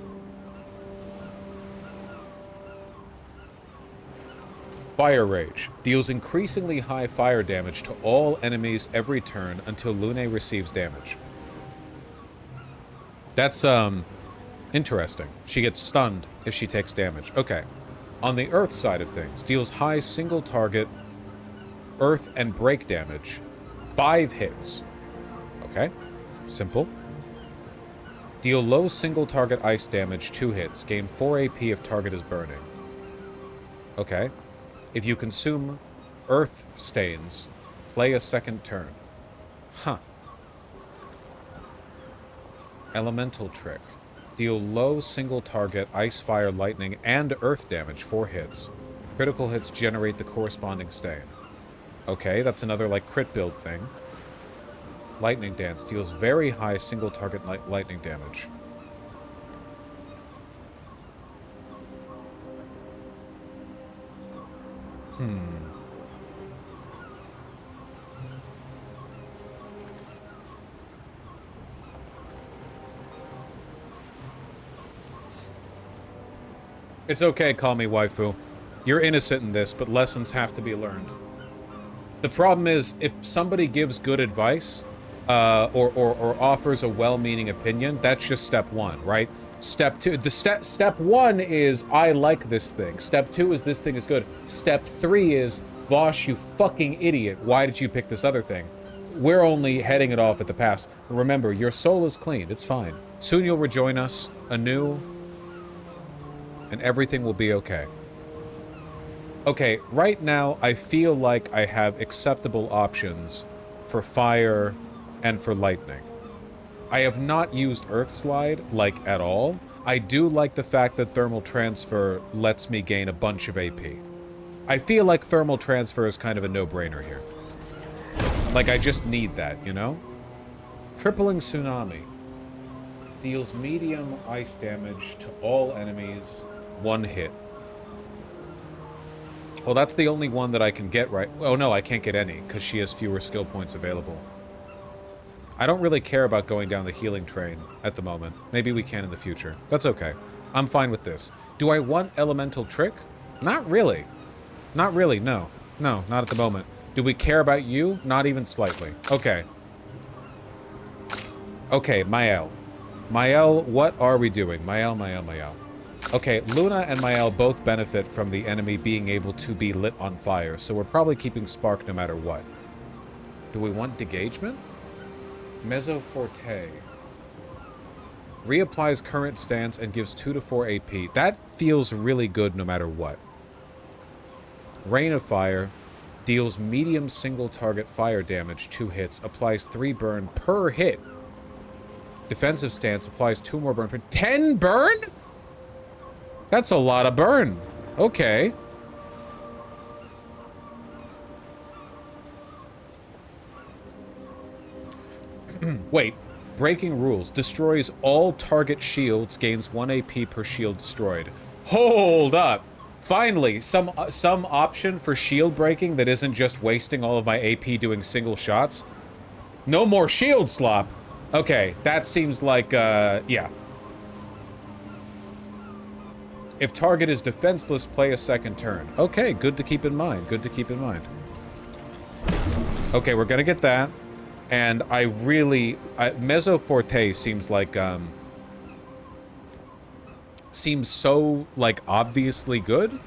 Fire Rage. Deals increasingly high fire damage to all enemies every turn until Lune receives damage. That's, interesting. She gets stunned if she takes damage. Okay. On the Earth side of things, deals high single target Earth and break damage. 5 hits. Okay. Simple. Deal low single target ice damage, 2 hits. Gain 4 AP if target is burning. Okay. If you consume Earth stains, play a second turn. Huh. Elemental Trick. Deal low single target ice, fire, lightning, and earth damage, 4 hits. Critical hits generate the corresponding stain. Okay, that's another, like, crit build thing. Lightning Dance deals very high single target lightning damage. It's okay, call me waifu. You're innocent in this, but lessons have to be learned. The problem is, if somebody gives good advice, or offers a well-meaning opinion, that's just step one, right? Step two, step one is, I like this thing. Step two is, this thing is good. Step three is, Vosh, you fucking idiot, why did you pick this other thing? We're only heading it off at the pass. Remember, your soul is clean, it's fine. Soon you'll rejoin us anew, and everything will be okay. Okay, right now, I feel like I have acceptable options for fire and for lightning. I have not used Earth Slide, like, at all. I do like the fact that Thermal Transfer lets me gain a bunch of AP. I feel like Thermal Transfer is kind of a no-brainer here. Like, I just need that, you know? Crippling Tsunami. Deals medium ice damage to all enemies, 1 hit. Well, that's the only one that I can get right. Oh no, I can't get any, because she has fewer skill points available. I don't really care about going down the healing train at the moment. Maybe we can in the future. That's okay. I'm fine with this. Do I want Elemental Trick? Not really. Not really, no. No, not at the moment. Do we care about you? Not even slightly. Okay. Okay, Mael. Mael, what are we doing? Mael. Okay, Luna and Mael both benefit from the enemy being able to be lit on fire, so we're probably keeping Spark no matter what. Do we want Degagement? Mezzo Forte. Reapplies current stance and gives 2 to 4 AP. That feels really good no matter what. Rain of Fire. Deals medium single target fire damage, 2 hits. Applies 3 burn per hit. Defensive stance applies 2 more burn per... 10 burn?! That's a lot of burn. Okay. Wait. Breaking rules. Destroys all target shields. Gains 1 AP per shield destroyed. Hold up. Finally, some option for shield breaking that isn't just wasting all of my AP doing single shots. No more shield slop. Okay, that seems like, yeah. If target is defenseless, play a second turn. Okay, good to keep in mind. Good to keep in mind. Okay, we're gonna get that. And I really... Mezzo Forte seems like, seems so, like, obviously good.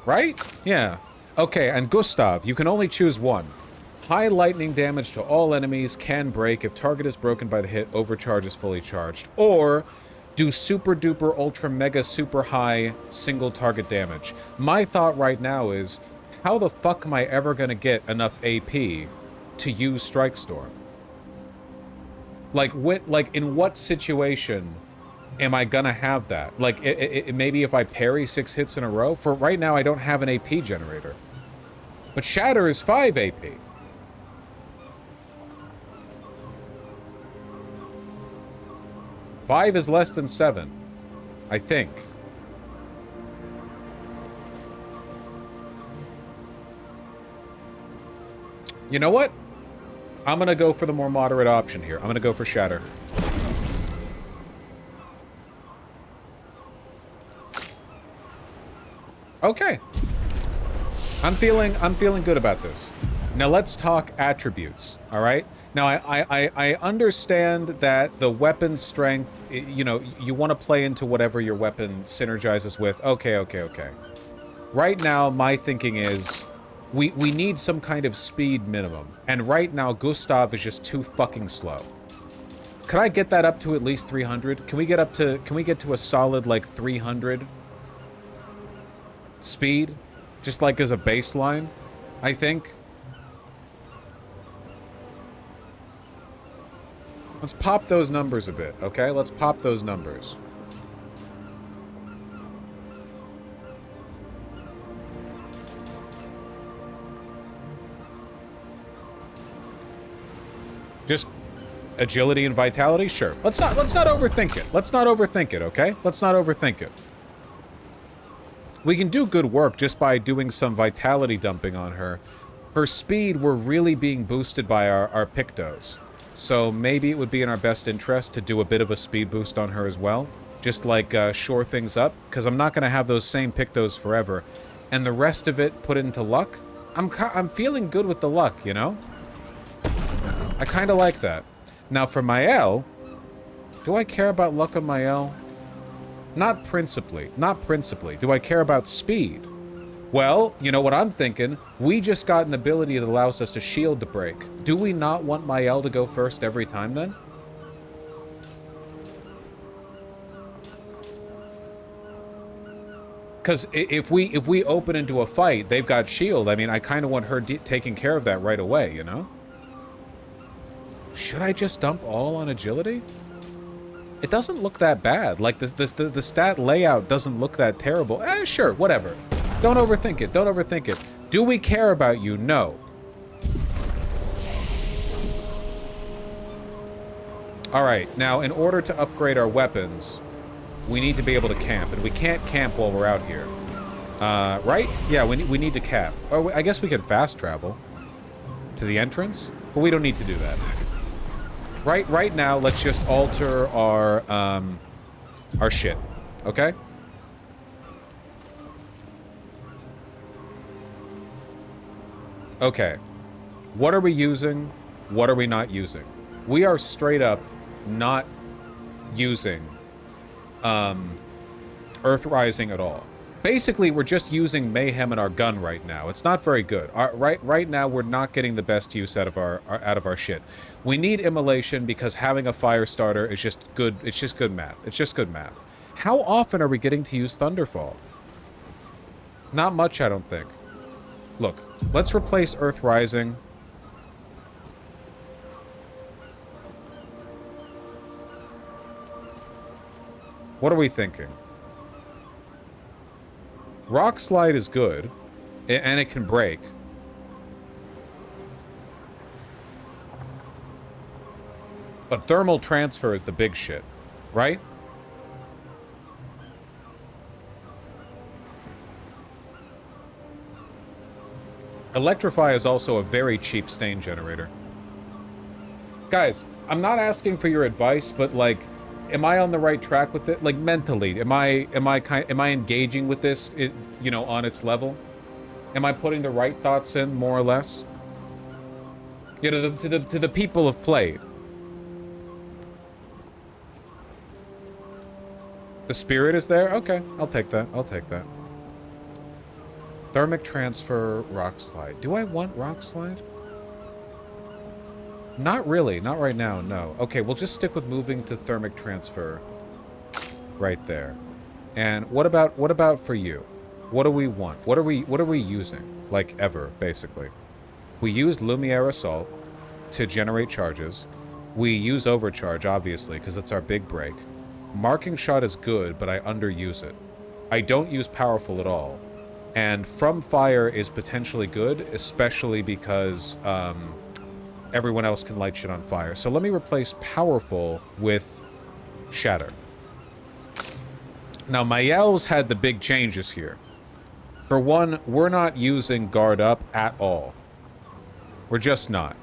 Right? Yeah. Okay, and Gustav, you can only choose one. High lightning damage to all enemies, can break. If target is broken by the hit, overcharge is fully charged. Or do super duper ultra mega super high single target damage. My thought right now is, how the fuck am I ever gonna get enough AP to use Strike Storm? Like, in what situation am I gonna have that? Like, maybe if I parry 6 hits in a row? For right now, I don't have an AP generator. But Shatter is 5 AP. Five is less than 7, I think. You know what? I'm gonna go for the more moderate option here. I'm gonna go for Shatter. Okay. I'm feeling good about this. Now let's talk attributes, all right? Now, I understand that the weapon strength, you know, you want to play into whatever your weapon synergizes with. Okay. Right now, my thinking is, we need some kind of speed minimum. And right now, Gustav is just too fucking slow. Could I get that up to at least 300? Can we get to a solid, like, 300 speed? Just, like, as a baseline, I think. Let's pop those numbers a bit, okay? Let's pop those numbers. Just agility and vitality? Sure. Let's not overthink it. Let's not overthink it, okay? Let's not overthink it. We can do good work just by doing some vitality dumping on her. For speed, we're really being boosted by our Pictos. So maybe it would be in our best interest to do a bit of a speed boost on her as well. Just like shore things up, because I'm not going to have those same pictos forever. And the rest of it put into luck. I'm feeling good with the luck, you know? I kind of like that. Now for Mael, do I care about luck on Mael? Not principally. Not principally. Do I care about speed? Well, you know what I'm thinking? We just got an ability that allows us to shield the break. Do we not want Mael to go first every time then? Because if we open into a fight, they've got shield. I mean, I kind of want her taking care of that right away, you know? Should I just dump all on agility? It doesn't look that bad. Like, the stat layout doesn't look that terrible. Sure, whatever. Don't overthink it. Don't overthink it. Do we care about you? No. Alright, now, in order to upgrade our weapons, we need to be able to camp. And we can't camp while we're out here. Right? Yeah, we need to camp. Oh, I guess we could fast travel to the entrance. But we don't need to do that. Right now, let's just alter our shit. Okay? Okay. What are we using? What are we not using? We are straight up not using Earth Rising at all. Basically, we're just using Mayhem in our gun right now. It's not very good. Right now, we're not getting the best use out of our shit. We need Immolation because having a fire starter is just good. It's just good math. It's just good math. How often are we getting to use Thunderfall? Not much, I don't think. Look, let's replace Earth Rising. What are we thinking? Rock Slide is good, and it can break. But Thermal Transfer is the big shit, right? Electrify is also a very cheap stain generator. Guys, I'm not asking for your advice, but like, am I on the right track with it? Like mentally, am I engaging with this, you know, on its level? Am I putting the right thoughts in, more or less? You know, to the people have played. The spirit is there? Okay, I'll take that. I'll take that. Thermic Transfer, Rock Slide. Do I want Rock Slide? Not really. Not right now, no. Okay, we'll just stick with moving to Thermic Transfer. Right there. And what about for you? What do we want? What are we using? Like, ever, basically. We use Lumiere Assault to generate charges. We use Overcharge, obviously, because it's our big break. Marking Shot is good, but I underuse it. I don't use Powerful at all. And From Fire is potentially good, especially because everyone else can light shit on fire. So let me replace Powerful with Shatter. Now, Mael's had the big changes here. For one, we're not using Guard Up at all. We're just not.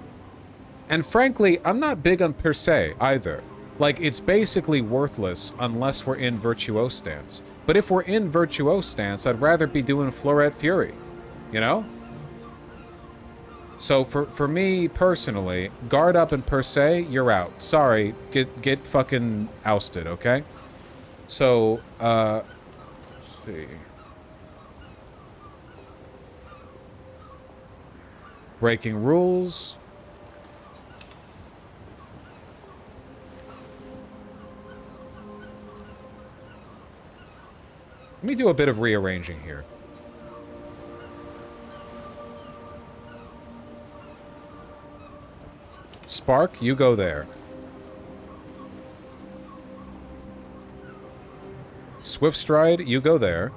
And frankly, I'm not big on Per Se either. Like, it's basically worthless unless we're in Virtuose stance. But if we're in Virtuose stance, I'd rather be doing Floret Fury. You know? So for me, personally, Guard Up and Per Se, you're out. Sorry, get fucking ousted, okay? So, let's see. Breaking rules. Let me do a bit of rearranging here. Spark, you go there. Swift Stride, you go there.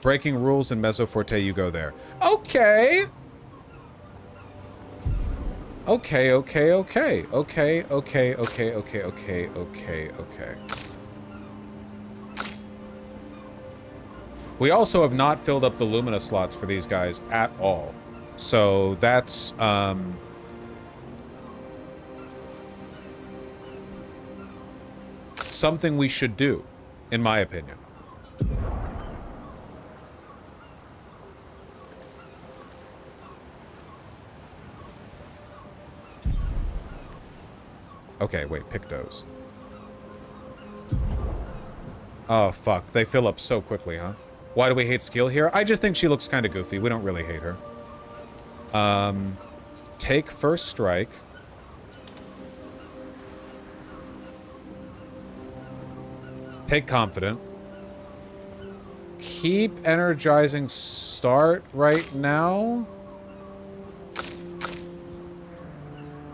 Breaking Rules and Mezzoforte, you go there. Okay! Okay. We also have not filled up the Lumina slots for these guys at all. So that's something we should do, in my opinion. Okay, wait, Pictos. Oh, fuck. They fill up so quickly, huh? Why do we hate Skill here? I just think she looks kind of goofy. We don't really hate her. Take first strike. Take confident. Keep energizing start right now.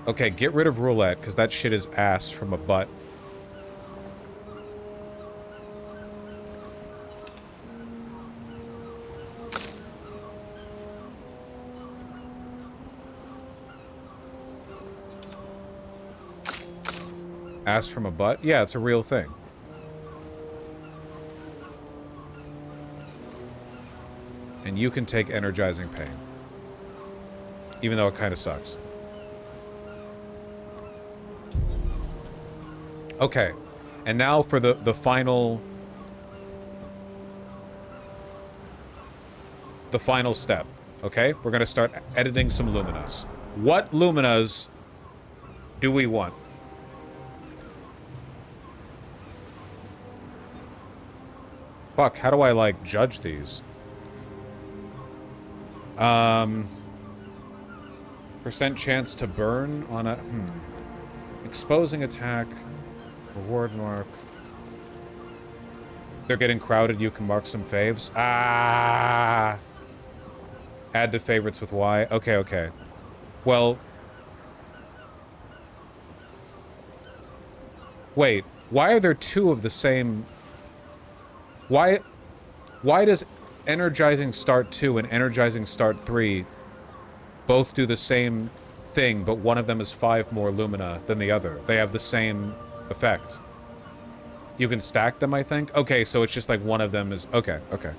Okay, get rid of roulette, because that shit is ass from a butt. Ass from a butt? Yeah, it's a real thing. And you can take energizing pain. Even though it kind of sucks. Okay. And now for the final... the final step. Okay? We're going to start editing some Luminas. What Luminas do we want? Fuck, how do I, like, judge these? Percent chance to burn on a... Exposing attack. Reward mark. They're getting crowded, you can mark some faves. Ah! Add to favorites with Y. Okay, okay. Well... Wait, why are there two of the same... Why does Energizing Start 2 and Energizing Start 3 both do the same thing, but one of them is 5 more Lumina than the other? They have the same effect. You can stack them, I think? Okay, so it's just like one of them is... Okay, okay.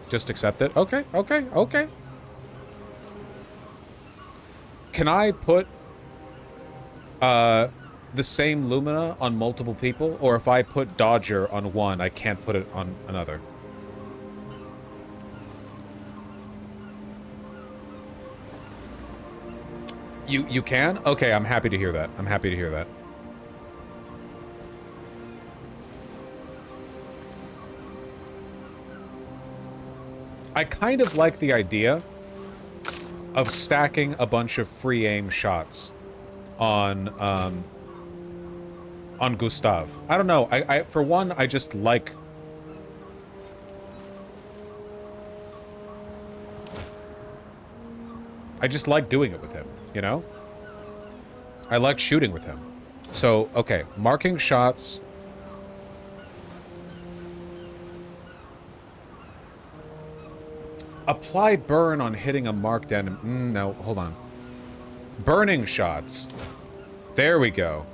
Just accept it? Okay, okay, okay. Can I put... the same Lumina on multiple people, or if I put Dodger on one, I can't put it on another? You can? Okay, I'm happy to hear that. I'm happy to hear that. I kind of like the idea of stacking a bunch of free aim shots on Gustav. I don't know. I for one, I just like... I just like doing it with him, you know? I like shooting with him. So, okay. Marking shots. Apply burn on hitting a marked enemy. No, hold on. Burning shots. There we go.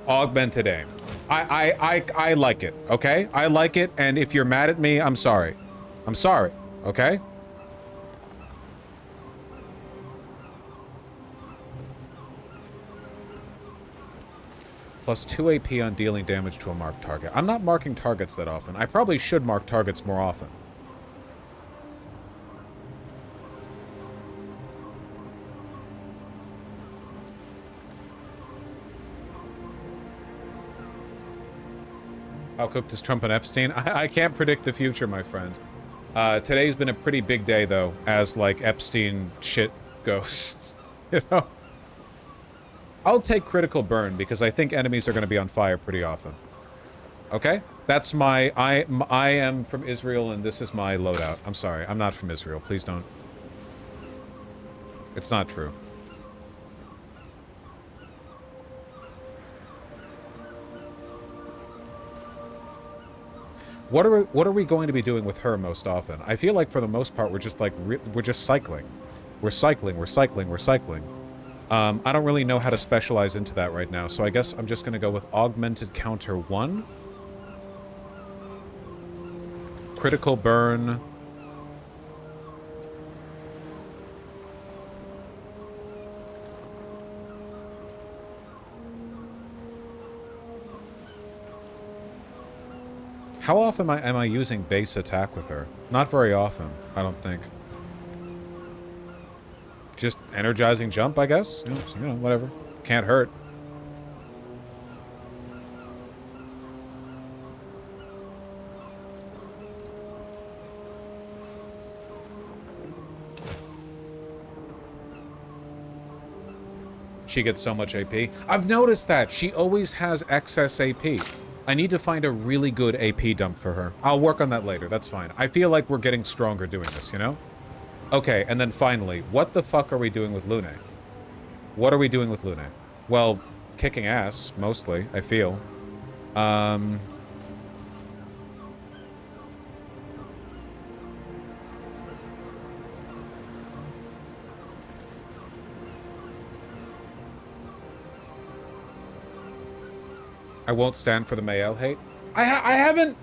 Augmented aim. I like it, okay? I like it, and if you're mad at me, I'm sorry. I'm sorry, okay? Plus 2 AP on dealing damage to a marked target. I'm not marking targets that often. I probably should mark targets more often. How cooked is Trump and Epstein? I can't predict the future, my friend. Today's been a pretty big day, though, as, like, Epstein shit goes. You know? I'll take critical burn, because I think enemies are going to be on fire pretty often. Okay? That's my... I am from Israel, and this is my loadout. I'm sorry. I'm not from Israel. Please don't. It's not true. What are we going to be doing with her most often? I feel like for the most part we're just like we're just cycling. We're cycling, we're cycling, we're cycling. I don't really know how to specialize into that right now, so I guess I'm just gonna go with augmented counter 1. Critical burn. How often am I using base attack with her? Not very often, I don't think. Just energizing jump, I guess? You know, whatever. Can't hurt. She gets so much AP. I've noticed that. She always has excess AP. I need to find a really good AP dump for her. I'll work on that later. That's fine. I feel like we're getting stronger doing this, you know? Okay, and then finally, what the fuck are we doing with Lune? What are we doing with Lune? Well, kicking ass, mostly, I feel. I won't stand for the Mael hate. I haven't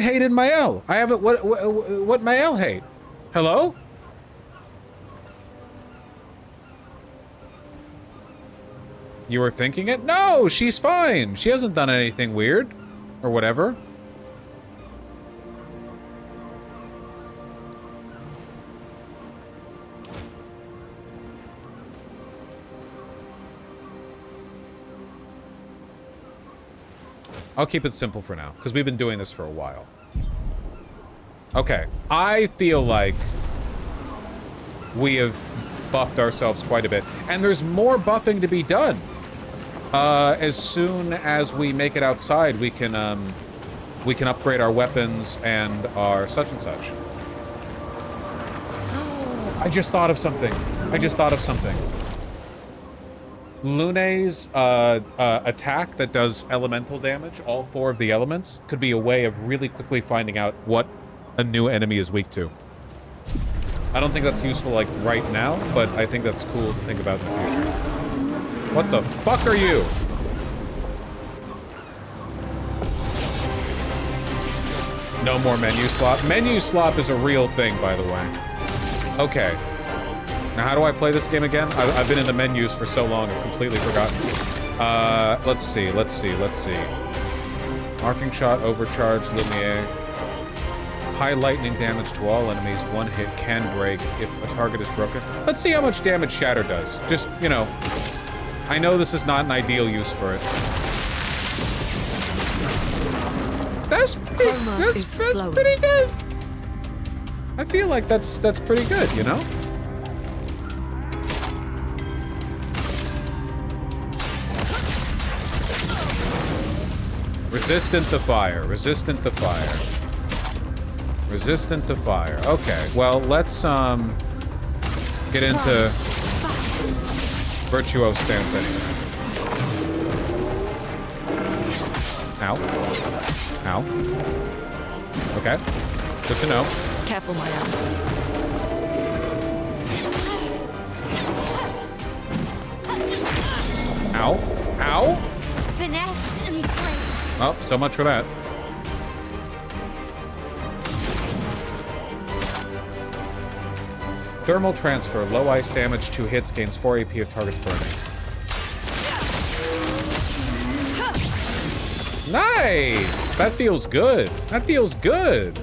hated Mael. I haven't. What Mael hate? Hello? You were thinking it? No, she's fine. She hasn't done anything weird, or whatever. I'll keep it simple for now, because we've been doing this for a while. Okay, I feel like we have buffed ourselves quite a bit, and there's more buffing to be done. As soon as we make it outside, we can upgrade our weapons and our such and such. I just thought of something. Lune's attack that does elemental damage, all 4 of the elements, could be a way of really quickly finding out what a new enemy is weak to. I don't think that's useful, like, right now, but I think that's cool to think about in the future. What the fuck are you? No more menu slop. Menu slop is a real thing, by the way. Okay. Now, how do I play this game again? I've been in the menus for so long, I've completely forgotten. Let's see. Arcing shot, overcharge, Lumiere. High lightning damage to all enemies. 1 hit can break if a target is broken. Let's see how much damage Shatter does. Just, you know, I know this is not an ideal use for it. That's pretty good. I feel like that's pretty good, you know? Resistant to fire. Resistant to fire. Resistant to fire. Okay, well, let's get into Virtuo stance anyway. Ow. Ow. Okay. Good to know. Careful, my arm. Ow. Ow. Finesse and place. Oh, so much for that. Thermal transfer. Low ice damage, 2 hits, gains 4 AP if target's burning. Nice! That feels good. That feels good.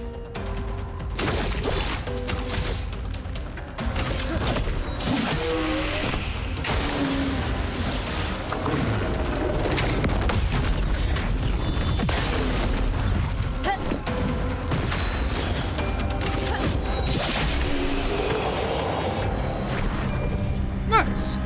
Nice.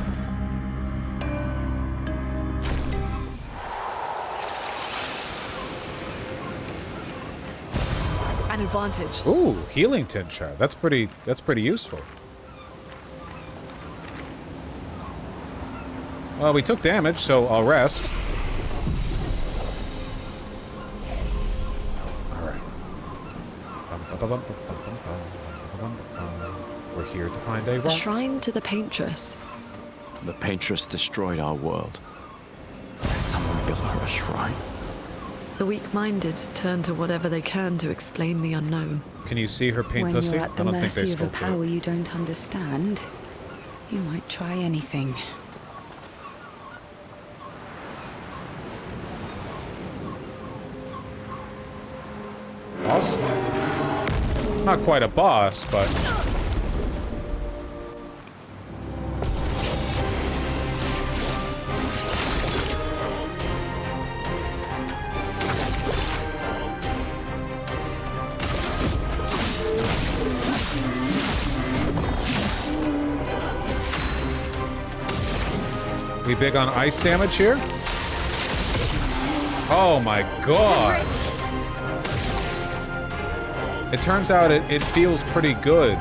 An advantage. Ooh, healing tincture. That's pretty useful. Well, we took damage, so I'll rest. Alright. We're here to find a A rock. shrine to the paintress. The paintress destroyed our world. Can someone build her a shrine? The weak-minded turn to whatever they can to explain the unknown. Can you see her paint When pussy? you're at the I don't think they mercy of a sculpted power it. you don't understand, you might try anything. boss. Not quite a boss, but... We big on ice damage here? Oh my god. It turns out it feels pretty good.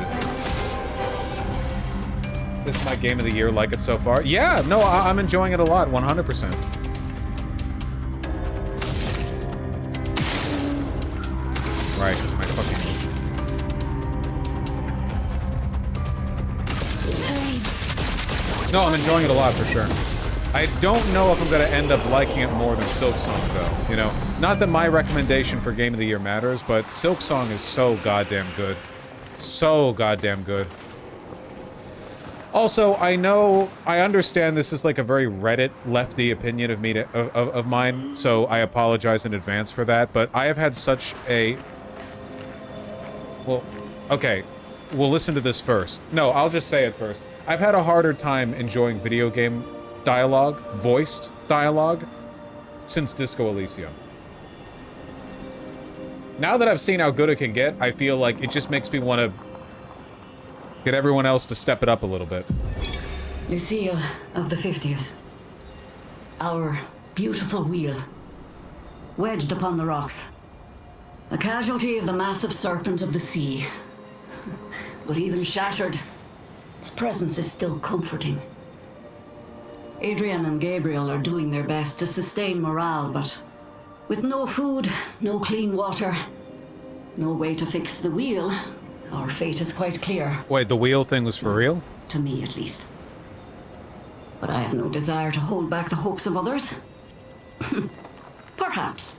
This is my game of the year, like it so far. Yeah, no, I'm enjoying it a lot, 100%. Right, because my fucking... No, I'm enjoying it a lot for sure. I don't know if I'm going to end up liking it more than Silksong, though. You know, not that my recommendation for Game of the Year matters, but Silksong is so goddamn good. So goddamn good. Also, I understand this is like a very Reddit lefty opinion of me of mine, so I apologize in advance for that, but I have had such a... Well, okay, we'll listen to this first. No, I'll just say it first. I've had a harder time enjoying video game dialogue, voiced dialogue, since Disco Elysium. Now that I've seen how good it can get, I feel like it just makes me want to get everyone else to step it up a little bit. Lucille of the 50th. Our beautiful wheel. Wedged upon the rocks. A casualty of the massive serpent of the sea. But even shattered, its presence is still comforting. Adrian and Gabriel are doing their best to sustain morale, but with no food, no clean water, no way to fix the wheel, our fate is quite clear. Wait, the wheel thing was for real? To me, at least. But I have no desire to hold back the hopes of others. Perhaps.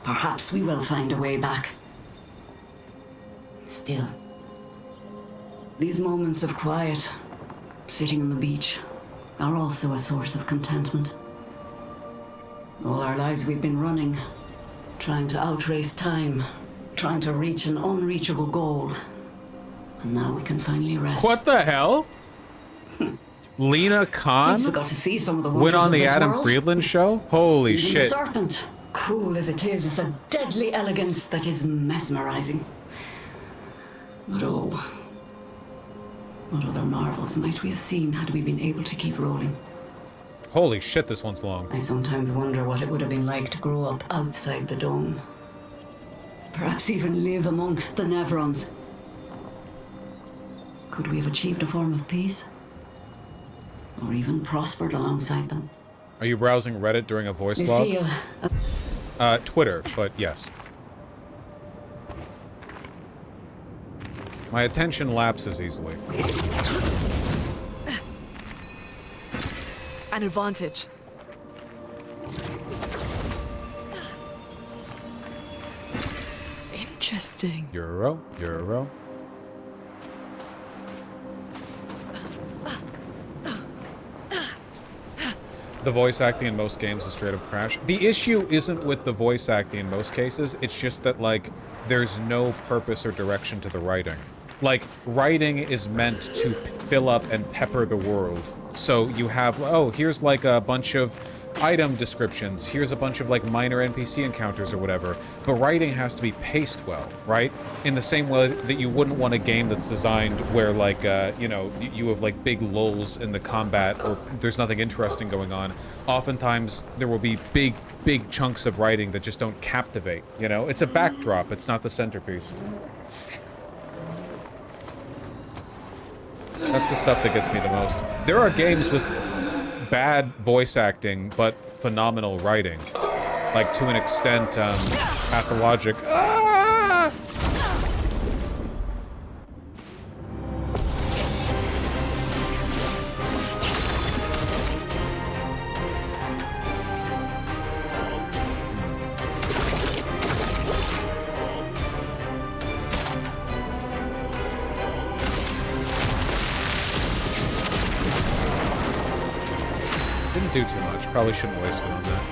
Perhaps we will find a way back. Still, these moments of quiet, sitting on the beach, are also a source of contentment. All our lives we've been running, trying to outrace time, trying to reach an unreachable goal. And now we can finally rest. What the hell? Lena Khan Kids got to see some of the went on the Adam world. Friedland show? Holy Even shit. The serpent, cruel as it is a deadly elegance that is mesmerizing. But oh, what other marvels might we have seen had we been able to keep rolling? Holy shit, this one's long. I sometimes wonder what it would have been like to grow up outside the dome. Perhaps even live amongst the Nevrons. Could we have achieved a form of peace? Or even prospered alongside them? Are you browsing Reddit during a voice log? Lucille. Twitter, but yes. My attention lapses easily. An advantage. Interesting. Euro. The voice acting in most games is straight up trash. The issue isn't with the voice acting in most cases, it's just that, like, there's no purpose or direction to the writing. Like, writing is meant to fill up and pepper the world. So you have, oh, here's like a bunch of item descriptions, here's a bunch of like minor NPC encounters or whatever, but writing has to be paced well, right? In the same way that you wouldn't want a game that's designed where like, you know, you have like big lulls in the combat or there's nothing interesting going on. Oftentimes there will be big chunks of writing that just don't captivate, you know? It's a backdrop, it's not the centerpiece. That's the stuff that gets me the most. There are games with bad voice acting, but phenomenal writing. Like, to an extent, Pathologic. Ah! Didn't do too much. Probably shouldn't waste it on that.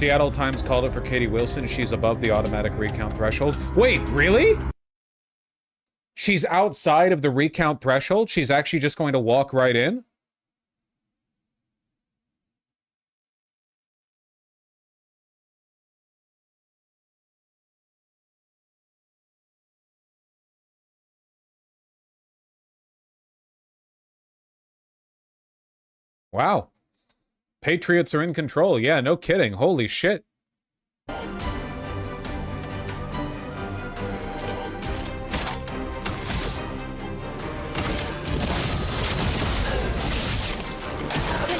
Seattle Times called it for Katie Wilson. She's above the automatic recount threshold. Wait, really? She's outside of the recount threshold? She's actually just going to walk right in? Wow. Patriots are in control. Yeah, no kidding. Holy shit. Take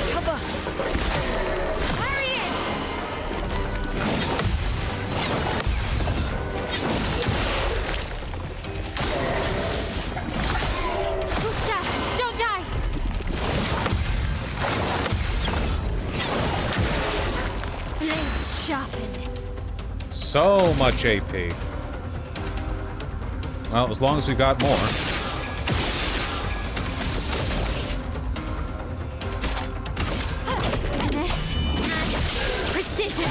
cover. Harriet! Usha, don't die. Blades sharpened. So much AP. Well, as long as we got more. Finesse and precision.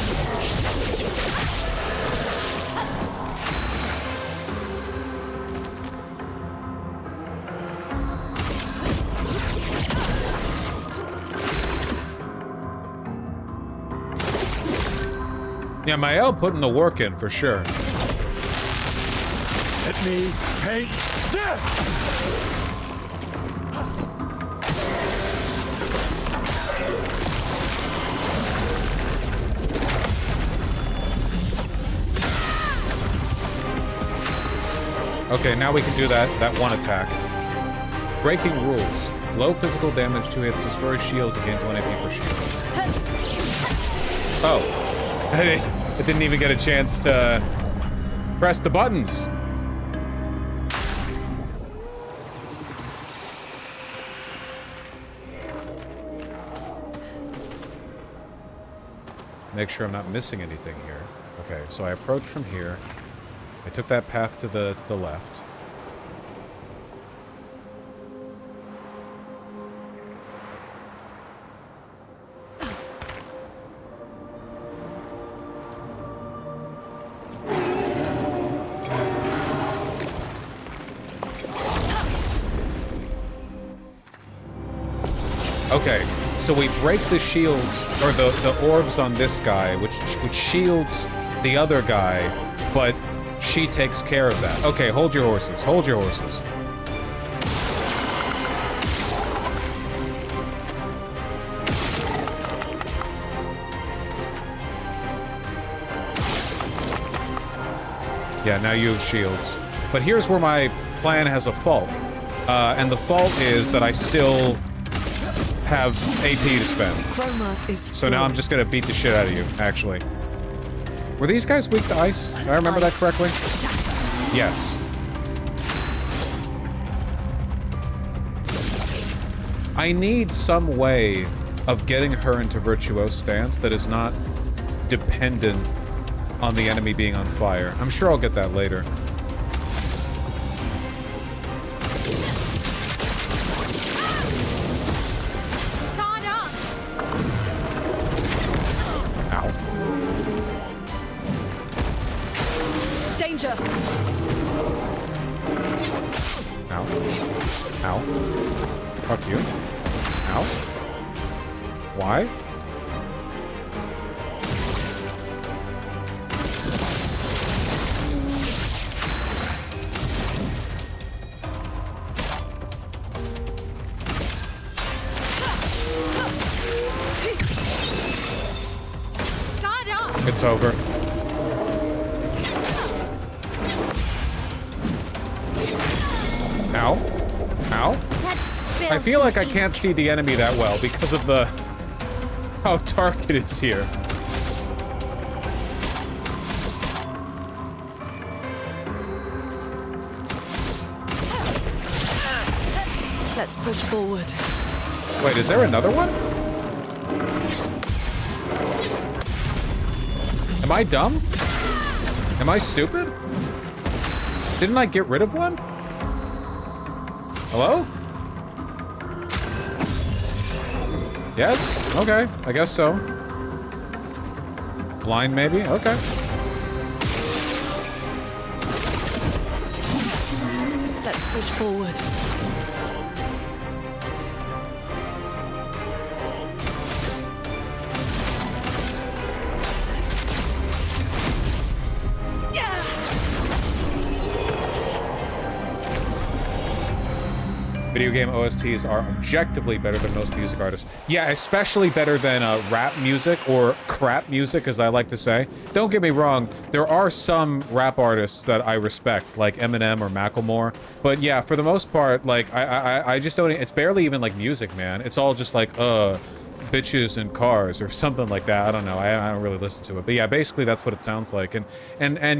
Yeah, Mael putting the work in for sure. Let me paint death! Okay, now we can do that one attack. Breaking rules. Low physical damage, 2 hits, destroys shields, and gains 1 AP per shield. Oh. I didn't even get a chance to press the buttons. Make sure I'm not missing anything here. Okay, so I approached from here. I took that path to the left. Okay, so we break the shields, or the orbs on this guy, which shields the other guy, but she takes care of that. Okay, hold your horses, hold your horses. Yeah, now you have shields. But here's where my plan has a fault. And the fault is that I still have AP to spend. So now I'm just gonna beat the shit out of you, actually. Were these guys weak to ice? Do I remember that correctly? Yes. I need some way of getting her into virtuose stance that is not dependent on the enemy being on fire. I'm sure I'll get that later. Danger! Ow. Ow. Fuck you. Ow. Why? It's over. Ow. Ow. I feel like I can't see the enemy that well because of how dark it is here. Let's push forward. Wait, is there another one? Am I dumb? Am I stupid? Didn't I get rid of one? Hello? Yes? Okay, I guess so. Blind, maybe? Okay. Let's push forward. Video game OSTs are objectively better than most music artists. Yeah, especially better than rap music, or crap music, as I like to say. Don't get me wrong, there are some rap artists that I respect, like Eminem or Macklemore. But yeah, for the most part, like, I just don't, it's barely even like music, man. It's all just like, bitches and cars or something like that. I don't know. I don't really listen to it. But yeah, basically that's what it sounds like. And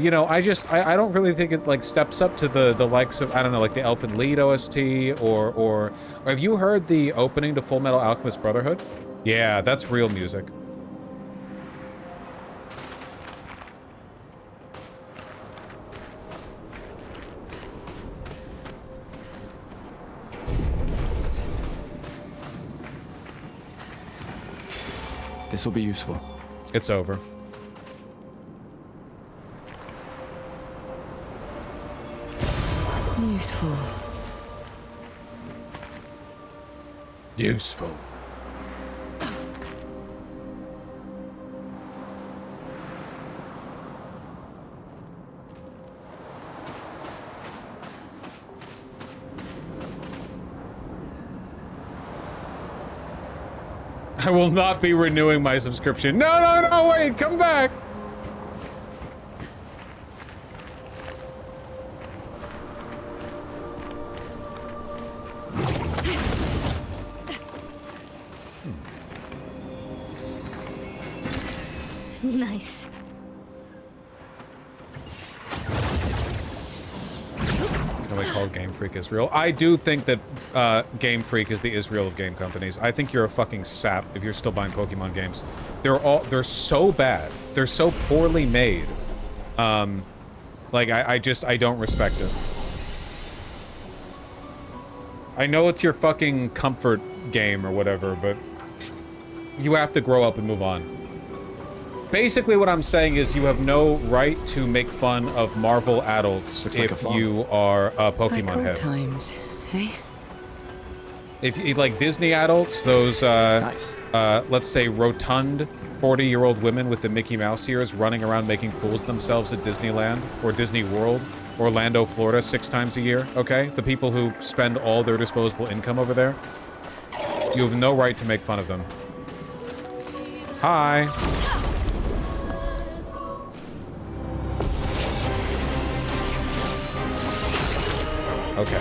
you know, I don't really think it like steps up to the likes of, I don't know, like the Elfin Lied OST or have you heard the opening to Full Metal Alchemist Brotherhood? Yeah, that's real music. This will be useful. It's over. Useful. Useful. I will not be renewing my subscription. No, no, no, wait, come back. Nice. Nobody called Game Freak Israel. I do think that Game Freak is the Israel of game companies. I think you're a fucking sap if you're still buying Pokemon games. They're so bad. They're so poorly made. Like I don't respect it. I know it's your fucking comfort game or whatever, but you have to grow up and move on. Basically, what I'm saying is you have no right to make fun of Marvel adults if you are a Pokemon head. Times, hey? If you like Disney adults, those let's say rotund 40-year-old women with the Mickey Mouse ears running around making fools of themselves at Disneyland or Disney World, Orlando, Florida 6 times a year, okay? The people who spend all their disposable income over there. You have no right to make fun of them. Hi. Okay.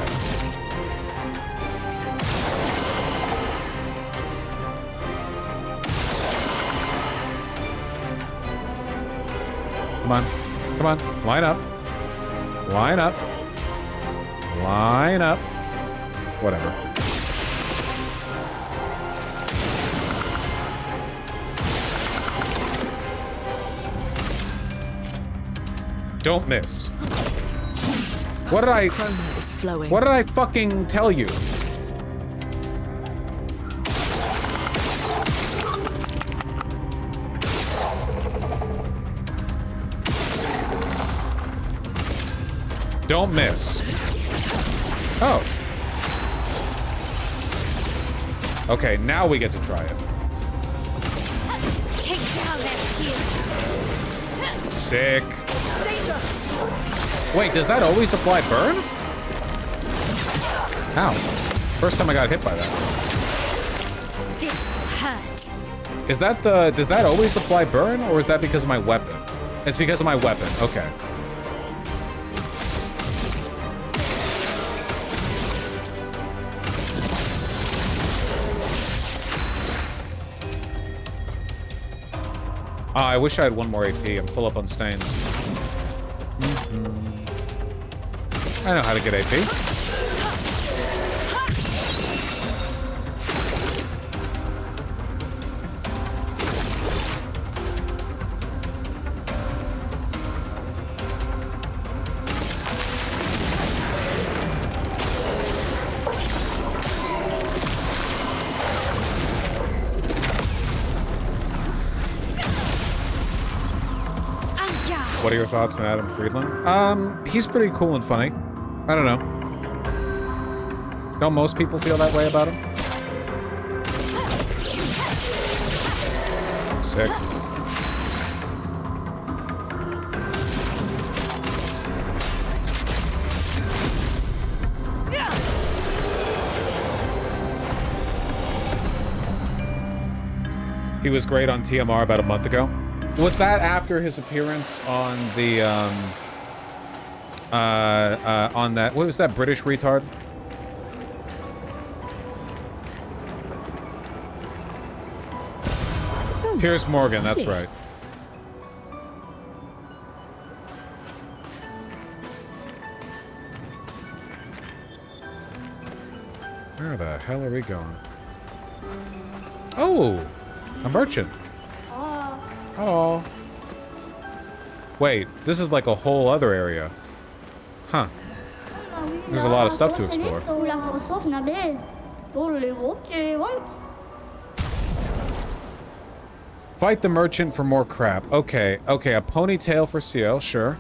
Come on. Come on. Line up. Line up. Line up. Whatever. Don't miss. What did What did I fucking tell you? Don't miss. Oh. Okay, now we get to try it. Take down that shield. Sick. Wait, does that always apply burn? Ow. First time I got hit by that. This will hurt. Is that the... Does that always apply burn, or is that because of my weapon? It's because of my weapon. Okay. I wish I had one more AP. I'm full up on stains. I know how to get AP. What are your thoughts on Adam Friedland? He's pretty cool and funny. I don't know. Don't most people feel that way about him? Sick. He was great on TMR about a month ago. Was that after his appearance on the, on that, what was that British retard? Piers Morgan, that's right. Where the hell are we going? Oh! A merchant. Oh. Wait, this is like a whole other area. Huh. There's a lot of stuff to explore. Fight the merchant for more crap. Okay, okay, a ponytail for CL, sure.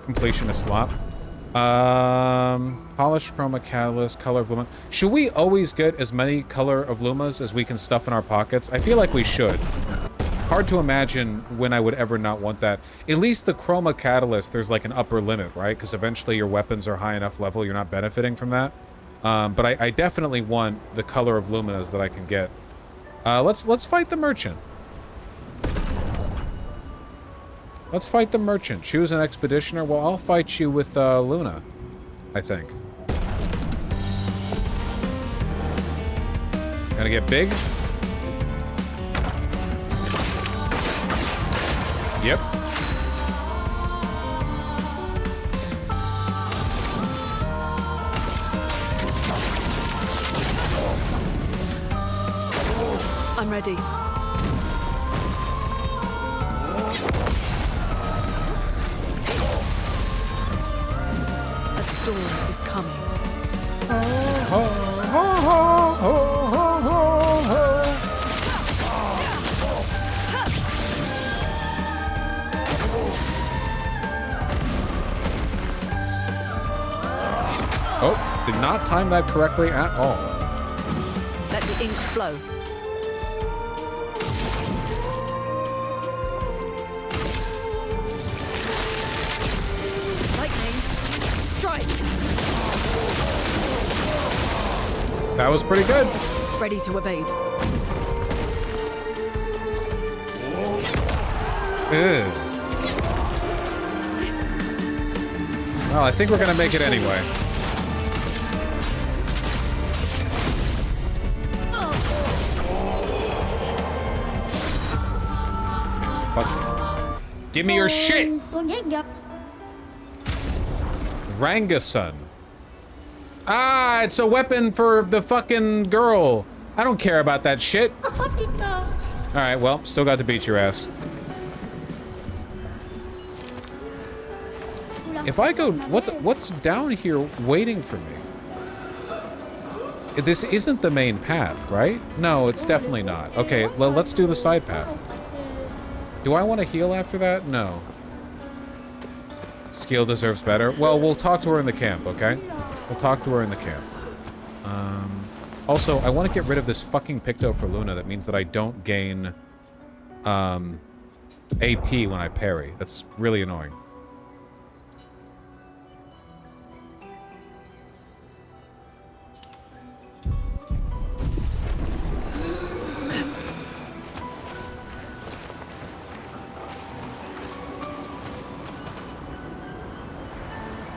Completion is slot. Polished chroma catalyst, color of luma. Should we always get as many color of lumas as we can stuff in our pockets? I feel like we should. Hard to imagine when I would ever not want that. At least the chroma catalyst, there's like an upper limit, right? Because eventually your weapons are high enough level, you're not benefiting from that. But I definitely want the color of luminas that I can get. Let's fight the merchant. Let's fight the merchant. Choose an expeditioner. Well, I'll fight you with Luna, I think. Gonna get big? Yep. I'm ready. A storm is coming. Oh, did not time that correctly at all. Let the ink flow. Lightning, strike. That was pretty good. Ready to evade. Ew. Well, I think we're gonna make it anyway. Fuck. Give me your shit! Rangasun. Ah, it's a weapon for the fucking girl. I don't care about that shit. Alright, well, still got to beat your ass. If I go, what's down here waiting for me? This isn't the main path, right? No, it's definitely not. Okay, well, let's do the side path. Do I want to heal after that? No. Skill deserves better. Well, we'll talk to her in the camp, okay? We'll talk to her in the camp. Also, I want to get rid of this fucking Picto for Luna. That means that I don't gain AP when I parry. That's really annoying.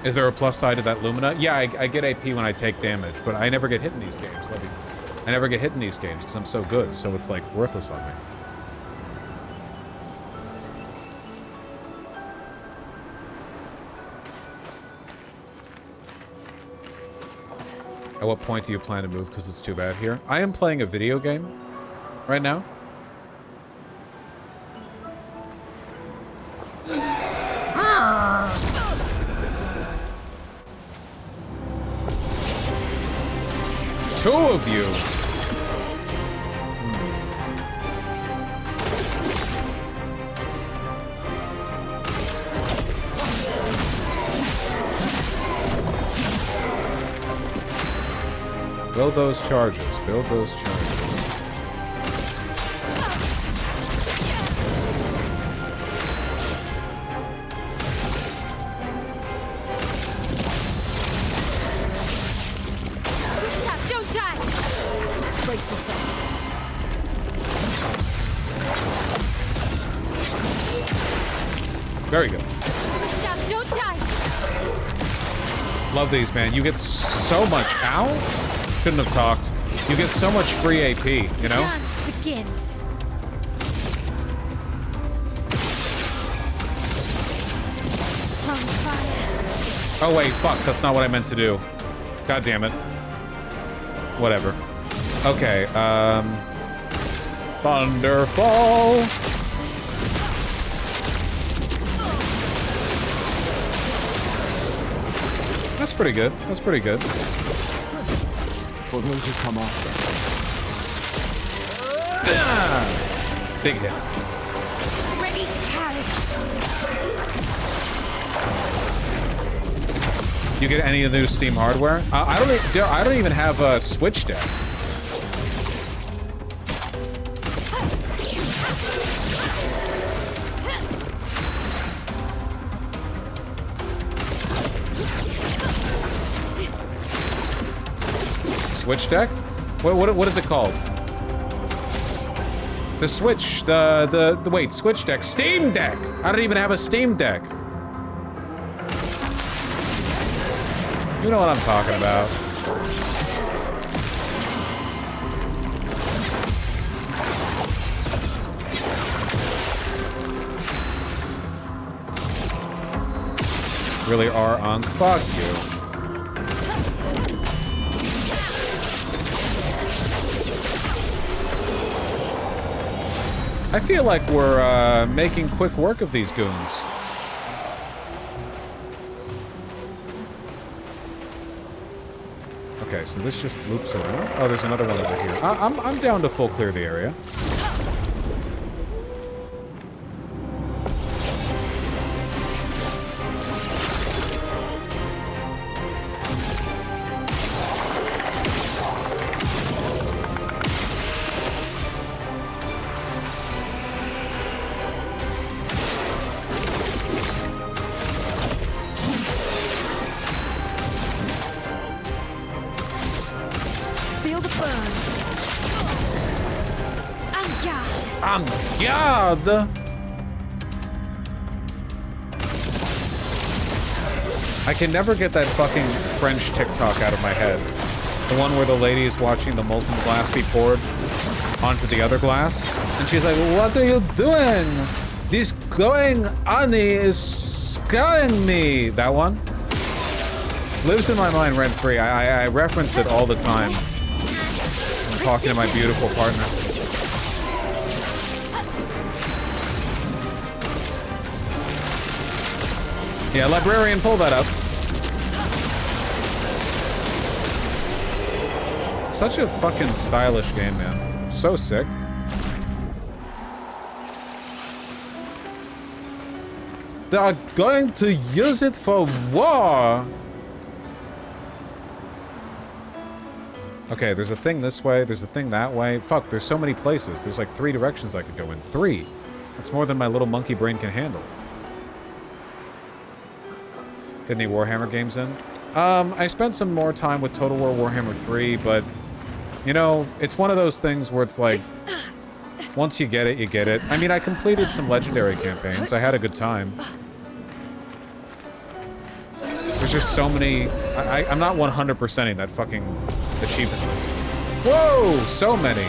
Is there a plus side to that Lumina? Yeah, I get AP when I take damage, but I never get hit in these games. I never get hit in these games because I'm so good, so it's like worthless on me. At what point do you plan to move because it's too bad here? I am playing a video game right now. Two of you. Build those charges. Build those charges. Stop, don't die! Brace yourself. Very good. Stop, don't die! Love these, man. You get so much. Ow! Couldn't have talked. You get so much free AP, you know? Dance begins. On fire. Oh, wait. Fuck. That's not what I meant to do. God damn it. Whatever. Okay, Thunderfall! That's pretty good. That's pretty good. For those who come after. Ah! Big hit. Ready to carry. You get any of the new Steam hardware? I don't even have a Switch deck. Switch deck? What is it called? The Switch, wait, Switch deck, Steam Deck! I don't even have a Steam Deck. You know what I'm talking about. Really are on. Fuck you. I feel like we're making quick work of these goons. Okay, so this just loops around. Oh, there's another one over here. I'm down to full clear the area. Feel the burn. En garde. En garde! I can never get that fucking French TikTok out of my head. The one where the lady is watching the molten glass be poured onto the other glass. And she's like, what are you doing? This glowing honey is scaring me. That one? Lives in my mind rent-free. I reference it all the time. I'm talking to my beautiful partner. Yeah, librarian, pull that up. Such a fucking stylish game, man. So sick. They are going to use it for war. Okay, there's a thing this way, there's a thing that way. Fuck, there's so many places. There's like 3 directions I could go in. 3. That's more than my little monkey brain can handle. Get any Warhammer games in? I spent some more time with Total War Warhammer 3, but, you know, it's one of those things where it's like, once you get it, you get it. I mean, I completed some Legendary campaigns. I had a good time. There's just so many... I'm not 100%ing that fucking achievement list. Whoa! So many.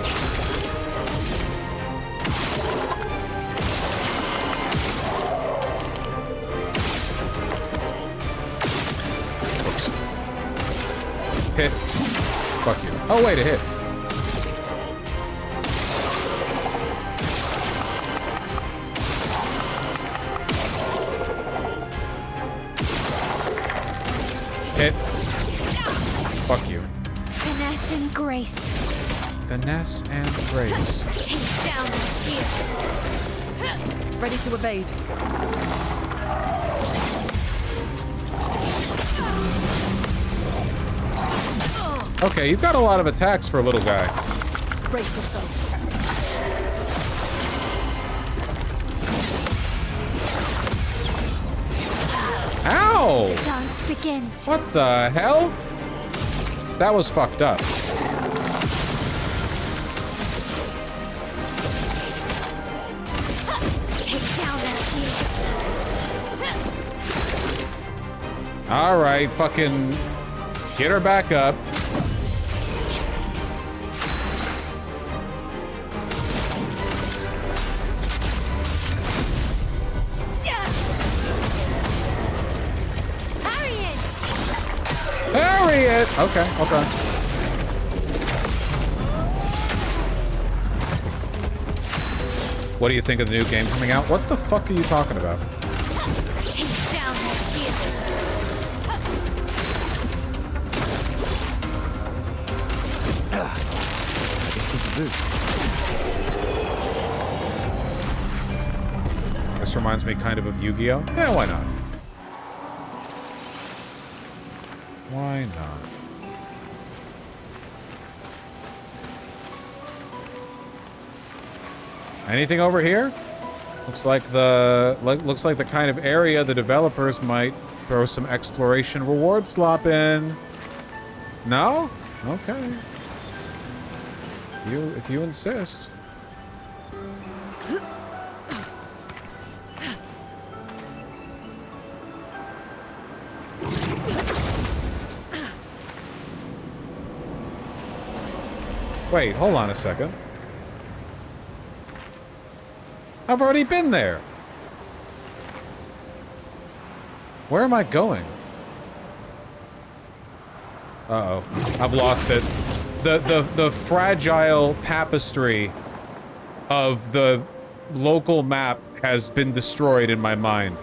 Oops. Hit. Fuck you. Oh, wait, a hit. Hit. Fuck you. Finesse and grace. Finesse and grace. Take down the shields. Ready to evade. Okay, you've got a lot of attacks for a little guy. Brace yourself. Ow! The dance begins. What the hell? That was fucked up. Take down their shields. Alright, fucking get her back up. Parry it! Okay, okay. What do you think of the new game coming out? What the fuck are you talking about? Take down their shields. This reminds me kind of Yu-Gi-Oh! Yeah, why not? Why not? Anything over here? Looks like the kind of area the developers might throw some exploration reward slop in. No? Okay. If you insist. Wait, hold on a second. I've already been there. Where am I going? Uh-oh. I've lost it. The fragile tapestry of the local map has been destroyed in my mind.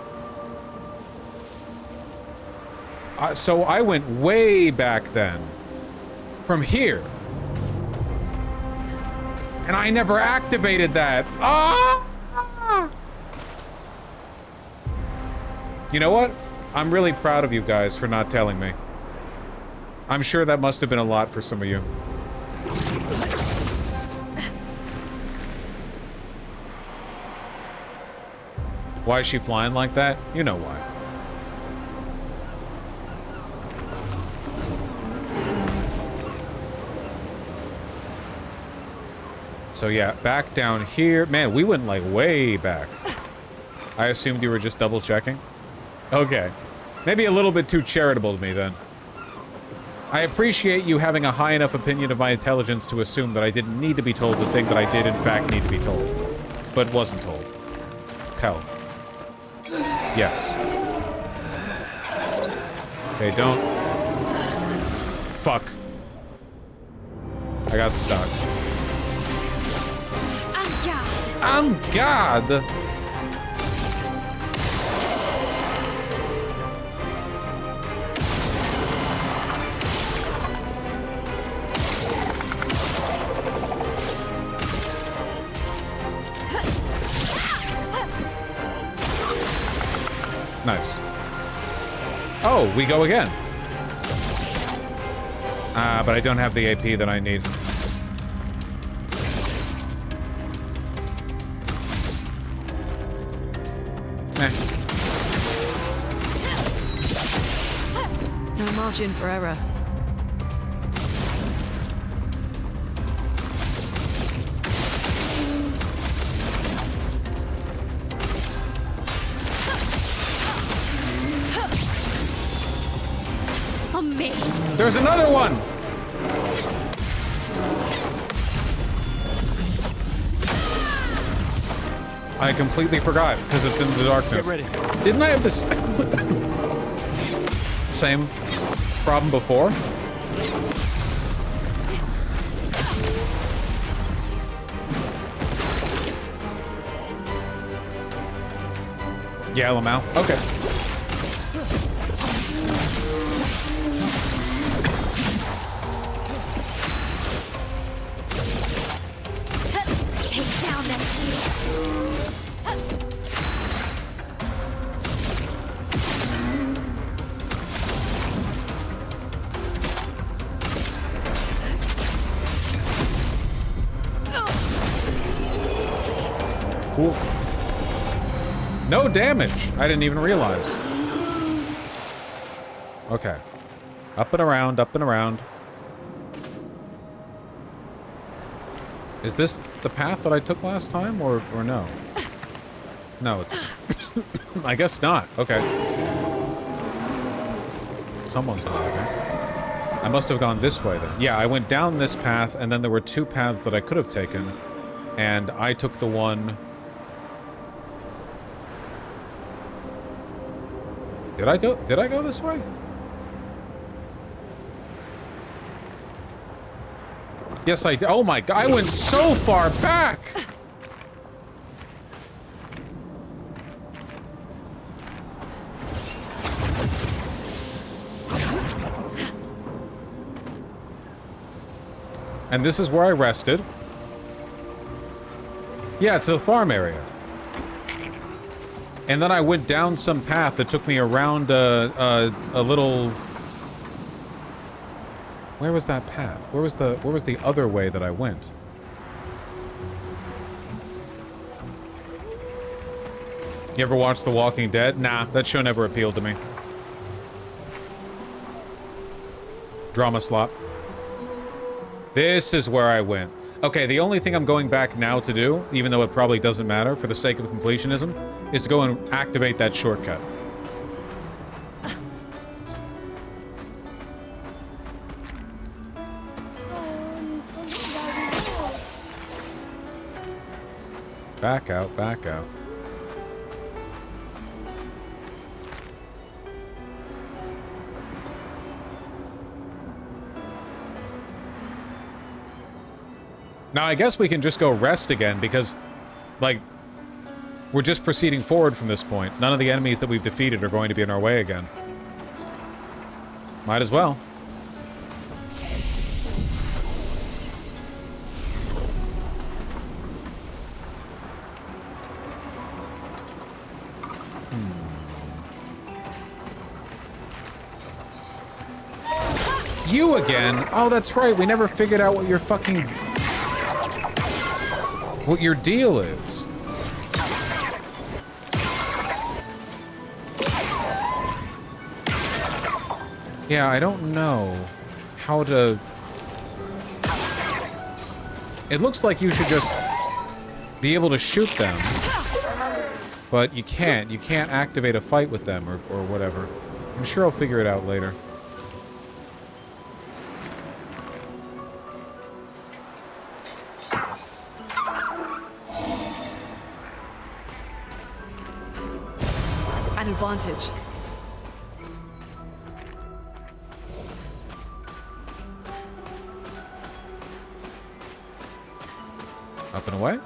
So I went way back then. From here. And I never activated that. Ah! You know what? I'm really proud of you guys for not telling me. I'm sure that must have been a lot for some of you. Why is she flying like that? You know why. So yeah, back down here. Man, we went like way back. I assumed you were just double checking. Okay. Maybe a little bit too charitable to me then. I appreciate you having a high enough opinion of my intelligence to assume that I didn't need to be told the thing that I did in fact need to be told. But wasn't told. Tell. Yes. Okay, don't. Fuck. I got stuck. I'm God! Nice. Oh, we go again. But I don't have the AP that I need. No margin for error. On me. There's another one! I completely forgot because it's in the darkness. Get ready. Didn't I have this same problem before? Yeah, Lamau. Okay. Take down that shield. Cool. No damage. I didn't even realize. Okay. Up and around, up and around. Is this the path that I took last time, or no? No, it's... I guess not. Okay. Someone's not okay. I must have gone this way then. Yeah, I went down this path, and then there were two paths that I could have taken, and I took the one... Did I go this way? Yes, I did. Oh my god, I went so far back! And this is where I rested. Yeah, to the farm area. And then I went down some path that took me around a little... Where was that path? Where was the other way that I went? You ever watch The Walking Dead? Nah, that show never appealed to me. Drama slop. This is where I went. Okay, the only thing I'm going back now to do, even though it probably doesn't matter for the sake of completionism, is to go and activate that shortcut. Back out, back out. Now, I guess we can just go rest again because, like, we're just proceeding forward from this point. None of the enemies that we've defeated are going to be in our way again. Might as well. You again? Oh, that's right. We never figured out what your fucking... what your deal is. Yeah, I don't know how to... It looks like you should just be able to shoot them. But you can't. You can't activate a fight with them or whatever. I'm sure I'll figure it out later. An advantage. Up and away?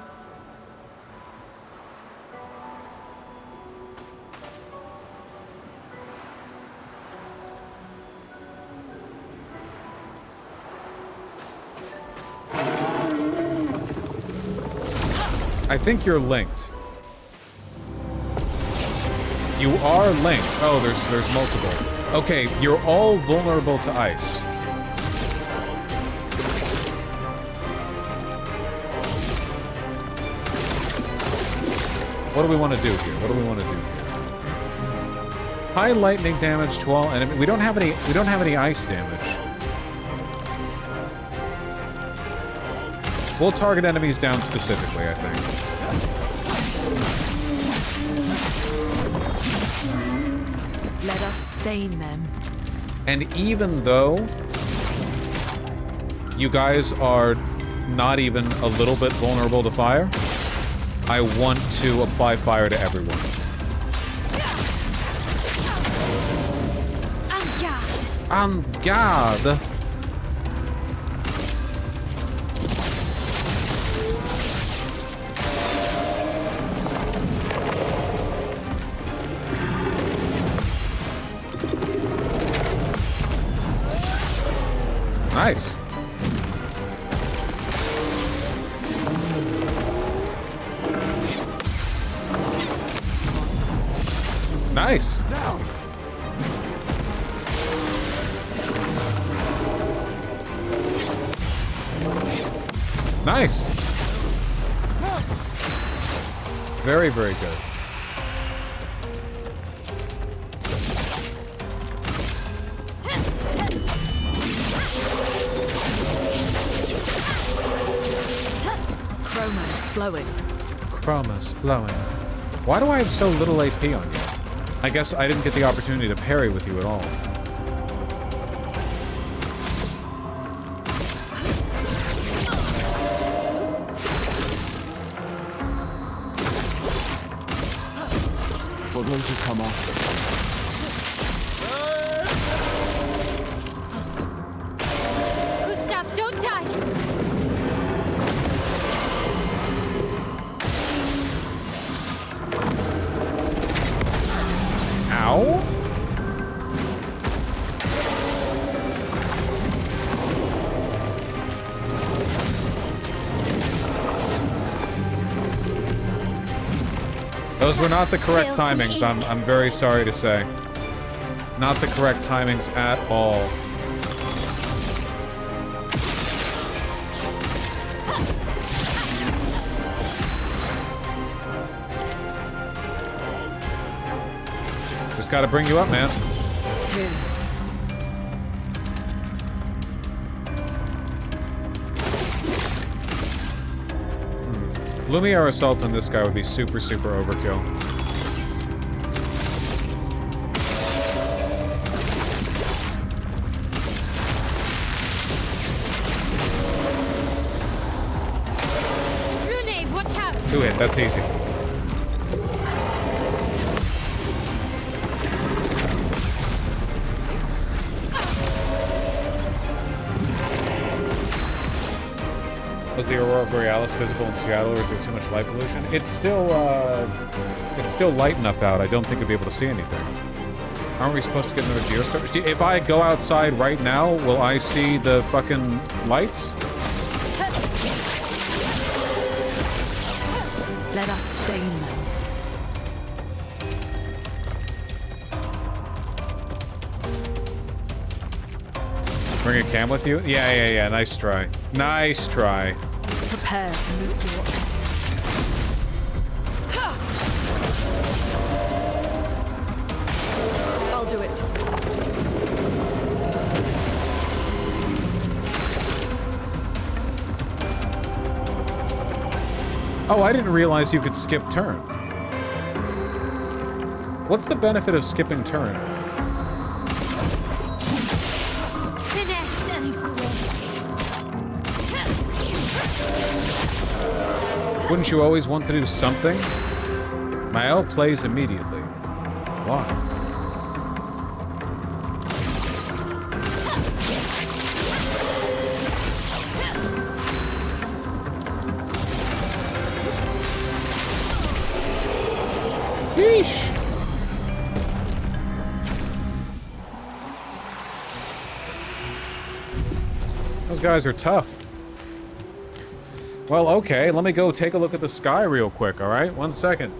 I think you're linked. You are linked. Oh, there's multiple. Okay, you're all vulnerable to ice. What do we want to do here? What do we want to do here? High lightning damage to all enemies. We don't have any ice damage. We'll target enemies down specifically, I think. Let us stain them. And even though you guys are not even a little bit vulnerable to fire, I want to apply fire to everyone. En garde. Nice. Nice. Nice. Very, very good. Chroma is flowing. Chroma's flowing. Why do I have so little AP on you? I guess I didn't get the opportunity to parry with you at all. For those who come after. Gustav, don't die! Ow? Those were not the correct timings, I'm very sorry to say. Not the correct timings at all. Just gotta bring you up, man. Lumiere Assault on this guy would be super, super overkill. Grenade, watch out! 2 hit, that's easy. Was the Aurora Borealis visible in Seattle, or is there too much light pollution? It's still light enough out. I don't think I'd be able to see anything. Aren't we supposed to get another geoscope? If I go outside right now, will I see the fucking lights? Let us stain them. Bring a cam with you? Yeah. Nice try. Nice try. Prepare to meet your end. I'll do it. Oh, I didn't realize you could skip turn. What's the benefit of skipping turn? Finesse and grace. Wouldn't you always want to do something? Mael plays immediately. Why? Yeesh. Those guys are tough. Well, okay, let me go take a look at the sky real quick, alright? 1 second.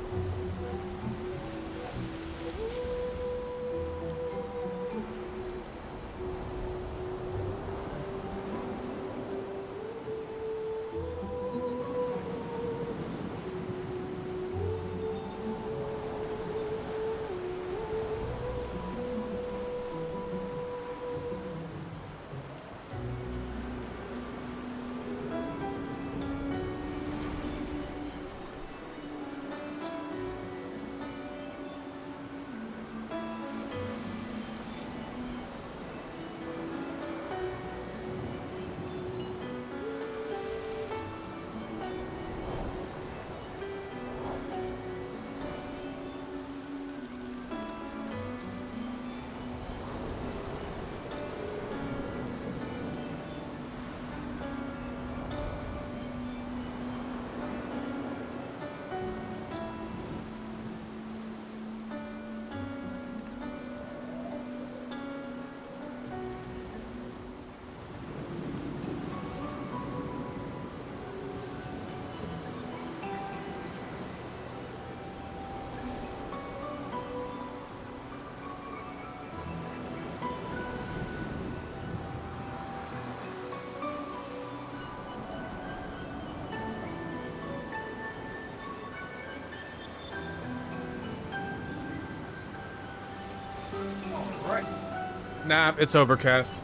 Nah, it's overcast.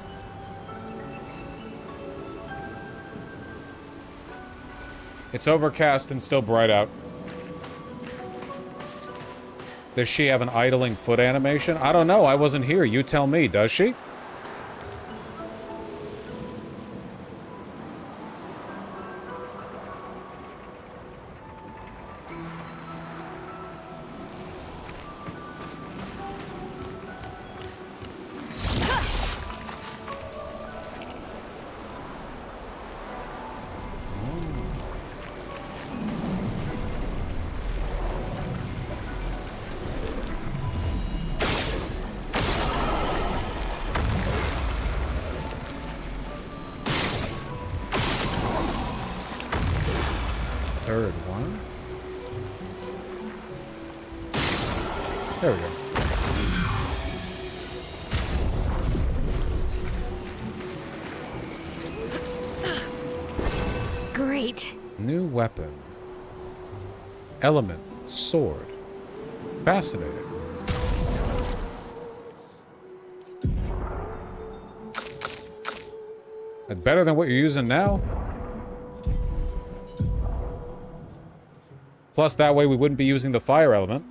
It's overcast and still bright out. Does she have an idling foot animation? I don't know. I wasn't here. You tell me. Does she? Third one. There we go. Great. New weapon. Element. Sword. Fascinating. That's better than what you're using now. Plus, that way we wouldn't be using the fire element.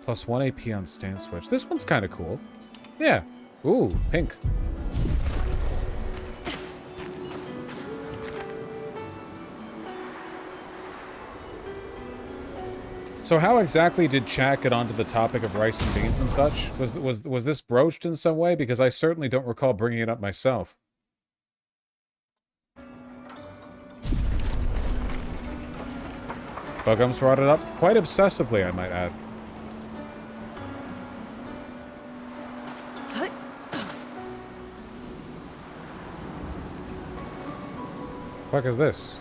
Plus 1 AP on stance switch. This one's kind of cool. Yeah. Ooh, pink. So how exactly did chat get onto the topic of rice and beans and such? Was this broached in some way? Because I certainly don't recall bringing it up myself. Bugums brought it up quite obsessively, I might add. Fuck is this?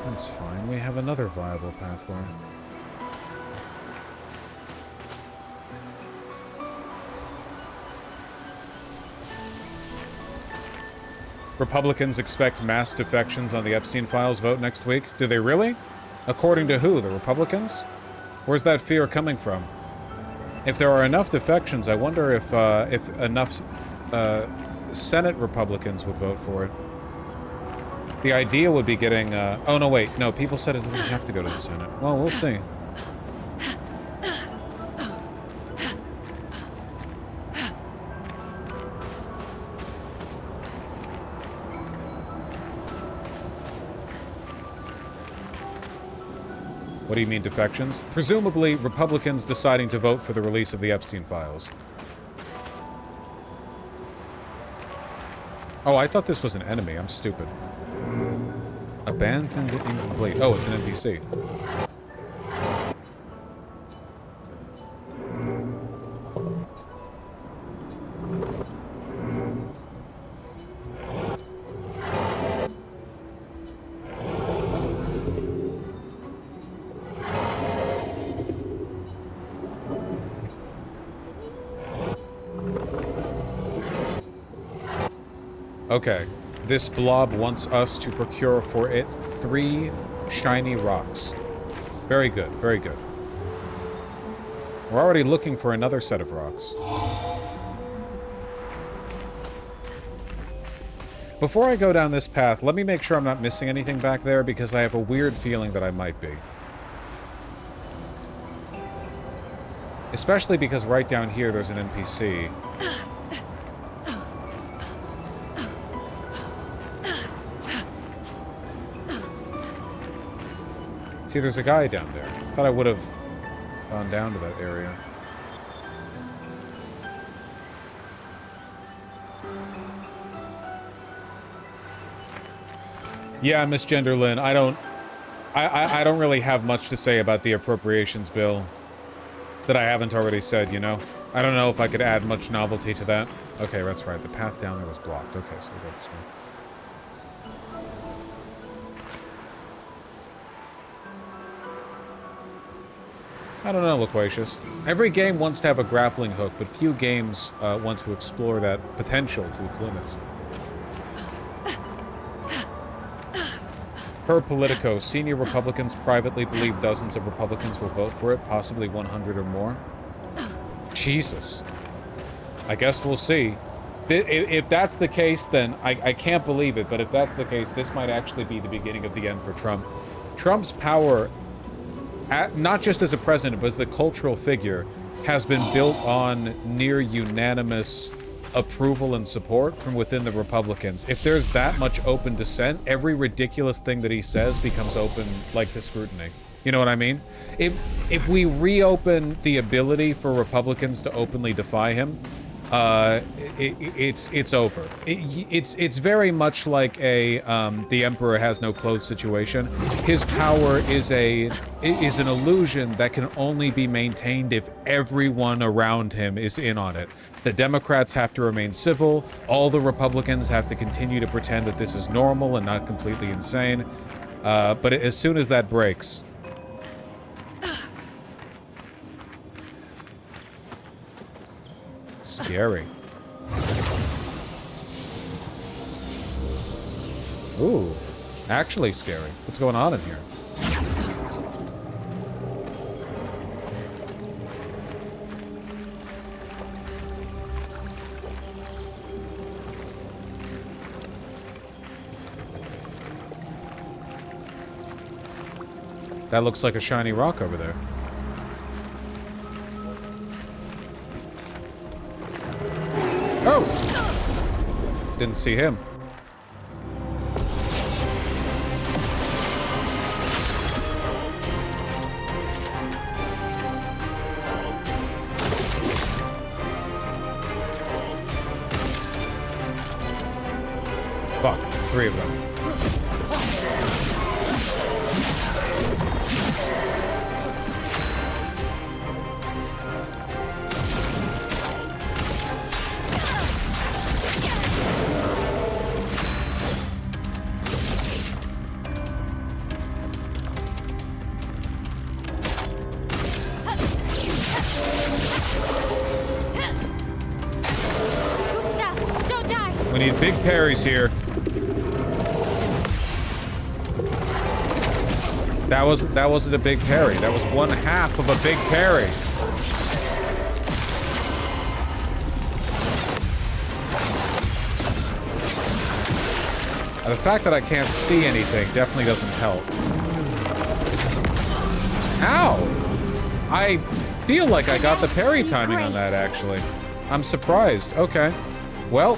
That's fine. We have another viable pathway. Republicans expect mass defections on the Epstein files vote next week. Do they really? According to who? The Republicans? Where's that fear coming from? If there are enough defections, I wonder if enough Senate Republicans would vote for it. The idea would be getting, oh no wait, no, people said it doesn't have to go to the Senate. Well, we'll see. What do you mean defections? Presumably Republicans deciding to vote for the release of the Epstein files. Oh, I thought this was an enemy. I'm stupid. Abandoned incomplete. Oh, it's an NPC. Okay, this blob wants us to procure for it 3 shiny rocks. Very good, very good. We're already looking for another set of rocks. Before I go down this path, let me make sure I'm not missing anything back there, because I have a weird feeling that I might be. Especially because right down here there's an NPC. See, there's a guy down there. Thought I would have gone down to that area. Yeah, Miss Genderlyn, I don't really have much to say about the appropriations bill that I haven't already said, you know? I don't know if I could add much novelty to that. Okay, that's right. The path down there was blocked. Okay, so we go this way. I don't know, Loquacious. Every game wants to have a grappling hook, but few games want to explore that potential to its limits. Per Politico, senior Republicans privately believe dozens of Republicans will vote for it, possibly 100 or more. Jesus. I guess we'll see. If that's the case, then I can't believe it, but if that's the case, this might actually be the beginning of the end for Trump. Trump's power, not just as a president, but as the cultural figure, has been built on near unanimous approval and support from within the Republicans. If there's that much open dissent, every ridiculous thing that he says becomes open, like, to scrutiny. You know what I mean? If we reopen the ability for Republicans to openly defy him, it's over. It's very much like a the emperor has no clothes situation. His power is an illusion that can only be maintained if everyone around him is in on it. The Democrats have to remain civil. All the Republicans have to continue to pretend that this is normal and not completely insane. But as soon as that breaks, scary. Ooh, actually scary. What's going on in here? That looks like a shiny rock over there. Oh! Didn't see him. Fuck, 3 of them. We need big parries here. That wasn't a big parry. That was 1/2 of a big parry. The fact that I can't see anything definitely doesn't help. Ow! I feel like I got the parry timing on that, actually. I'm surprised. Okay. Well,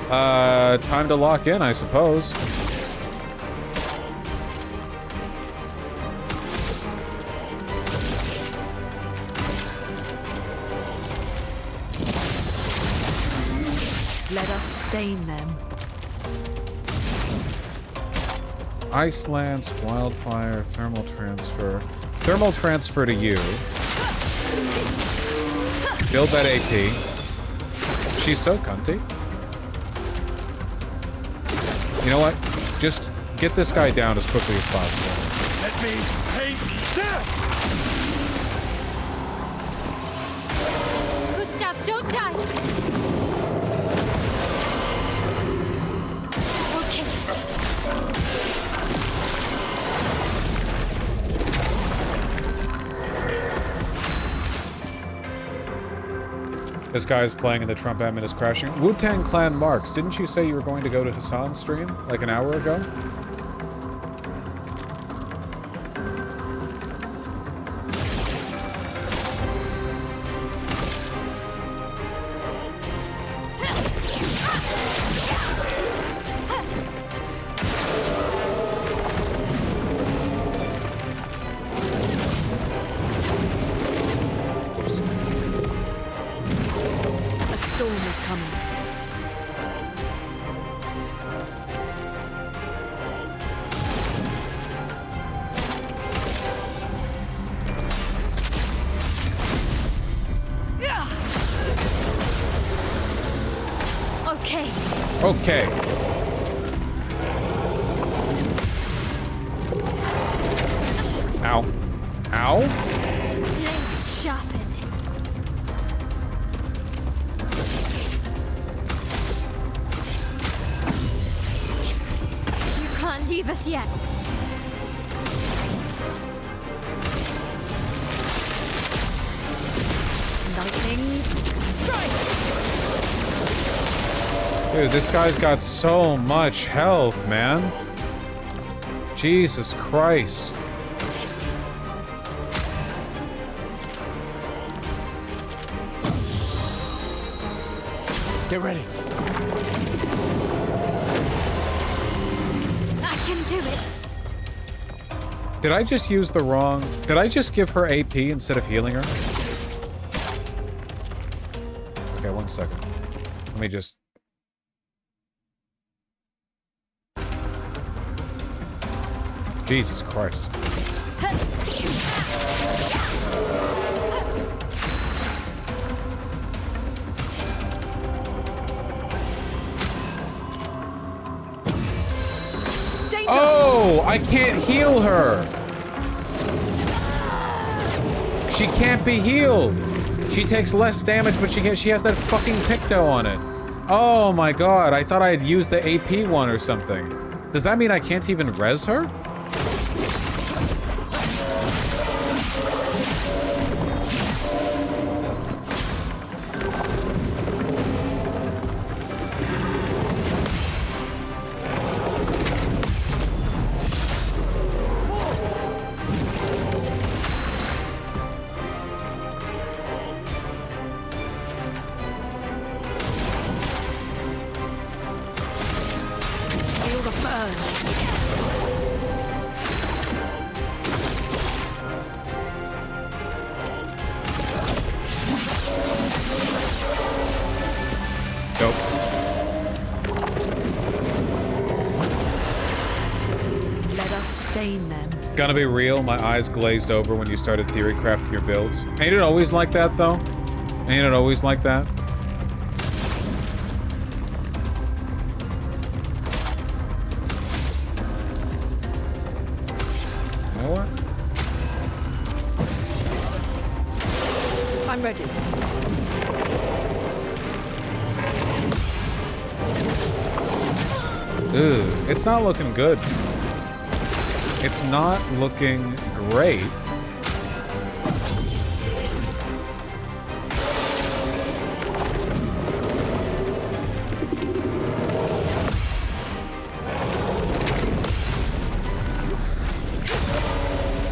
time to lock in, I suppose. Let us stain them. Ice Lance, Wildfire, Thermal Transfer. Thermal Transfer to you. Build that AP. She's so cunty. You know what? Just get this guy down as quickly as possible. Let me hate death! Gustav, don't die! Okay. This guy is playing and the Trump admin is crashing. Wu-Tang Clan Marks, didn't you say you were going to go to Hassan's stream like an hour ago? Okay. Ow. Ow? Blades sharpened. You can't leave us yet. Dude, this guy's got so much health, man. Jesus Christ. Get ready. I can do it. Did I just use the wrong... Did I just give her AP instead of healing her? Okay, 1 second. Let me just... Jesus Christ. Oh, I can't heal her. She can't be healed. She takes less damage, but she has that fucking Picto on it. Oh my god, I thought I had used the AP one or something. Does that mean I can't even res her? Feel the burn. Nope. Let us stain them. Gonna be real, my eyes glazed over when you started theory crafting your builds. Ain't it always like that, though? Ain't it always like that? You know what? I'm ready. Ugh, it's not looking good. It's not looking great.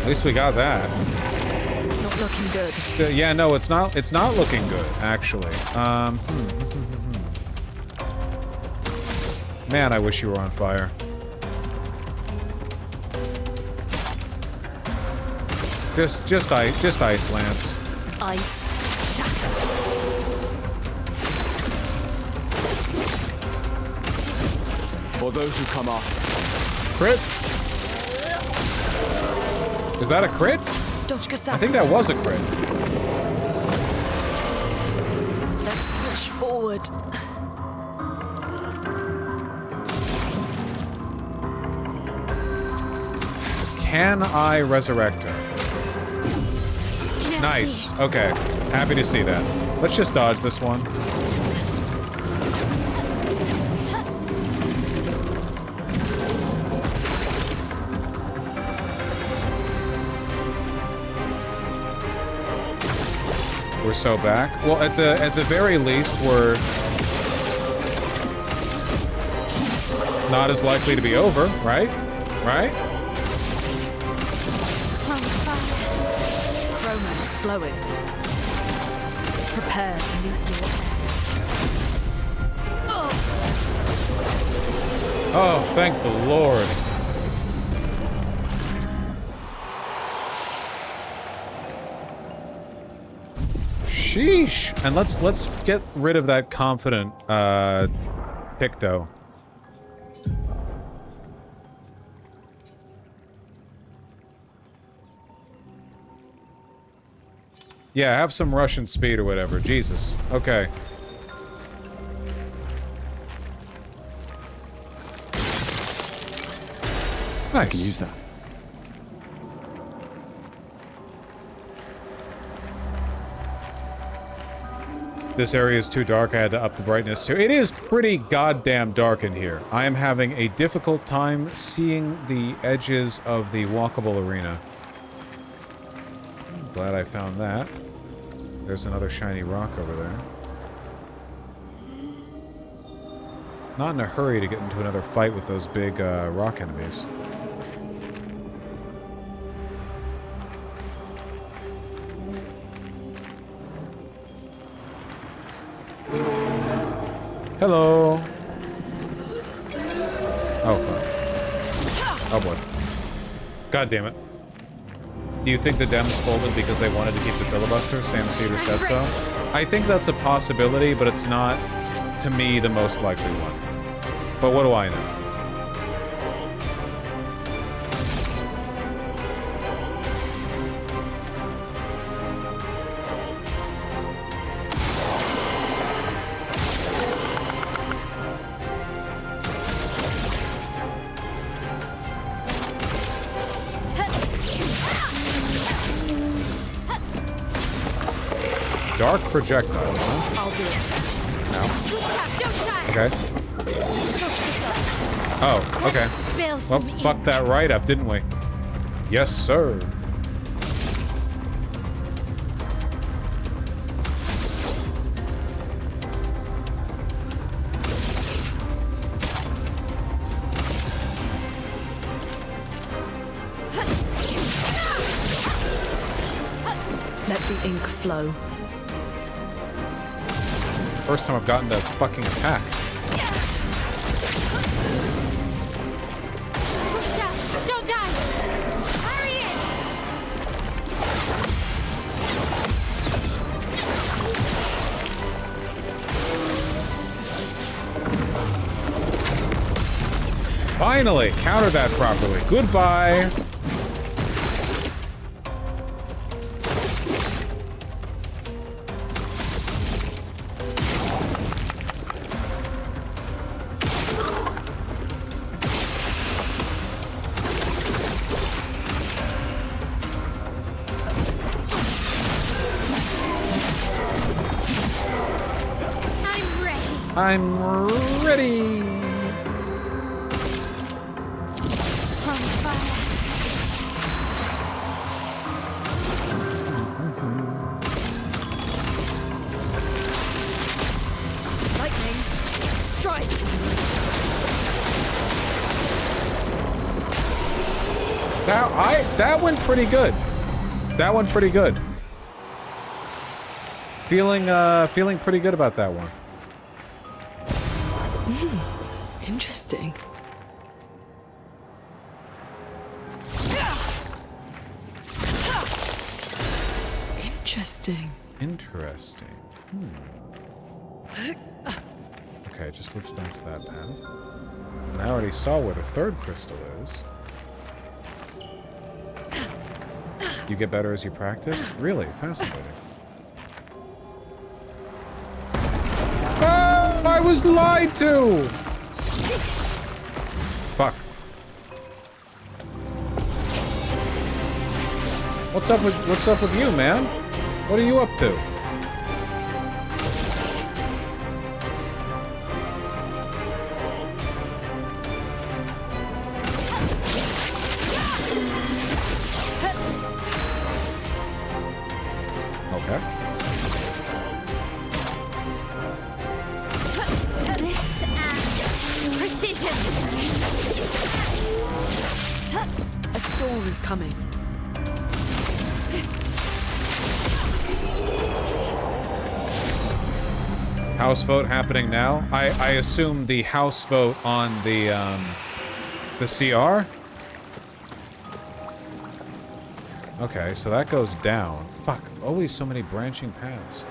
At least we got that. Not looking good. Yeah, no, it's not looking good, actually. Man, I wish you were on fire. Just ice lance. Ice. Shatter. For those who come after. Crit? Is that a crit? I think that was a crit. Let's push forward. Can I resurrect her? Nice. Okay. Happy to see that. Let's just dodge this one. We're so back. Well, at the very least, we're not as likely to be over, right? Right? Romance flowing. Prepare to meet your end. Oh, thank the Lord. Sheesh. And let's get rid of that confident Picto. Yeah, have some Russian speed or whatever. Jesus. Okay. Nice. I can use that. This area is too dark. I had to up the brightness too. It is pretty goddamn dark in here. I am having a difficult time seeing the edges of the walkable arena. Glad I found that. There's another shiny rock over there. Not in a hurry to get into another fight with those big rock enemies. Hello. Oh, fuck. Oh, boy. God damn it. Do you think the Dems folded because they wanted to keep the filibuster? Sam Cedar said so. I think that's a possibility, but it's not, to me, the most likely one. But what do I know? Dark projectile, huh? I'll do it. No. Okay. Oh, okay. Well, fucked that right up, didn't we? Yes, sir. Let the ink flow. First time I've gotten that fucking attack. Don't die! Hurry it! Finally, counter that properly. Goodbye. I'm ready. Lightning, strike. Now that went pretty good. That went pretty good. Feeling pretty good about that one. Interesting. Interesting. Interesting. Okay, just looks down to that path. And I already saw where the third crystal is. You get better as you practice? Really? Fascinating. Oh, I was lied to! Fuck. What's up with you, man? What are you up to? Okay. This and precision. A storm is coming. House vote happening now. I assume the House vote on the CR. Okay, so that goes down. Fuck, always so many branching paths.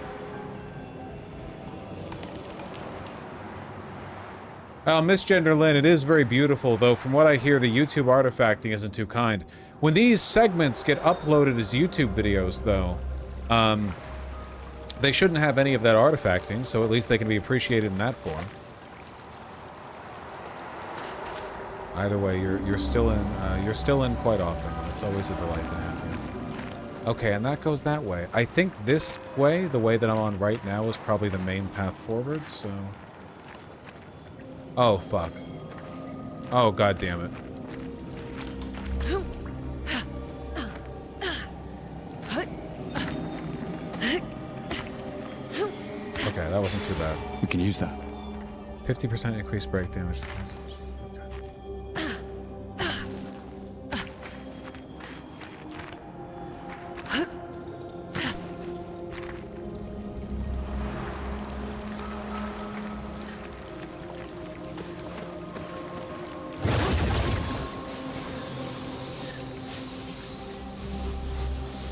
Miss Genderlyn, it is very beautiful, though from what I hear, the YouTube artifacting isn't too kind. When these segments get uploaded as YouTube videos, though, they shouldn't have any of that artifacting, so at least they can be appreciated in that form. Either way, you're still in quite often. It's always a delight to have you. Okay, and that goes that way. I think this way, the way that I'm on right now, is probably the main path forward, so... Oh, fuck. Oh, god damn it. Okay, that wasn't too bad. We can use that. 50% increased break damage.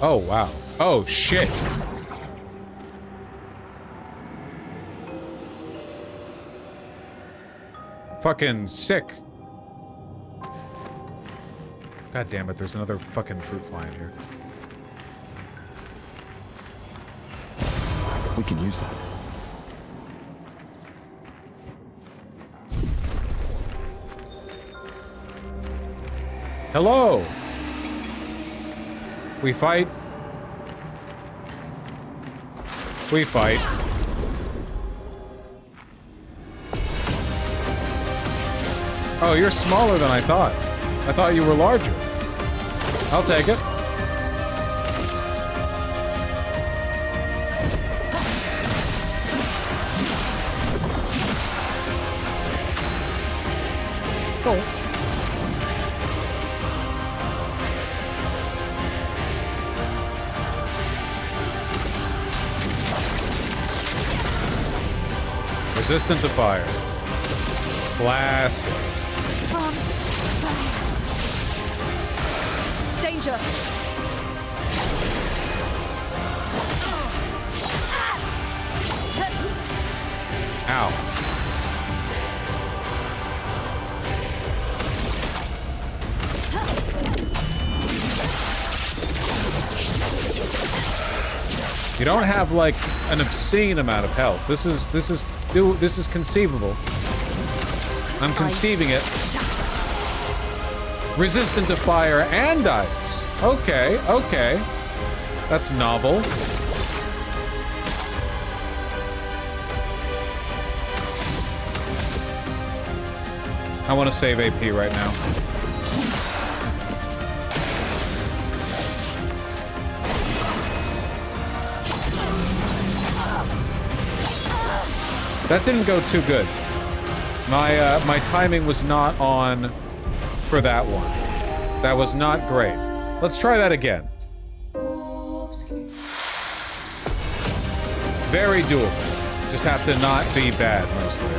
Oh, wow. Oh, shit. Fucking sick. God damn it, there's another fucking fruit fly in here. We can use that. Hello! We fight. We fight. Oh, you're smaller than I thought. I thought you were larger. I'll take it. Cool. Resistant to fire. Classic. Danger! Ow. You don't have like an obscene amount of health. This is conceivable. I'm conceiving it. Resistant to fire and ice. Okay, okay. That's novel. I want to save AP right now. That didn't go too good. My timing was not on for that one. That was not great. Let's try that again. Very doable. Just have to not be bad mostly.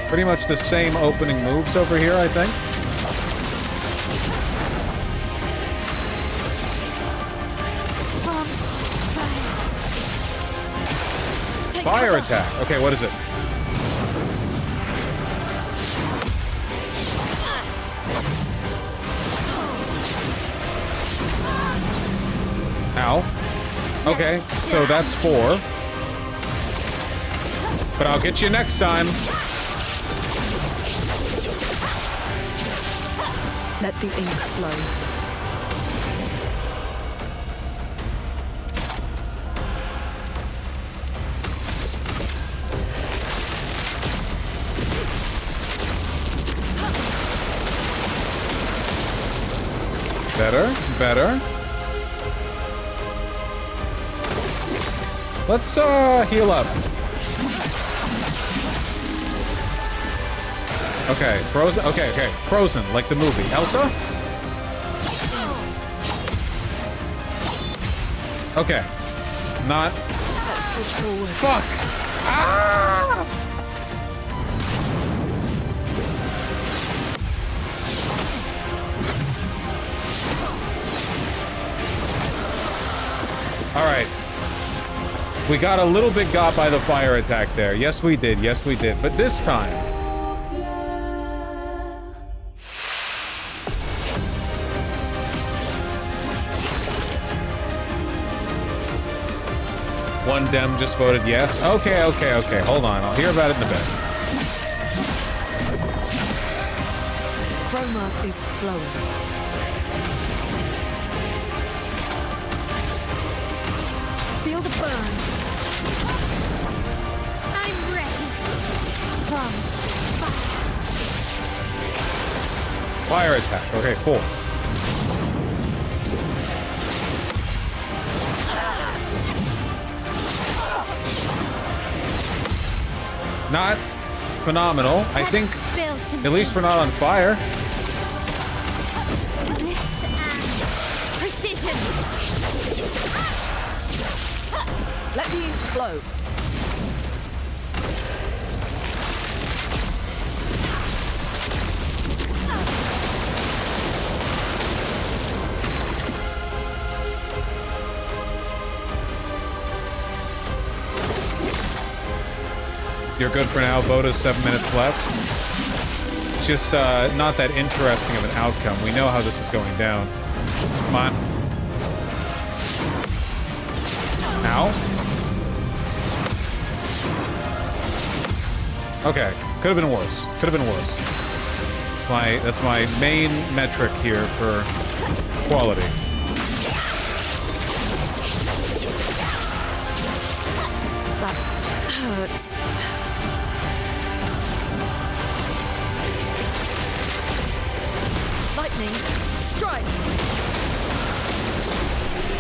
Pretty much the same opening moves over here, I think. Fire attack. Okay, what is it? Ow. Okay, so that's 4. But I'll get you next time. Let the ink flow. Better, better. Let's heal up. Okay, frozen. Okay, okay, frozen, like the movie. Elsa? Okay, not. Fuck! Ah! All right. We got a little bit got by the fire attack there. Yes, we did. Yes, we did. But this time... One dem just voted yes. Okay, okay, okay. Hold on. I'll hear about it in a bit. Chroma is flowing. Feel the burn. I'm ready. From Fire attack. Okay, 4. Not phenomenal. I think at least we're not on fire. This and precision. Let me flow. You're good for now. Voda's 7 minutes left. It's just not that interesting of an outcome. We know how this is going down. Come on. Ow. Okay. Could have been worse. Could have been worse. That's my main metric here for quality. That hurts. Lightning, strike.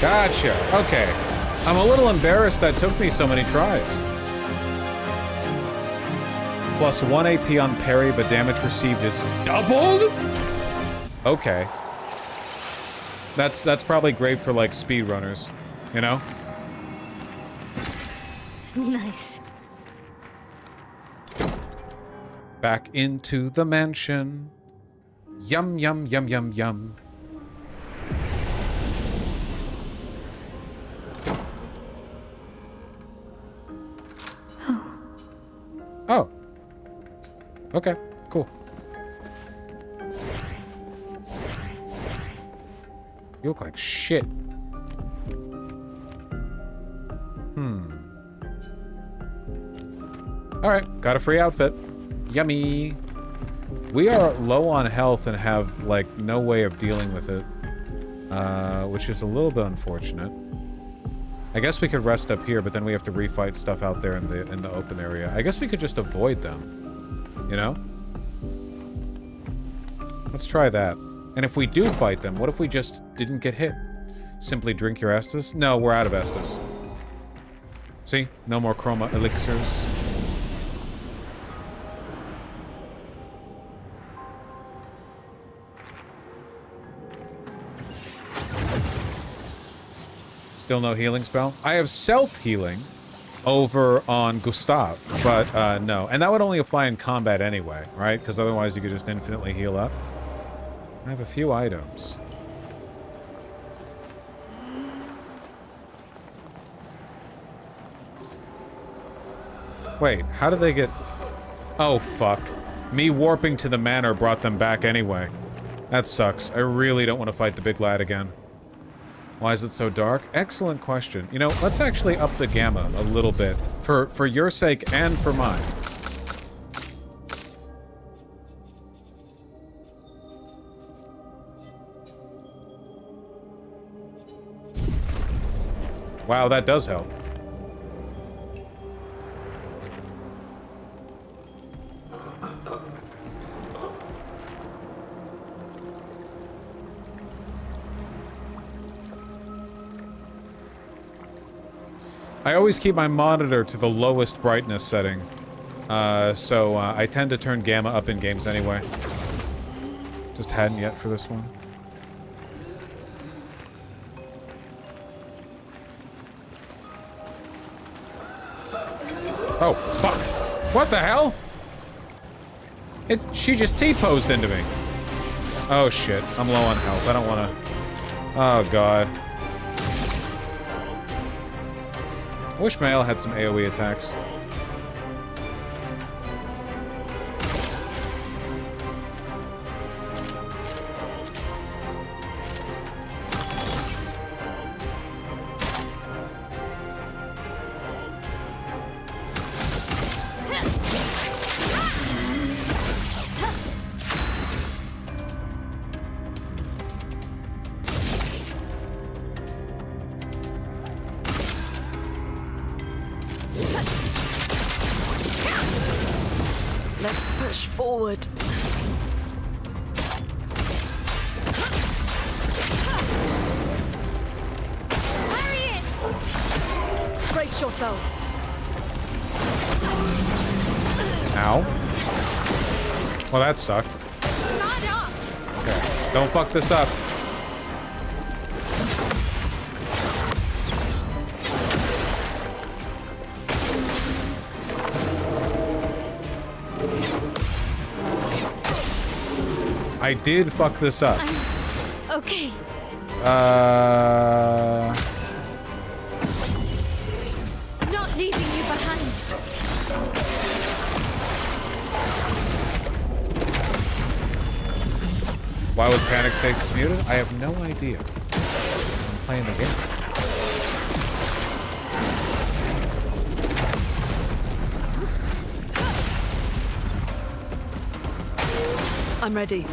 Gotcha. Okay. I'm a little embarrassed that took me so many tries. Plus 1 AP on parry, but damage received is doubled? Okay. That's probably great for, like, speedrunners, you know? Nice. Back into the mansion. Yum, yum, yum, yum, yum. Oh. Okay, cool. You look like shit. Alright, got a free outfit. Yummy. We are low on health and have, like, no way of dealing with it. Which is a little bit unfortunate. I guess we could rest up here, but then we have to refight stuff out there in the open area. I guess we could just avoid them. You know? Let's try that. And if we do fight them, what if we just didn't get hit? Simply drink your Estus? No, we're out of Estus. See? No more chroma elixirs. Still no healing spell? I have self-healing over on Gustav, but no. And that would only apply in combat anyway, right? Because otherwise you could just infinitely heal up. I have a few items. Wait, how did they get... Oh, fuck. Me warping to the manor brought them back anyway. That sucks. I really don't want to fight the big lad again. Why is it so dark? Excellent question. You know, let's actually up the gamma a little bit. For your sake and for mine. Wow, that does help. I always keep my monitor to the lowest brightness setting. So I tend to turn gamma up in games anyway. Just hadn't yet for this one. Oh, fuck. What the hell? She just T-posed into me. Oh, shit. I'm low on health. I don't want to... Oh, God. I wish Mael had some AoE attacks. Let's push forward. Harriet! Brace yourselves. Ow. Well, that sucked. Okay, don't fuck this up. I did fuck this up. Okay. Not leaving you behind. Why was panic stasis muted? I have no idea. I'm playing the game. I'm ready.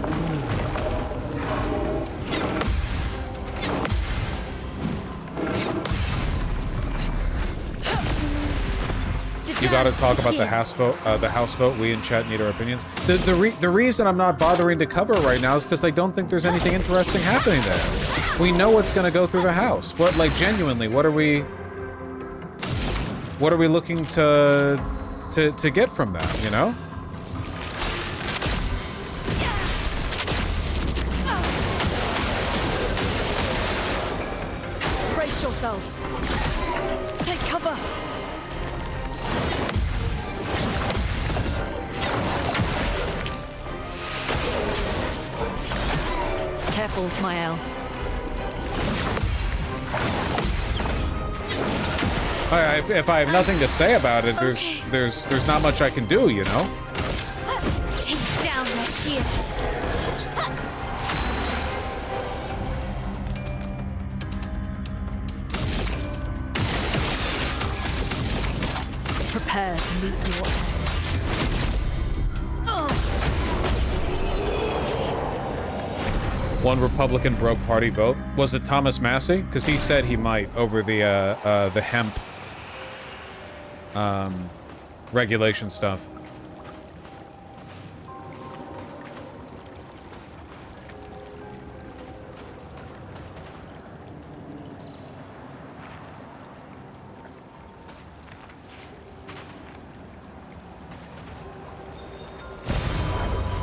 You gotta talk about the House vote. We in chat need our opinions. The reason I'm not bothering to cover it right now is because I don't think there's anything interesting happening there. We know what's gonna go through the House. What, like, genuinely, what are we looking to get from that? You know? Brace yourselves. Take cover. Careful, Mael. If I have nothing to say about it, there's not much I can do, you know? Take down the shields. Prepare to meet your end. One Republican broke party vote. Was it Thomas Massey? Because he said he might over the hemp regulation stuff.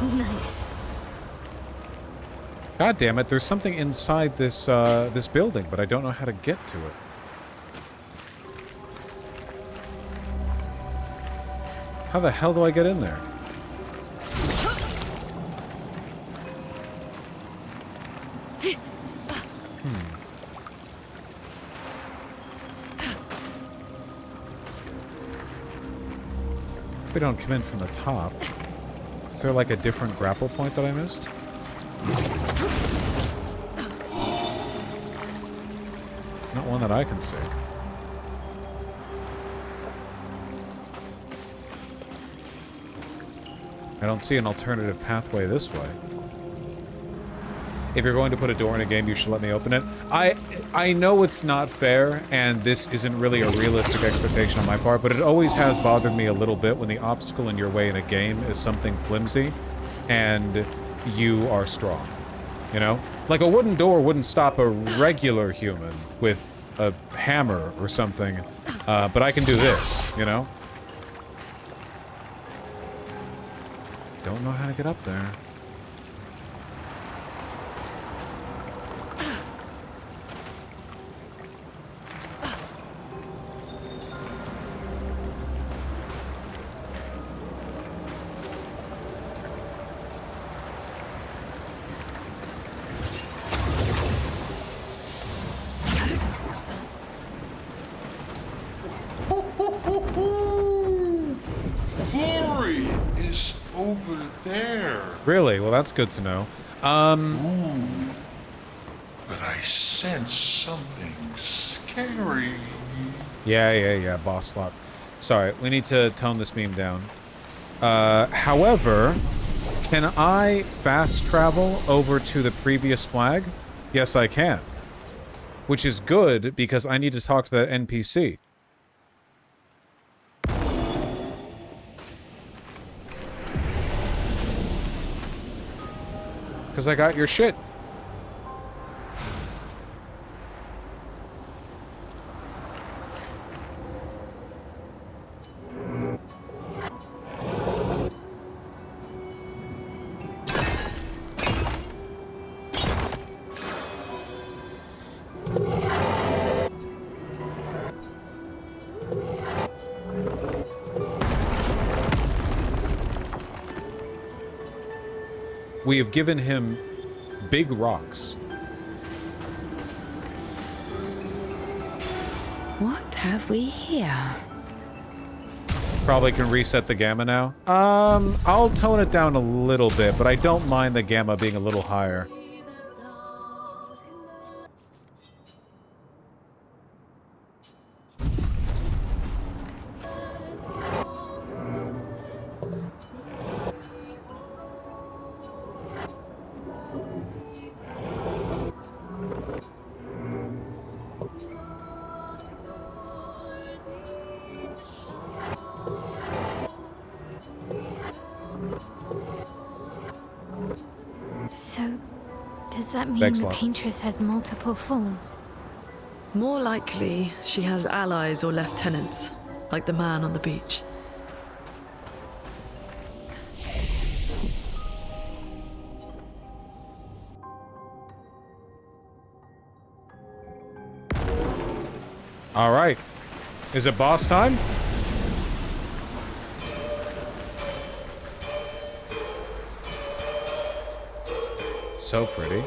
Nice. God damn it! There's something inside this this building, but I don't know how to get to it. How the hell do I get in there? We don't come in from the top. Is there like a different grapple point that I missed? Not one that I can see. I don't see an alternative pathway this way. If you're going to put a door in a game, you should let me open it. I know it's not fair, and this isn't really a realistic expectation on my part, but it always has bothered me a little bit when the obstacle in your way in a game is something flimsy, and you are strong. You know? Like a wooden door wouldn't stop a regular human with a hammer or something, but I can do this, you know? Don't know how to get up there. Fury is over there. Really? Well, that's good to know. Ooh, but I sense something scary. Yeah, boss slot. Sorry, we need to tone this meme down. However, can I fast travel over to the previous flag? Yes, I can. Which is good, because I need to talk to that NPC. Because I got your shit. we have given him big rocks. What have we here? Probably can reset the gamma now. I'll tone it down a little bit, but I don't mind the gamma being a little higher. So, does that mean Thanks a the lot. Paintress has multiple forms? More likely, she has allies or lieutenants, like the man on the beach. All right. Is it boss time? So pretty.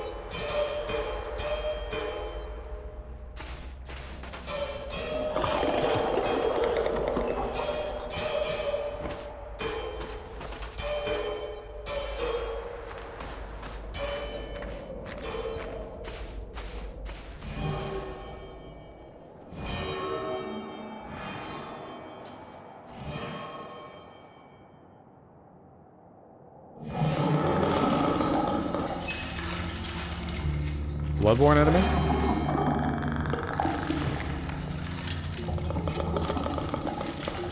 Bloodborne enemy?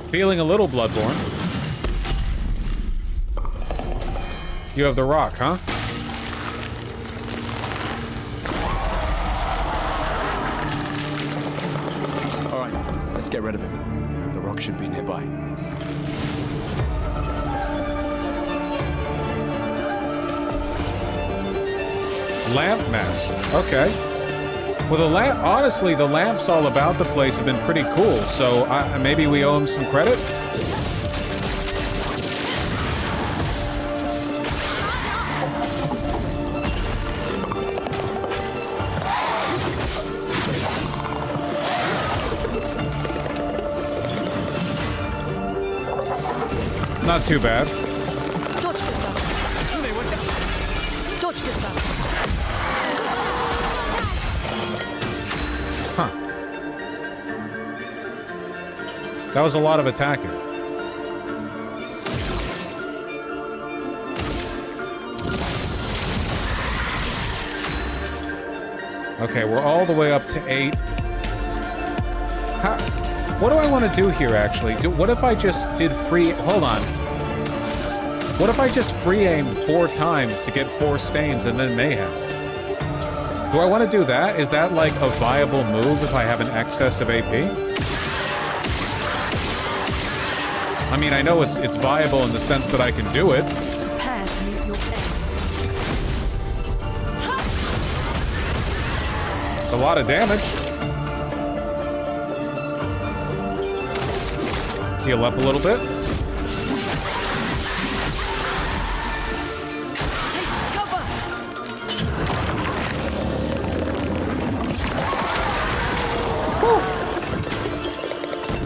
Feeling a little Bloodborne. You have the rock, huh? All right, let's get rid of it. The rock should be nearby. Lamp master. Okay. Well, the lamp. Honestly, the lamps all about the place have been pretty cool. So maybe we owe him some credit. Not too bad. Huh. That was a lot of attacking. Okay, we're all the way up to 8. What do I want to do here, actually? What if I just did free... Hold on. What if I just free aim 4 times to get 4 stains and then mayhem? Do I want to do that? Is that like a viable move if I have an excess of AP? I mean, I know it's viable in the sense that I can do it. Prepare to meet your end. It's a lot of damage. Heal up a little bit.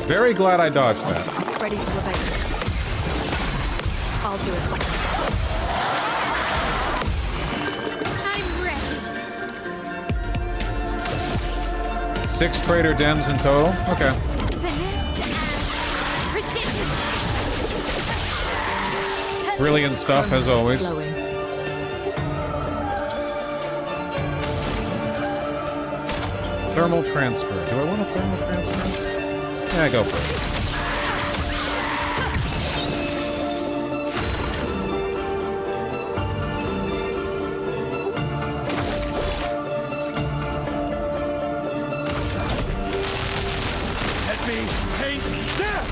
Very glad I dodged that. Ready to evade. I'll do it. I'm ready. 6 traitor dems in total. Okay. Brilliant stuff as always. Thermal transfer. Do I want a thermal transfer? Yeah, go for it. Let me paint death!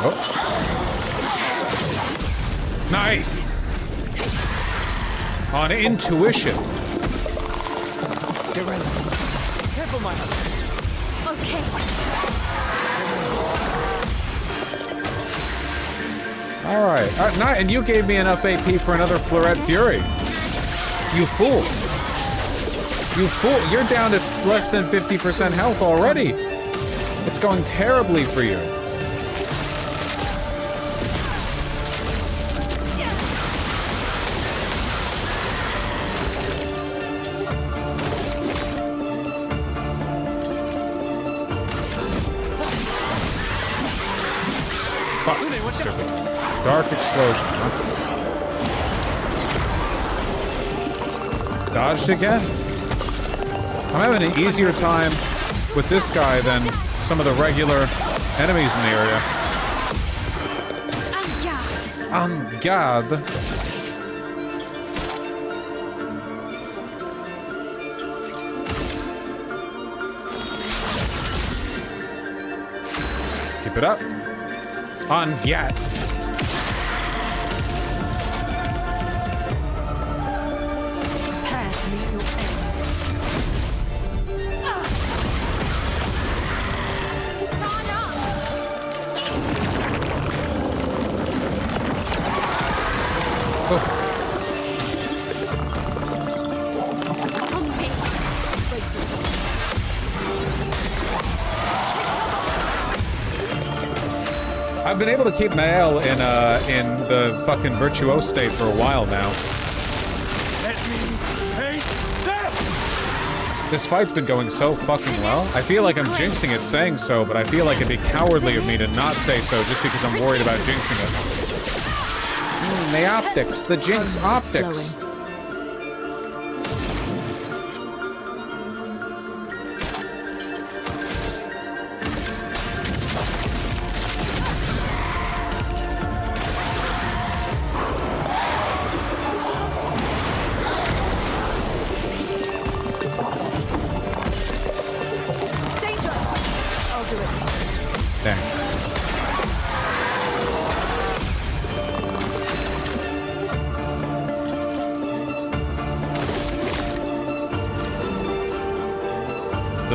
Oh. Nice! On intuition. Get ready. Careful, my husband. Okay. All right. And you gave me enough AP for another Florette Fury. You fool. You fool. You're down to less than 50% health already. It's going terribly for you. Stupid. Dark explosion. Dodged again? I'm having an easier time with this guy than some of the regular enemies in the area. En garde. Keep it up. On Gat. Prepare to meet your I've been able to keep Mael in the fucking virtuoso state for a while now. Let me take that! This fight's been going so fucking well. I feel like I'm jinxing it saying so, but I feel like it'd be cowardly of me to not say so just because I'm worried about jinxing it. The optics, the jinx optics.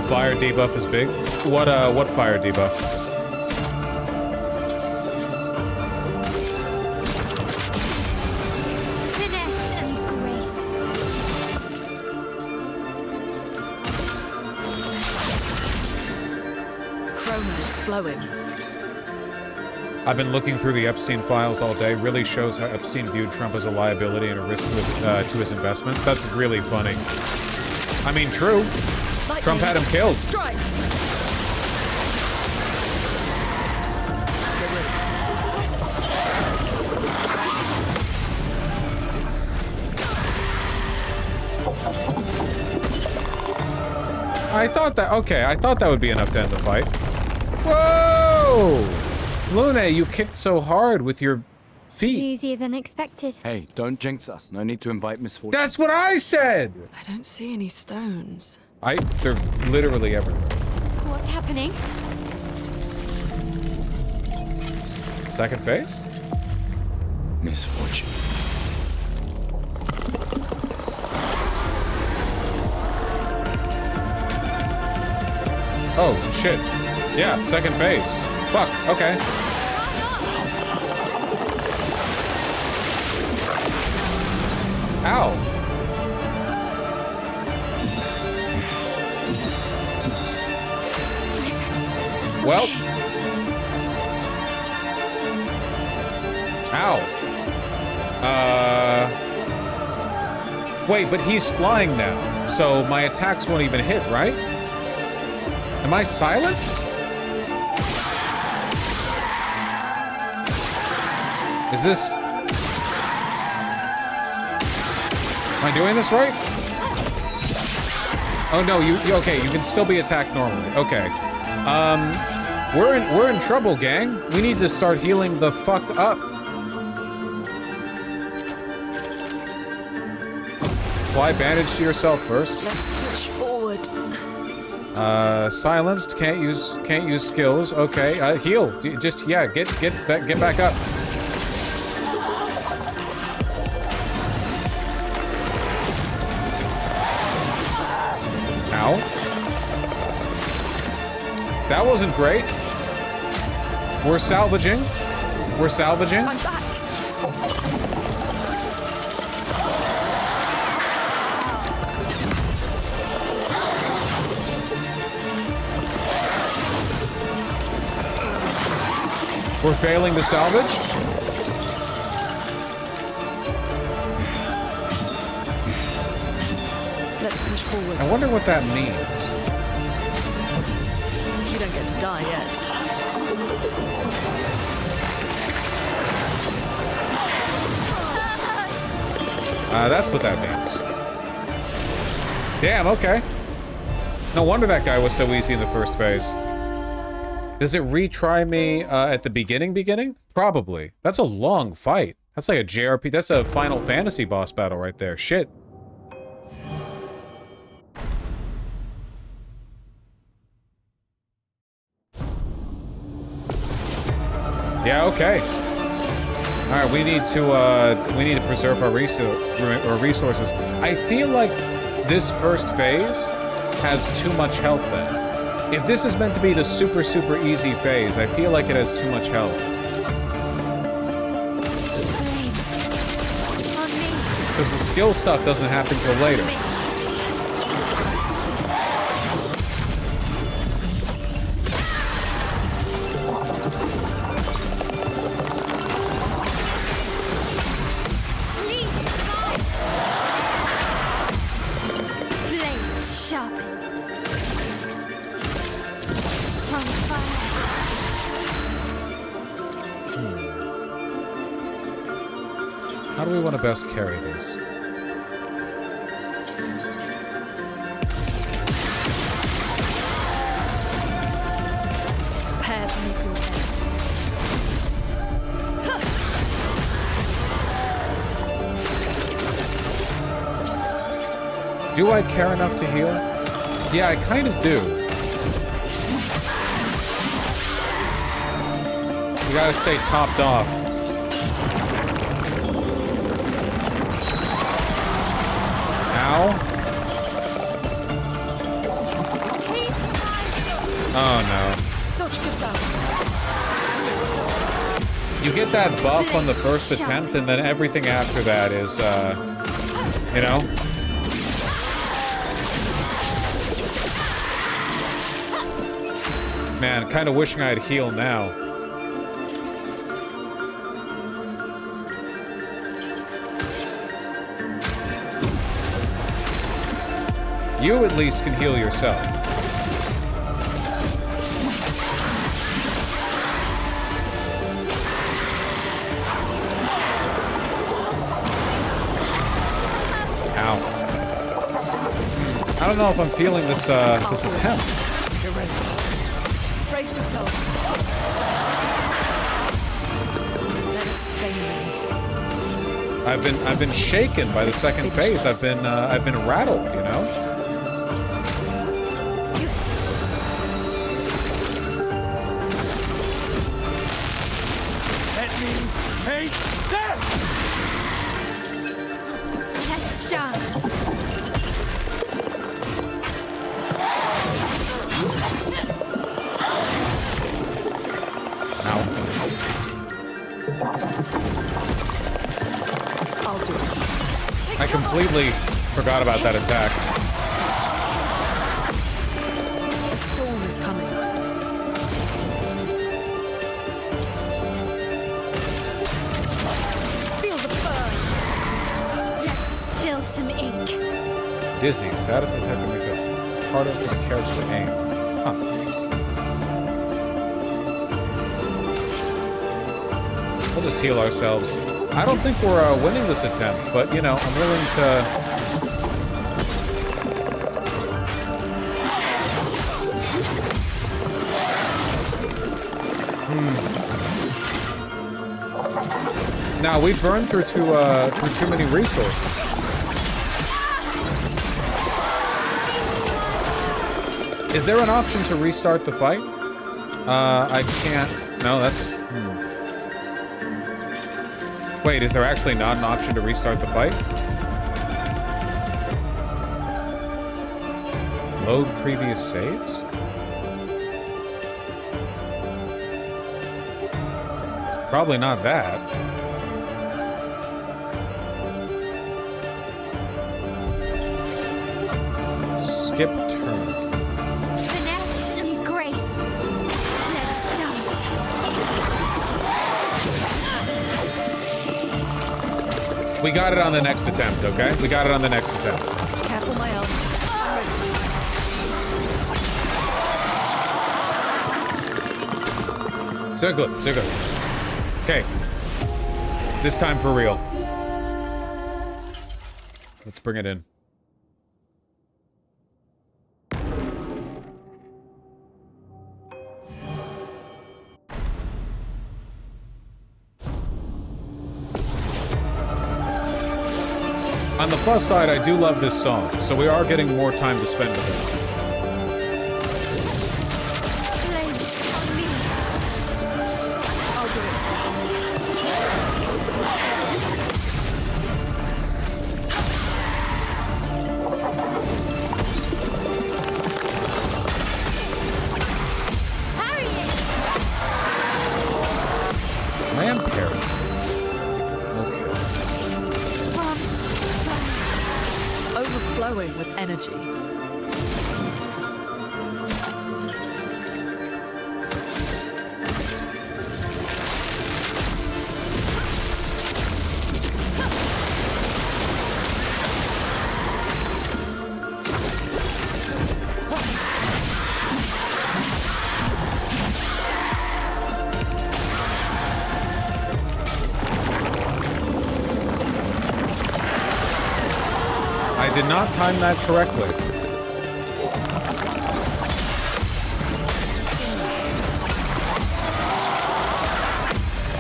Fire debuff is big. What fire debuff? Finesse and grace. chroma is flowing. I've been looking through the Epstein files all day. Really shows how Epstein viewed Trump as a liability and a risk to his investments. That's really funny. I mean, true. Trump had him killed. Strike. I thought that would be enough to end the fight. Whoa! Lune, you kicked so hard with your feet. Easier than expected. Hey, don't jinx us. No need to invite misfortune. That's what I said! I don't see any stones. They're literally everywhere. What's happening? Second phase? Misfortune. Oh, shit. Yeah, second phase. Fuck, okay. Ow. Well. Ow. Wait, but he's flying now, so my attacks won't even hit, right? Am I silenced? Is this... Am I doing this right? Oh no, okay, you can still be attacked normally. Okay. We're in trouble, gang. We need to start healing the fuck up. Apply bandage to yourself first. Let's push forward. Silenced. Can't use skills. Okay. Heal. Just get back up. Ow. That wasn't great. We're salvaging. We're salvaging? I'm back. We're failing to salvage? Let's push forward. I wonder what that means. You don't get to die yet. That's what that means. Damn, okay. No wonder that guy was so easy in the first phase. Does it retry me at the beginning? Probably. That's a long fight. That's like a JRP. That's a Final Fantasy boss battle right there. Shit. Yeah, okay. All right, we need to preserve our resources. I feel like this first phase has too much health then. If this is meant to be the super, super easy phase, I feel like it has too much health. Because the skill stuff doesn't happen till later. How do we want to best carry this? Prepare to leave your bed. Do I care enough to heal? Yeah, I kind of do. You gotta stay topped off. Oh no. You get that buff on the first attempt, and then everything after that is, you know? Man, kind of wishing I'd heal now. You at least can heal yourself. I don't know if I'm feeling this this attempt. You're ready. Brace yourself. Let us stay ready. I've been shaken by the second phase. I've been rattled, you know? Let me take that! Let's dance. I'll do it. I completely forgot about that attack. The storm is coming. Feel the burn. Let's spill some ink. Dizzy. Status detector makes it harder for the character to aim. Huh. We'll just heal ourselves. I don't think we're winning this attempt, but, you know, I'm willing to... Now, we burned through too many resources. Is there an option to restart the fight? I can't... No, that's... Wait, is there actually not an option to restart the fight? Load previous saves? Probably not that. Skip turn. Finesse and grace. Let's dance. We got it on the next attempt, okay? We got it on the next attempt. Careful, my elf. So good, so good. Okay. This time for real. Let's bring it in. On the plus side, I do love this song, so we are getting more time to spend with it. Overflowing with energy. I did not time that correctly.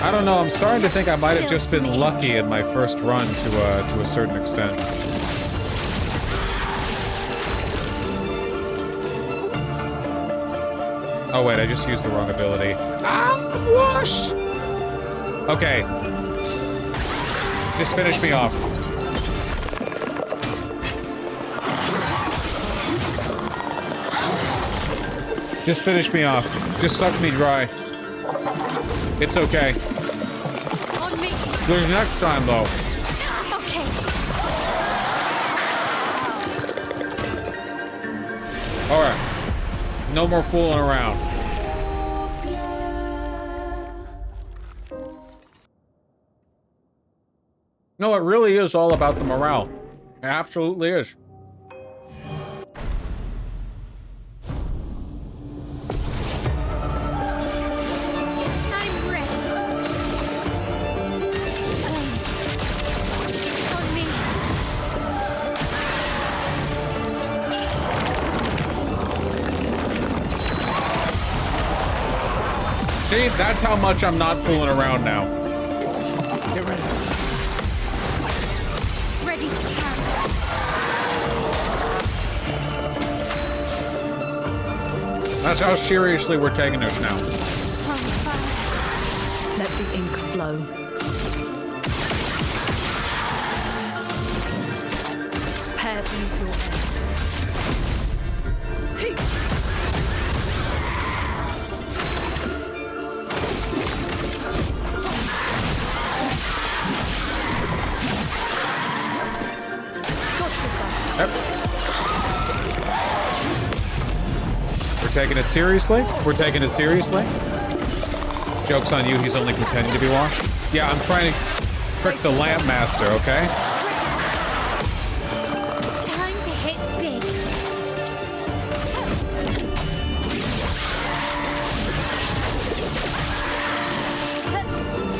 I don't know, I'm starting to think I might have just been lucky in my first run to a certain extent. Oh wait, I just used the wrong ability. I'm washed! Okay. Just finish me off. Just finish me off. Just suck me dry. It's okay. On me. There's next time, though. Okay. Alright. No more fooling around. No, it really is all about the morale. It absolutely is. See, that's how much I'm not fooling around now. Get ready. Ready to carry. That's how seriously we're taking this now. Let the ink flow. Prepare to meet your end. Heat. Yep. We're taking it seriously? We're taking it seriously? Joke's on you, he's only pretending to be washed. Yeah, I'm trying to trick the lamp master, okay? Time to hit big.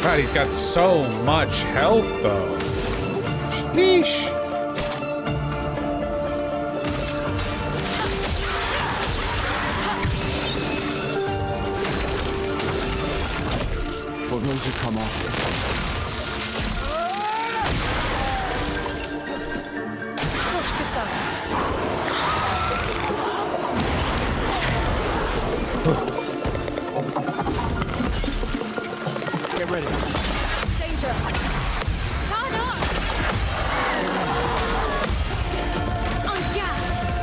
God, he's got so much health, though. Sheesh. For those who come after. Get ready. Danger.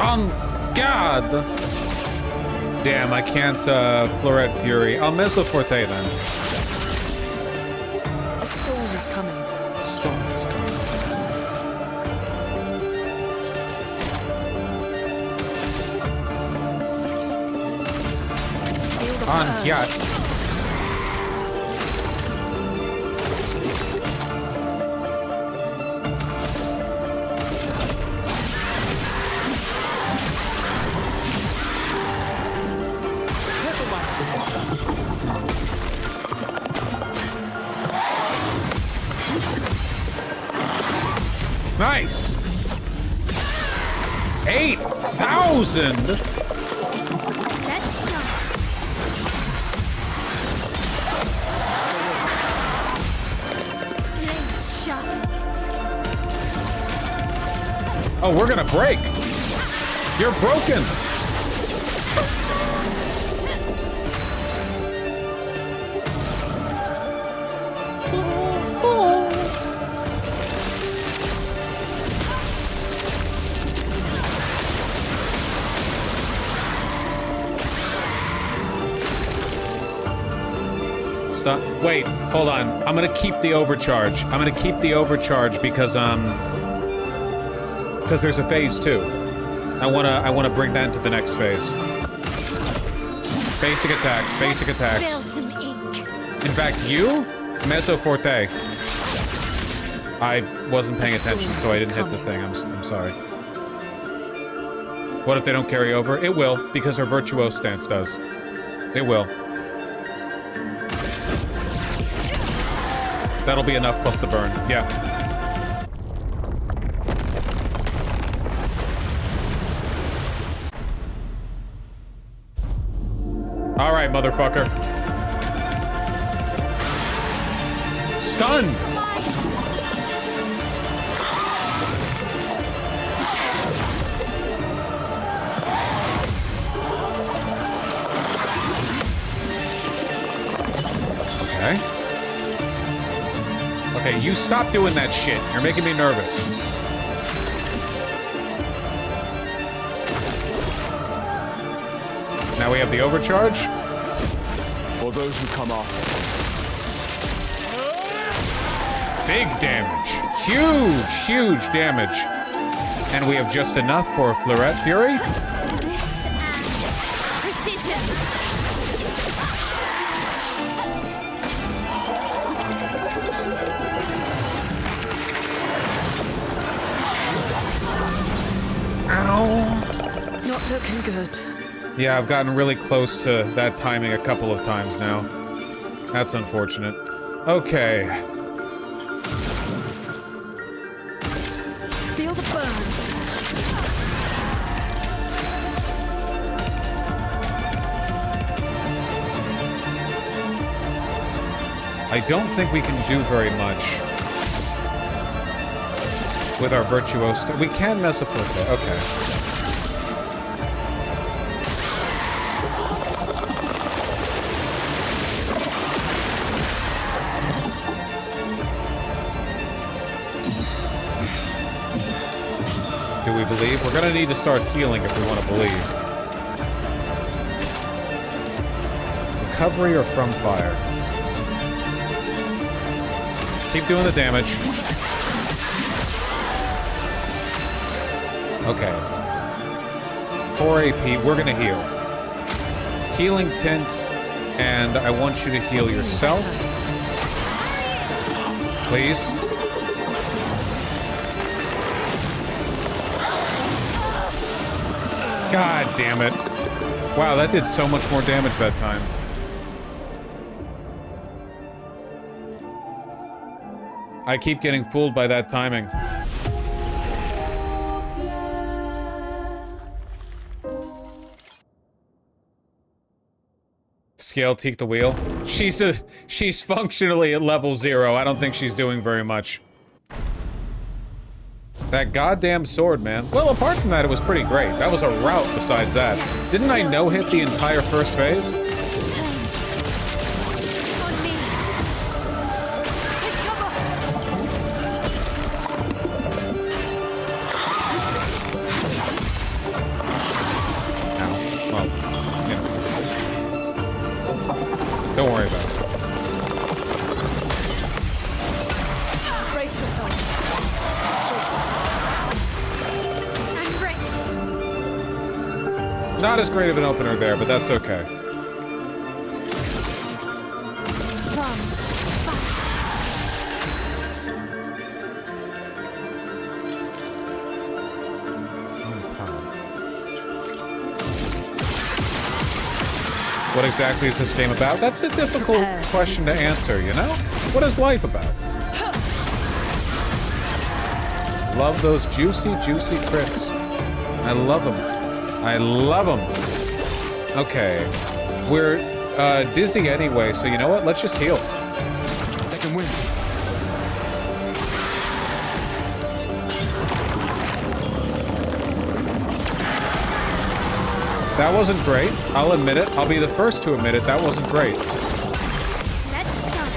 On God! Damn, I can't Floret Fury. I'll miss a Forte then. is coming. A storm is coming. On yacht. Nice. 8,000. Oh, we're gonna break. You're broken. Stop. Wait, hold on. I'm gonna keep the overcharge. I'm gonna keep the overcharge because there's a phase 2. I wanna bring that into the next phase. Basic attacks, basic attacks. In fact, you, Mezzo Forte. I wasn't paying attention, so I didn't hit the thing. I'm sorry. What if they don't carry over? It will, because her virtuose stance does. It will. That'll be enough plus the burn. Yeah. All right, motherfucker. Stunned. Okay. Okay, you stop doing that shit. You're making me nervous. Now we have the overcharge. For those who come after. Big damage. Huge, huge damage. And we have just enough for a Fleuret Fury. Precision. Ow. Not looking good. Yeah, I've gotten really close to that timing a couple of times now. That's unfortunate. Okay. Feel the burn. I don't think we can do very much with our Virtuoso. We can mess a Forte. Okay. Do we believe? We're gonna need to start healing if we want to believe. Recovery or from fire? Keep doing the damage. Okay. 4 AP, we're gonna heal. Healing Tint, and I want you to heal yourself. Please. God damn it. Wow, that did so much more damage that time. I keep getting fooled by that timing. Scale Teak the Wheel. She's functionally at level 0. I don't think she's doing very much. That goddamn sword, man. Well, apart from that, it was pretty great. That was a rout besides that. Didn't I no-hit the entire first phase? Ow. Well, yeah. Don't worry about it. Not as great of an opener there, but that's okay. What exactly is this game about? That's a difficult question to answer, you know? What is life about? Love those juicy, juicy crits. I love them. I love them. Okay. We're dizzy anyway, so you know what? Let's just heal. Second win. That wasn't great. I'll admit it. I'll be the first to admit it. That wasn't great. Let's start.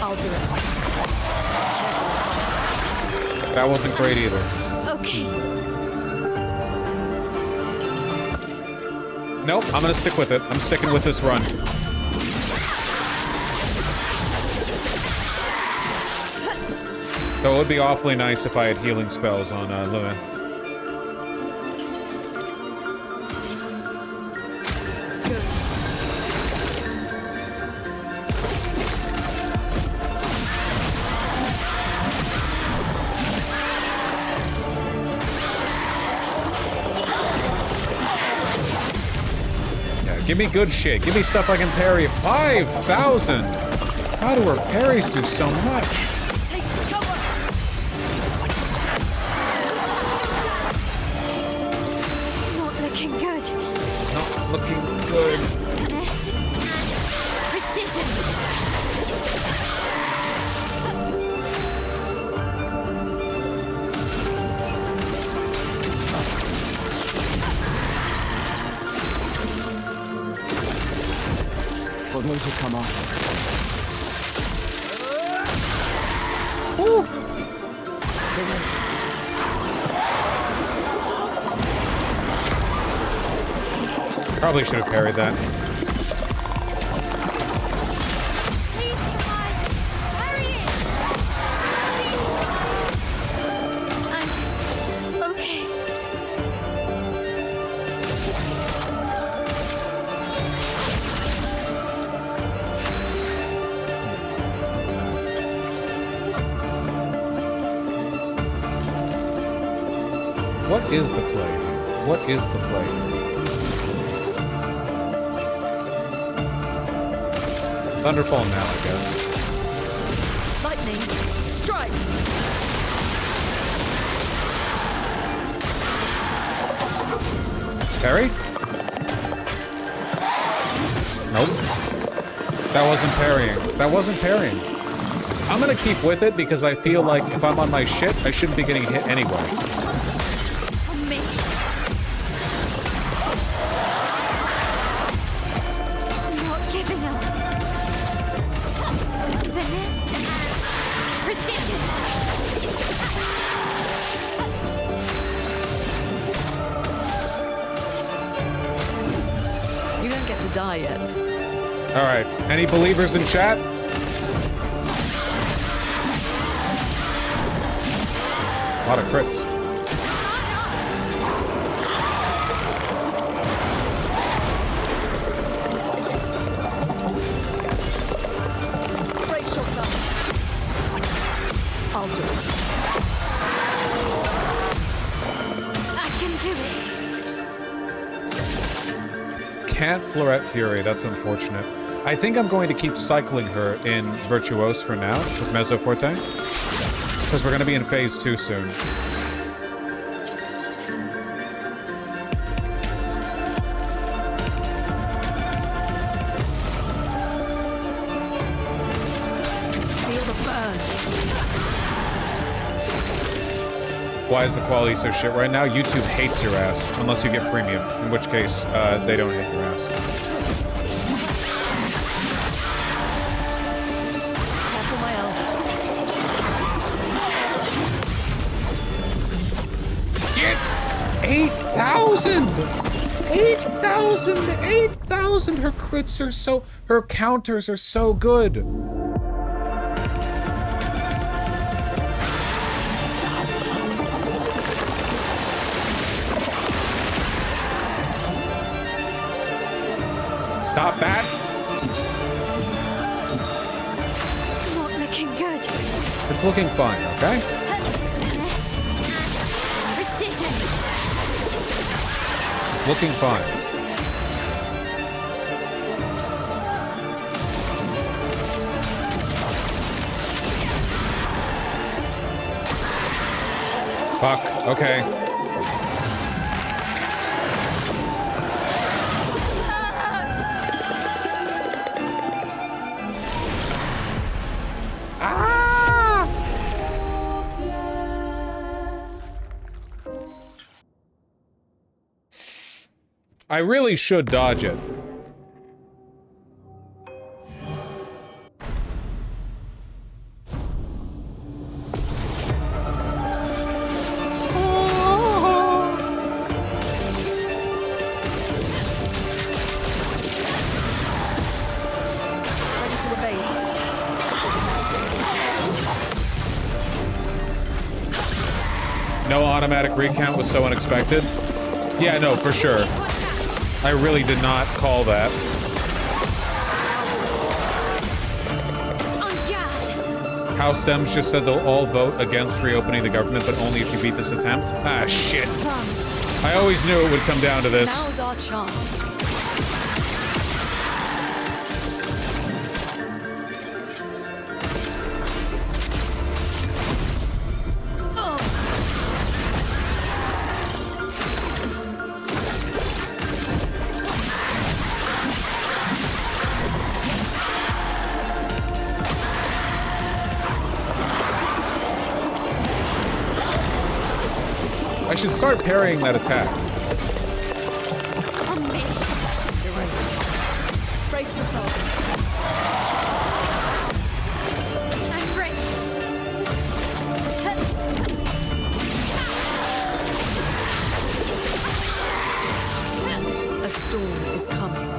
I'll do it. That wasn't great either. Okay. Nope, I'm gonna stick with it. I'm sticking with this run. So it would be awfully nice if I had healing spells on Luna. Give me good shit. Give me stuff I can parry. 5,000! How do her parries do so much? Take cover. Not looking good. Not looking good. Finesse and precision. For those who come on. Woo. Probably should have parried that. Please survive. Hurry it. I'm okay. What is the play? What is the play? Thunderfall now, I guess. Lightning, strike! Parry? Nope. That wasn't parrying. That wasn't parrying. I'm gonna keep with it because I feel like if I'm on my shit, I shouldn't be getting hit anyway. Not giving up. Finesse and precision. You don't get to die yet. Alright, any believers in chat? A lot of crits. Brace yourself. I'll do it. I can do it. Can't Florette Fury, that's unfortunate. I think I'm going to keep cycling her in Virtuose for now, with Mezzo Forte. Because we're going to be in phase 2 soon. Feel the burn. Why is the quality so shit right now? YouTube hates your ass, unless you get premium, in which case, they don't hate your ass. Careful my elbow. Get 8,000! 8,000! 8,000! Her crits are so... Her counters are so good. looking good. It's looking fine, okay? Precision. Looking fine. Fuck, okay. I really should dodge it. Ready to evade. No automatic recount was so unexpected. Yeah, no, for sure. I really did not call that. House Dems just said they'll all vote against reopening the government, but only if you beat this attempt. Ah, shit. I always knew it would come down to this. Now's our chance. I should start parrying that attack. On me. Get ready. Brace yourself. I'm ready. A storm is coming.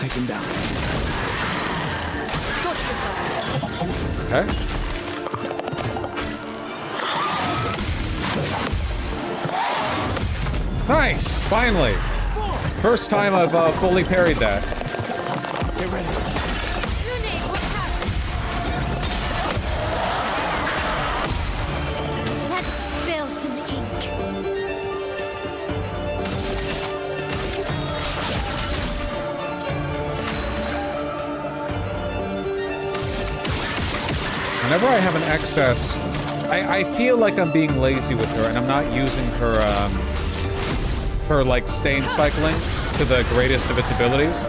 Take him down. Dodge this guy. Okay. Nice! Finally! First time I've fully parried that. Get ready. Lune, what's happening? Let's spill some ink. Whenever I have an excess, I feel like I'm being lazy with her and I'm not using her, her, like, stain cycling to the greatest of its abilities.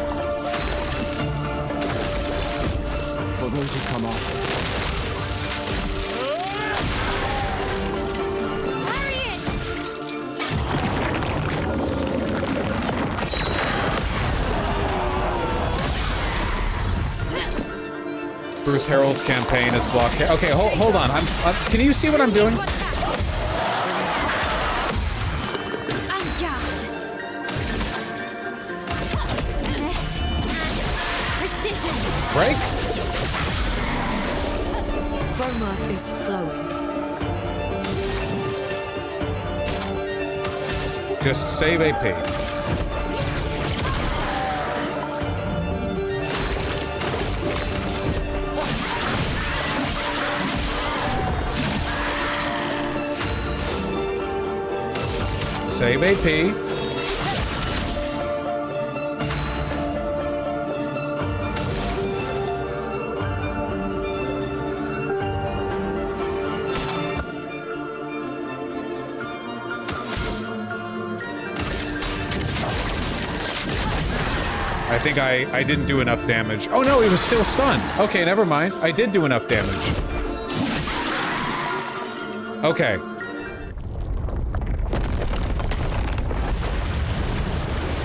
For those who come after. Bruce Harrell's campaign is blockade. Okay, hold on. Can you see what I'm doing? Precision. Break? Chroma is flowing. Just save AP. Save AP. I think I didn't do enough damage. Oh no, he was still stunned. Okay, never mind. I did do enough damage. Okay.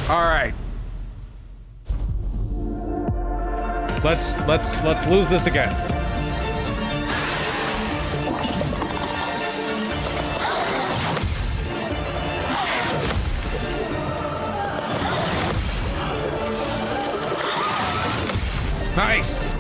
All right. Let's lose this again. Nice.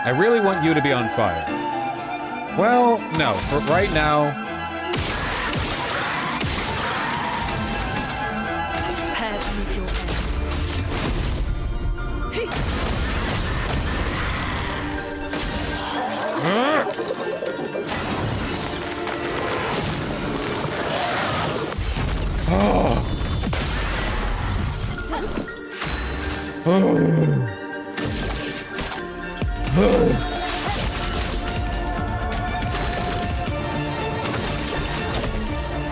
I really want you to be on fire. Well, no. For right now... Prepare to meet your end.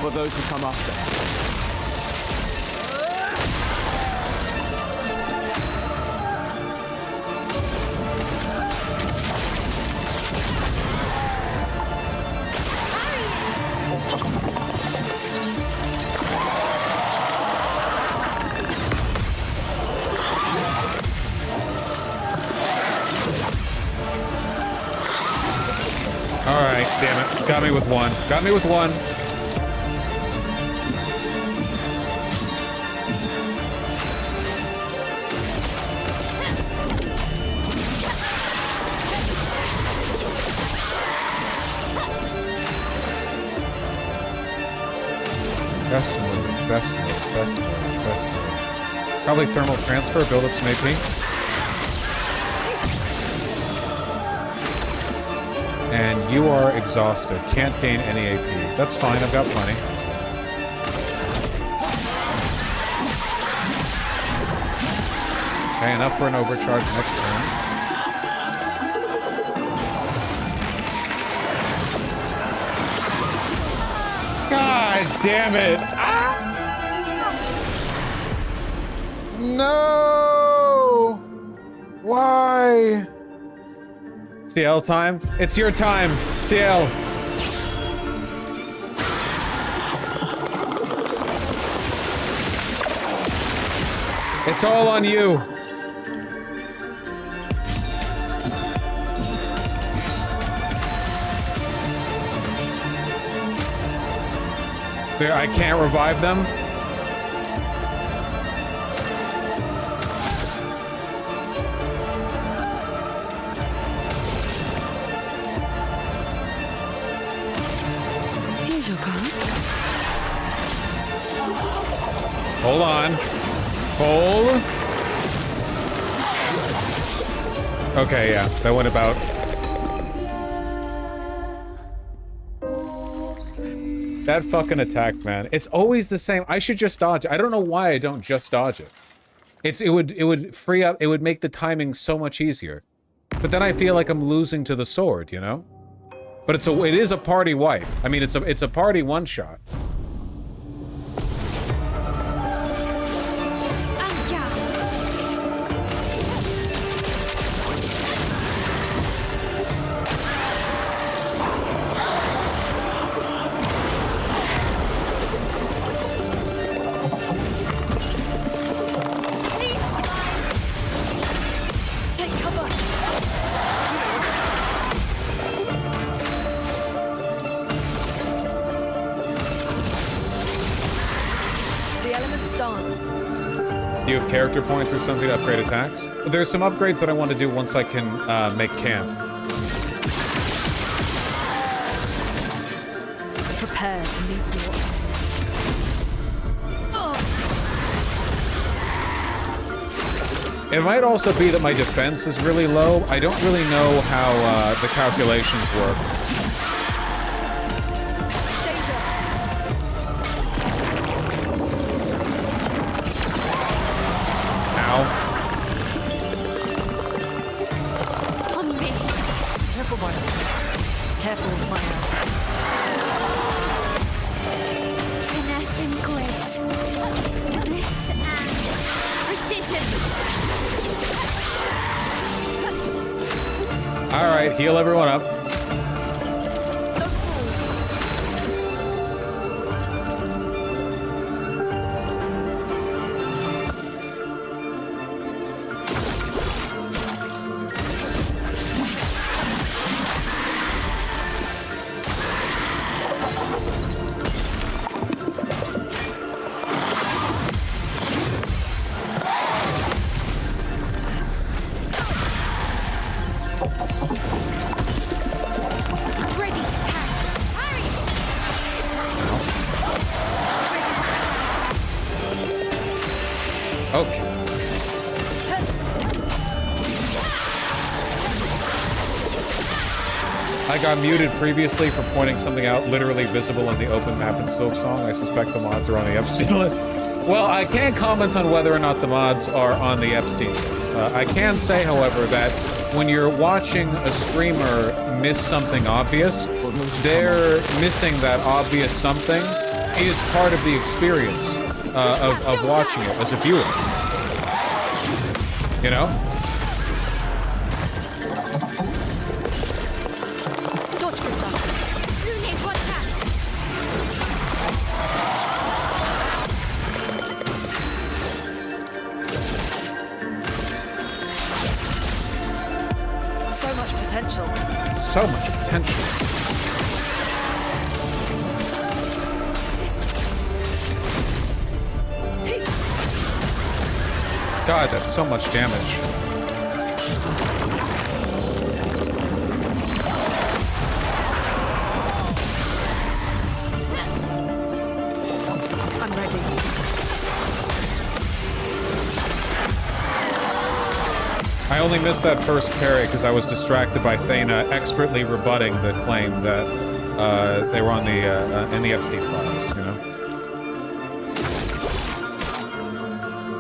For those who come after. Alright, damn it. Got me with one. Got me with one. Best move, best move, best move, best move. Probably thermal transfer, build up some AP. And you are exhausted. Can't gain any AP. That's fine, I've got plenty. Okay, enough for an overcharge next turn. God damn it! Ah! No! Why? CL time? It's your time, CL. It's all on you. There, I can't revive them. Here's your card. Hold on. Hold. Okay, yeah, that went about. That fucking attack, man. It's always the same. I should just dodge it. I don't know why I don't just dodge it. It would free up, it would make the timing so much easier. But then I feel like I'm losing to the sword, you know? But it is a party wipe. I mean, it's a party one-shot. Do you have character points or something to upgrade attacks? There's some upgrades that I want to do once I can make camp. Prepare to meet your end. It might also be that my defense is really low. I don't really know how the calculations work. Alright, heal everyone up. Okay. I got muted previously for pointing something out literally visible in the open map in Silksong. I suspect the mods are on the Epstein list. Well, I can't comment on whether or not the mods are on the Epstein list. I can say, however, that when you're watching a streamer miss something obvious, they're missing that obvious something is part of the experience of watching it as a viewer. You know? So much potential. So much potential. God, that's so much damage. I'm ready. I only missed that first parry because I was distracted by Thana expertly rebutting the claim that they were on the in the Epstein files, you know?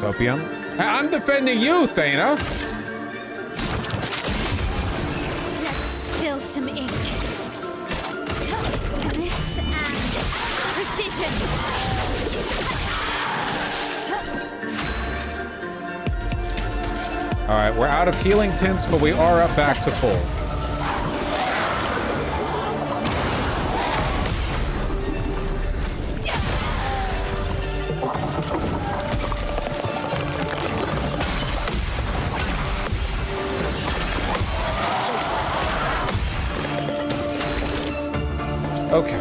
Copium? I'm defending you, Thana! Let's spill some ink. This and precision. Alright, we're out of healing tints, but we are up back to full. Okay.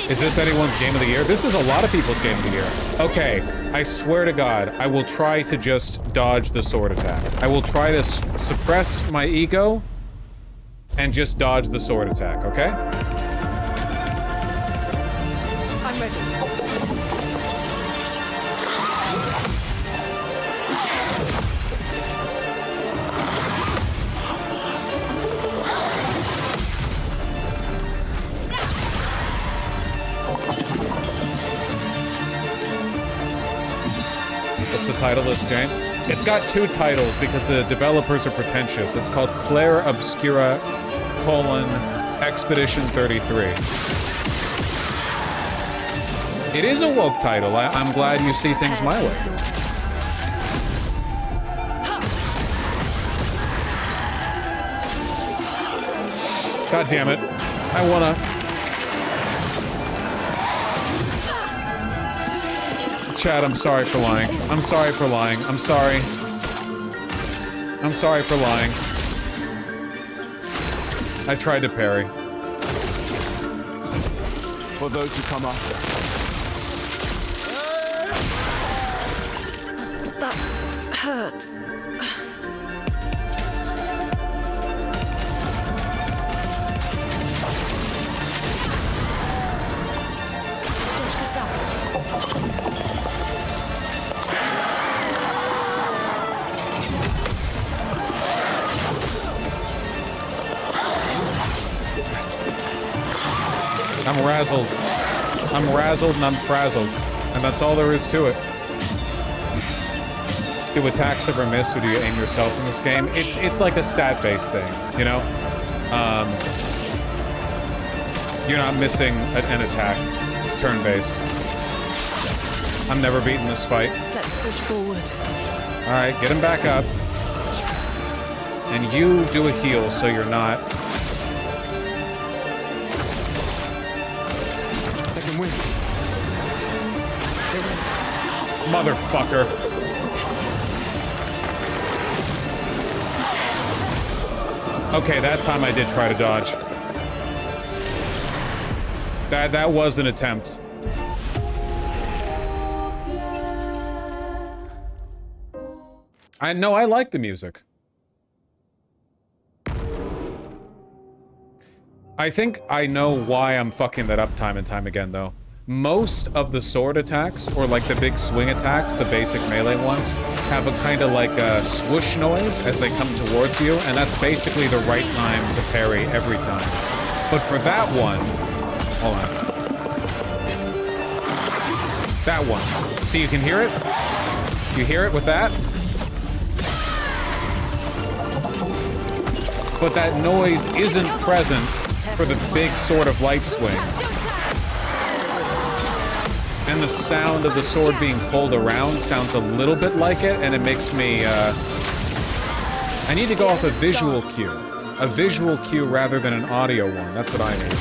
Is this anyone's game of the year? This is a lot of people's game of the year. Okay, I swear to God, I will try to just dodge the sword attack. I will try to suppress my ego and just dodge the sword attack, okay? I'm ready. What's the title of this game? It's got two titles because the developers are pretentious. It's called Claire Obscura, Expedition 33. It is a woke title. I'm glad you see things my way. God damn it. I wanna... Chad, I'm sorry for lying. I'm sorry for lying. I'm sorry. I'm sorry for lying. I tried to parry. For those who come after. That hurts. I'm razzled. I'm razzled and I'm frazzled. And that's all there is to it. Do attacks ever miss, or do you aim yourself in this game? It's like a stat-based thing, you know? You're not missing an attack. It's turn-based. I'm never beating this fight. Let's push forward. Alright, get him back up. And you do a heal so you're not... Second win. Motherfucker. Okay, that time I did try to dodge. That was an attempt. I know, I like the music. I think I know why I'm fucking that up time and time again, though. Most of the sword attacks, or like the big swing attacks, the basic melee ones, have a kind of like a swoosh noise as they come towards you, and that's basically the right time to parry every time. But for that one, hold on. That one. See, you can hear it? You hear it with that? But that noise isn't present for the big sort of light swing. And the sound of the sword being pulled around sounds a little bit like it, and it makes me, I need to go off a visual cue. A visual cue rather than an audio one. That's what I need.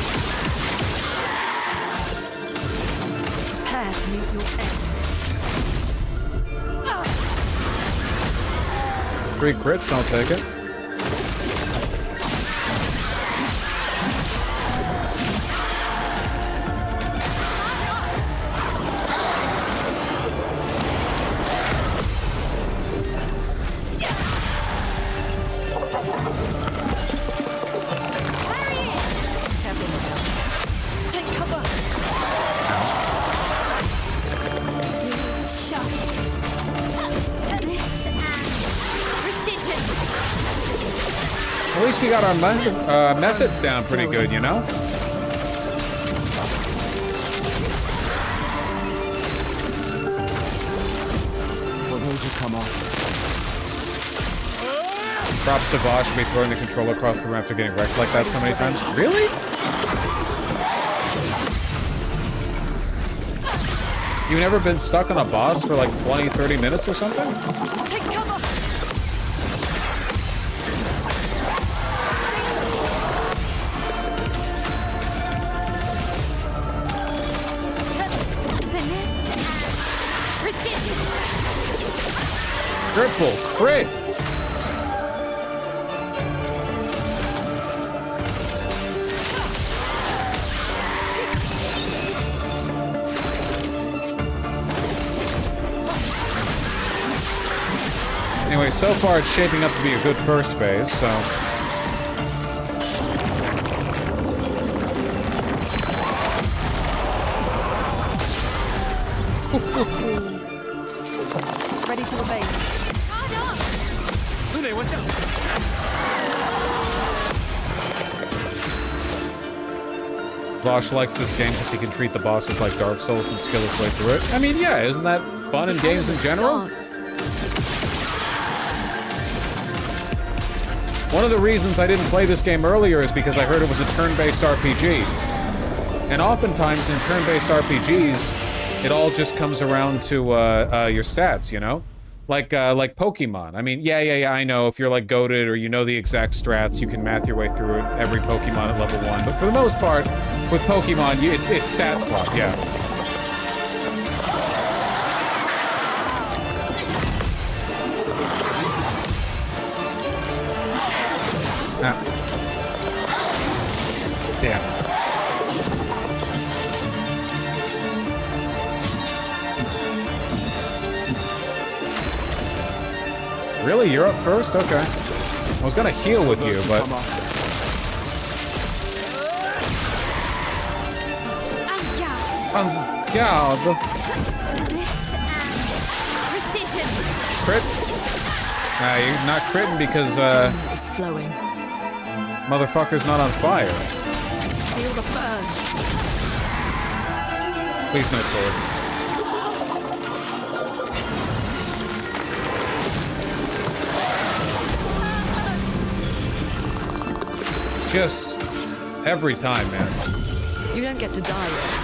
Prepare to meet your end. 3 crits, I'll take it. At least we got our methods down pretty good, you know? For those who come off. Props to Bosch for me throwing the controller across the room after getting wrecked like that so many times. Really? You've never been stuck on a boss for like 20, 30 minutes or something? Take cover! Triple crit! Anyway, so far it's shaping up to be a good first phase, so... Ready to obey. Watch out! Bosch likes this game because he can treat the bosses like Dark Souls and skill his way through it. I mean, yeah, isn't that fun in games in general? One of the reasons I didn't play this game earlier is because I heard it was a turn-based RPG. And oftentimes in turn-based RPGs, it all just comes around to your stats, you know? Like Pokemon. I mean, yeah, I know if you're like goated or you know the exact strats, you can math your way through it, every Pokemon at level 1. But for the most part, with Pokemon, it's stat slot, yeah. Ah. Damn. Really? You're up first? Okay. I was gonna heal with you, but... God. Crit? Nah, you're not critting because, It's flowing. motherfucker's not on fire. Feel the burn. Please, no sword. Just every time, man. You don't get to die yet.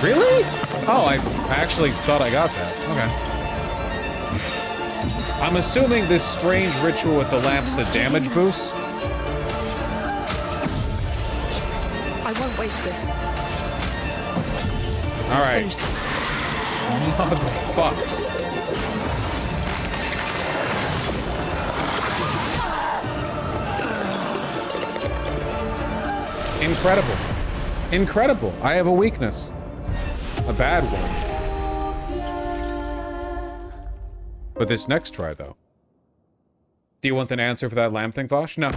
Really? Oh, I actually thought I got that. Okay. I'm assuming this strange ritual with the lamp's a damage boost. I won't waste this. All right. Motherfuck. Incredible. Incredible. I have a weakness. A bad one. But this next try, though. Do you want an answer for that lamb thing, Vosh? No.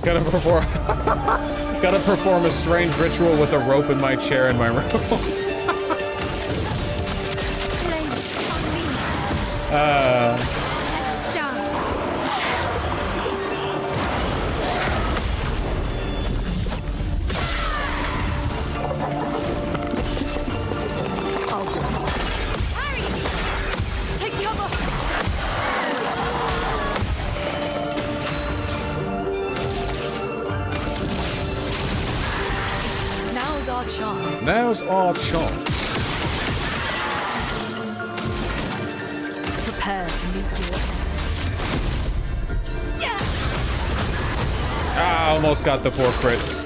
Gotta perform a strange ritual with a rope in my chair in my room. I'll do it. Harry! Take cover! Now's our chance. Now's our chance. Prepare to meet your end. Ah, almost got the 4 crits.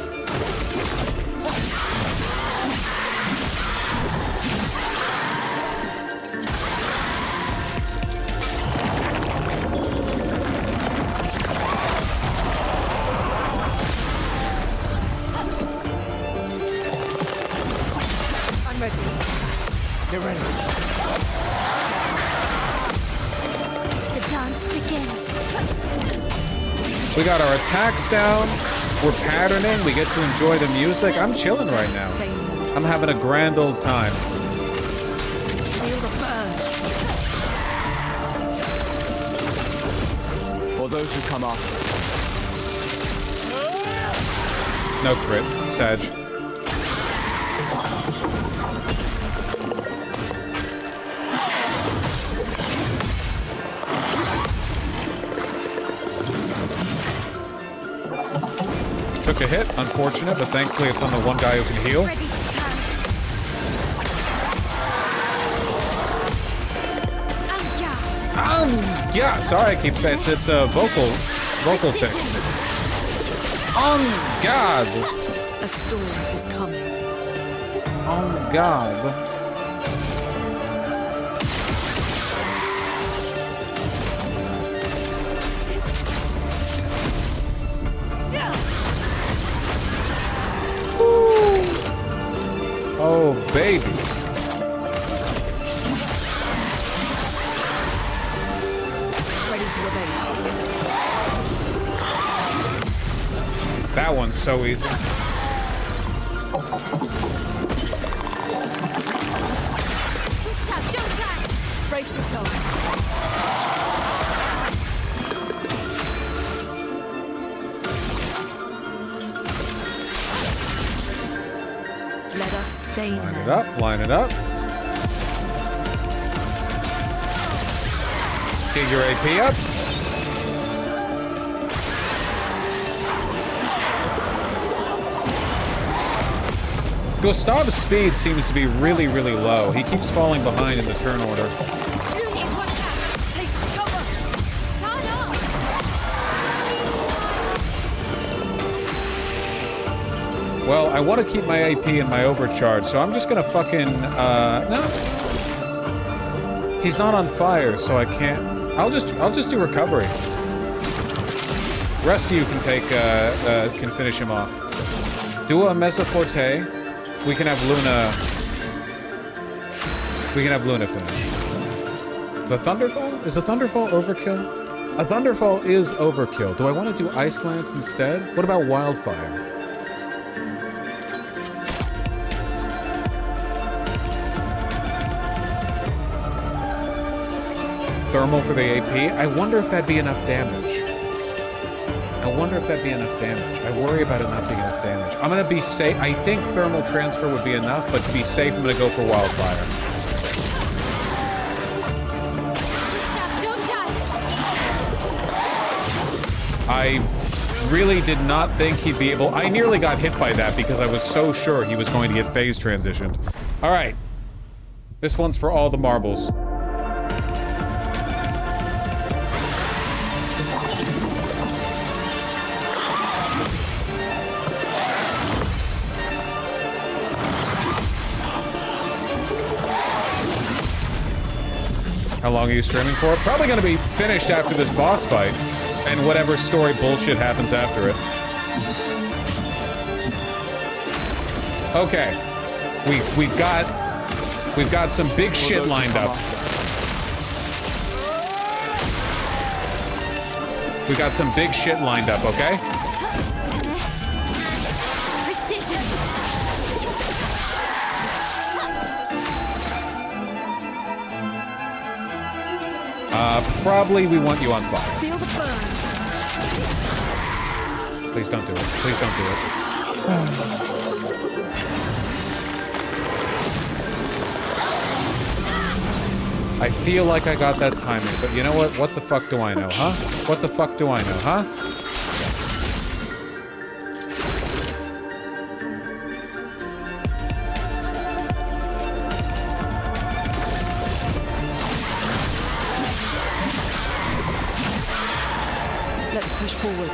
I'm ready. Get ready. The dance begins. We got our attacks down. We're patterning. We get to enjoy the music. I'm chilling right now. I'm having a grand old time. Feel the burn. For those who come after. No crit. Sag. Took a hit, unfortunate, but thankfully it's on the one guy who can heal. Yeah, sorry, I keep saying it's a vocal thing. God. A storm is coming. God. Oh, baby. Ready to evade. That one's so easy. Brace yourself. Let us stain Line them. it up, line it up. Get your AP up. Gustav's speed seems to be really, really low. He keeps falling behind in the turn order. Take cover. Turn up. Well, I want to keep my AP and my overcharge, so I'm just gonna fucking, no. He's not on fire, so I can't. I'll just do recovery. Rest of you can take, can finish him off. Do a Mesa Forte. We can have Luna. We can have Luna finish. The Thunderfall? Is the Thunderfall overkill? A Thunderfall is overkill. Do I want to do Ice Lance instead? What about Wildfire? Thermal for the AP? I wonder if that'd be enough damage. I wonder if that'd be enough damage. I worry about it not being enough damage. I'm gonna be safe. I think thermal transfer would be enough, but to be safe, I'm gonna go for Wildfire. I really did not think he'd be able. I nearly got hit by that because I was so sure he was going to get phase transitioned. All right. This one's for all the marbles. How long are you streaming for? Probably gonna be finished after this boss fight, and whatever story bullshit happens after it. Okay, we've got some big shit lined up. We got some big shit lined up, okay? Precision. Probably we want you on fire. Feel the burn. Please don't do it. Please don't do it. I feel like I got that timing, but you know what? What the fuck do I know, huh? What the fuck do I know, huh? Let's push forward.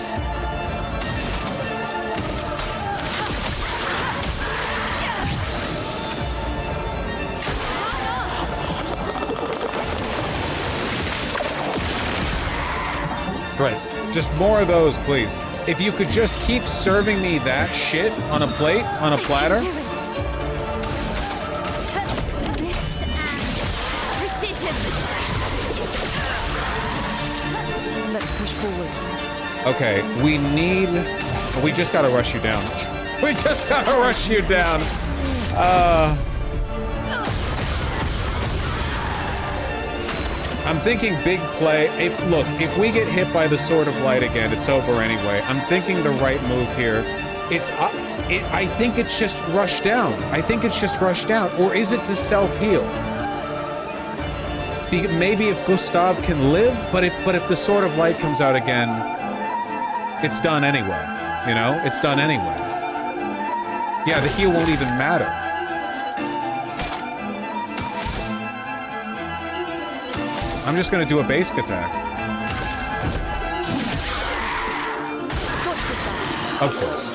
Right. Just more of those, please. If you could just keep serving me that shit on a plate, on a platter. Let's push forward. Okay, we just gotta rush you down. We just gotta rush you down. I'm thinking big play. Look, if we get hit by the Sword of Light again, it's over anyway. I'm thinking the right move here. I think it's just rush down. I think it's just rush down. Or is it to self-heal? Maybe if Gustav can live, but if the Sword of Light comes out again, it's done anyway. You know? It's done anyway. Yeah, the heal won't even matter. I'm just gonna do a basic attack. Of course.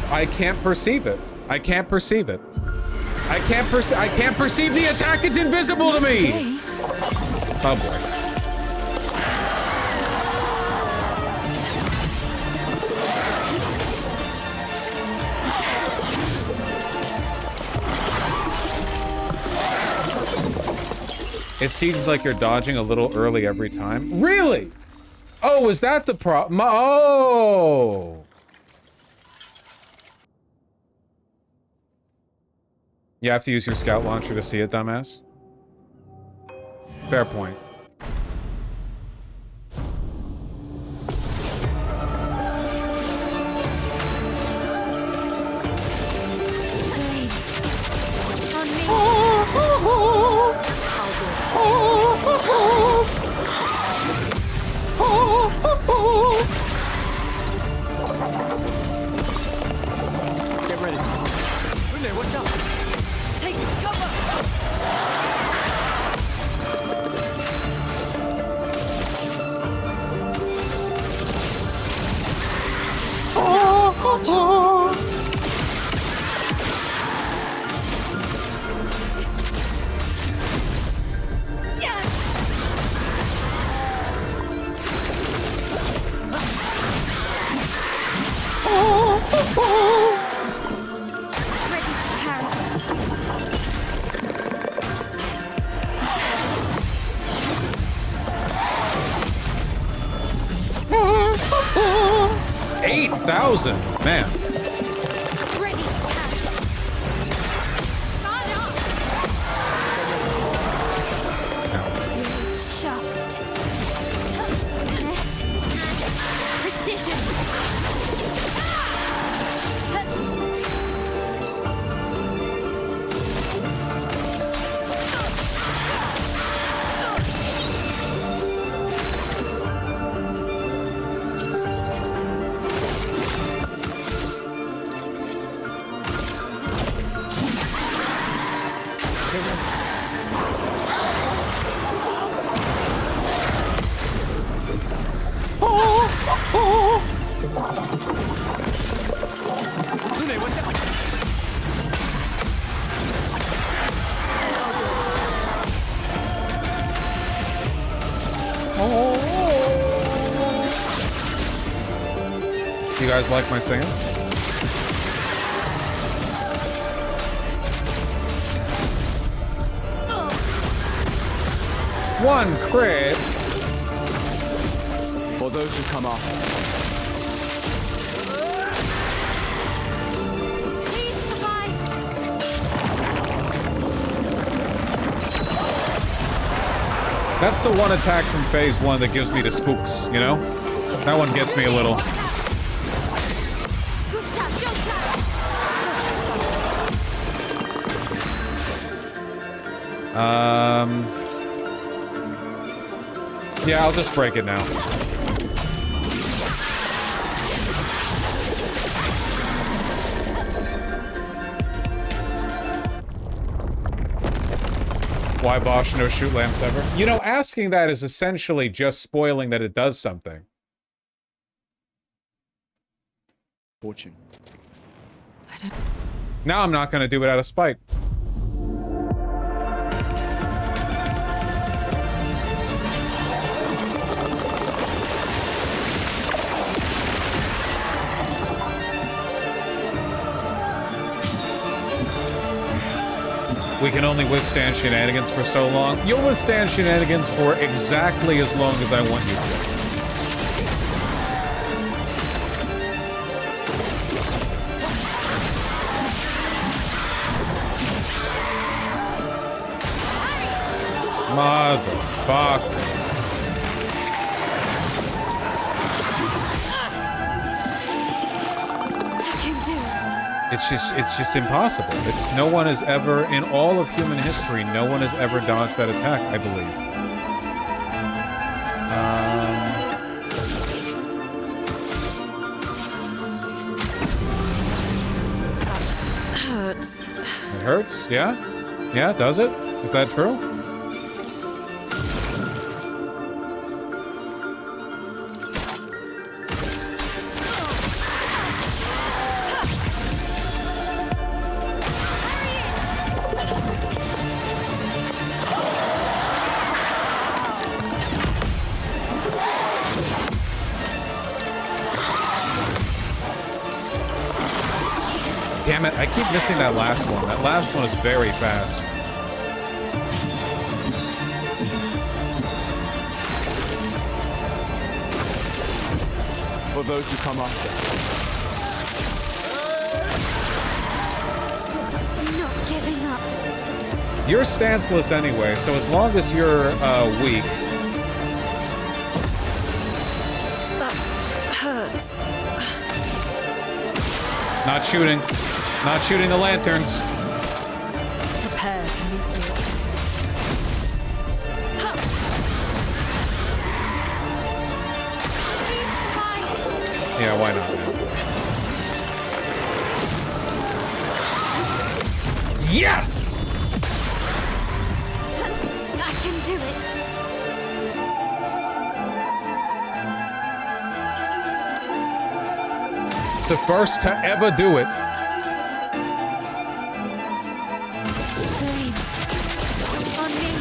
I can't perceive it. I can't perceive it. I can't perceive the attack. It's invisible to me. Oh boy. It seems like you're dodging a little early every time. Really? Oh, is that the problem? Oh. You have to use your scout launcher to see it, dumbass. Fair point. Get ready. Rune, watch out. Take cover. Ready to carry. 8,000, man. Ready to carry. Guard up. Sharpened. Finesse and precision. Lune, watch out! You guys like my singing? One crit. For those who come after. Please survive. That's the one attack from phase 1 that gives me the spooks, you know? That one gets me a little. Yeah, I'll just break it now. Why Bosch no shoot lamps ever? You know, asking that is essentially just spoiling that it does something. Fortune. Now I'm not going to do it out of spite. We can only withstand shenanigans for so long. You'll withstand shenanigans for exactly as long as I want you to. Motherfucker. It's just impossible. It's no one has ever, in all of human history, no one has ever dodged that attack, I believe. Hurts. It hurts? Yeah? Yeah, does it? Is that true? Damn it, I keep missing that last one. That last one is very fast. For those who come after. Not giving up. You're stanceless anyway, so as long as you're weak. That hurts. Not shooting. Not shooting the lanterns. Prepare to meet me. Yeah, why not, man? Yes! I can do it. The first to ever do it. Flames. On me.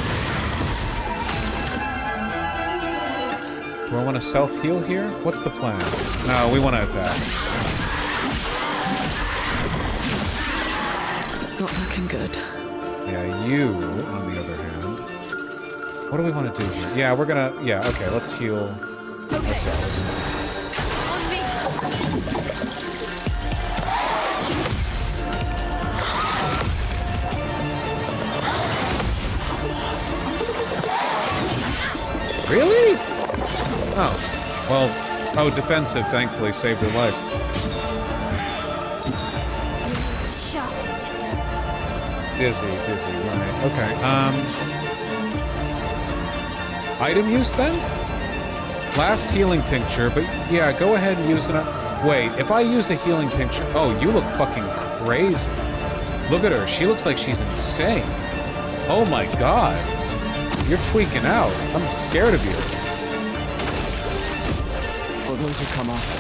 Do I want to self-heal here? What's the plan? No, we want to attack. Not looking good. Yeah, you, on the other hand. What do we want to do here? Yeah, we're gonna... Yeah, okay, let's heal ourselves. On me. Really? Oh. Well, oh, defensive, thankfully, saved her life. Shot. Dizzy, right. Okay, item use then? Last healing tincture, but yeah, go ahead and use it. Wait, if I use a healing tincture... Oh, you look fucking crazy. Look at her, she looks like she's insane. Oh my god. You're tweaking out. I'm scared of you. For those who come after.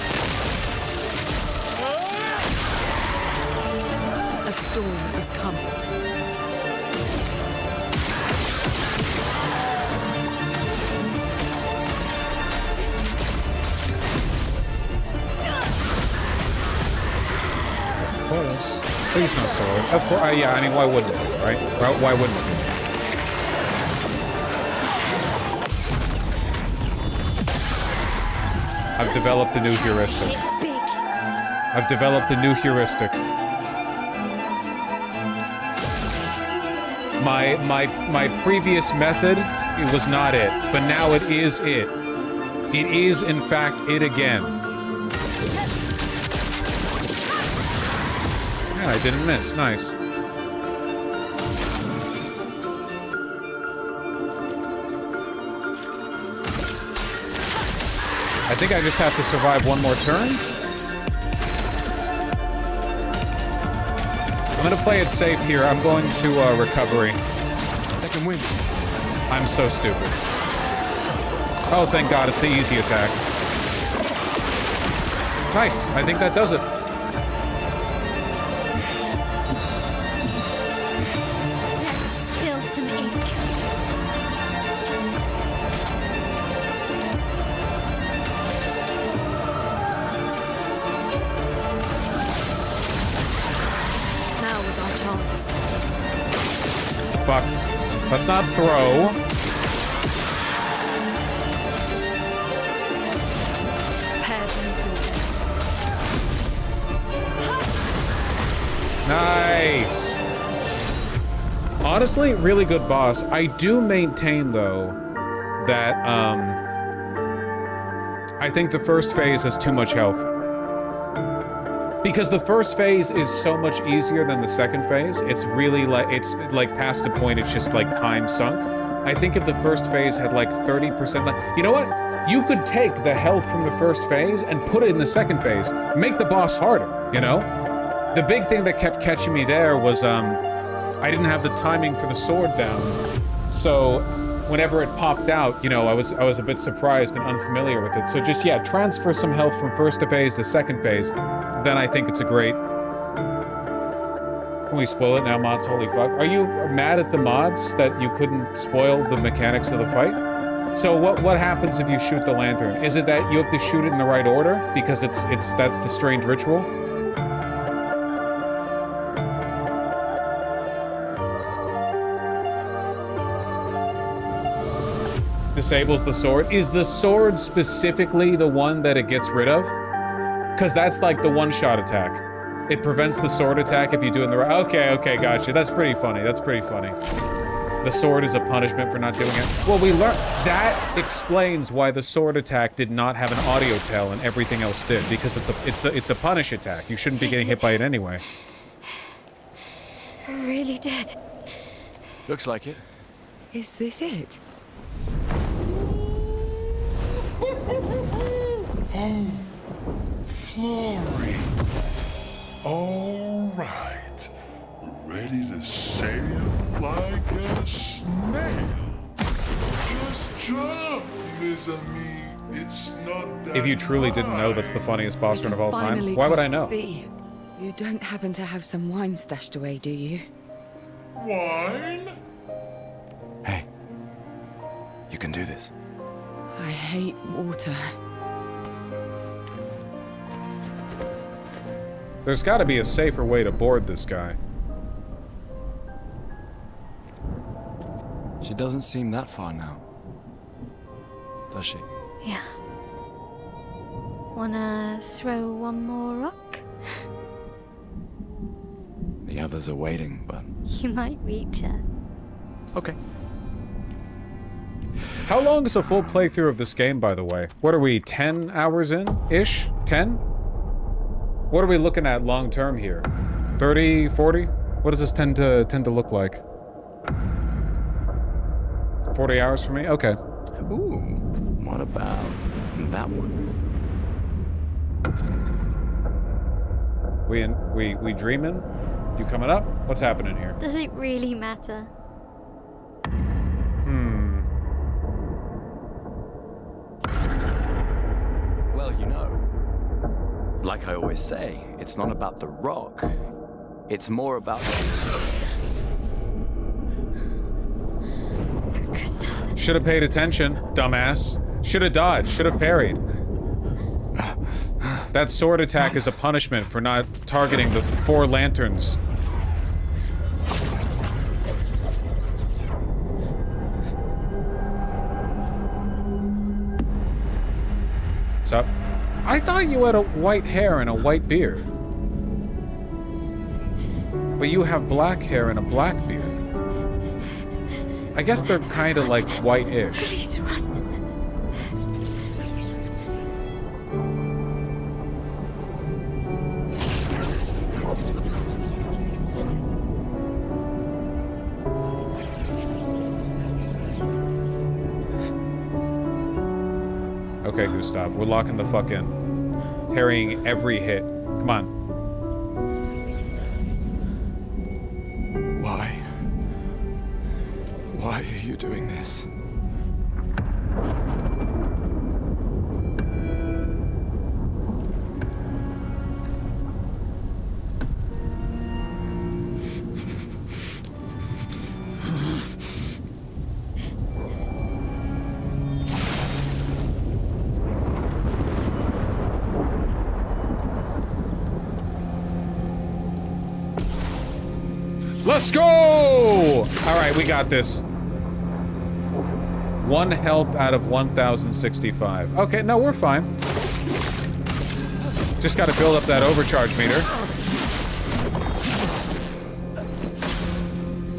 storm is coming. Please no sword. Of course, yeah, I mean, why wouldn't it, right? Why wouldn't it? I've developed a new heuristic. I've developed a new heuristic. My previous method, it was not it, but now it is it. It is, in fact, it again. Yeah, I didn't miss. Nice. I think I just have to survive one more turn. I'm gonna play it safe here. I'm going to recovery. Second wind. I'm so stupid. Oh, thank God, it's the easy attack. Nice. I think that does it. Spill some ink. Now was our chance. Fuck. Let's not throw. Nice. Honestly, really good boss. I do maintain, though, that, I think the first phase has too much health. Because the first phase is so much easier than the second phase. It's really like, it's like past a point, it's just like time sunk. I think if the first phase had like 30%, you know what? You could take the health from the first phase and put it in the second phase. Make the boss harder, you know? The big thing that kept catching me there was, I didn't have the timing for the sword down. So whenever it popped out, you know, I was a bit surprised and unfamiliar with it. So just, yeah, transfer some health from first phase to second phase. Then I think it's a great... Can we spoil it now, mods? Holy fuck. Are you mad at the mods that you couldn't spoil the mechanics of the fight? So what happens if you shoot the lantern? Is it that you have to shoot it in the right order? Because that's the strange ritual? Disables the sword. Is the sword specifically the one that it gets rid of? Because that's like the one-shot attack. It prevents the sword attack if you do it in the right... Okay, gotcha. That's pretty funny. That's pretty funny. The sword is a punishment for not doing it. Well, we learned... That explains why the sword attack did not have an audio tail and everything else did. Because it's a punish attack. You shouldn't be getting hit by it anyway. Really dead. Looks like it. Is this it? Oh, Flory. All right. Ready to sail like a snail. Just jump, mes amis. It's not that If you truly didn't know that's the funniest boss run of all time, Finally why would I crossed know? the sea. You don't happen to have some wine stashed away, do you? Wine? Hey, you can do this. I hate water. There's got to be a safer way to board this guy. She doesn't seem that far now, does she? Yeah. Wanna throw one more rock? The others are waiting, but... You might reach her. Okay. How long is a full playthrough of this game, by the way? What are we, 10 hours in-ish? 10? What are we looking at long-term here? 30, 40? What does this tend to look like? 40 hours for me? Okay. Ooh, what about that one? We dreaming? You coming up? What's happening here? Does it really matter? Well, you know, like I always say, it's not about the rock, It's more about... Should have paid attention, dumbass. Should have dodged. Should have parried. That sword attack is a punishment for not targeting the 4 lanterns. What's up? I thought you had a white hair and a white beard. But you have black hair and a black beard. I guess they're kind of like white-ish. Please run. Okay, Gustav, we're locking the fuck in. Parrying every hit. Come on. Why? Why are you doing this? Let's go! All right, we got this. 1 health out of 1,065. Okay, no, we're fine. Just got to build up that overcharge meter.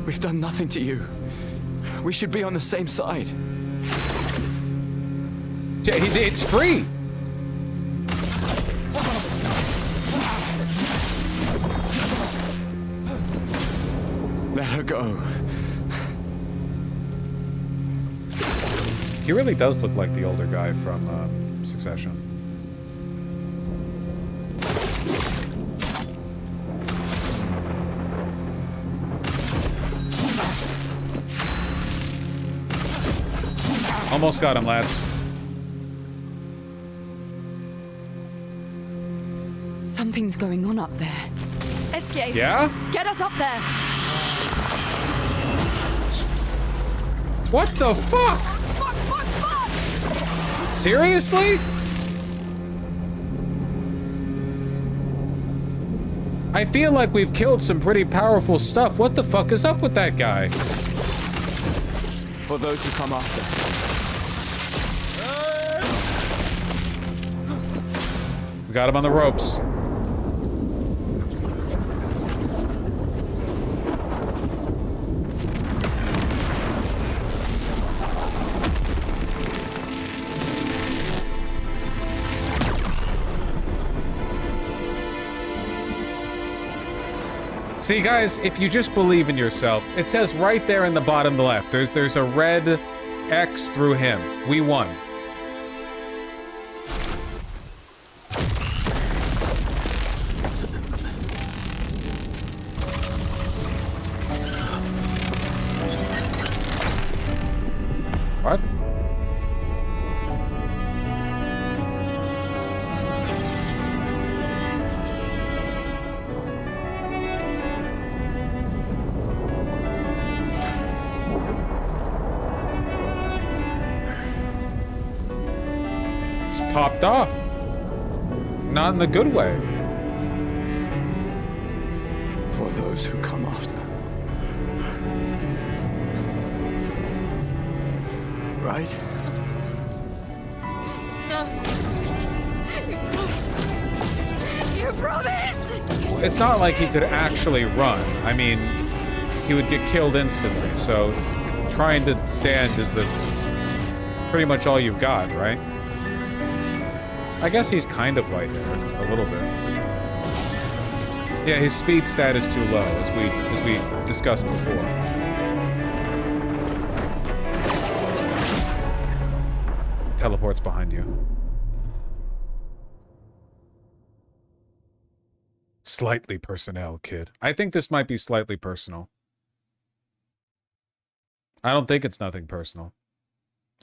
We've done nothing to you. We should be on the same side. It's free. Let her go. He really does look like the older guy from Succession. Almost got him, lads. Something's going on up there. Escape. Yeah? Get us up there. What the fuck? Seriously? I feel like we've killed some pretty powerful stuff. What the fuck is up with that guy? For those who come after. We got him on the ropes. See, guys, if you just believe in yourself, it says right there in the bottom left, there's a red X through him. We won. What? Popped off. Not in the good way. For those who come after. Right? No. You promised! It's not like he could actually run. I mean, he would get killed instantly, so trying to stand is pretty much all you've got, right? I guess he's kind of light there, a little bit. Yeah, his speed stat is too low, as we discussed before. Teleports behind you. Slightly personnel, kid. I think this might be slightly personal. I don't think it's nothing personal.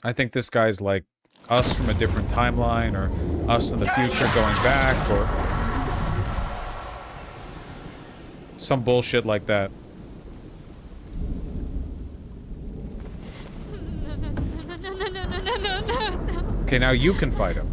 I think this guy's like us from a different timeline, or us in the future going back, or Some bullshit like that. Okay, now you can fight him.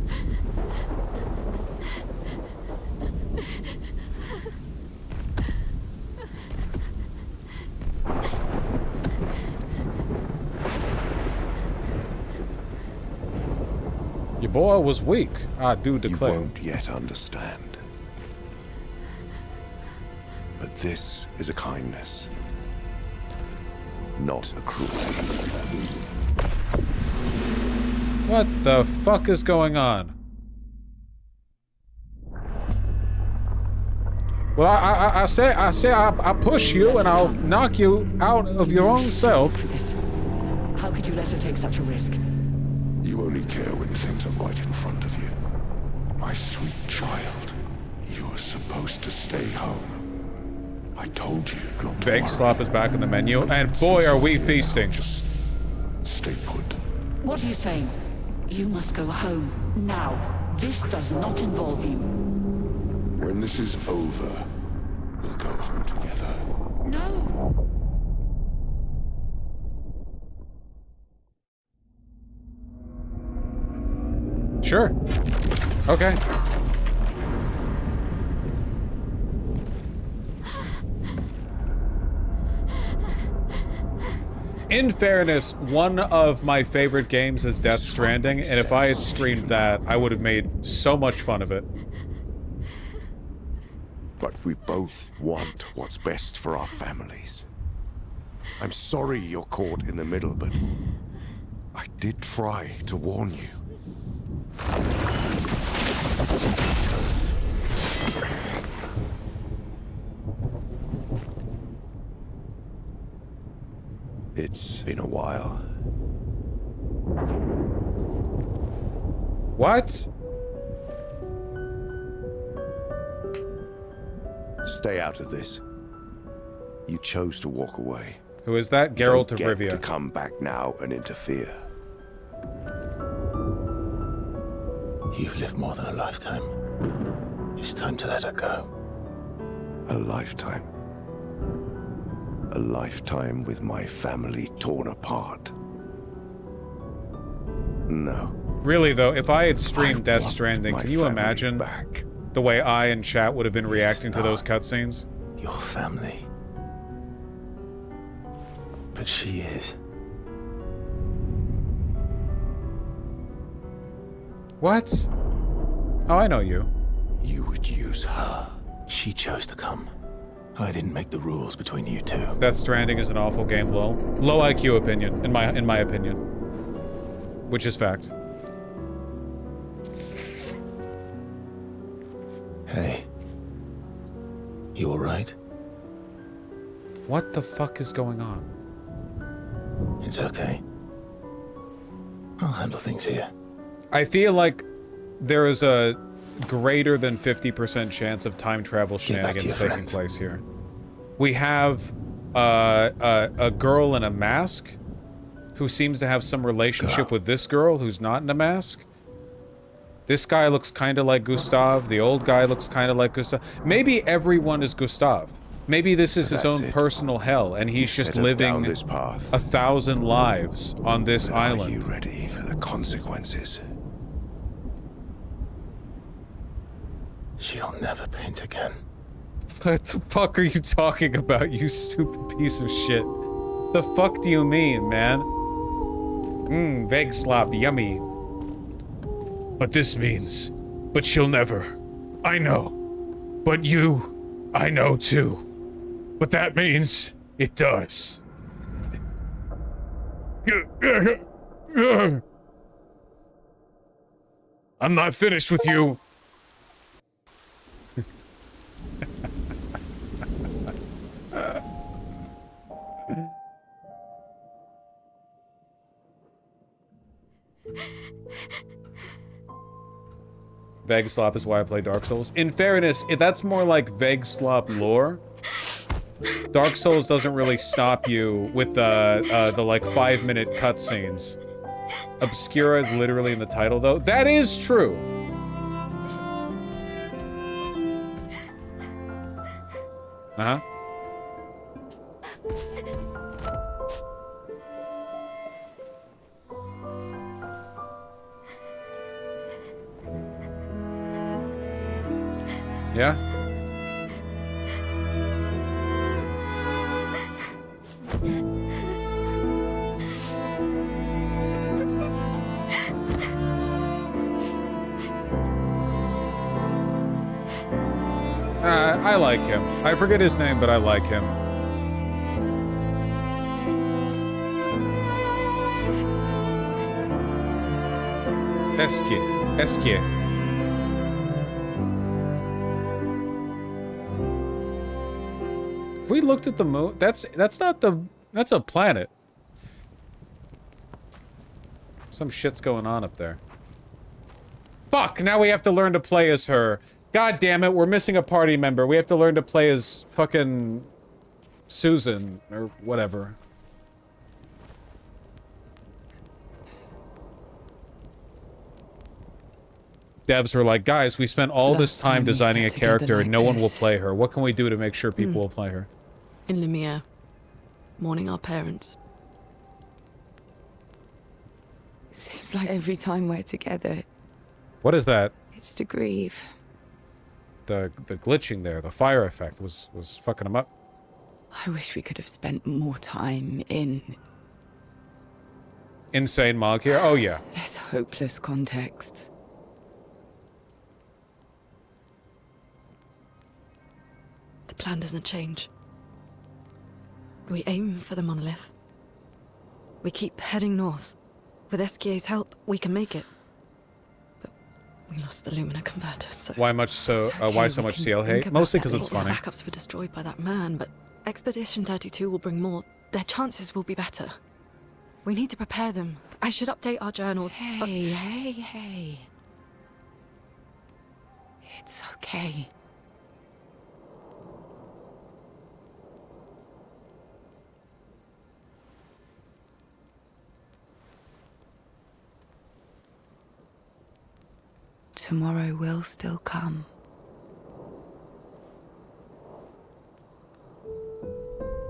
Your boy was weak, I do declare. You won't yet understand. But this is a kindness, not a cruelty. What the fuck is going on? Well, I say I push you and I'll knock you out of your own self. How could you let her take such a risk? You only care when things are right in front of you. My sweet child, you are supposed to stay home. I told you not to Veg slop is back in the menu, and boy are we feasting. Just stay put. What are you saying? You must go home, now. This does not involve you. When this is over, we'll go home together. No! Sure. Okay. In fairness, one of my favorite games is Death Stranding, and if I had streamed that, I would have made so much fun of it. But we both want what's best for our families. I'm sorry you're caught in the middle, but I did try to warn you. It's been a while. What? Stay out of this. You chose to walk away. Who is that? Geralt of Don't get Rivia. to come back now and interfere. You've lived more than a lifetime. It's time to let her go. A lifetime. A lifetime with my family torn apart. No. Really though, if I had streamed Death Stranding, can you imagine the way I and chat would have been reacting to those cutscenes? Your family. But she is. What? Oh, I know you. You would use her. She chose to come. I didn't make the rules between you two. Death Stranding is an awful game, lol. Low IQ opinion, in my opinion. Which is fact. Hey. You alright? What the fuck is going on? It's okay. I'll handle things here. I feel like there is a greater than 50% chance of time travel shenanigans taking place here. We have a girl in a mask who seems to have some relationship with this girl who's not in a mask. This guy looks kind of like Gustav. The old guy looks kind of like Gustav. Maybe everyone is Gustav. Maybe this is his own personal hell, and he's just living 1,000 lives on this island. Are you ready for the consequences? She'll never paint again. What the fuck are you talking about, you stupid piece of shit? The fuck do you mean, man? Veg slop, yummy. But this means, but she'll never. I know. But you, I know too. But that means it does. I'm not finished with you. Veg slop is why I play Dark Souls. In fairness, that's more like Veg slop lore. Dark Souls doesn't really stop you with the like 5-minute cutscenes. Obscura is literally in the title though. That is true. Uh-huh. Yeah? I like him. I forget his name, but I like him. Eskie. If we looked at the moon, that's a planet. Some shit's going on up there. Fuck, now we have to learn to play as her. God damn it, we're missing a party member. We have to learn to play as fucking Susan or whatever. Devs were like, guys, we spent all this time designing a character and no one will play her. What can we do to make sure people will play her? In Lumiere, mourning our parents. Seems like every time we're together, What is that? it's to grieve. The glitching there, the fire effect was fucking him up. I wish we could have spent more time in Insane Mog here? Oh yeah. less hopeless contexts. The plan doesn't change. We aim for the monolith. We keep heading north. With SKA's help, we can make it. But we lost the Lumina converter, so... Why much so? Why so much CL hate? Mostly because it's funny. The backups were destroyed by that man, but Expedition 32 will bring more. Their chances will be better. We need to prepare them. I should update our journals. Hey. It's okay. Tomorrow will still come.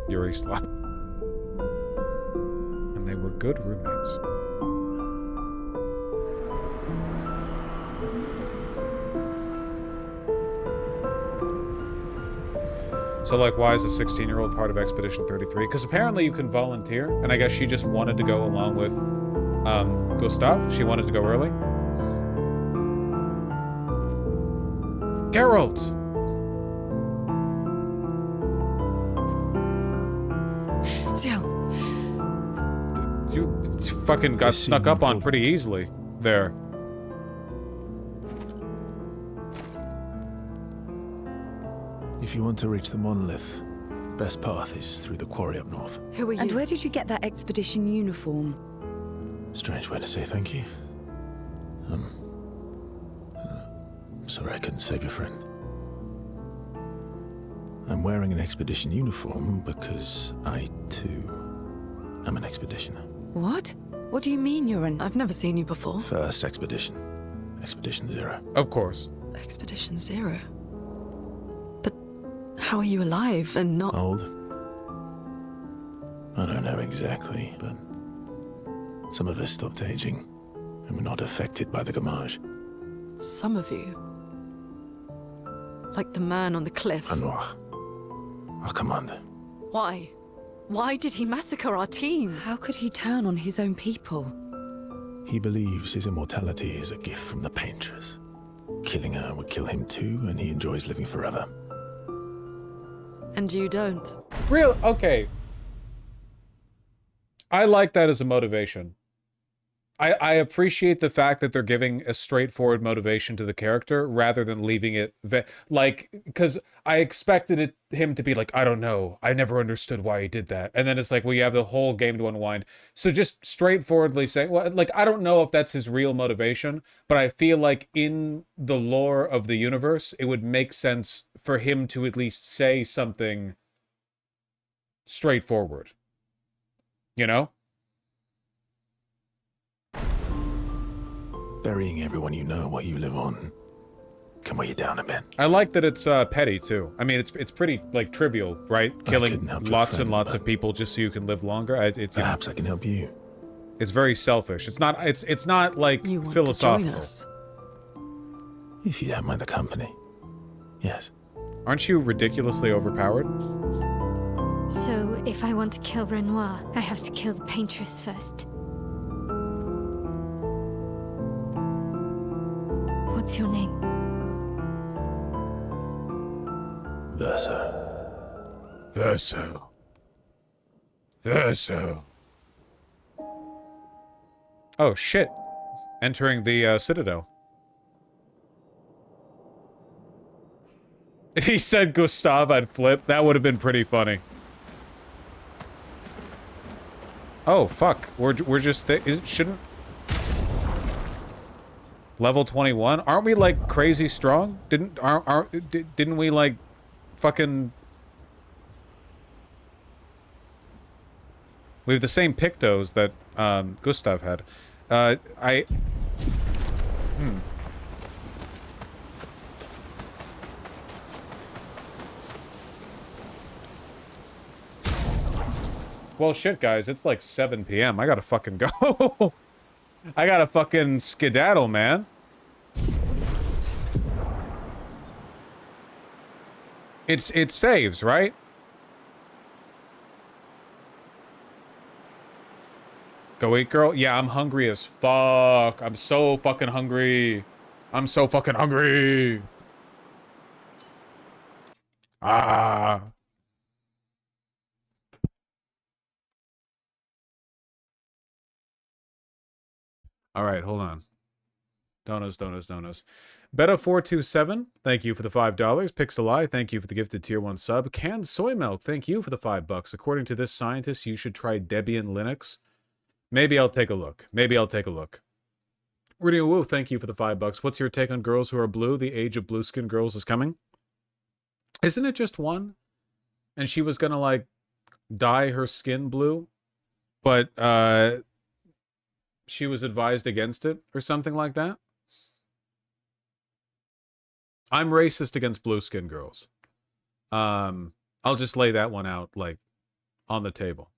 Yuri Slot. And they were good roommates. So, like, why is a 16-year-old part of Expedition 33? Because apparently you can volunteer, and I guess she just wanted to go along with Gustav. She wanted to go early. Geralt! Ciel. You fucking got snuck up on pretty easily there. If you want to reach the monolith, best path is through the quarry up north. Who are you? And where did you get that expedition uniform? Strange way to say thank you. I'm sorry I couldn't save your friend. I'm wearing an expedition uniform because I, too, am an expeditioner. What? What do you mean you're an... I've never seen you before. First expedition. Expedition 0. Of course. Expedition 0? But how are you alive and not... Old? I don't know exactly, but some of us stopped aging and were not affected by the gamage. Some of you? Like the man on the cliff? Anwar, our commander. Why? Why did he massacre our team? How could he turn on his own people? He believes his immortality is a gift from the Paintress. Killing her would kill him too, and he enjoys living forever. And you don't? Real? Okay. I like that as a motivation. I appreciate the fact that they're giving a straightforward motivation to the character rather than leaving it like, because I expected him to be like, I don't know, I never understood why he did that, and then it's like, well, you have the whole game to unwind. So just straightforwardly saying, well, like, I don't know if that's his real motivation, but I feel like in the lore of the universe, it would make sense for him to at least say something straightforward. You know? Burying everyone you know while you live on can weigh you down a bit. I like that it's petty too. I mean, it's pretty like trivial, right? Killing lots and lots of people just so you can live longer. Perhaps I can help you. It's very selfish. It's not like philosophical. If you don't mind the company. Yes. Aren't you ridiculously overpowered? So, if I want to kill Renoir, I have to kill the paintress first. What's your name? Verso. Verso. Verso. Oh, shit. Entering the Citadel. If he said Gustav, I'd flip. That would have been pretty funny. Oh, fuck. We're just... shouldn't... Level 21? Aren't we, like, crazy strong? Didn't we, like, fucking... We have the same pictos that, Gustav had. Well, shit, guys. It's like 7 p.m. I gotta fucking go. I gotta fucking skedaddle, man. It saves, right? Go eat, girl? Yeah, I'm hungry as fuck. I'm so fucking hungry. I'm so fucking hungry. Ah. All right, hold on. Donos. Beta427, thank you for the $5. Pixeleye, thank you for the gifted tier 1 sub. Canned Soy Milk, thank you for the $5. According to this scientist, you should try Debian Linux. Maybe I'll take a look. Rudy Woo, thank you for the $5. What's your take on girls who are blue? The age of blue skin girls is coming. Isn't it just one? And she was gonna, like, dye her skin blue, but, she was advised against it or something like that. I'm racist against blue skin girls. I'll just lay that one out, like, on the table.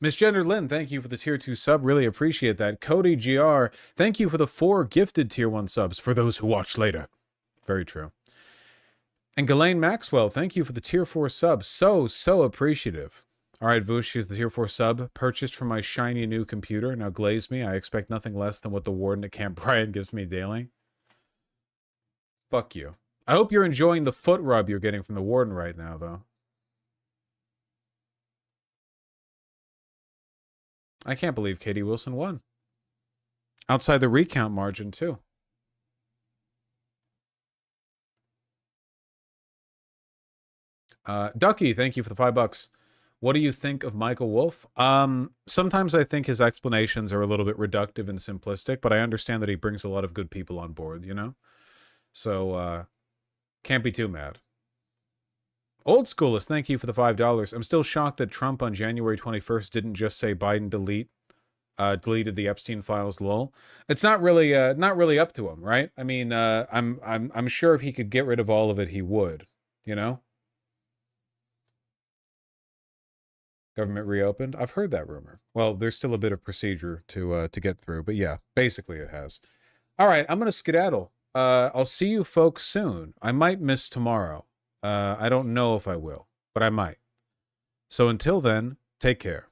Miss Gender Lynn, thank you for the tier 2 sub. Really appreciate that. Cody GR, thank you for the 4 gifted tier 1 subs for those who watch later. Very true. And Ghislaine Maxwell, thank you for the tier 4 sub. So appreciative. All right, Voosh, here's the tier 4 sub. Purchased from my shiny new computer. Now glaze me. I expect nothing less than what the warden at Camp Bryant gives me daily. Fuck you. I hope you're enjoying the foot rub you're getting from the warden right now, though. I can't believe Katie Wilson won. Outside the recount margin, too. Ducky, thank you for the $5. What do you think of Michael Wolff? Sometimes I think his explanations are a little bit reductive and simplistic, but I understand that he brings a lot of good people on board, you know? So, can't be too mad. Old Schoolist, thank you for the $5. I'm still shocked that Trump on January 21st didn't just say Biden deleted the Epstein files, lol. It's not really up to him, right? I mean, I'm sure if he could get rid of all of it, he would, you know? Government reopened. I've heard that rumor. Well, there's still a bit of procedure to get through, but yeah, basically it has. All right, I'm gonna skedaddle. I'll see you folks soon. I might miss tomorrow. I don't know if I will, but I might. So until then, take care.